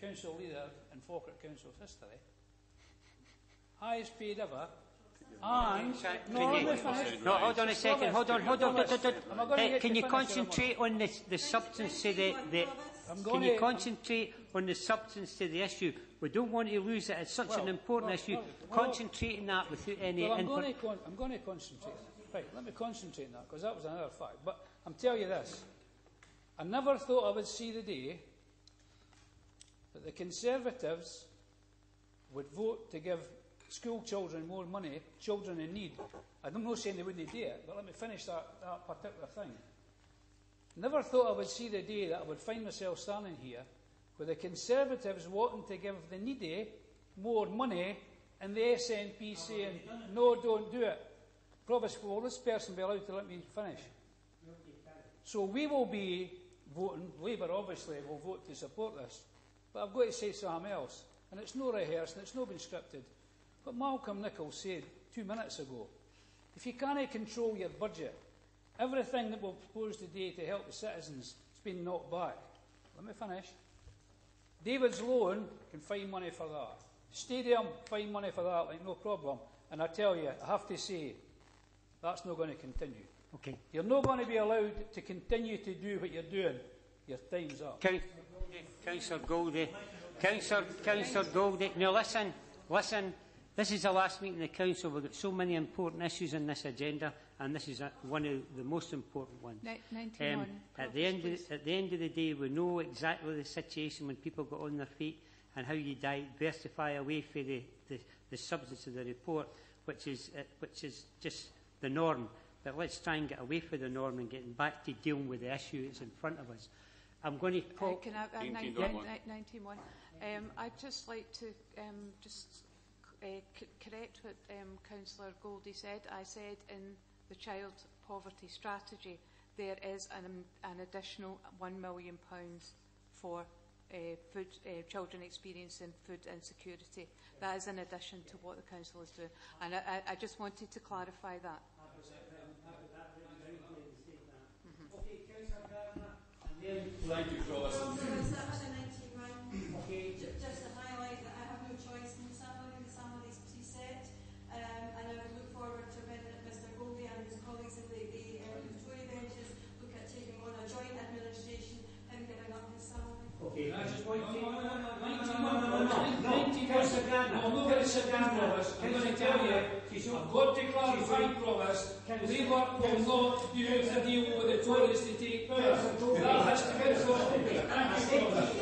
council leader in Falkirk Council's history. Highest paid ever. And hold on a second. Hold on. Can you concentrate on the substance of the? Can you concentrate on the substance of the issue? We don't want to lose it. It's such an important issue. Concentrate on that without any input. I'm going to concentrate. Right, let me concentrate on that, because that was another fact. But I'm telling you this. I never thought I would see the day that the Conservatives would vote to give school children more money, children in need. I'm not saying they wouldn't do it, but let me finish that particular thing. Never thought I would see the day that I would find myself standing here with the Conservatives wanting to give the needy more money and the SNP saying, no, don't do it. Provost, will this person be allowed to let me finish? So we will be voting, Labour obviously will vote to support this, but I've got to say something else, and it's no rehearsed and it's not been scripted. But Malcolm Nicholl said 2 minutes ago, if you can't control your budget, everything that we'll propose today to help the citizens has been knocked back. Let me finish. David's Loan can find money for that. Stadium, find money for that, like no problem. And I tell you, I have to say, that's not going to continue. Okay. You're not going to be allowed to continue to do what you're doing. Your time's up. Councillor Goldie. Councillor Goldie. Now listen. This is the last meeting of the Council. We've got so many important issues on this agenda, and this is one of the most important ones. 91. At the end of the day, we know exactly the situation when people got on their feet and how you diversify away from the substance of the report, which is just the norm. But let's try and get away from the norm and get back to dealing with the issue that's in front of us. I'm going to call... Can I have 19.1? I'd just like to correct what Councillor Goldie said. I said in the child poverty strategy there is an additional £1 million for food, children experiencing food insecurity. That is in addition to what the Council is doing. And I just wanted to clarify that. Thank you, Provost. Just to highlight that I have no choice in somebody's preset, and I would look forward to when Mr Goldie and his colleagues in the Tory benches look at taking on a joint administration and giving up his salary. Okay, I just point to... I'm not going to sit down, Provost. I'm going to tell you, I've got to clarify, Provost, Labour will not do a deal with the Tories to take power. That has to be sorted. Thank you, Provost.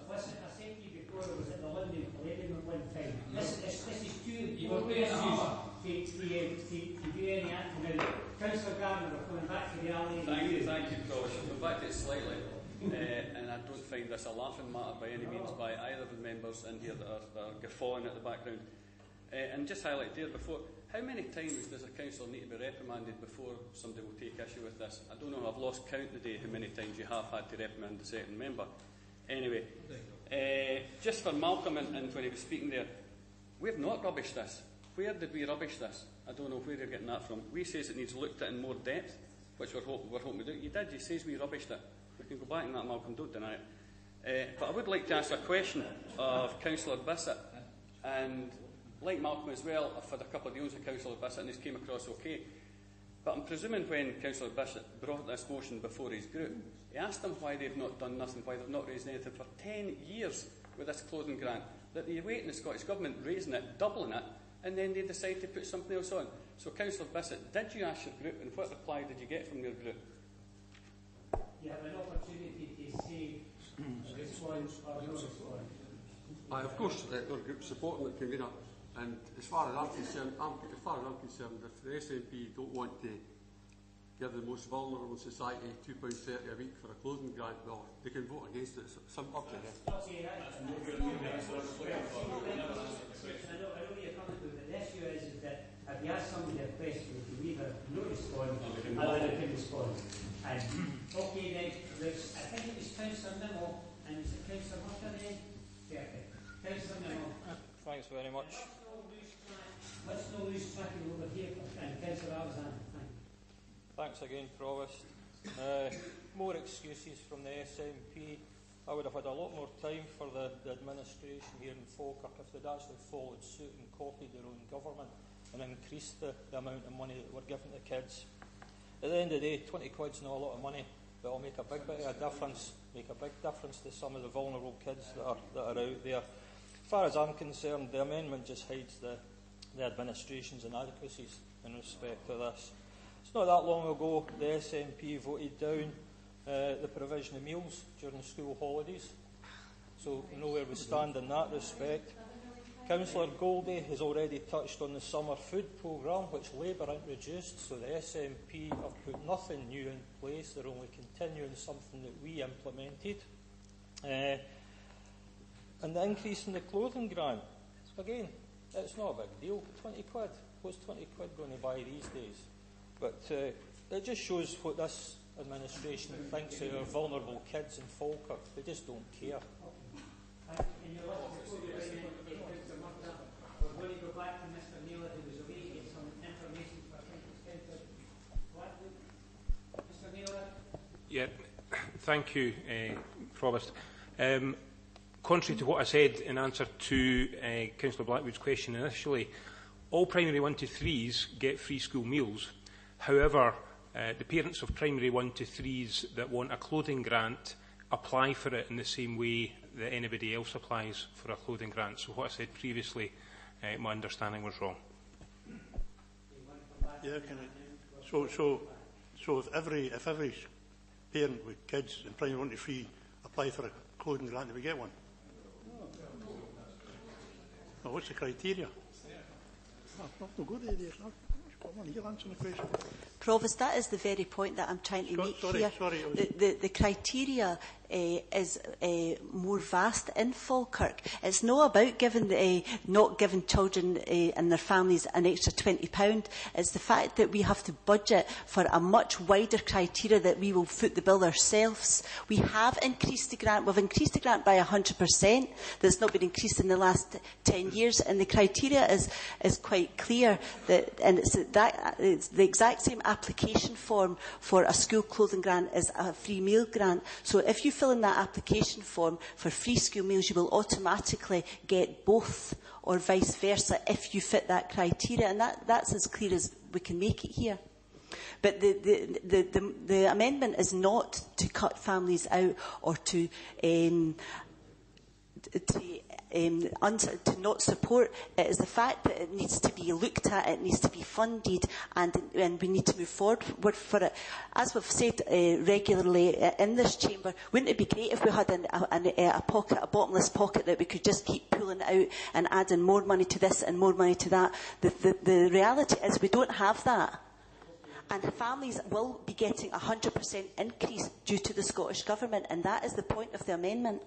Listen, I said to you before I was at the London Palladium at one time. This do any acting. Now, Councillor Gardner, we're coming back to the alley. Thank you, Provost. We'll go back to it slightly, and I don't find this a laughing matter by any means by either of the members in here that are guffawing at the background. And just highlight there before, how many times does a councillor need to be reprimanded before somebody will take issue with this? I don't know, I've lost count today how many times you have had to reprimand the second member. Anyway, just for Malcolm and when he was speaking there, we have not rubbished this. Where did we rubbish this? I don't know where you're getting that from. We says it needs looked at in more depth, which we're hoping to do. You did, you says we rubbished it. We can go back on that, Malcolm, don't deny it. But I would like to ask a question of Councillor Bissett, and like Malcolm as well, I've had a couple of deals with Councillor Bissett and this came across okay. But I'm presuming when Councillor Bissett brought this motion before his group, he asked them why they've not done nothing, why they've not raised anything for 10 years with this clothing grant, that they wait in the Scottish Government raising it, doubling it, and then they decide to put something else on. So Councillor Bissett, did you ask your group, and what reply did you get from your group? You have an opportunity to say response or no response. Of course, our group supporting the convener. And as far as I'm concerned, if the SNP don't want to give the most vulnerable in society £2.30 a week for a clothing grant, well, they can vote against it. It's up to them. I know where you're coming from, but the issue is that if you ask somebody a question, you can either no respond or they can respond. And okay then, I think it was Councillor Nimmo and was it Councillor Murphy then? Perfect. Councillor Nimmo. Thanks very much. Let's not lose track over here. And Councillor Alexander. Thanks again, Provost. More excuses from the SNP. I would have had a lot more time for the administration here in Falkirk if they'd actually followed suit and copied their own government and increased the amount of money that we're giving to kids. At the end of the day, 20 quid's not a lot of money, but it'll make a big bit of a difference, to some of the vulnerable kids that are out there. As far as I'm concerned, the amendment just hides the administration's inadequacies in respect to this. It's not that long ago the SNP voted down the provision of meals during school holidays, so we know where we stand in that respect. Councillor Goldie has already touched on the summer food programme, which Labour introduced, so the SNP have put nothing new in place, they're only continuing something that we implemented. And the increase in the clothing grant, again, it's not a big deal, 20 quid. What's 20 quid going to buy these days? But it just shows what this administration thinks of our vulnerable kids in Falkirk. They just don't care. We're going to go back to Mr. Neal, who was away to get some information for Mr. Neal. Yeah, thank you, Provost. Contrary to what I said in answer to Councillor Blackwood's question initially, all primary 1 to 3s get free school meals. However, the parents of primary 1 to 3s that want a clothing grant apply for it in the same way that anybody else applies for a clothing grant. So what I said previously, my understanding was wrong. Yeah, so if every parent with kids in primary 1 to 3 apply for a clothing grant, do we get one? Well, what's the criteria? I'll go there. You'll answer the question. Provost, that is the very point that I'm trying to make here. The criteria is more vast in Falkirk. It's not about not giving children and their families an extra £20. It's the fact that we have to budget for a much wider criteria that we will foot the bill ourselves. We have increased the grant. We've increased the grant by 100%. That's not been increased in the last 10 years. And the criteria is quite clear. It's the exact same application form for a school clothing grant as a free meal grant. So if you fill in that application form for free school meals, you will automatically get both, or vice versa, if you fit that criteria. And that's as clear as we can make it here. But the amendment is not to cut families out or to to not support it is the fact that it needs to be looked at, it needs to be funded, and we need to move forward for it. As we've said regularly in this chamber, wouldn't it be great if we had a bottomless pocket that we could just keep pulling out and adding more money to this and more money to that? The reality is we don't have that. And families will be getting a 100% increase due to the Scottish Government, and that is the point of the amendment.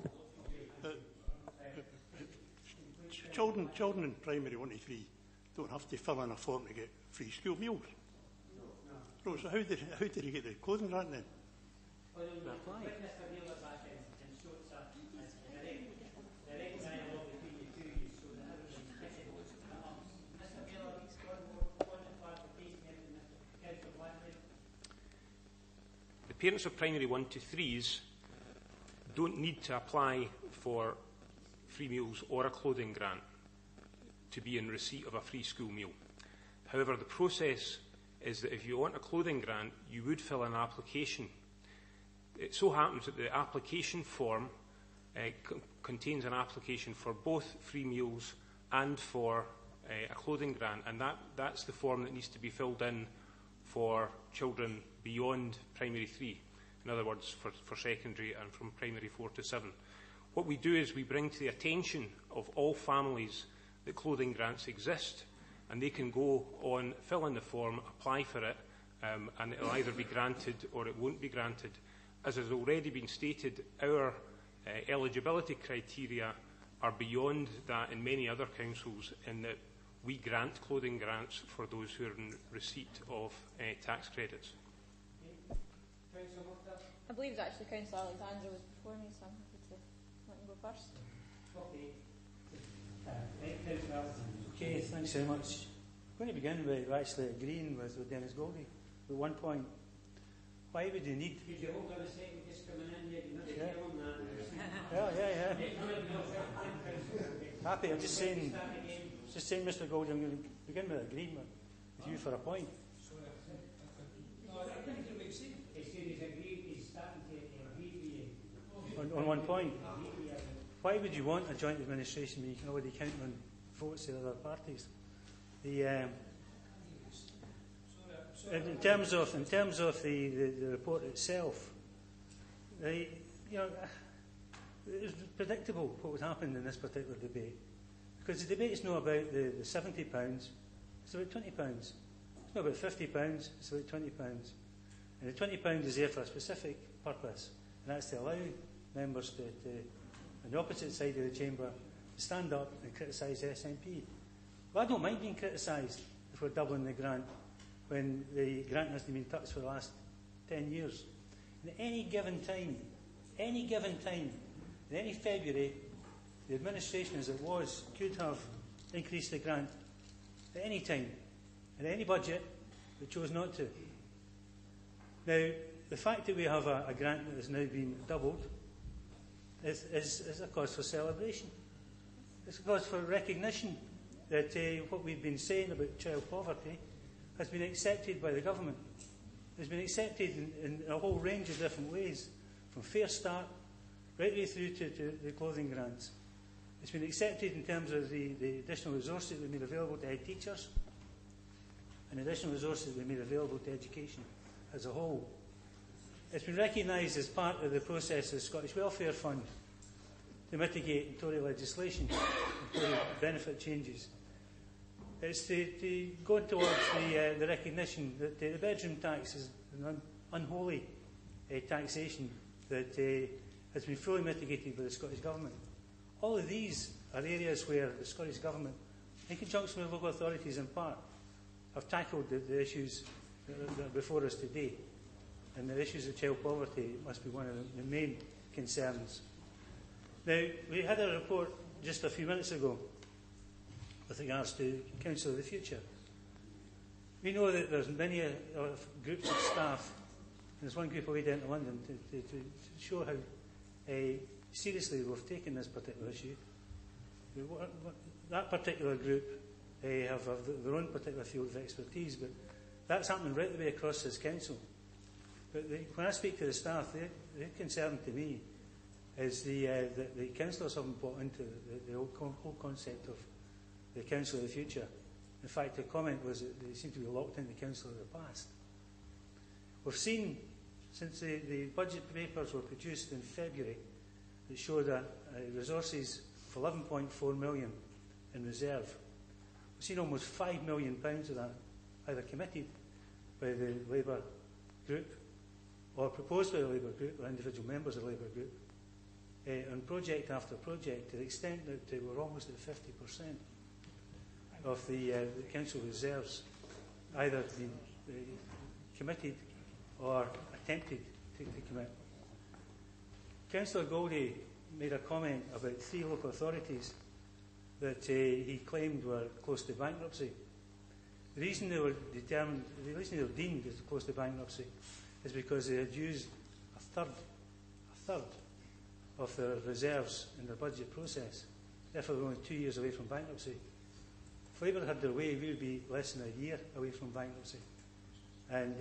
Children in primary 1 to 3 don't have to fill in a form to get free school meals. No, so how did he get the clothing grant then? The parents of primary 1 to 3s don't need to apply for free meals or a clothing grant to be in receipt of a free school meal. However, the process is that if you want a clothing grant, you would fill in an application. It so happens that the application form contains an application for both free meals and for a clothing grant, and that's the form that needs to be filled in for children beyond primary 3, in other words, for secondary and from primary 4 to 7. What we do is we bring to the attention of all families that clothing grants exist, and they can go on, fill in the form, apply for it, and it will either be granted or it won't be granted. As has already been stated, our eligibility criteria are beyond that in many other councils, in that we grant clothing grants for those who are in receipt of tax credits. I believe it was actually Councillor Alexander was before me, so I'm happy to let him go first. Okay, thanks very much. I'm going to begin with actually agreeing with Dennis Goldie at one point. Why would you need... Could you hold on a second, just coming in there? You know, yeah. tell them that. Yeah. Happy, I'm just saying, Mr. Goldie, I'm going to begin with agreement with you for a point. On one point, why would you want a joint administration when you can already count on votes of other parties? In terms of the report itself, it was predictable what would happen in this particular debate, because the debate is not about the £70, it's about £20. It's not about £50, it's about £20. And the £20 is there for a specific purpose, and that's to allow members on the opposite side of the chamber to stand up and criticise the SNP. Well, I don't mind being criticised if we're doubling the grant when the grant hasn't been touched for the last 10 years. And at any given time, in any February, the administration as it was could have increased the grant at any time, in any budget, but chose not to. Now, the fact that we have a grant that has now been doubled is a cause for celebration. It's a cause for recognition that what we've been saying about child poverty has been accepted by the government. It's been accepted in a whole range of different ways, from Fair Start right way through to the clothing grants. It's been accepted in terms of the additional resources that we made available to head teachers and additional resources that we made available to education as a whole. It's been recognised as part of the process of the Scottish Welfare Fund to mitigate Tory legislation and Tory benefit changes. It's to go towards the recognition that the bedroom tax is an unholy taxation that has been fully mitigated by the Scottish Government. All of these are areas where the Scottish Government, in conjunction with local authorities in part, have tackled the issues that are before us today. And the issues of child poverty must be one of the main concerns. Now, we had a report just a few minutes ago with regards to Council of the Future. We know that there's many groups of staff, and there's one group away down to London to show how seriously we've taken this particular issue. That particular group have their own particular field of expertise, but that's happening right the way across this council. But when I speak to the staff, they're concerned to me is the councillors haven't bought into the whole concept of the council of the future. In fact, the comment was that they seem to be locked in the council of the past. We've seen, since the budget papers were produced in February, that showed resources of 11.4 million in reserve. We've seen almost £5 million of that either committed by the Labour group or proposed by the Labour group or individual members of the Labour group on project after project, to the extent that we're almost at 50% of the council reserves either been committed or attempted to commit. Councillor Goldie made a comment about 3 local authorities that he claimed were close to bankruptcy. The reason they were deemed as close to bankruptcy is because they had used a third of their reserves in their budget process. Therefore, we're only 2 years away from bankruptcy. If Labour had their way, we would be less than a year away from bankruptcy. And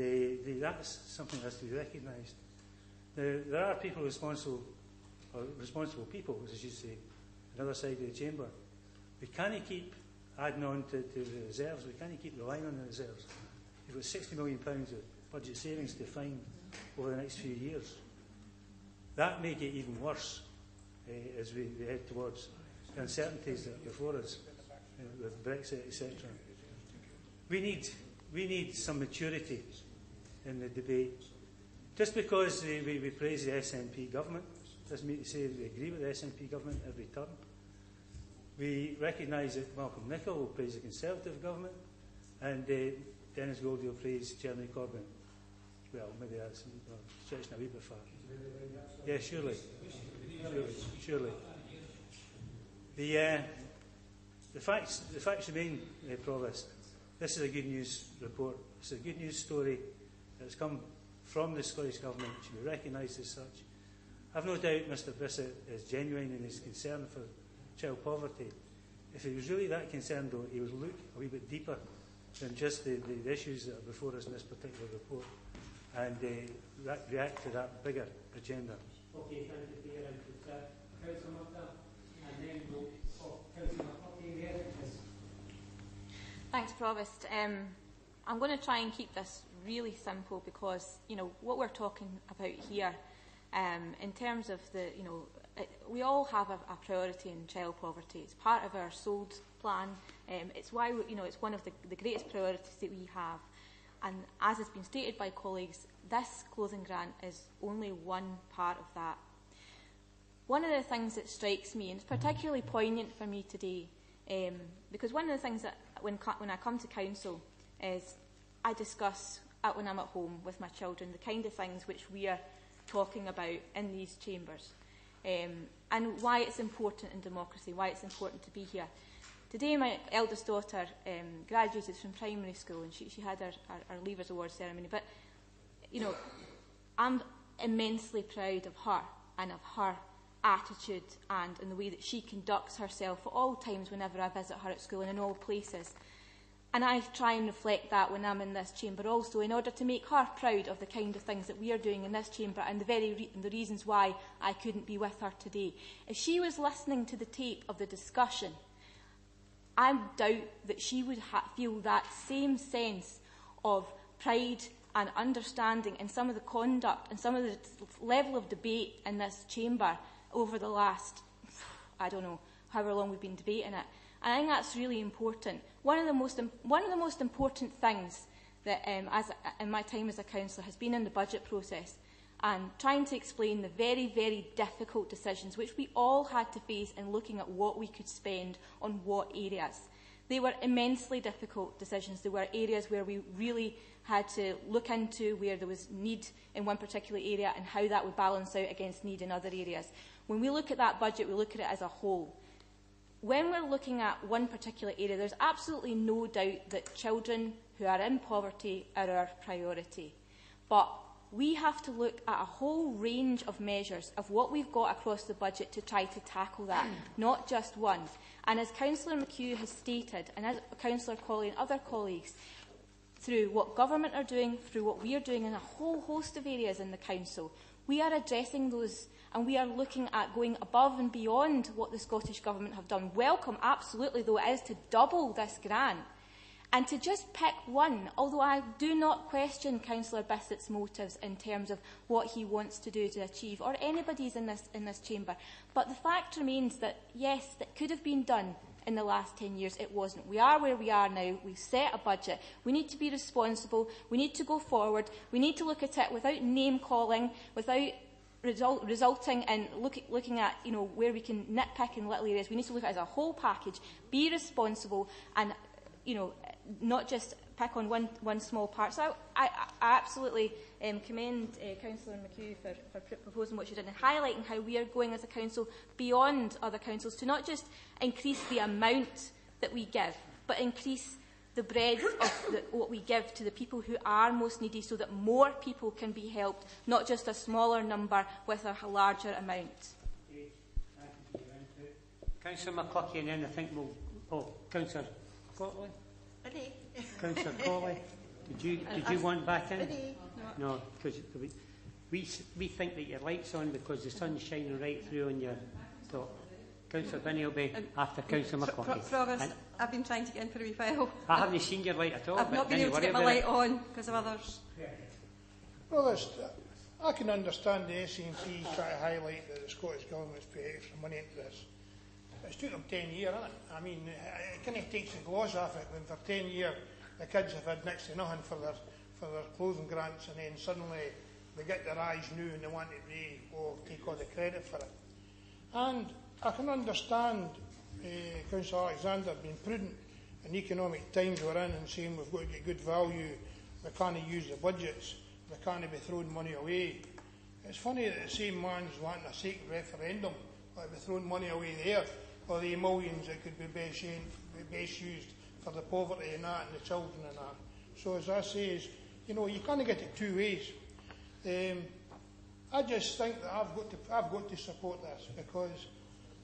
that's something that has to be recognised. There are people responsible people, as you say, on the other side of the chamber. We can't keep adding on to the reserves. We can't keep relying on the reserves. We've got £60 million of budget savings to find over the next few years. That may get even worse as we head towards the uncertainties that are before us with Brexit, etc. We need some maturity in the debate. Just because we praise the SNP government doesn't mean to say that we agree with the SNP government every turn. We recognise that Malcolm Nicol will praise the Conservative government, and Dennis Goldie will praise Jeremy Corbyn. Well, maybe that's stretching a wee bit far. Yeah, surely. The facts remain, Provost. This is a good news report. It's a good news story that's come from the Scottish Government. It should be recognised as such. I've no doubt Mr Bissett is genuine in his concern for child poverty. If he was really that concerned, though, he would look a wee bit deeper than just the issues that are before us in this particular report and react to that bigger agenda. Okay, thank you, Peter. Councillor Murtagh, and then we'll Councillor Murtagh there. Thanks, Provost. I'm going to try and keep this really simple because, what we're talking about here, in terms of we all have a priority in child poverty. It's part of our SOLD plan. It's why, it's one of the greatest priorities that we have. And as has been stated by colleagues, this clothing grant is only one part of that. One of the things that strikes me, and it's particularly poignant for me today, because one of the things that when I come to council is I discuss when I'm at home with my children the kind of things which we are talking about in these chambers, and why it's important in democracy, why it's important to be here. Today my eldest daughter graduated from primary school and she had her Leavers Award ceremony, but I'm immensely proud of her and of her attitude and in the way that she conducts herself at all times whenever I visit her at school and in all places. And I try and reflect that when I'm in this chamber also, in order to make her proud of the kind of things that we are doing in this chamber and the reasons why I couldn't be with her today. If she was listening to the tape of the discussion, I doubt that she would feel that same sense of pride and understanding in some of the conduct and some of the level of debate in this chamber over the last, I don't know, however long we've been debating it. And I think that's really important. One of the most important things that, in my time as a councillor, has been in the budget process and trying to explain the very, very difficult decisions which we all had to face in looking at what we could spend on what areas. They were immensely difficult decisions. There were areas where we really had to look into where there was need in one particular area and how that would balance out against need in other areas. When we look at that budget, we look at it as a whole. When we're looking at one particular area, there's absolutely no doubt that children who are in poverty are our priority. But we have to look at a whole range of measures of what we've got across the budget to try to tackle that, not just one. And as Councillor McHugh has stated, and as Councillor Colley and other colleagues, through what government are doing, through what we are doing in a whole host of areas in the council, We are addressing those, and we are looking at going above and beyond what the Scottish Government have done. Welcome, absolutely, though, it is to double this grant. And to just pick one, although I do not question Councillor Bissett's motives in terms of what he wants to do to achieve, or anybody's in this chamber, but the fact remains that, yes, that could have been done in the last 10 years. It wasn't. We are where we are now. We've set a budget. We need to be responsible. We need to go forward. We need to look at it without name-calling, without resulting in looking at where we can nitpick in little areas. We need to look at it as a whole package, be responsible, and not just pick on one small part. So I absolutely commend Councillor McHugh for proposing what she did and highlighting how we are going as a council beyond other councils to not just increase the amount that we give, but increase the breadth of what we give to the people who are most needy, so that more people can be helped, not just a smaller number with a larger amount. Councillor McCluckie, and then I think we'll... Oh, Councillor Cotley? Councillor Cotley, did you want back in? No, because we think that your light's on because the sun's shining right through on your top. Councillor Binney will be after Councillor McCluckie. Provost, I've been trying to get in for a wee while. I haven't seen your light at all. I've not been able to get my light on because of others. Provost, I can understand the SNP try to highlight that the Scottish Government's put extra money into this. It's took them 10 years, hasn't it? I mean, it kind of takes the gloss off it when for 10 years the kids have had next to nothing for their clothing grants, and then suddenly they get their eyes new and they want to take all the credit for it. And I can understand Councillor Alexander being prudent in the economic times we're in and saying we've got to get good value, we can't use the budgets, we can't be throwing money away. It's funny that the same man's wanting a sacred referendum, like we're throwing money away there, or the millions that could be best used for the poverty and that, and the children and that. So as I say, you can't get it two ways. I just think that I've got to support this, because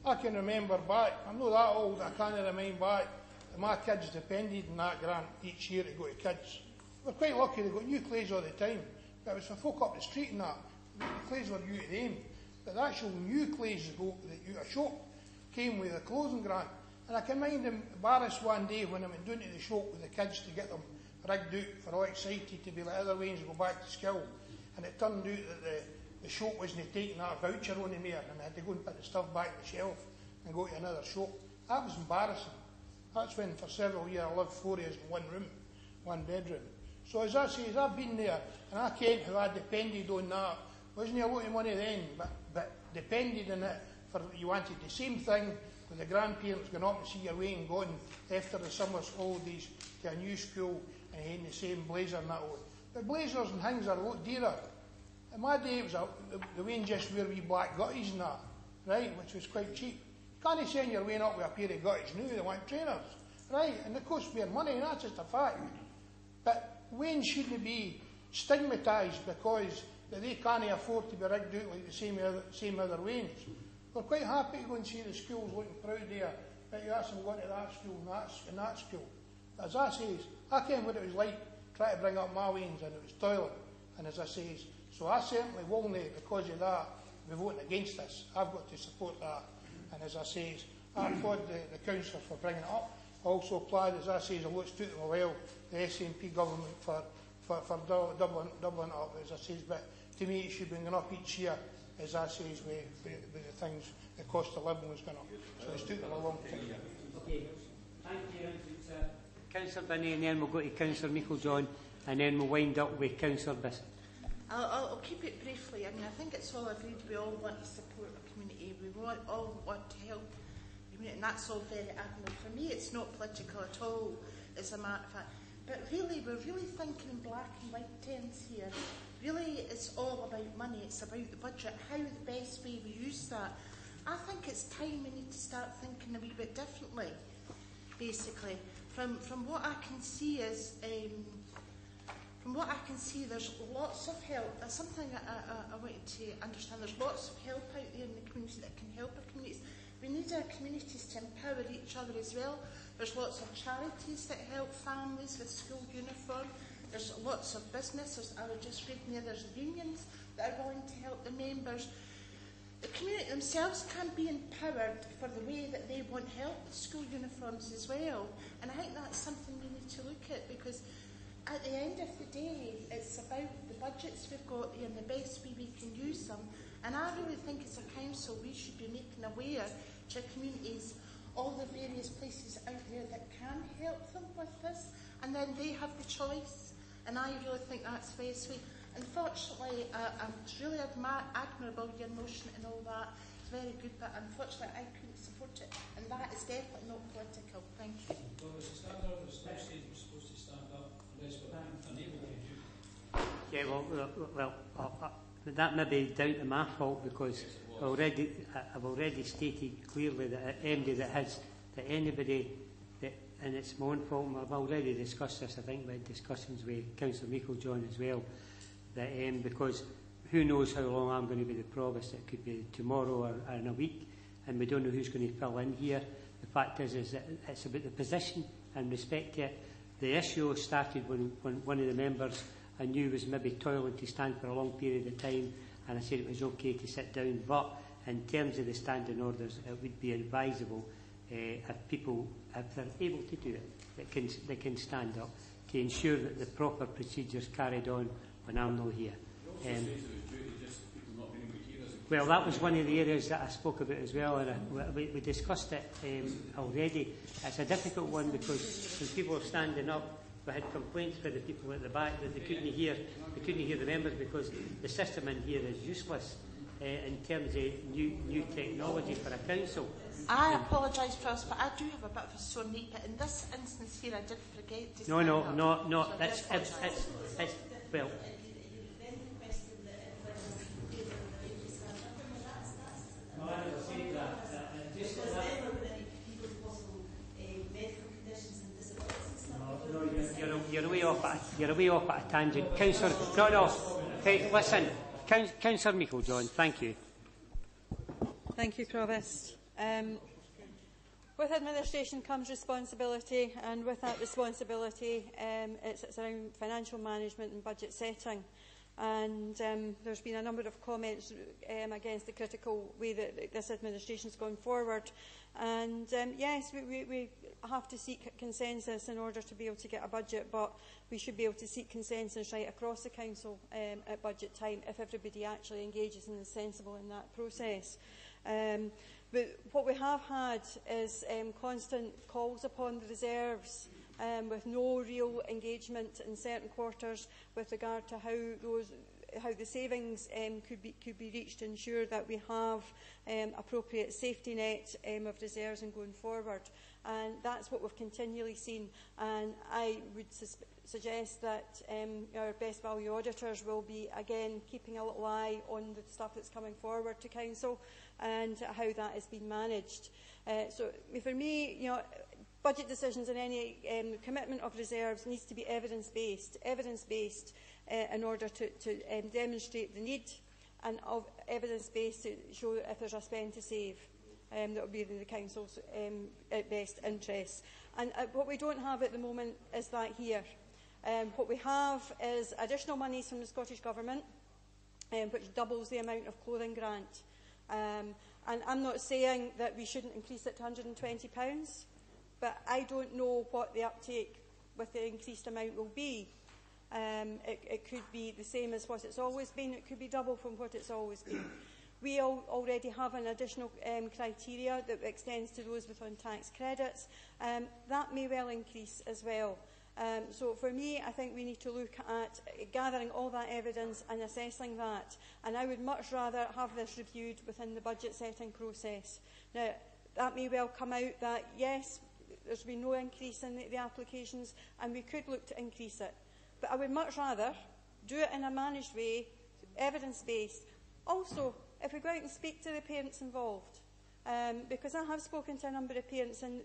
I can remember back, I'm not that old, I can't remember back, that my kids depended on that grant each year to go to kids. We're quite lucky, they got new clothes all the time, but it was for folk up the street and that, the clothes were new to them. But the actual new clothes that you a shop came with a clothing grant. And I can mind embarrassed one day when I went down to the shop with the kids to get them rigged out for all excited to be like other ways to go back to school. And it turned out that the shop wasn't taking that voucher on me, and I had to go and put the stuff back on the shelf and go to another shop. That was embarrassing. That's when for several years I lived 4 years in one room, one bedroom. So as I say, I've been there, and I can't how I depended on that. Wasn't a lot of money then, but depended on it. For you wanted the same thing with the grandparents going up and see your way and going after the summer's holidays to a new school and having the same blazer and that on. But blazers and things are a lot dearer. In my day, it was the way just wear wee black gutties and that, right, which was quite cheap. You can't send your way up with a pair of gutties now, they want trainers, right, and they cost more money, and that's just a fact. But Wayne shouldn't be stigmatised because they can't afford to be rigged out like the same other Waynes. We're quite happy to go and see the schools looking proud there, but you ask them going to that school and that school. As I say, I came what it was like trying to bring up my Waynes, and it was toiling. And as I say, so I certainly will not, because of that, be voting against this. I've got to support that. And as I say, I applaud the councillor for bringing it up. I also applaud, as I say, a lot to them well, the SNP government for doubling it up, as I say. But to me, it should be going up each year, as I say, with the things, the cost of living was going up. So it's taken a long time. Okay, thank you, Councillor Binney, and then we'll go to Councillor Meikle-John, and then we'll wind up with Councillor Bissett. I'll keep it briefly. I mean, I think it's all agreed we all want to support the community. We all want to help the community, and that's all very admirable. For me, it's not political at all, as a matter of fact. But really, we're really thinking in black and white terms here. Really, it's all about money. It's about the budget, how the best way we use that. I think it's time we need to start thinking a wee bit differently, basically. From what I can see is, there's lots of help. That's something I wanted to understand. There's lots of help out there in the community that can help our communities. We need our communities to empower each other as well. There's lots of charities that help families with school uniform. There's lots of businesses. I was just reading there, there's unions that are willing to help the members. The community themselves can be empowered for the way that they want help with school uniforms as well. And I think that's something we need to look at, because at the end of the day, it's about the budgets we've got here and the best way we can use them. And I really think as a council we should be making aware to communities all the various places out there that can help them with this, and then they have the choice. And I really think that's the best way. Unfortunately, it's really admirable, your motion and all that. It's very good, but unfortunately I couldn't support it, and that is definitely not political. Thank you. Well, as a standard, the staff said we're supposed to stand up unless we're unable to do. Yeah, that may be down to my fault, because I've already stated clearly that anybody that, and it's my own fault, I've already discussed this, I think, with discussions with Councillor Meikle-John as well, that because who knows how long I'm going to be the provost. It could be tomorrow or in a week, and we don't know who's going to fill in here. The fact is that it's about the position and respect to it. The issue started when one of the members I knew was maybe toiling to stand for a long period of time, and I said it was okay to sit down. But in terms of the standing orders, it would be advisable if people, if they're able to do it, they can stand up to ensure that the proper procedures carried on when I'm not here. Well, that was one of the areas that I spoke about as well, and we discussed it already. It's a difficult one, because when people are standing up, we had complaints by the people at the back that they couldn't hear the members, because the system in here is useless in terms of new technology for a council. I apologise, Provost, but I do have a bit of a sore neck. But in this instance here, I did forget to stand up. No. So It's well. You're way off at a tangent. Councillor, no. Hey, listen, Councillor Meikle-John, thank you. Thank you, Provost. With administration comes responsibility, and with that responsibility, it's around financial management and budget setting. And there's been a number of comments against the critical way that this administration has gone forward. And yes, we have to seek consensus in order to be able to get a budget, but we should be able to seek consensus right across the council at budget time if everybody actually engages and is sensible in that process. But what we have had is constant calls upon the reserves, with no real engagement in certain quarters with regard to how the savings could be reached to ensure that we have appropriate safety net of reserves and going forward. And that's what we've continually seen. And I would suggest that our best value auditors will be again keeping a little eye on the stuff that's coming forward to council and how that is being managed. So for me, budget decisions and any commitment of reserves needs to be evidence-based in order to demonstrate the need, and of evidence-based to show if there's a spend to save. That will be in the council's best interests. And what we don't have at the moment is that here. What we have is additional monies from the Scottish Government, which doubles the amount of clothing grant. And I'm not saying that we shouldn't increase it to £120, but I don't know what the uptake with the increased amount will be. It could be the same as what it's always been. It could be double from what it's always been. We already have an additional criteria that extends to those with on-tax credits. That may well increase as well. So for me, I think we need to look at gathering all that evidence and assessing that. And I would much rather have this reviewed within the budget setting process. Now, that may well come out that, yes, there's been no increase in the applications, and we could look to increase it. But I would much rather do it in a managed way, evidence-based. Also, if we go out and speak to the parents involved, because I have spoken to a number of parents, and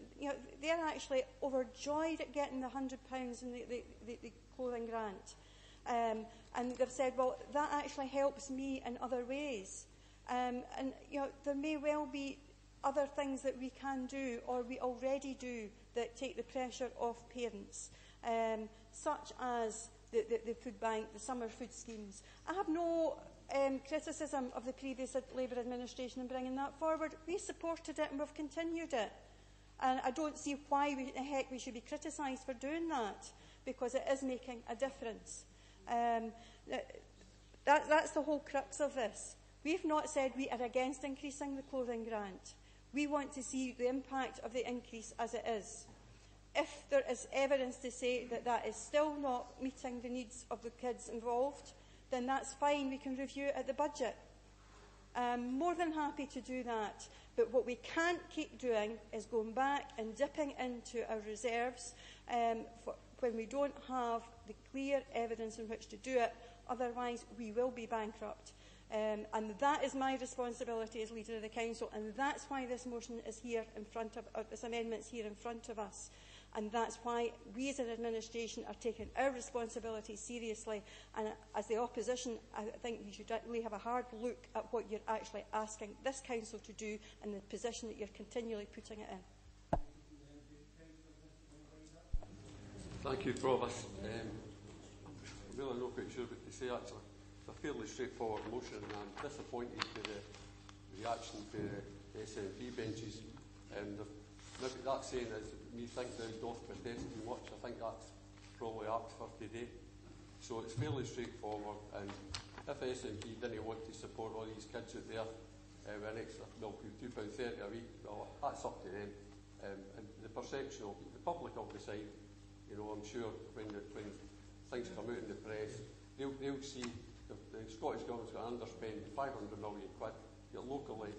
they're actually overjoyed at getting the £100 in the clothing grant. And they've said, well, that actually helps me in other ways. And there may well be other things that we can do, or we already do, that take the pressure off parents, such as the food bank, the summer food schemes. I have no criticism of the previous Labour administration in bringing that forward. We supported it and we've continued it. And I don't see why the heck we should be criticised for doing that, because it is making a difference. That's the whole crux of this. We've not said we are against increasing the clothing grant. We want to see the impact of the increase as it is. If there is evidence to say that that is still not meeting the needs of the kids involved, then that's fine. We can review it at the budget. I'm more than happy to do that. But what we can't keep doing is going back and dipping into our reserves when we don't have the clear evidence in which to do it. Otherwise, we will be bankrupt. And that is my responsibility as Leader of the Council, and that's why this motion is here in front of, this amendment is here in front of us. And that's why we as an administration are taking our responsibility seriously. And as the opposition, I think we should really have a hard look at what you're actually asking this council to do and the position that you're continually putting it in. Thank you, Provost. I'm really not quite sure what to say, actually. It's a fairly straightforward motion, and I'm disappointed with the reaction to the SNP benches. Maybe that saying is me think now doth protest too much. I think that's probably apt for today. So it's fairly straightforward, and if SNP didn't want to support all these kids out there with an extra £2.30 a week, well, that's up to them. And the perception of the public will decide. You know, I'm sure when things come out in the press, they'll see the Scottish Government's got an underspend £500 million, yet locally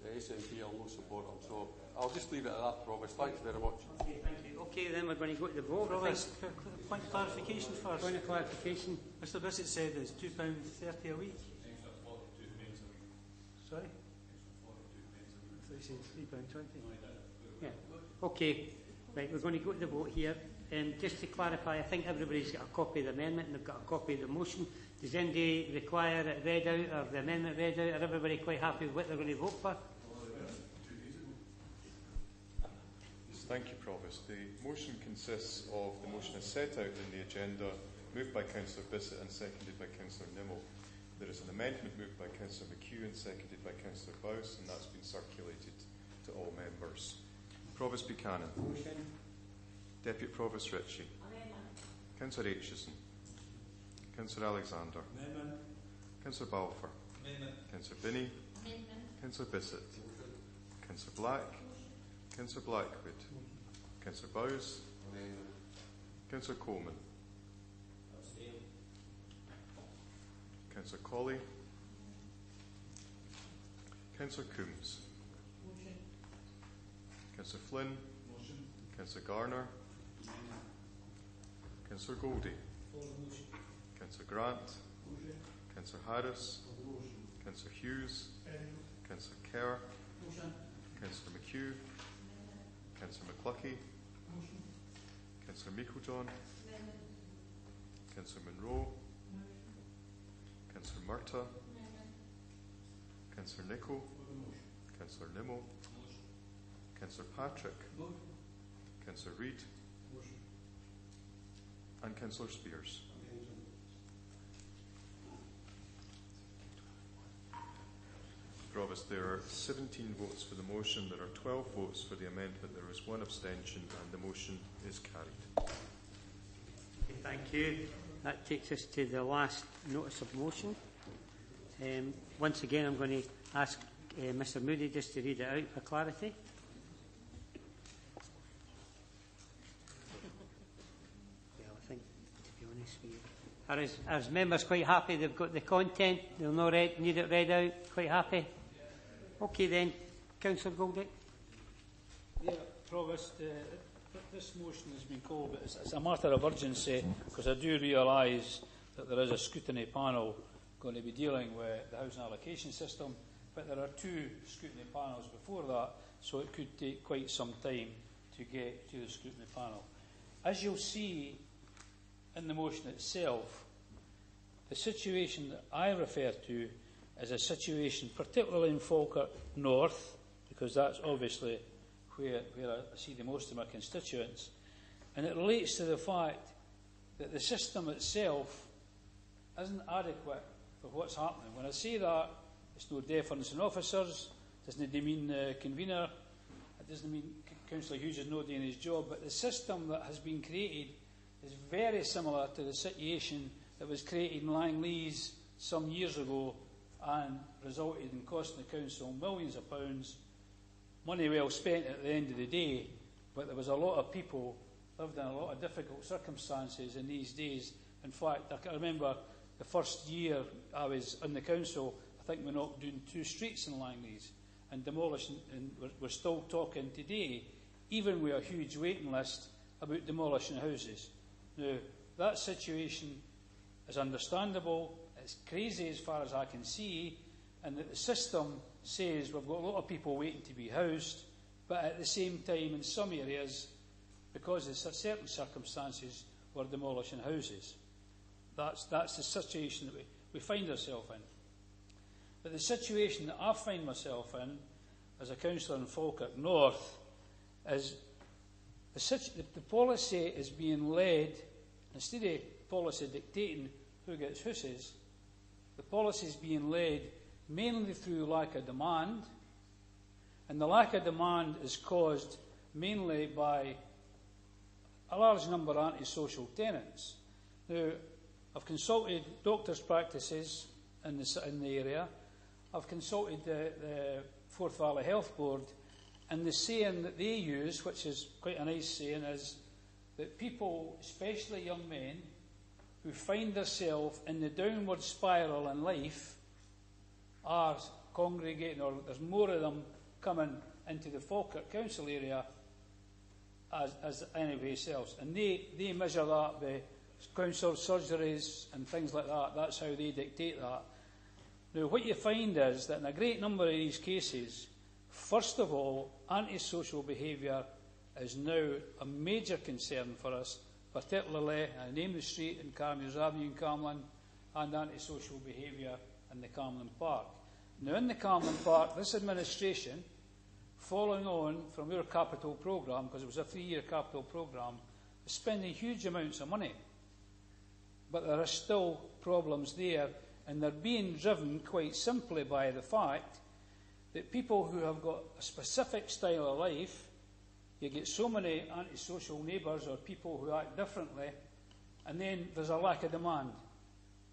the SNP will no support them. So I'll just leave it at that, Provost. Thanks very much. Okay, thank you. Okay, then we're going to go to the vote. Provost, point of clarification first. Point of clarification. Mr Bissett said it's £2.30 a week. Sorry? I thought he said £3.20. Yeah. Okay. Right, we're going to go to the vote here. Just to clarify, I think everybody's got a copy of the amendment and they've got a copy of the motion. Does anybody require it read out or the amendment read out? Are everybody quite happy with what they're going to vote for? Thank you, Provost. The motion consists of the motion as set out in the agenda, moved by Councillor Bissett and seconded by Councillor Nimmo. There is an amendment moved by Councillor McHugh and seconded by Councillor Bowes, and that's been circulated to all members. Provost Buchanan. Motion. Deputy Provost Ritchie. Councillor Aitchison. Councillor Alexander. Amendment. Councillor Balfour. Amendment. Councillor Binney. Amendment. Councillor Bissett. Councillor Black. Councillor Blackwood. Councillor Bowes. Councillor Coleman. Councillor Colley. Councillor Coombs. Councillor Flynn. Councillor Garner. Councillor Goldie. Councillor Grant. Councillor Harris. Councillor Hughes. Councillor Kerr. Councillor McHugh. Councillor McCluckie. Councillor Meiklejohn. Councillor Monroe. Councillor Murtagh. Councillor Nicholl. Councillor Nimmo. Councillor Patrick. Councillor Reid. And Councillor Spears. Provost, there are 17 votes for the motion, there are 12 votes for the amendment, there is one abstention, and the motion is carried. Okay, thank you. That takes us to the last notice of motion. Once again, I'm going to ask Mr Moody just to read it out for clarity. Well, I think, to be honest with you, are members quite happy they've got the content? They'll not need it read out? Quite happy? Okay then, Councillor Goldie. Yeah, Provost, this motion has been called, but it's a matter of urgency because I do realise that there is a scrutiny panel going to be dealing with the housing allocation system, but there are two scrutiny panels before that, so it could take quite some time to get to the scrutiny panel. As you'll see in the motion itself, the situation that I refer to is a situation, particularly in Falkirk North, because that's obviously where I see the most of my constituents, and it relates to the fact that the system itself isn't adequate for what's happening. When I say that, it's no deference in officers, it doesn't mean the convener, it doesn't mean Councillor Hughes is not doing his job, but the system that has been created is very similar to the situation that was created in Langleys some years ago and resulted in costing the council millions of pounds, money well spent at the end of the day, but there was a lot of people lived in a lot of difficult circumstances in these days. In fact, I can remember the first year I was in the council, I think we knocked down 2 streets in Langleys and demolishing, and we're still talking today, even with a huge waiting list, about demolishing houses. Now, that situation is understandable, it's crazy as far as I can see, and that the system says we've got a lot of people waiting to be housed, but at the same time in some areas, because of certain circumstances, we're demolishing houses. That's the situation that we find ourselves in. But the situation that I find myself in, as a councillor in Falkirk North, is the policy is being led, instead of policy dictating who gets houses, the policy is being led mainly through lack of demand, and the lack of demand is caused mainly by a large number of antisocial tenants. Now, I've consulted doctors' practices in the area, I've consulted the Forth Valley Health Board, and the saying that they use, which is quite a nice saying, is that people, especially young men, who find themselves in the downward spiral in life are congregating, or there's more of them coming into the Falkirk Council area as anywhere else. And they measure that by council surgeries and things like that. That's how they dictate that. Now, what you find is that in a great number of these cases, first of all, antisocial behaviour is now a major concern for us, particularly, I name the street in Carmier's Avenue in Carmlin, and antisocial behaviour in the Carmlin Park. Now, in the Carmlin Park, this administration, following on from our capital programme, because it was a 3-year capital programme, is spending huge amounts of money. But there are still problems there, and they're being driven quite simply by the fact that people who have got a specific style of life, you get so many antisocial neighbours or people who act differently, and then there's a lack of demand.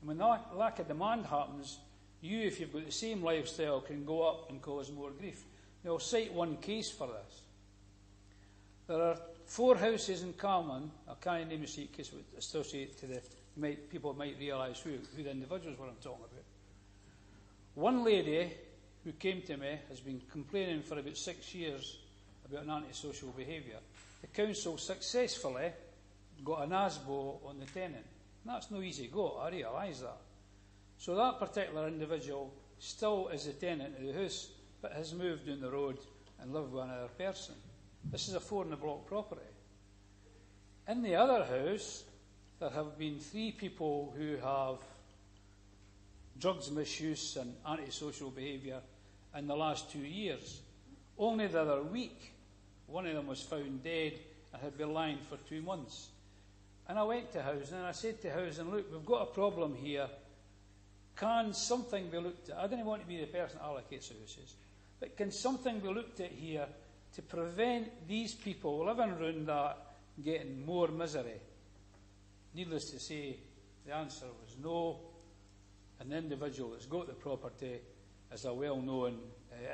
And when that lack of demand happens, you, if you've got the same lifestyle, can go up and cause more grief. Now, I'll cite one case for this. There are 4 houses in Carmlin, I can't name the street case associated to the, people might realise who the individuals were I'm talking about. One lady who came to me has been complaining for about 6 years about an antisocial behaviour. The council successfully got an ASBO on the tenant. And that's no easy go, I realise that. So that particular individual still is the tenant of the house, but has moved down the road and lived with another person. This is a 4-in-the-block property. In the other house, there have been 3 people who have drugs misuse and antisocial behaviour in the last 2 years. Only the other week, one of them was found dead and had been lying for 2 months. And I went to housing and I said to housing, look, we've got a problem here. Can something be looked at? I don't want to be the person that allocates the houses, but can something be looked at here to prevent these people living around that getting more misery? Needless to say, the answer was no, and the individual that's got the property is a well-known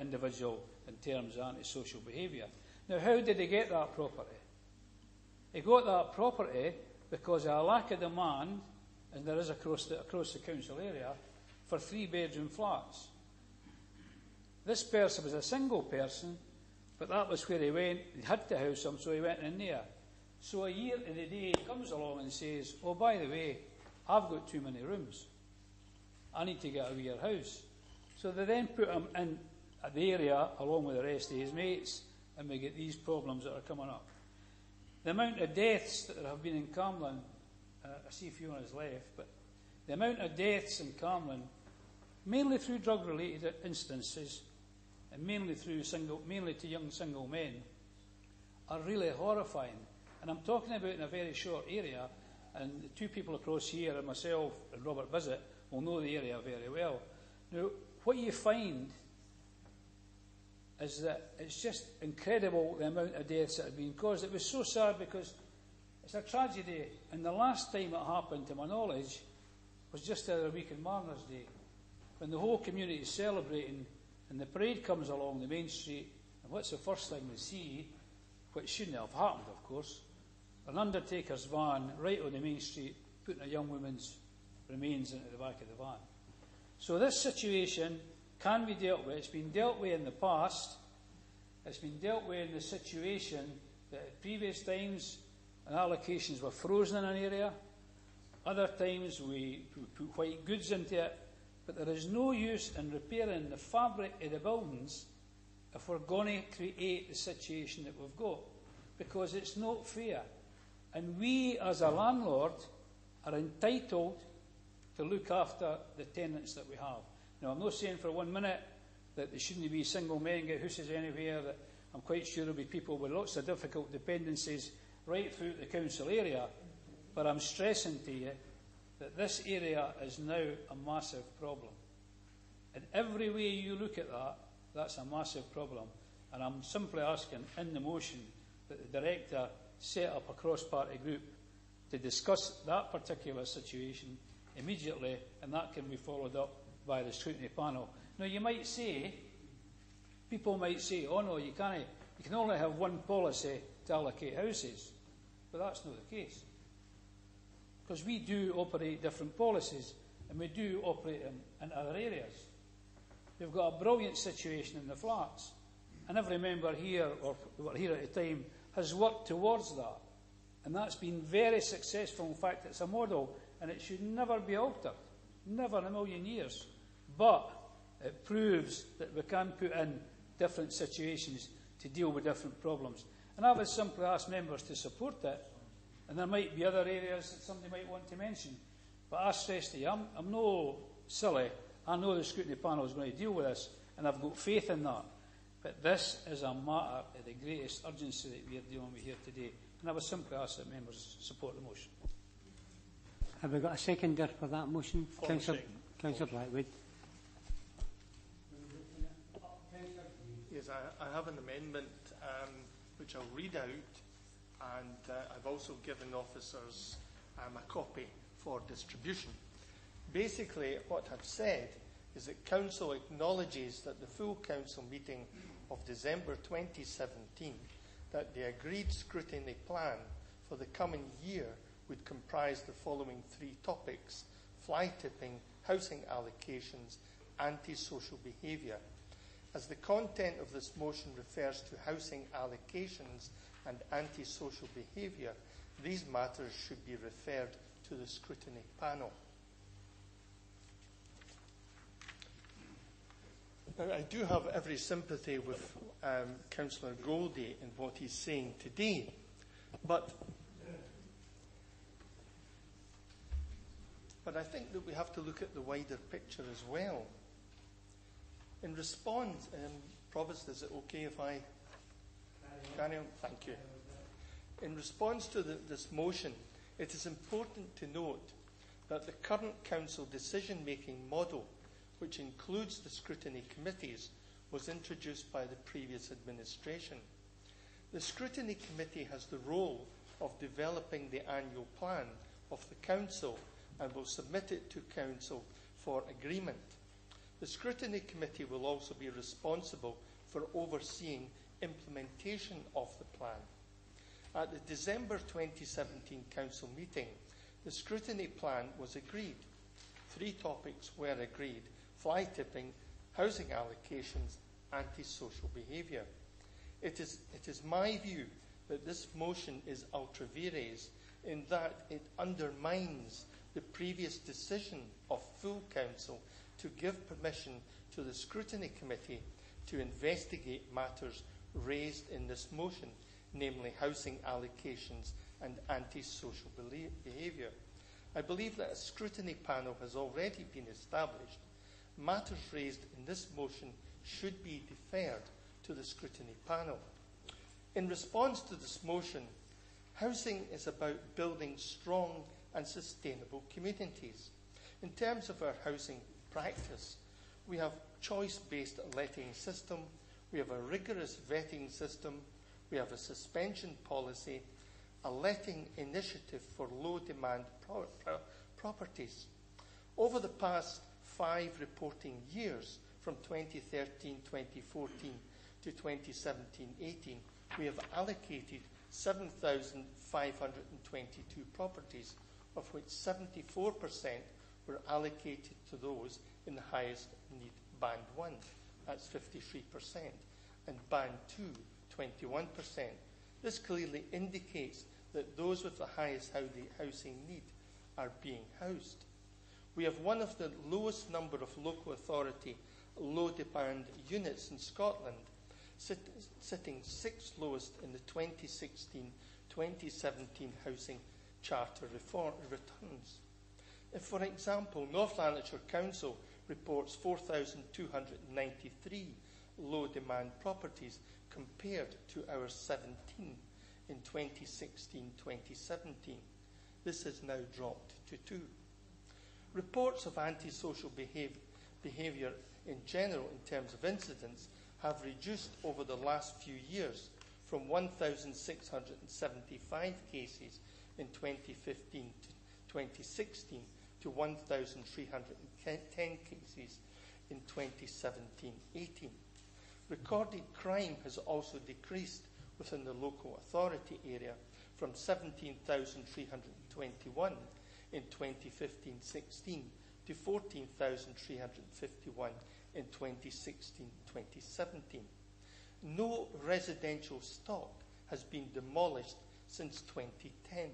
individual in terms of antisocial behaviour. Now, how did he get that property? He got that property because of a lack of demand, and there is across the council area, for 3-bedroom flats. This person was a single person, but that was where he went. He had to house him, so he went in there. So a year to the day, he comes along and says, oh, by the way, I've got too many rooms. I need to get a wee house. So they then put him in the area along with the rest of his mates, and we get these problems that are coming up. The amount of deaths that there have been in Carmlin, I see Fiona's left, but the amount of deaths in Carmlin, mainly through drug-related instances, and mainly to young single men, are really horrifying. And I'm talking about in a very short area, And the two people across here, and myself and Robert Bissett, will know the area very well. Now, what you find is that it's just incredible the amount of deaths that have been caused. It was so sad because it's a tragedy, and the last time it happened, to my knowledge, was just the other week on Marner's Day, when the whole community is celebrating, and the parade comes along the main street, and what's the first thing we see, which shouldn't have happened, of course, an undertaker's van right on the main street, putting a young woman's remains into the back of the van. So this situation can be dealt with. It's been dealt with in the past. It's been dealt with in the situation that at previous times allocations were frozen in an area. Other times we put white goods into it. But there is no use in repairing the fabric of the buildings if we're going to create the situation that we've got, because it's not fair. And we, as a landlord, are entitled to look after the tenants that we have. Now, I'm not saying for 1 minute that there shouldn't be single men get houses anywhere. That I'm quite sure there'll be people with lots of difficult dependencies right through the council area. But I'm stressing to you that this area is now a massive problem. In every way you look at that, that's a massive problem. And I'm simply asking in the motion that the director set up a cross-party group to discuss that particular situation immediately, and that can be followed up by the scrutiny panel. Now, you might say, people might say, oh no, you can't. You can only have one policy to allocate houses. But that's not the case. Because we do operate different policies, and we do operate in other areas. We've got a brilliant situation in the flats, and every member here, or here at the time, has worked towards that. And that's been very successful. In fact, it's a model, and it should never be altered. Never in a million years. But it proves that we can put in different situations to deal with different problems. And I would simply ask members to support it. And there might be other areas that somebody might want to mention. But I stress to you, I'm no silly. I know the scrutiny panel is going to deal with this, and I've got faith in that. But this is a matter of the greatest urgency that we are dealing with here today. And I would simply ask that members support the motion. Have we got a seconder for that motion? Councillor Blackwood. Yes, I have an amendment which I'll read out, and I've also given officers a copy for distribution. Basically, what I've said is that Council acknowledges that the full Council meeting of December 2017, that the agreed scrutiny plan for the coming year would comprise the following 3 topics: fly tipping, housing allocations, antisocial behaviour. As the content of this motion refers to housing allocations and antisocial behaviour, these matters should be referred to the scrutiny panel. Now, I do have every sympathy with Councillor Goldie in what he's saying today, but I think that we have to look at the wider picture as well. In response, Provost, is it okay if I carry on? Thank you. In response to this motion, it is important to note that the current Council decision-making model, which includes the scrutiny committees, was introduced by the previous administration. The scrutiny committee has the role of developing the annual plan of the Council and will submit it to Council for agreement. The scrutiny committee will also be responsible for overseeing implementation of the plan. At the December 2017 Council meeting, the scrutiny plan was agreed. 3 topics were agreed: fly tipping, housing allocations, antisocial behaviour. It is my view that this motion is ultra vires in that it undermines the previous decision of full Council to give permission to the Scrutiny Committee to investigate matters raised in this motion, namely housing allocations and antisocial behaviour. I believe that a scrutiny panel has already been established. Matters raised in this motion should be deferred to the scrutiny panel. In response to this motion, housing is about building strong and sustainable communities. In terms of our housing practice, we have choice-based letting system, we have a rigorous vetting system, we have a suspension policy, a letting initiative for low-demand properties. Over the past 5 reporting years, from 2013-2014 to 2017-18, we have allocated 7,522 properties, of which 74% were allocated to those in the highest need Band 1, that's 53%, and Band 2, 21%. This clearly indicates that those with the highest housing need are being housed. We have one of the lowest number of local authority low-demand units in Scotland, sitting 6th lowest in the 2016-2017 Housing Charter returns. If, for example, North Lanarkshire Council reports 4,293 low-demand properties compared to our 17 in 2016-2017, this has now dropped to 2. Reports of antisocial behaviour in general in terms of incidents have reduced over the last few years from 1,675 cases in 2015 to 2016 to 1,310 cases in 2017-18. Recorded crime has also decreased within the local authority area from 17,321 in 2015-16 to 14,351 in 2016-2017. No residential stock has been demolished since 2010.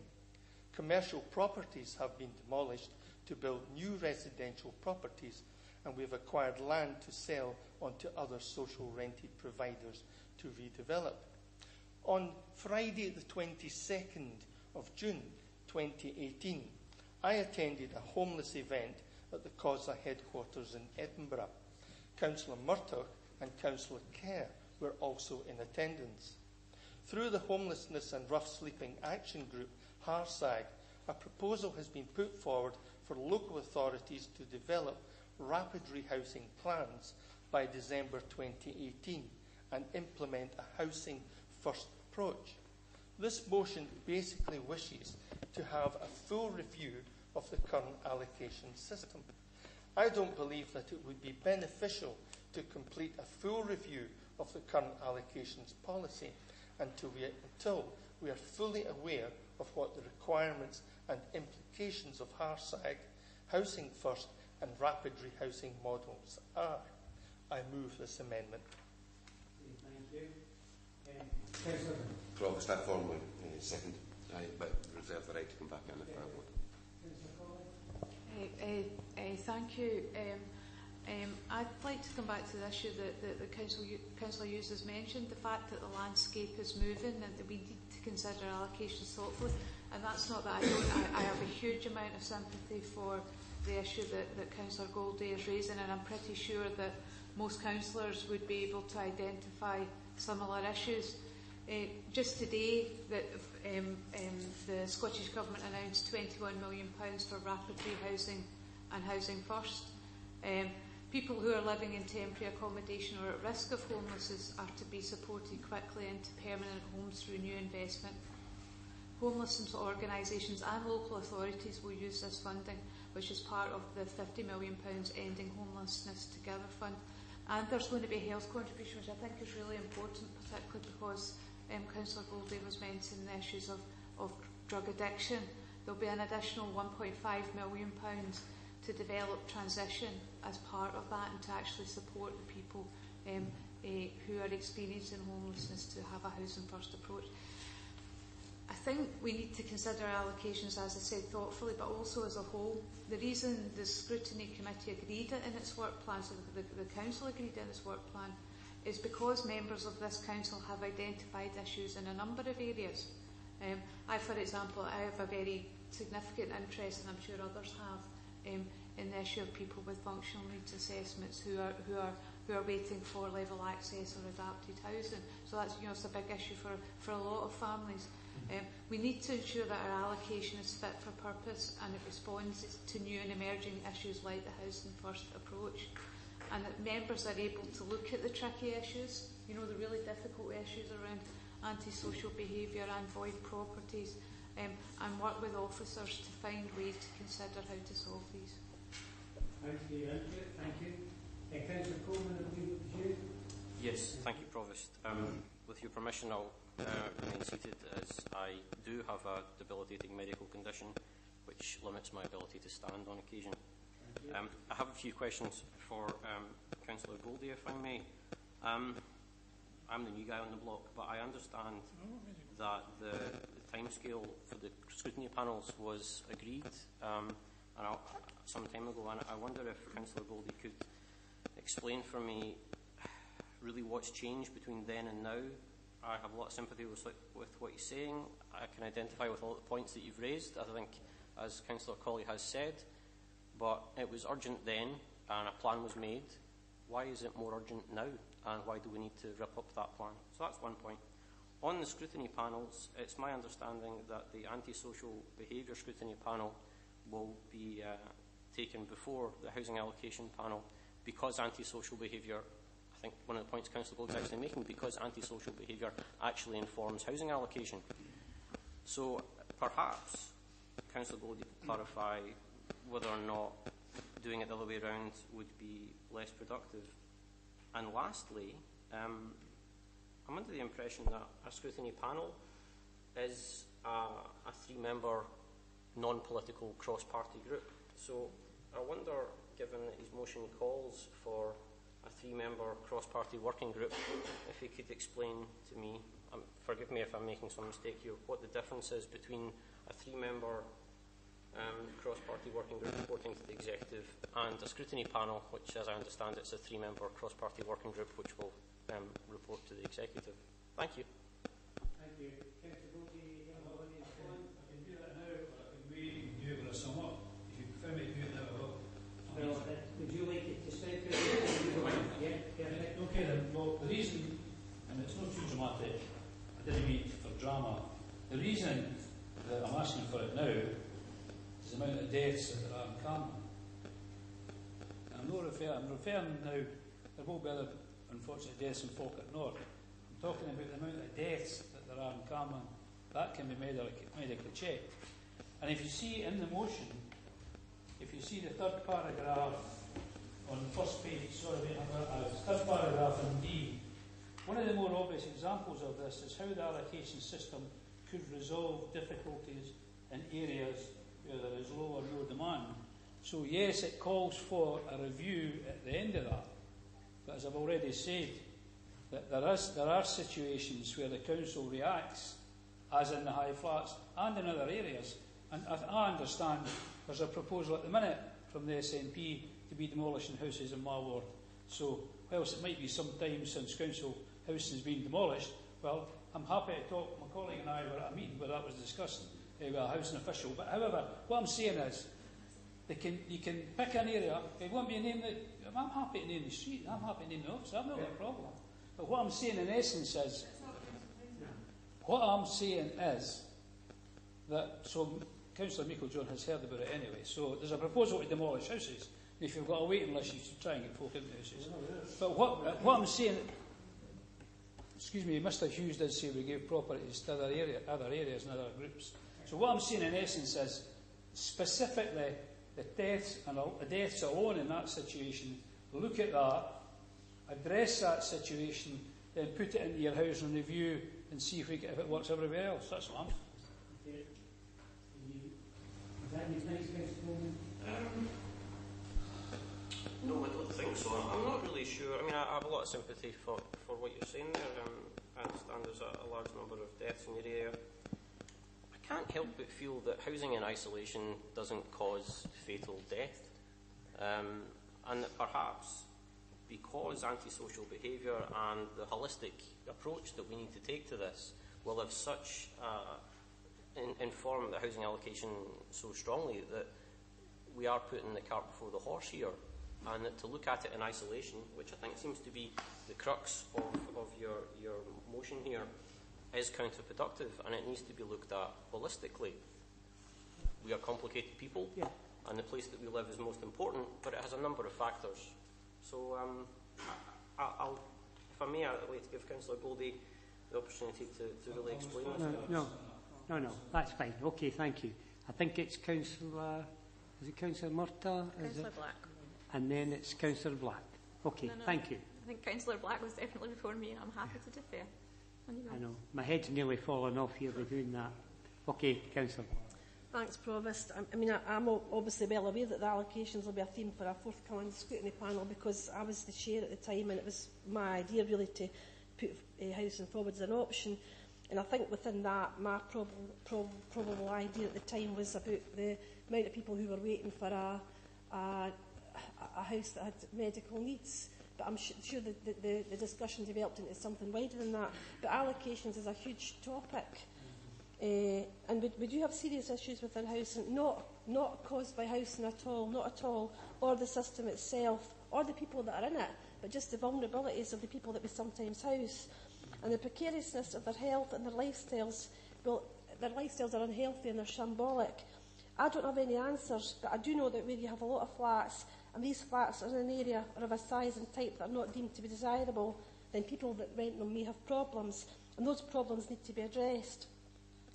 Commercial properties have been demolished to build new residential properties, and we have acquired land to sell onto other social rented providers to redevelop. On Friday the 22nd of June 2018, I attended a homeless event at the COSA headquarters in Edinburgh. Councillor Murtagh and Councillor Kerr were also in attendance. Through the Homelessness and Rough Sleeping Action Group, HARSAG, a proposal has been put forward for local authorities to develop rapid rehousing plans by December 2018 and implement a housing first approach. This motion basically wishes to have a full review of the current allocation system. I don't believe that it would be beneficial to complete a full review of the current allocations policy until we are fully aware of what the requirements and implications of HARSAG, Housing First and rapid rehousing models are. I move this amendment. Thank you. Provost, I formally second, but reserve the right to come back in if I want. Thank you. I'd like to come back to the issue that the Councillor Hughes has mentioned, the fact that the landscape is moving and that we need to consider allocations thoughtfully. And that's not that I have a huge amount of sympathy for the issue that Councillor Goldie is raising, and I'm pretty sure that most councillors would be able to identify similar issues. Just today, the Scottish Government announced £21 million for rapid rehousing and Housing First. People who are living in temporary accommodation or at risk of homelessness are to be supported quickly into permanent homes through new investment. Homelessness organisations and local authorities will use this funding, which is part of the £50 million Ending Homelessness Together Fund. And there's going to be a health contribution, which I think is really important, particularly because Councillor Goldie was mentioning the issues of drug addiction. There'll be an additional £1.5 million to develop transition as part of that and to actually support the people who are experiencing homelessness to have a housing first approach. I think we need to consider allocations, as I said, thoughtfully, but also as a whole. The reason the Scrutiny Committee agreed it in its work plan, so the Council agreed in its work plan, is because members of this Council have identified issues in a number of areas. For example, I have a very significant interest, and I'm sure others have, in the issue of people with functional needs assessments who are waiting for level access or adapted housing. So that's it's a big issue for a lot of families. We need to ensure that our allocation is fit for purpose and it responds to new and emerging issues like the housing first approach, and that members are able to look at the tricky issues, you know, the really difficult issues around antisocial behaviour and void properties, and work with officers to find ways to consider how to solve these. Thank you. Councillor Coleman, I believe it was you. Yes, thank you, Provost. With your permission, I'll remain seated as I do have a debilitating medical condition which limits my ability to stand on occasion. I have a few questions for Councillor Goldie, if I may. I'm the new guy on the block, but I understand that the timescale for the scrutiny panels was agreed some time ago, and I wonder if Councillor Goldie could explain for me really what's changed between then and now. I have a lot of sympathy with what he's saying. I can identify with all the points that you've raised, I think, as Councillor Colley has said, but it was urgent then and a plan was made. Why is it more urgent now, and why do we need to rip up that plan? So that's one point. On the scrutiny panels, it's my understanding that the antisocial behaviour scrutiny panel will be taken before the housing allocation panel, because antisocial behaviour, I think one of the points Councillor Gold is actually making, because antisocial behaviour actually informs housing allocation. So perhaps Councillor Gold could clarify whether or not doing it the other way around would be less productive. And lastly, I'm under the impression that a scrutiny panel is a three-member non-political cross-party group. So I wonder, given that his motion calls for a three-member cross-party working group, if he could explain to me, forgive me if I'm making some mistake here, what the difference is between a three-member cross-party working group reporting to the executive and a scrutiny panel, which, as I understand, it's a three-member cross-party working group which will report to the executive. Thank you. Thank you. I can do that now, or I can wait and do it when I sum up. If you prefer me to do it now, I will. Well, would you like it to stay there? Yeah, perfect. Okay then. Well, the reason, and it's not too dramatic, I didn't mean it for drama. The reason that I'm asking for it now is the amount of deaths that there are in Carman. And I'm referring now, there will be other unfortunate deaths in Falkirk North. I'm talking about the amount of deaths that there are in Carman. That can be medically checked. And if you see in the motion, if you see the third paragraph on the first page, third paragraph in D, one of the more obvious examples of this is how the allocation system could resolve difficulties in areas where there is low or no demand. So yes, it calls for a review at the end of that. But as I've already said, that there are situations where the council reacts, as in the high flats and in other areas. And I understand there's a proposal at the minute from the SNP to be demolishing houses in my ward. So, whilst it might be some time since council housing has been demolished, well, I'm happy to talk. My colleague and I were at a meeting where that was discussed with a housing official. But however, what I'm saying is, you can pick an area. It won't be a name that I'm happy to name the street. I'm happy to name the office. I've not got a problem. But what I'm saying in essence is, that, so Councillor Meikle-John has heard about it anyway. So there's a proposal to demolish houses. And if you've got a waiting list, you should try and get folk into houses. But what I'm saying, excuse me, Mr. Hughes did say we gave properties to other areas and other groups. So what I'm saying in essence is, specifically, the deaths alone in that situation, look at that, address that situation, then put it into your housing review and see if it works everywhere else. That's what I'm saying. No, I don't think so. I'm not really sure. I mean, I have a lot of sympathy for what you're saying there. I understand there's a large number of deaths in your area. I can't help but feel that housing in isolation doesn't cause fatal death. And that perhaps because antisocial behaviour and the holistic approach that we need to take to this will have such inform the housing allocation so strongly that we are putting the cart before the horse here, and that to look at it in isolation, which I think seems to be the crux of your motion here, is counterproductive and it needs to be looked at holistically. We are complicated people, and the place that we live is most important, but it has a number of factors. So I'll, if I may, I'd like to give Councillor Goldie the opportunity to really explain this. No, that's fine. Okay, thank you. I think it's Councillor, is it Councillor Murtagh? Councillor Black. And then it's Councillor Black. Okay, thank you. I think Councillor Black was definitely before me, and I'm happy to defer. I know. My head's nearly fallen off here by doing that. Okay, Councillor. Thanks, Provost. I mean, I'm obviously well aware that the allocations will be a theme for a forthcoming scrutiny panel, because I was the chair at the time and it was my idea really to put housing forward as an option. And I think within that, my probable idea at the time was about the amount of people who were waiting for a house that had medical needs. But I'm sure that the discussion developed into something wider than that. But allocations is a huge topic. And we do have serious issues within housing, not caused by housing at all, not at all, or the system itself, or the people that are in it, but just the vulnerabilities of the people that we sometimes house. And the precariousness of their health and their lifestyles, well, their lifestyles are unhealthy and they're shambolic. I don't have any answers, but I do know that where you have a lot of flats, and these flats are in an area or of a size and type that are not deemed to be desirable, then people that rent them may have problems, and those problems need to be addressed.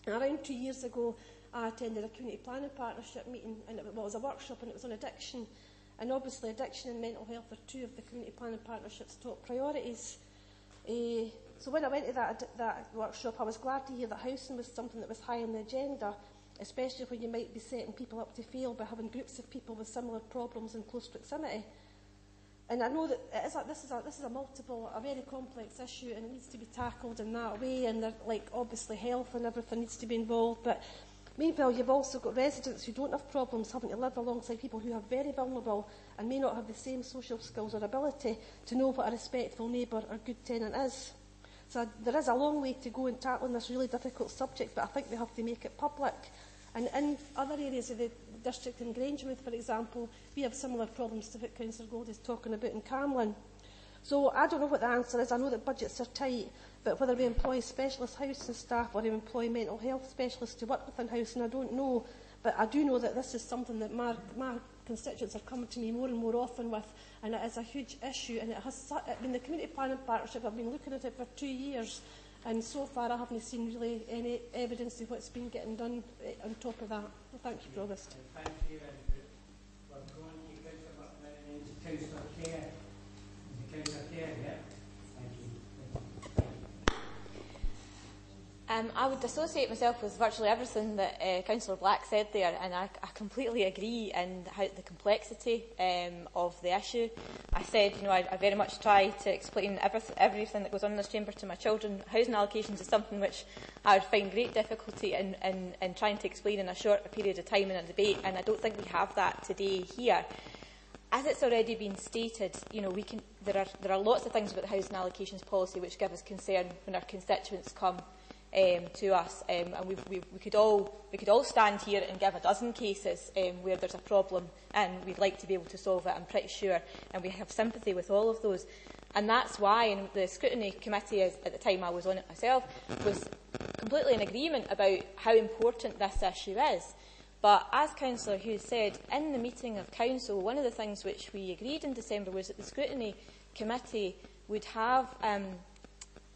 And around 2 years ago, I attended a community planning partnership meeting, and it was a workshop, and it was on addiction. And obviously, addiction and mental health are two of the community planning partnership's top priorities. So when I went to that workshop, I was glad to hear that housing was something that was high on the agenda, especially when you might be setting people up to fail by having groups of people with similar problems in close proximity. And I know that this is a very complex issue, and it needs to be tackled in that way. And obviously health and everything needs to be involved. But meanwhile, you've also got residents who don't have problems having to live alongside people who are very vulnerable and may not have the same social skills or ability to know what a respectful neighbour or good tenant is. So there is a long way to go in tackling this really difficult subject, but I think we have to make it public. And in other areas of the district in Grangemouth, for example, we have similar problems to what Councillor Gold is talking about in Camlin. So I don't know what the answer is. I know that budgets are tight, but whether we employ specialist housing staff or we employ mental health specialists to work within housing, I don't know. But I do know that this is something that my constituents are coming to me more and more often with, and it is a huge issue. And it has, the community planning partnership, I've been looking at it for 2 years, and so far I haven't seen really any evidence of what's been getting done on top of that. Well, thank you, Provost. Thank you. We're going to Councillor Kerr. Councillor Kerr, yeah. Thank you. I would associate myself with virtually everything that Councillor Black said there, and I completely agree in the complexity of the issue. I said, I very much try to explain everything that goes on in this chamber to my children. Housing allocations is something which I would find great difficulty in trying to explain in a short period of time in a debate, and I don't think we have that today here. As it's already been stated, there are lots of things about the housing allocations policy which give us concern when our constituents come to us, and we could all stand here and give a dozen cases where there's a problem and we'd like to be able to solve it, I'm pretty sure, and we have sympathy with all of those. And that's why in the scrutiny committee, at the time I was on it myself, was completely in agreement about how important this issue is. But as Councillor Hughes said, in the meeting of Council, one of the things which we agreed in December was that the scrutiny committee would have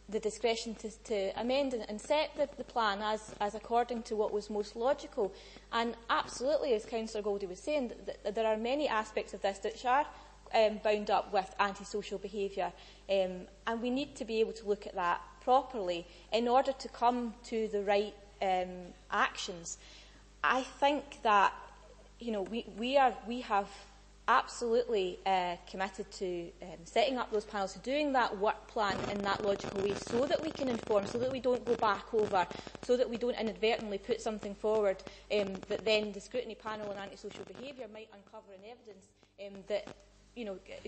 the discretion to amend and set the plan as according to what was most logical. And absolutely, as Councillor Goldie was saying, that there are many aspects of this that are bound up with antisocial behaviour, and we need to be able to look at that properly in order to come to the right actions. I think that we have absolutely committed to setting up those panels, to doing that work plan in that logical way, so that we can inform, so that we don't go back over, so that we don't inadvertently put something forward that then the scrutiny panel on antisocial behaviour might uncover in evidence that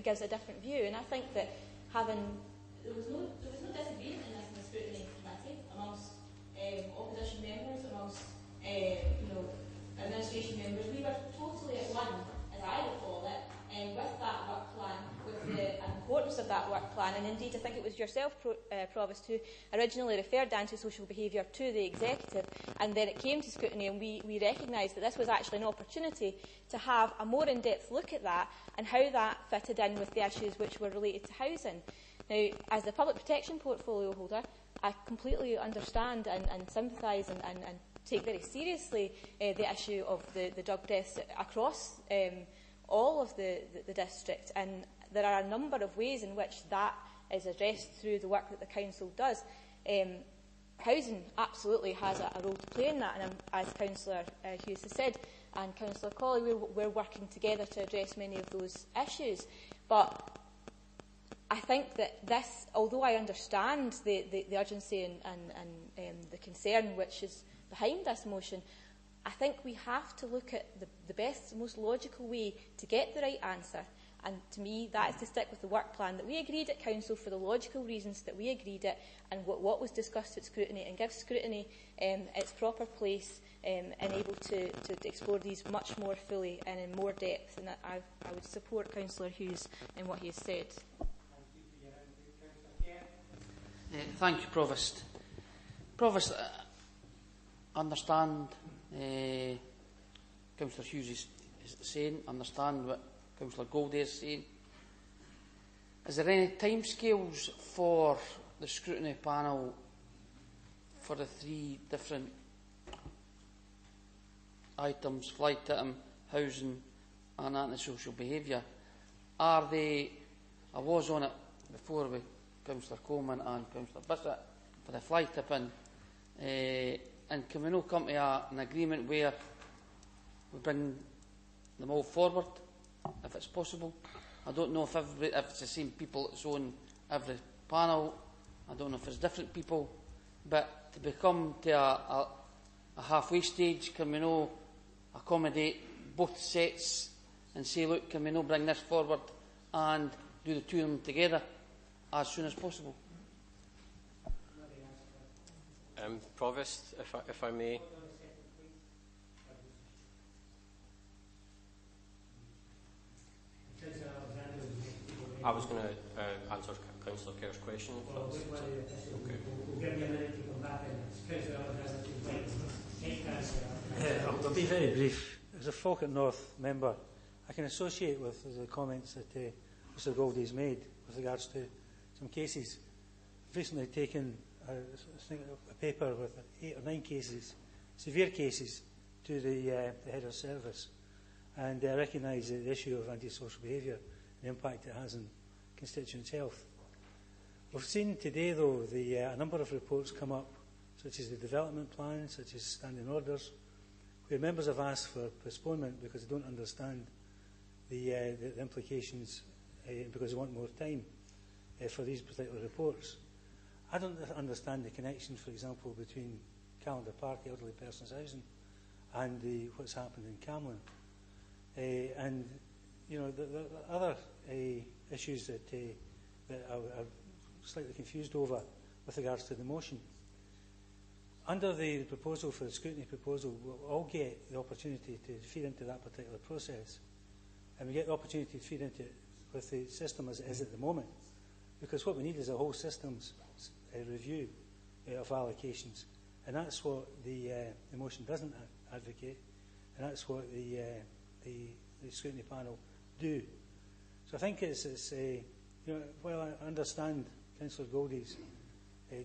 gives a different view. And I think that there was no disagreement in this in the scrutiny committee amongst opposition members, amongst administration members. We were totally at one, as I recall it, with that work plan, with the importance importance of that work plan, and indeed I think it was yourself, Provost, who originally referred antisocial behaviour to the Executive, and then it came to scrutiny, and we recognised that this was actually an opportunity to have a more in-depth look at that and how that fitted in with the issues which were related to housing. Now, as the public protection portfolio holder, I completely understand and sympathise and take very seriously the issue of the drug deaths across all of the district, and there are a number of ways in which that is addressed through the work that the Council does. Housing absolutely has a role to play in that, and as Councillor Hughes has said, and Councillor Colley, we're working together to address many of those issues. But I think that this, although I understand the urgency and the concern which is behind this motion, I think we have to look at the best, most logical way to get the right answer. And to me, that is to stick with the work plan that we agreed at Council for the logical reasons that we agreed it, and what was discussed at scrutiny, and give scrutiny its proper place and able to explore these much more fully and in more depth. And I would support Councillor Hughes in what he has said. Thank you, Provost. Provost, understand Councillor Hughes is saying, understand what Councillor Goldie is saying. Is there any timescales for the scrutiny panel for the 3 different items, flight item, housing and antisocial behaviour? Are they, I was on it before with Councillor Coleman and Councillor Bissett for the flight tipping, and can we not come to an agreement where we bring them all forward, if it's possible? I don't know if it's the same people that's on every panel. I don't know if it's different people. But to become to a halfway stage, can we not accommodate both sets and say, look, can we not bring this forward and do the 2 of them together as soon as possible? Provost, if I may. I was going to answer Councillor Kerr's question. I'll be very brief. As a Falkirk North member, I can associate with the comments that Mr Goldie's made with regards to some cases. I've recently taken a paper with 8 or 9 cases, severe cases, to the head of service, and I recognise the issue of antisocial behaviour and the impact it has on constituents' health. We've seen today, though, a number of reports come up, such as the development plan, such as standing orders, where members have asked for postponement because they don't understand the implications, because they want more time for these particular reports. I don't understand the connection, for example, between Calendar Park, elderly persons housing, and what's happened in Camlin. And, you know, the other issues that I'm slightly confused over with regards to the motion. Under the proposal for the scrutiny proposal, we'll all get the opportunity to feed into that particular process. And we get the opportunity to feed into it with the system as it is at the moment. Because what we need is a whole systems review of allocations. And that's what the motion doesn't advocate. And that's what the scrutiny panel do. So I think it's well, I understand Councillor Goldie's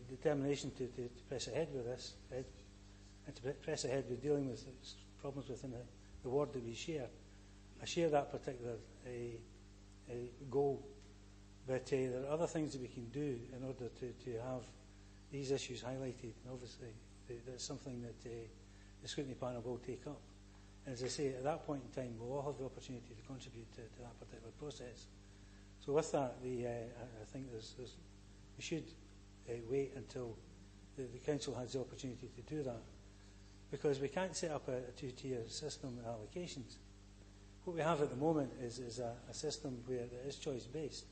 determination to press ahead with this, and to press ahead with dealing with problems within the ward that we share. I share that particular goal, but there are other things that we can do in order to have these issues highlighted. And obviously, that's something that the scrutiny panel will take up. And as I say, at that point in time, we'll all have the opportunity to contribute to that particular process. So with that, I think we should wait until the Council has the opportunity to do that, because we can't set up a 2-tier system with allocations. What we have at the moment is a system where it is choice-based.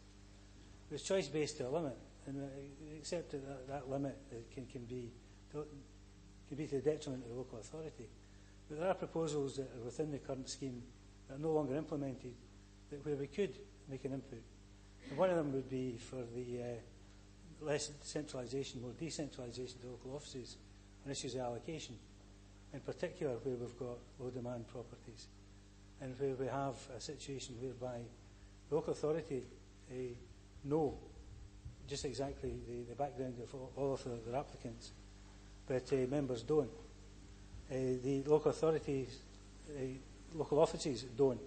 It's choice-based to a limit, and except that limit can be to the detriment of the local authority. But there are proposals that are within the current scheme that are no longer implemented, where we could make an input. And one of them would be for the less centralisation, more decentralisation to local offices on issues of allocation, in particular where we've got low demand properties and where we have a situation whereby the local authority know just exactly the background of all of their applicants, but members don't. The local authorities, local offices don't.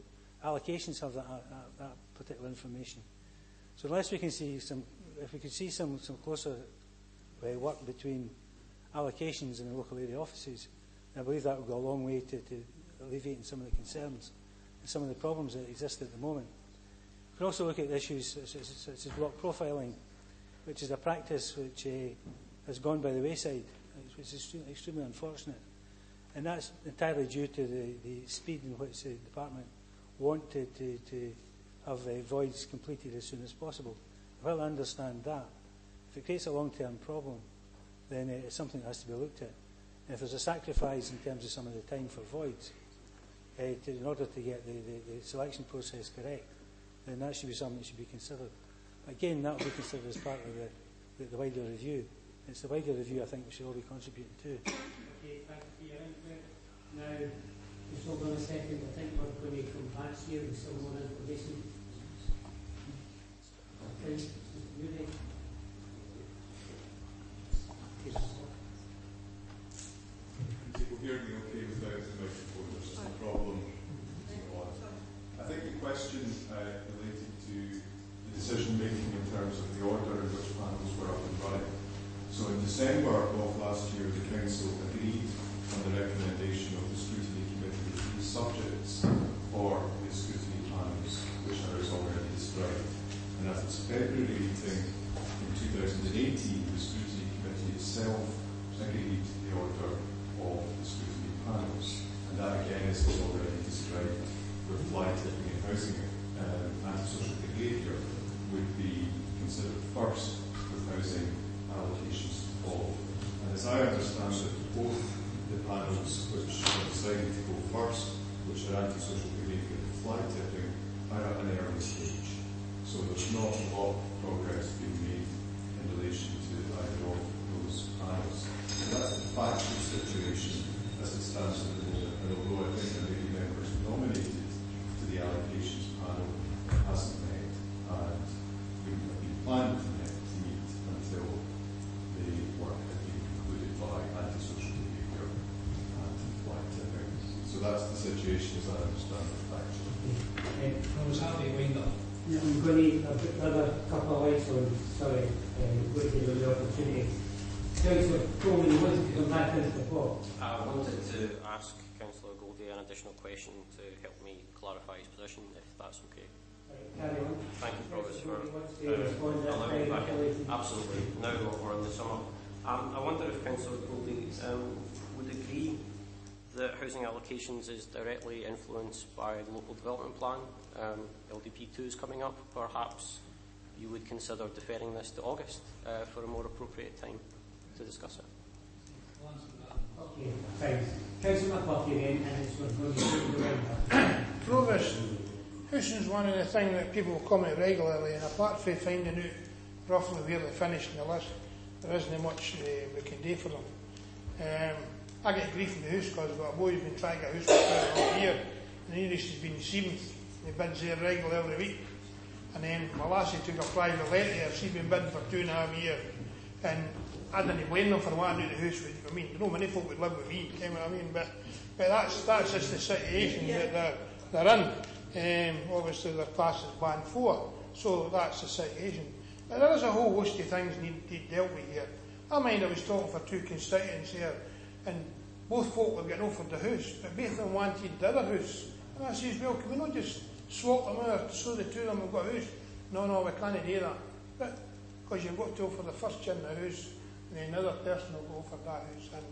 Allocations have that particular information. So unless we can see some, if we could see some closer work between allocations and the local area offices, I believe that would go a long way to alleviating some of the concerns and some of the problems that exist at the moment. We can also look at issues such as block profiling, which is a practice which has gone by the wayside, which is extremely unfortunate. And that's entirely due to the speed in which the department wanted to have voids completed as soon as possible. Well, I understand that. If it creates a long-term problem, then it's something that has to be looked at. And if there's a sacrifice in terms of some of the time for voids, in order to get the selection process correct, then that should be something that should be considered. Again, that will be considered as part of the wider review. It's the wider review I think we should all be contributing to. Okay, thank you for your input. Now, just hold on a second. I think we're going to come back here with some more information. Okay, Moody. People hear me okay without the microphone, there's just a problem. I think the question related to the decision making in terms of the order in which panels were up and running. So in December of last year, the Council agreed on the recommendation of the Scrutiny Committee the three subjects for the scrutiny panels, which are as already described. And at its February meeting in 2018, the Scrutiny Committee itself agreed the order of the scrutiny panels. And that again is already described with fly tipping and housing antisocial behaviour would be considered first with housing allocations to follow. And as I understand it, both the panels which are decided to go first, which are antisocial behaviour and fly tipping, are at an early stage. So there's not a lot of progress being made in relation to either of those panels. And that's the factual situation as it stands at the moment. And although I think there may be members nominated to the allocations panel, it hasn't met, and wouldn't have been planned to meet until the work had been concluded by antisocial behaviour and fly tipping. So that's the situation as I understand it factually. I was happy to wind up. I'm going to put another couple of lights on, sorry, going to give you the opportunity. Councillor Coleman, you wanted to come back into the floor. I wanted to ask Councillor Goldie an additional question to help me clarify his position, if that's okay. Carry on. Thank you, Provost, for allowing me back in. Absolutely. Now or in the summer. I wonder if Councillor Goldie would agree that housing allocations is directly influenced by the local development plan. LDP2 is coming up. Perhaps you would consider deferring this to August for a more appropriate time to discuss it. Okay, thanks. Councillor McCluskey then, and it's going to be Provost, housing is one of the things that people come at regularly, and apart from finding out roughly where they finish in the list, there isn't much we can do for them. I get grief in the house because I've got a boy who's been trying to get a house for 2.5 years, and the nearest has been the 7th. He bids there regularly every week. And then my lassie took a private let there. She's been bidding for 2.5 years. And I didn't blame them for wanting to do the house. I mean, no many folk would live with me, you know what I mean? But that's just the situation that they're in. Obviously, their class is band 4, so that's the situation. But there is a whole host of things need dealt with here. I mind I was talking for 2 constituents here, and both folk were getting offered the house, but both of them wanted the other house. And I says, well, can we not just swap them out so the two of them have got a house? No, we can't do that. But because you've got to offer the first in the house, and then another person will go offer that house. And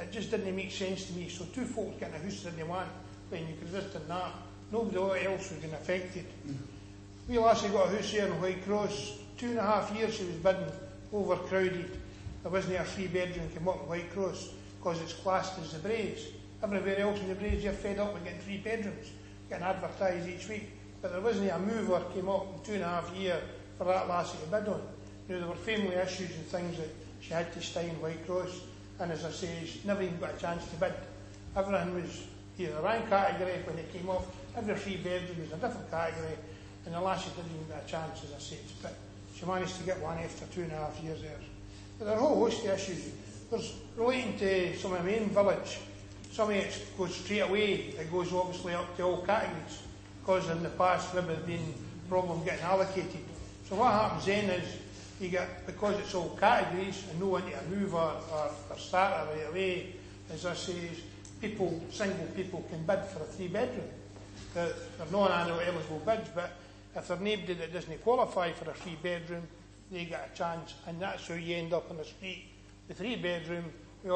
it just didn't make sense to me. So 2 folks getting a house that they want, when you could resist in that, nobody else was being affected. We lassie got a house here in Whitecross. 2.5 years she was bidding, overcrowded. There wasn't a 3-bedroom came up in Whitecross because it's classed as the Braes. Everywhere else in the Braes you're fed up with getting 3 bedrooms, getting advertised each week. but there wasn't a mover came up in 2.5 years for that lassie to bid on. Now, there were family issues and things that she had to stay in Whitecross, and as I say, she never even got a chance to bid. Everything was either one category when it came off, every 3 bedroom was a different category, and the lassie didn't even get a chance, as I say, to bid. She managed to get one after 2.5 years there. But there are a whole host of issues. There's relating to some of the main village. Some of it goes straight away, it goes obviously up to all categories, because in the past there have been a problem getting allocated. So what happens then is, you get, because it's all categories and no one to a mover or starter right away, as I say, single people can bid for a 3 bedroom. They're non-eligible bids, but if they're nobody that doesn't qualify for a 3 bedroom, they get a chance, and that's how you end up on the street. The 3 bedroom, with a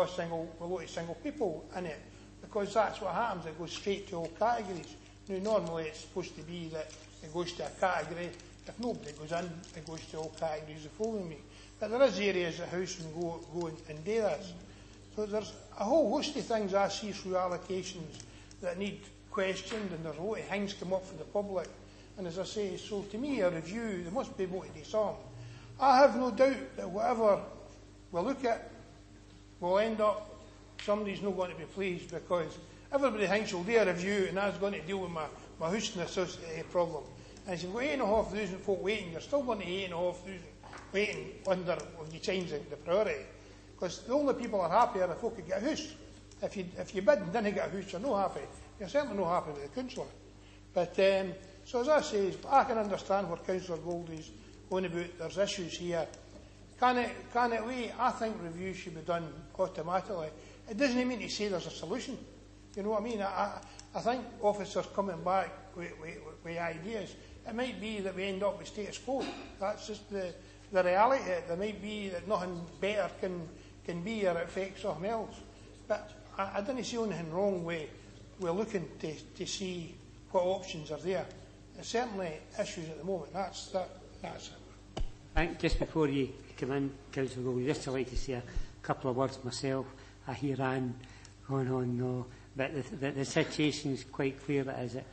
lot of single people in it, because that's what happens, it goes straight to all categories. Now, normally it's supposed to be that it goes to a category. If nobody goes in, it goes to all categories of following me. But there is areas that house can go and do this. So there's a whole host of things I see through allocations that need questioned, and there's a lot of things come up from the public. And as I say, so to me, a review, they must be able to do something. I have no doubt that whatever we look at will end up, somebody's not going to be pleased, because everybody thinks we'll do a review and that's going to deal with my housing associate problem. And if you've got 8,500 folk waiting, you're still going to 8,500 waiting under, if you change the priority. Because the only people are happy are the folk who get a house. If you bid and didn't get a house, you're not happy. You're certainly not happy with the councillor. But, so as I say, I can understand where Councillor Goldie's going about. There's issues here. Can it wait? I think reviews should be done automatically. It doesn't mean to say there's a solution. You know what I mean? I think officers coming back with ideas. It might be that we end up with status quo. That's just the reality. There might be that nothing better can be, or it affects something else. But I don't see anything wrong with looking to see what options are there. There's certainly issues at the moment. That's it. I think just before you come in, Councillor Goldie, just like to say a couple of words myself. I hear Anne going on, no, but the situation is quite clear that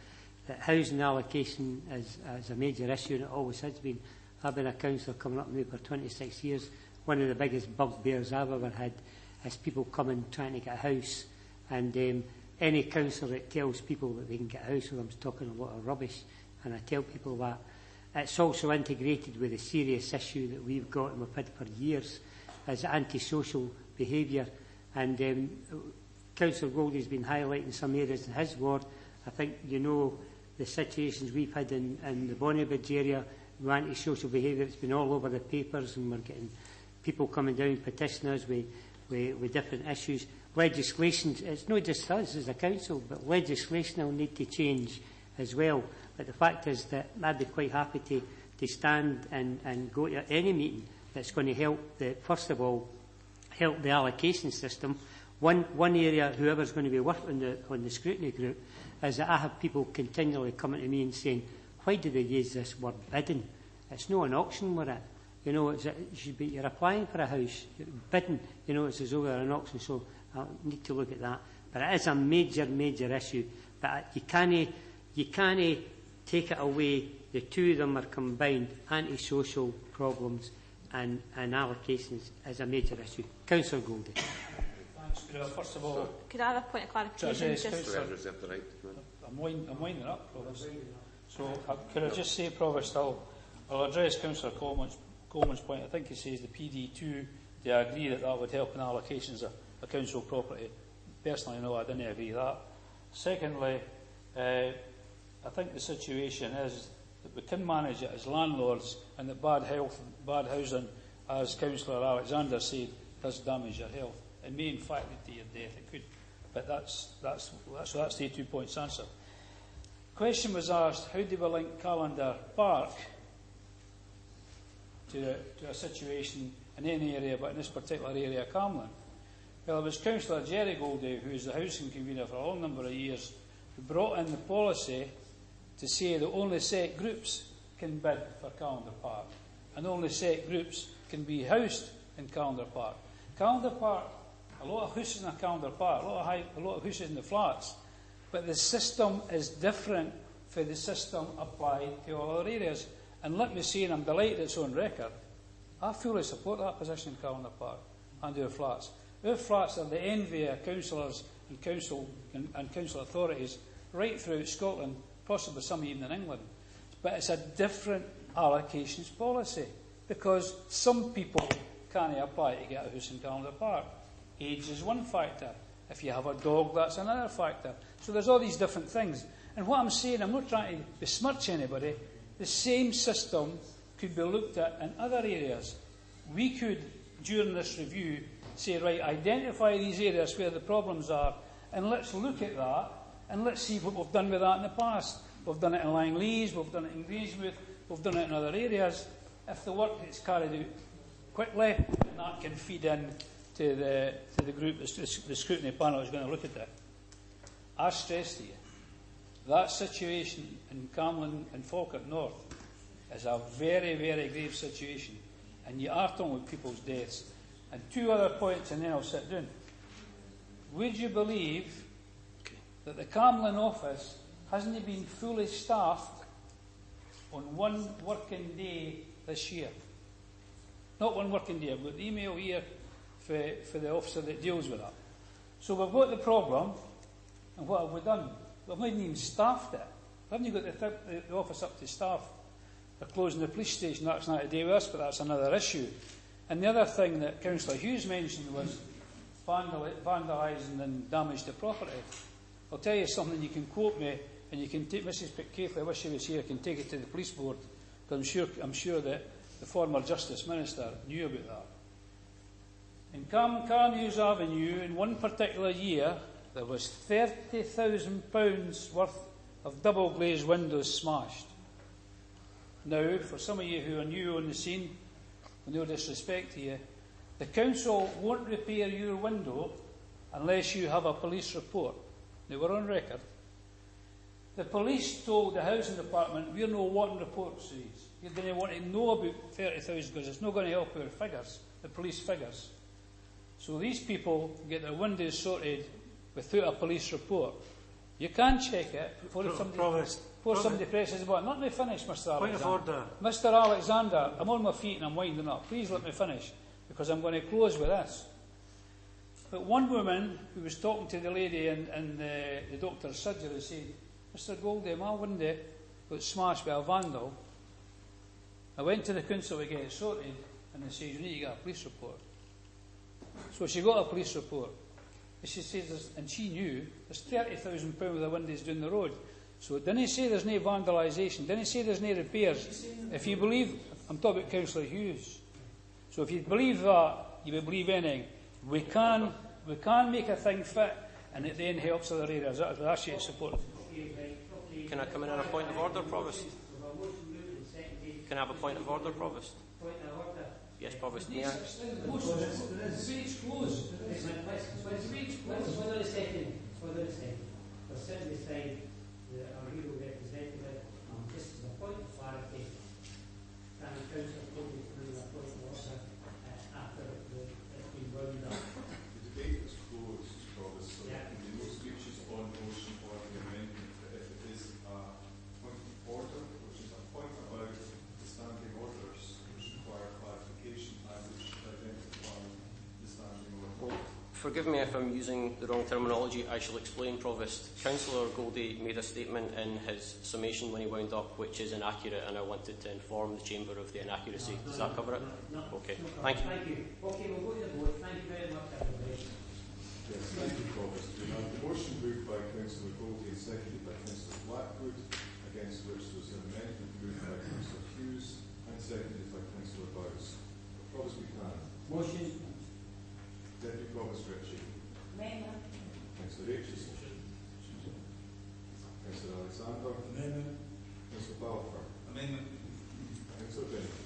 housing allocation is a major issue, and it always has been. I've been a councillor coming up now for 26 years. One of the biggest bugbears I've ever had is people coming trying to get a house, and any councillor that tells people that they can get a house, well, I'm talking a lot of rubbish, and I tell people that. It's also integrated with a serious issue that we've got and we've had for years, as antisocial behaviour. And Councillor Goldie's been highlighting some areas in his ward. I think you know the situations we've had in the Bonnybridge area with antisocial behaviour. It's been all over the papers, and we're getting people coming down, petitioners with different issues. Legislation, it's not just us as a council, but legislation will need to change as well. But the fact is that I'd be quite happy to stand and go to any meeting that's going to help, first of all, help the allocation system. One area, whoever's going to be working on the scrutiny group, is that I have people continually coming to me and saying, why do they use this word bidding? It's not an auction with it. You know, it should be, you're applying for a house, you're bidding, you know, it's as though they're an auction, so I need to look at that. But it is a major, major issue. But you can't take it away. The two of them are combined. Antisocial problems and allocations is a major issue. Councillor Goldie. Thanks, Peter. First of all, could I have a point of clarification? I'm winding up, Provost. So could I just say, Provost, I'll address Councillor Coleman's point. I think he says the PD2, they agree that would help in allocations of council property. Personally, no, I didn't agree with that. Secondly, I think the situation is that we can manage it as landlords, and that bad housing, as Councillor Alexander said, does damage your health. It may in fact lead to your death. It could, but that's the 2 points answer. Question was asked: how do we link Callender Park to a situation in any area, but in this particular area, Camlin? Well, it was Councillor Jerry Goldie, who is the housing convener for a long number of years, who brought in the policy to say that only set groups can bid for Callender Park, and only set groups can be housed in Callender Park. Callender Park, a lot of houses in Callender Park, a lot of houses in the flats, but the system is different for the system applied to all our areas. And let me say, and I'm delighted it's on record, I fully support that position in Calendar Park and our flats. Our flats are the envy of councillors and council authorities right throughout Scotland, possibly some even in England. But it's a different allocations policy because some people can't apply to get a house in Calendar Park. Age is one factor. If you have a dog, that's another factor. So there's all these different things. And what I'm saying, I'm not trying to besmirch anybody. The same system could be looked at in other areas. We could, during this review, say, right, identify these areas where the problems are, and let's look at that, and let's see what we've done with that in the past. We've done it in Langleys, we've done it in Gravesmouth, we've done it in other areas. If the work gets carried out quickly, that can feed in to the group, the scrutiny panel is going to look at that. I stress to you, that situation in Camlin and Falkirk North is a very, very grave situation. And you are talking about people's deaths. And two other points, and then I'll sit down. Would you believe that the Camlin office hasn't been fully staffed on one working day this year? Not one working day. I've got the email here for the officer that deals with that. So we've got the problem, and what have we done? We've not even staffed it. We haven't got the office up to staff. They're closing the police station. That's not to do with us, but that's another issue. And the other thing that Councillor Hughes mentioned was vandalising and damage to property. I'll tell you something, you can quote me, and you can take Mrs Pickcaife, I wish she was here, can take it to the police board, because I'm sure that the former Justice Minister knew about that. In Carnews Avenue, in one particular year, there was £30,000 worth of double glazed windows smashed. Now, for some of you who are new on the scene, with no disrespect to you, the council won't repair your window unless you have a police report. They were on record. The police told the housing department, we're not wanting reports of these. You didn't want to know about 30,000 because it's not going to help our figures, the police figures. So these people get their windows sorted without a police report. You can check it before somebody presses the button. Let me finish, Mr. Alexander. Point of order. Mr. Alexander, I'm on my feet and I'm winding up. Please let me finish, because I'm going to close with this. But one woman who was talking to the lady in the doctor's surgery said, Mr. Goldie, my window got smashed by a vandal. I went to the council to get it sorted, and they said, you need to get a police report. So she got a police report. She says, and she knew there's £30,000 worth of windows down the road. So it didn't say there's no vandalisation, didn't say there's no repairs. If you believe, I'm talking about Councillor Hughes. So if you believe that, you will believe anything. We can make a thing fit, and it then helps other areas. That's what I ask you to support. Can I come in on a point of order, Provost? Can I have a point of order, Provost? Yes, Provost. May I? Forgive me if I'm using the wrong terminology. I shall explain, Provost. Councillor Goldie made a statement in his summation when he wound up which is inaccurate, and I wanted to inform the Chamber of the inaccuracy. Does that cover it? No. Okay. Thank you. Thank you. Okay, we'll go to the vote. Thank you very much, everybody. Yes, thank you, Provost. We have the motion moved by Councillor Goldie and seconded by Councillor Blackwood, against which there was an amendment moved by Councillor Hughes and seconded by Councillor Bowes. Provost Buchanan. Motion. Deputy Provost Ritchie. Amendment. Councillor Aitchison. Councillor Alexander. Amendment. Councillor Balfour. Amendment. Councillor Bennett.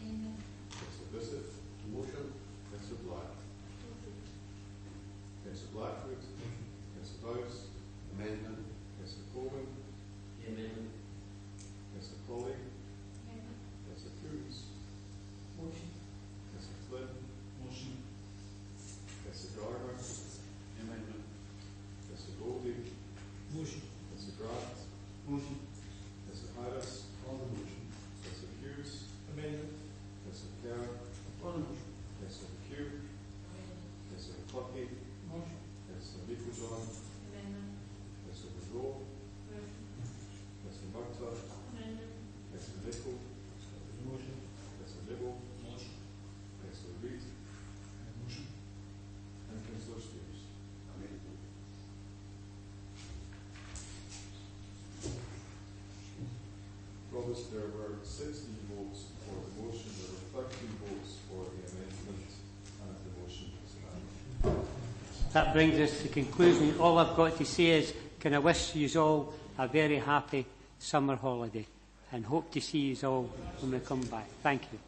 Amendment. Councillor Bissett. Motion. Councillor Black. Councillor Blackwood. Councillor Bowes. Amendment. Councillor Coleman. Amendment. Councillor Colley. Amendment. Councillor Coombs. Motion. Councillor Flynn. Motion. Councillor Gardner. Amendment. Councillor Goldie. Motion. Councillor Grant. Motion. Provost, there were 16 votes for the motion, there were 13 votes for the amendment, and the motion was carried. That brings us to conclusion. All I've got to say is, can I wish you all a very happy summer holiday and hope to see you all when we come back. Thank you.